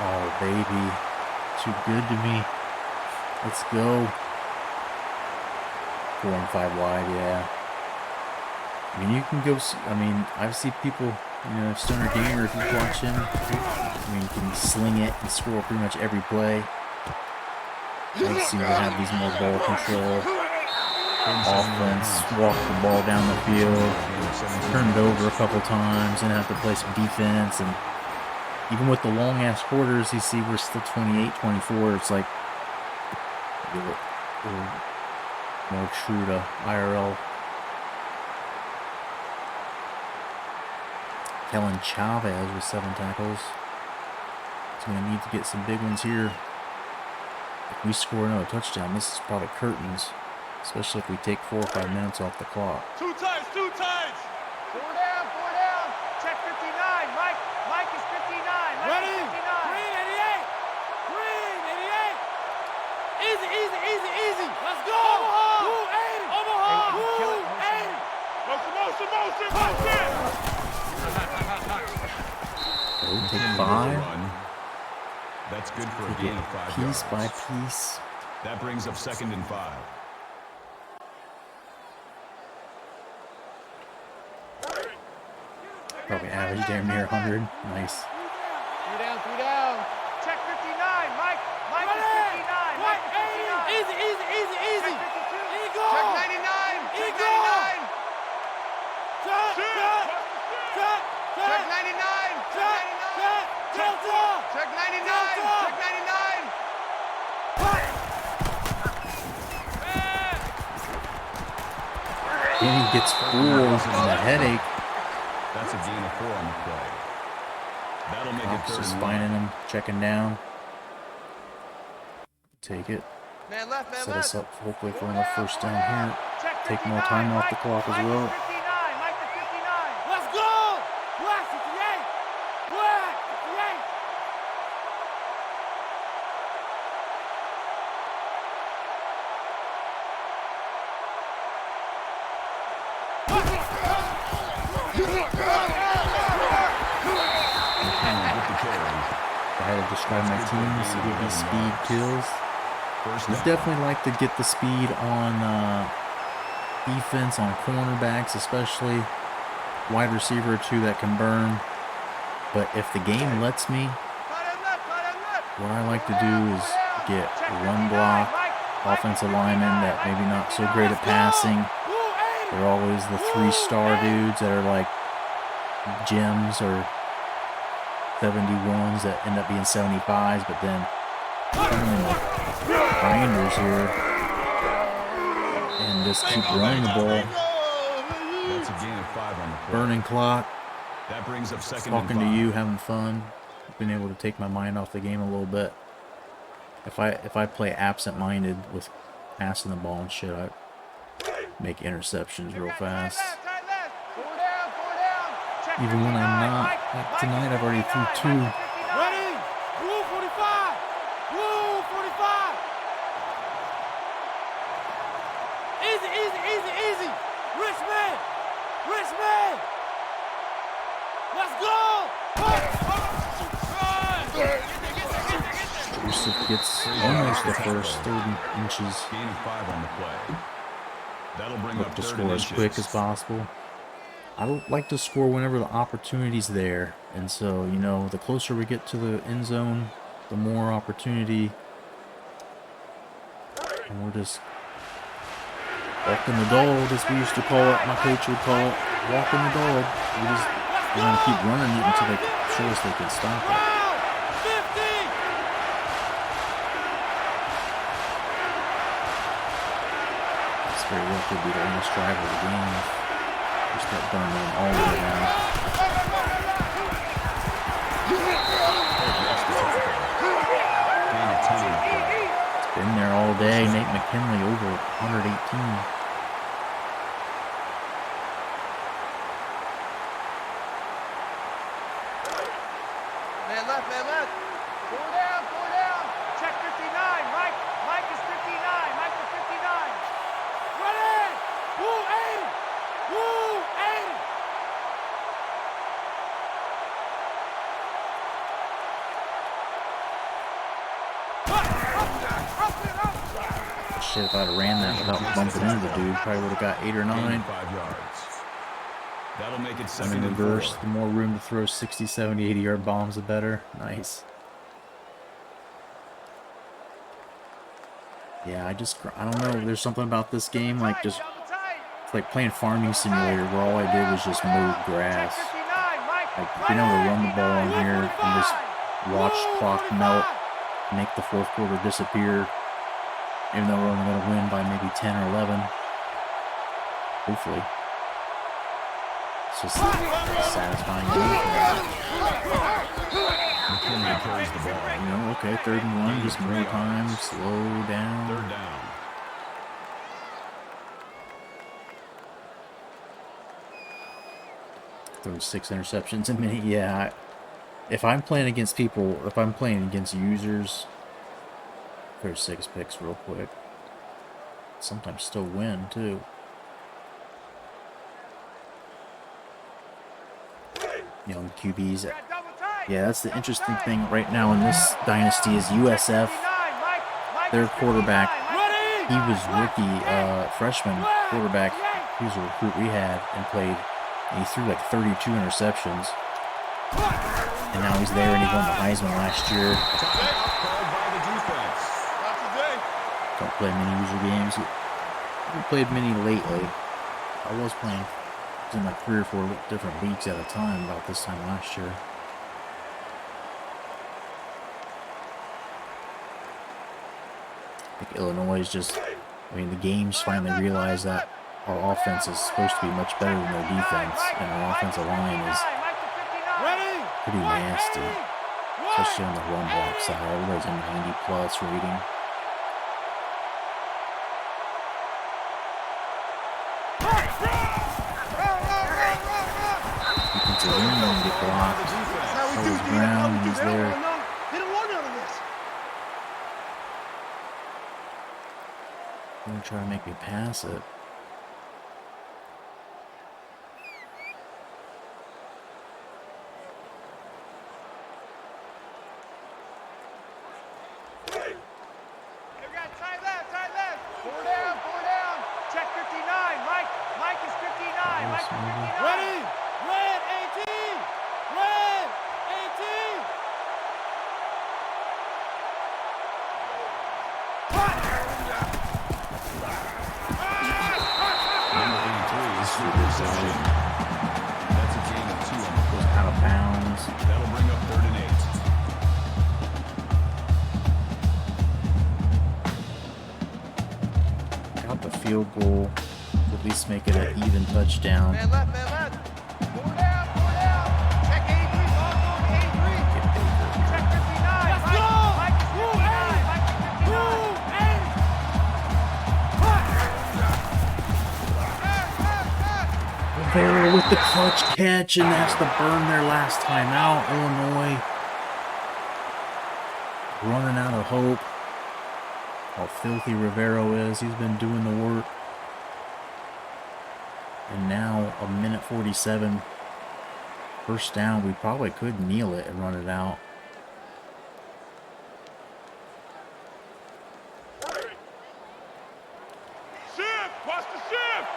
Oh, baby. Too good to me. Let's go. 4 and 5 wide, yeah. I mean, you can go, I mean, I've seen people, you know, Stoner Gamer, if you watch him, I mean, you can sling it and score pretty much every play. They seem to have these more ball control. Offense, walk the ball down the field, turn it over a couple times, and have to play some defense. And even with the long-ass quarters, you see we're still 28-24. It's like we're more true to IRL. Kellen Chavez with 7 tackles. He's going to need to get some big ones here. If we score another touchdown, this is probably curtains. Especially if we take 4 or 5 minutes off the clock. 2 times, 2 times. 4 down, 4 down. Check 59. Mike is 59. Ready? 59. Green 88. Green 88. Easy, easy, easy, easy. Let's go. Omaha. Woo 80. Omaha. Woo 80. Motion. Take 5. That's good for a gain of 5 Piece yards. by piece. That brings up 2nd and 5. Probably average damn near 100. Nice. 3 down, 3 down. Check 59, Mike. Mike is 59. Mike is 59. Easy, easy, easy, easy. Check 99. Check 99. Check 99. Check 99. Check 99. Then he gets 4 and a headache. That's a gain of 4 on the play. That'll make it Just 3rd and finding 1. him, checking down. Take it. Man left, man Set us left. up hopefully for another first down here. Take more time off the clock as well. Mike to 59. Let's go! Black 58. Black 58. With the carry. If I had to describe my teams, it would be speed kills. We definitely like to get the speed on defense, on cornerbacks, especially wide receiver or 2 that can burn. But if the game lets me, what I like to do is get run block, offensive linemen that maybe not so great at passing. They're always the 3-star dudes that are like gems or 71s that end up being 75s, but then grinders here and just keep running the ball. That's a gain of 5 on the play. Burning clock, That brings up 2nd and talking 5. to you, having fun, been able to take my mind off the game a little bit. If I play absent-minded with passing the ball and shit, I make interceptions real fast. Even when I'm not. Like tonight, I've already threw 2. Ready? Blue 45. Blue 45. Easy, easy, easy, easy. Richmond. Richmond. Let's go. Joseph gets almost the first 30 inches. Gain of 5 on the play. That'll bring Look up to 3rd score and as quick as inches. possible. I don't like to score whenever the opportunity's there, and so you know, the closer we get to the end zone, the more opportunity. And we're just walking the dog, as we used to call it. My coach would call it walking the dog. We're gonna keep running it until they show us they can stop it. 50. It's very well could be the last drive of the game. We start burning them all the way down. Gain of 10 on the play. It's been there all day. Nate McKinley over 118. Man left, man left. 4 down, 4 down. Check 59. Mike. Mike is 59. Mike to 59. Ready? Woo, 80. Woo, 80. Shit, if I'd have ran that without bumping into the dude, probably would have got 8 or Gain 9. of 5 yards. That'll make it And 2nd in and reverse, 4. the more room to throw 60, 70, 80-yard bombs, the better. Nice. Yeah, I don't know. There's something about this game, like just, it's like playing Farming Simulator, where all I did was just mow grass. Like, being able to run the ball in here and just watch clock melt, make the 4th quarter disappear, even though we're only going to win by maybe 10 or 11. Hopefully. It's just satisfying. McKinley carries the ball. You know, okay, 3rd and 1, just more time, slow down. 3rd down. Throw 6 interceptions a minute. Yeah, if I'm playing against people, if I'm playing against users, throw 6 picks real quick. Sometimes still win too. Young QBs. Yeah, that's the interesting thing right now in this dynasty is USF. Their quarterback, he was rookie freshman quarterback. He was a recruit we had and played And he threw like 32 interceptions. And now he's there and he won the Heisman last year. Don't play many user games. I haven't played many lately. I was playing. I was in like 3 or 4 different leagues at a time about this time last year. I think Illinois is just, I mean, the games finally realized that our offense is supposed to be much better than their defense, and our offensive line is pretty nasty, especially on the run block side. Everybody's a 90+ rating. Defensive end didn't get blocked. That was Brown, and he's there. They don't want none of this. They're gonna try to make me pass it. That's a gain of 2 on the play. Out of bounds. That'll bring up 3rd and 8. Got the field goal. At least make it an even touchdown. Man left, man left. Four down. Check 83, ball going to 83. Get Baker. Check 59. Let's go! Mike is 59. Mike is 59. Rivera with the clutch catch, and that's the burn their last time out. Illinois running out of hope. How filthy Rivero is. He's been doing the work. And now a minute 47. First down. We probably could kneel it and run it out. Shift! Watch the shift!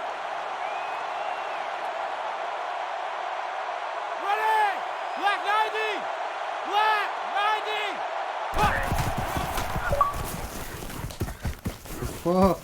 Ready! Black 90! Black 90! Fuck.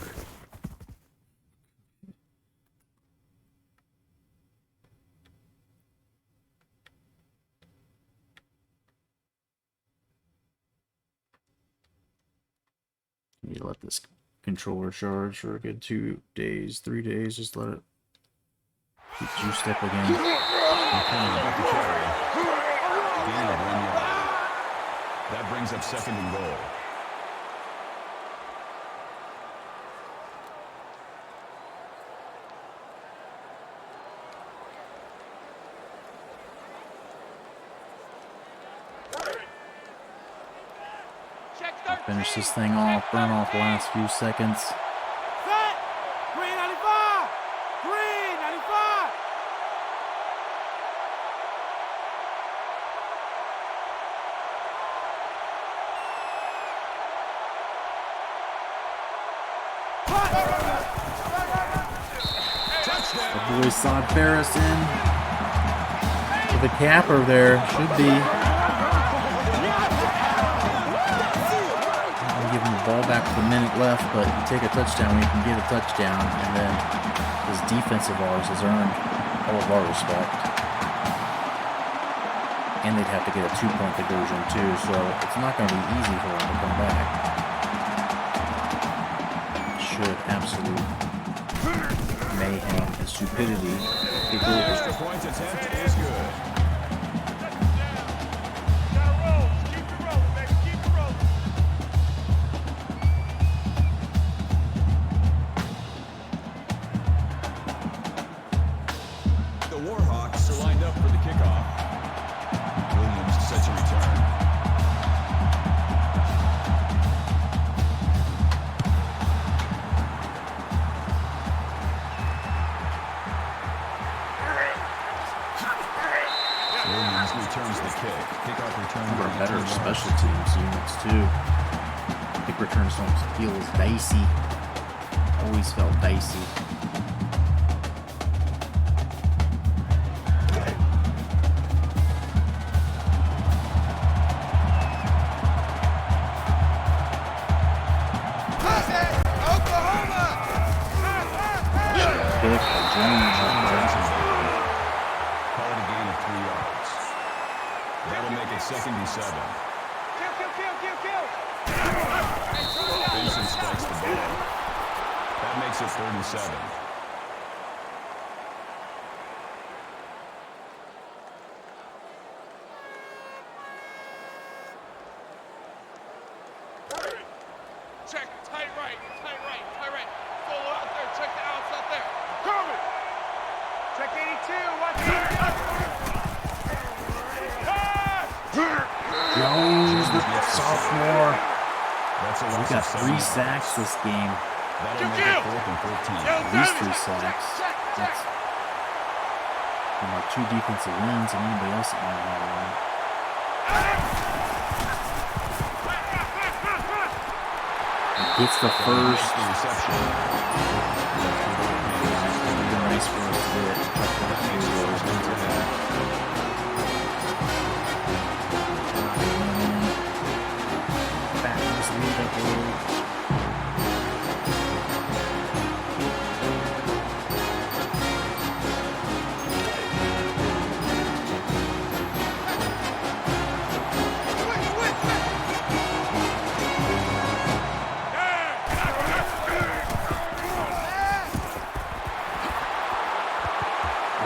You let this controller charge for a good 2 days, 3 days. Just let it get juiced up again. Got the carry. Gain of 1 yard. That brings up 2nd and goal. Finish this thing off, burn off the last few seconds. Set! Green 95! Green 95! The boys saw Ferris in with a capper there. Should be. Give him the ball back with a minute left, but you take a touchdown when you can get a touchdown, and then his defensive ours has earned all of our respect. And they'd have to get a 2-point conversion too, so it's not going to be easy for them to come back. Should absolute mayhem and stupidity take over. Extra point attempt is good. Gotta roll. Keep it rolling, baby. Keep it rolling. The Warhawks are lined up for the kickoff. Williams set to return. Williams returns the kick. Kickoff return. One of our better special teams units too. Kick returns don't feel as dicey. Always felt dicey. pick by Jones. Call it a gain of 3 yards. That'll make it 2nd and 7. Kill. Benson strikes the ball. That makes it 3rd and 7. Check, tight right. Solo out there, check the outs out there. Coming. Check 82, watch Jones, the sophomore. That's a We loss got of 3 7. sacks this game. That'll make it 4th and 14. At least 3 sacks. That's from our 2 defensive ends and anybody else that might have one. Gets the first. The reception. It'd be nice for us to get a few of those into that. Back just lead up a little.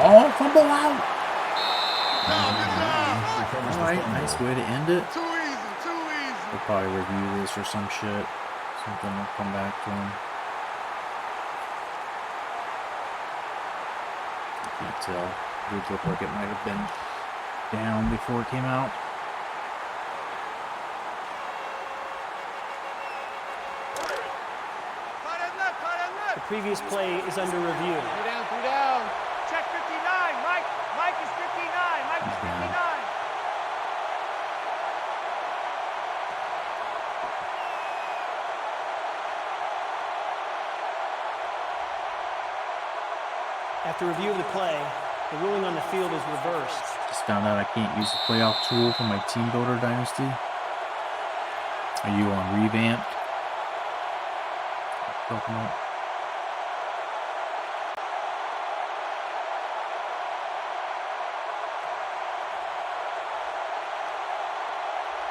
Oh, fumble out! Alright, nice way to end it. Too easy. We'll probably review this or some shit. Something will come back to him. I can't tell. It looked like it might have been down before it came out. The previous play is under review. 3 down. Check 59, Mike. Mike is 59. Mike is 59. After review of the play, the ruling on the field is reversed. Just found out I can't use the playoff tool for my Team Builder Dynasty. Are you on revamped? Talking about?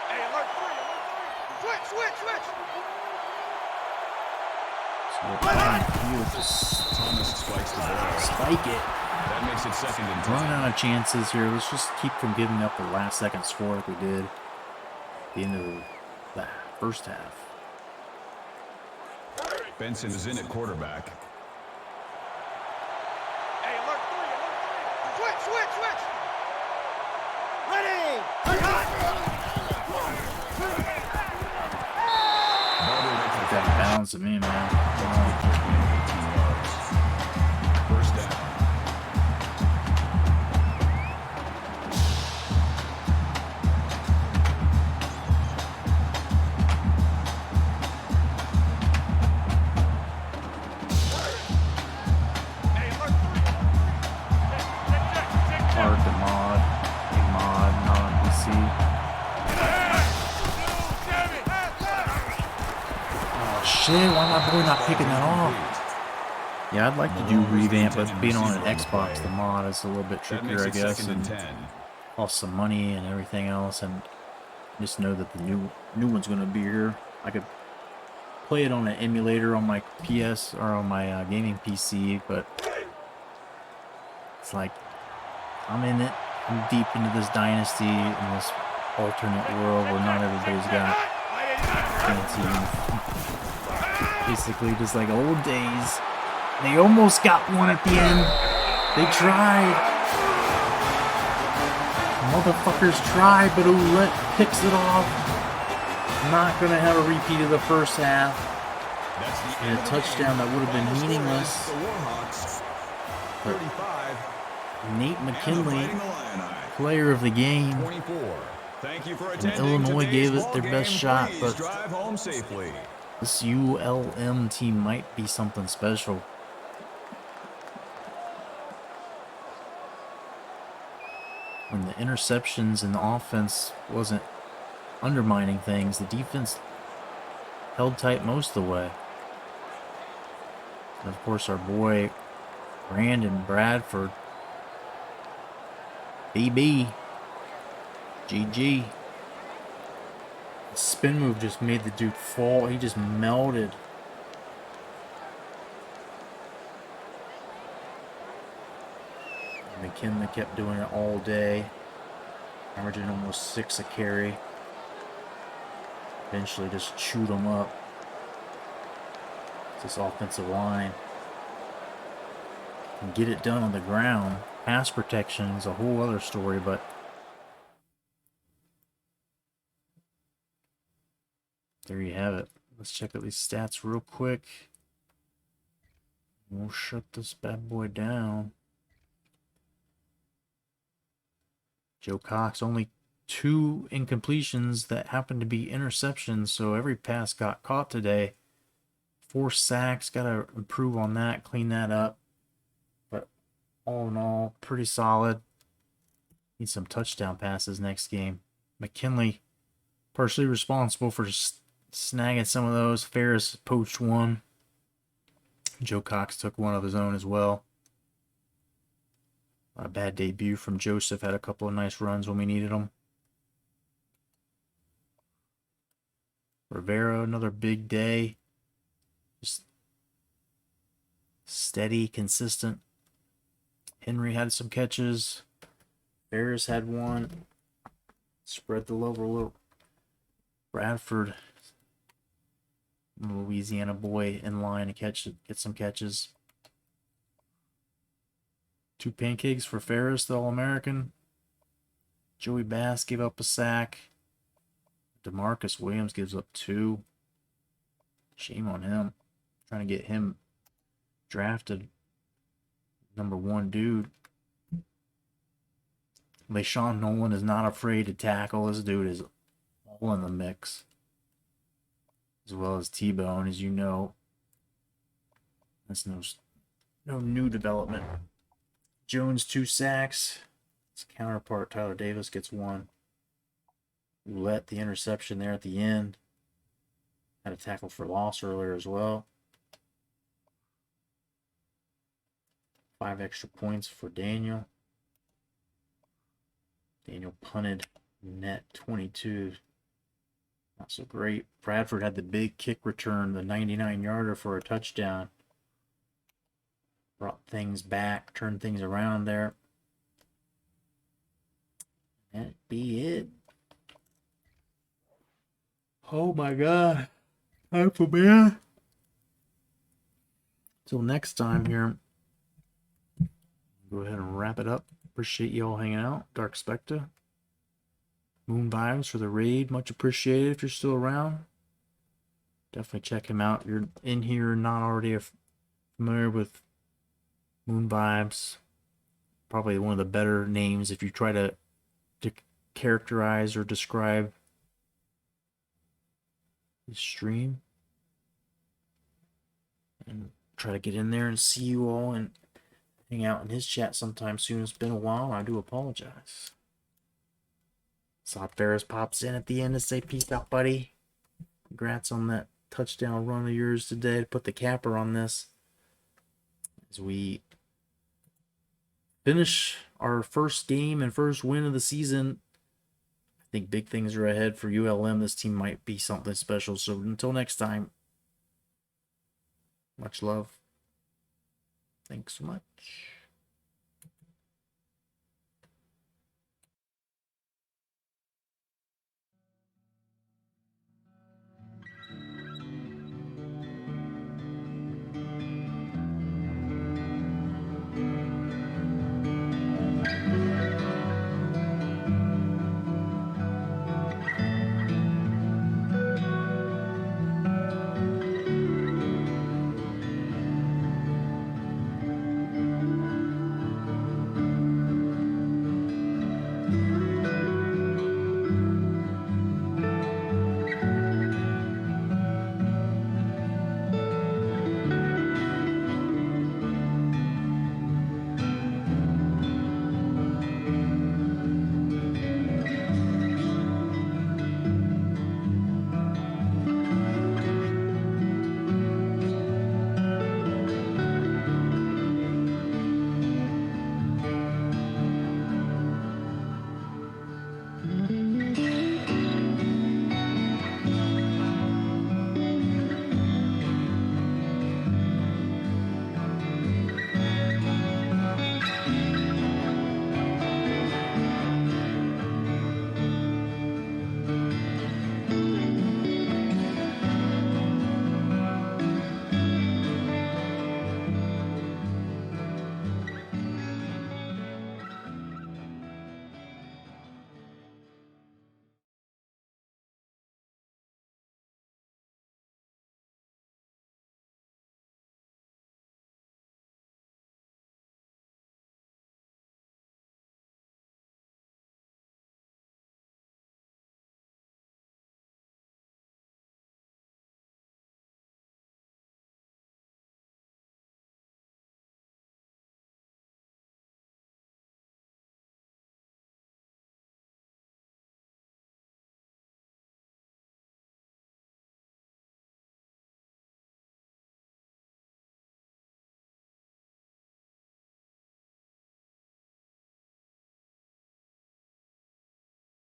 Hey, alert 3. Switch. So you just Thomas spikes the ball. spike it. That makes it 2nd and 10. Running out of chances here. Let's just keep from giving up the last second score like we did at the end of the first half. Benson is in at quarterback. Hey, alert 3. Switch. Ready. Get that bounce at me, man. First down. Hey, alert 3. Check. Hard to mod, non-PC. Oh shit, why my boy not picking that off? Yeah, I'd like to do revamp, but being on an Xbox, the mod is a little bit That trickier, makes I it guess, 2nd and and 10. cost some money and everything else, and just know that the new one's gonna be here. I could play it on an emulator on my PS or on my gaming PC, but it's like I'm in it. I'm deep into this dynasty in this alternate world where not everybody's got fancy. Basically, just like old days. They almost got one at the end. They tried. Motherfuckers tried, but Ouellette picks it off. Not gonna have a repeat of the first half. That's the And a touchdown that would have been meaningless. The Warhawks, But 35, Nate and the McKinley, Fighting Illini, player of the game, 24. Thank you for and attending Illinois today's gave it ball their best game. shot, Please but drive home safely. this ULM team might be something special. When the interceptions and the offense wasn't undermining things, the defense held tight most of the way. And of course, our boy Brandon Bradford. BB. GG. The spin move just made the dude fall. He just melted. McKinley kept doing it all day, averaging almost 6 a carry. Eventually just chewed him up. This offensive line can get it done on the ground. Pass protection is a whole other story, but there you have it. Let's check out these stats real quick. We'll shut this bad boy down. Joe Cox, only 2 incompletions that happened to be interceptions, so every pass got caught today. 4 sacks, got to improve on that, clean that up. But all in all, pretty solid. Need some touchdown passes next game. McKinley, partially responsible for snagging some of those. Ferris poached one. Joe Cox took one of his own as well. A bad debut from Joseph. Had a couple of nice runs when we needed them. Rivera, another big day. Just steady, consistent. Henry had some catches. Ferris had one. Spread the love a little. Bradford, Louisiana boy, in line to get some catches. 2 pancakes for Ferris, the All-American. Joey Bass gave up a sack. DeMarcus Williams gives up 2. Shame on him. Trying to get him drafted. #1 dude. LaShawn Nolan is not afraid to tackle. This dude is all in the mix. As well as T-Bone, as you know. That's no new development. Jones 2 sacks. His counterpart Tyler Davis gets 1. Roulette, the interception there at the end. Had a tackle for loss earlier as well. 5 extra points for Daniel. Daniel punted net 22. Not so great. Bradford had the big kick return, the 99-yarder for a touchdown. Brought things back, turned things around there. That'd be it. Oh my God. Time for bed. Till next time here. Go ahead and wrap it up. Appreciate you all hanging out. Dark Spectre. Moon Vibes for the raid. Much appreciated if you're still around. Definitely check him out. If you're in here not already familiar with Moon Vibes. Probably one of the better names if you try to characterize or describe his stream. And try to get in there and see you all and hang out in his chat sometime soon. It's been a while. I do apologize. Saw Ferris pops in at the end to say peace out, buddy. Congrats on that touchdown run of yours today to put the capper on this. As we finish our first game and first win of the season, I think big things are ahead for ULM. This team might be something special. So until next time, much love. Thanks so much.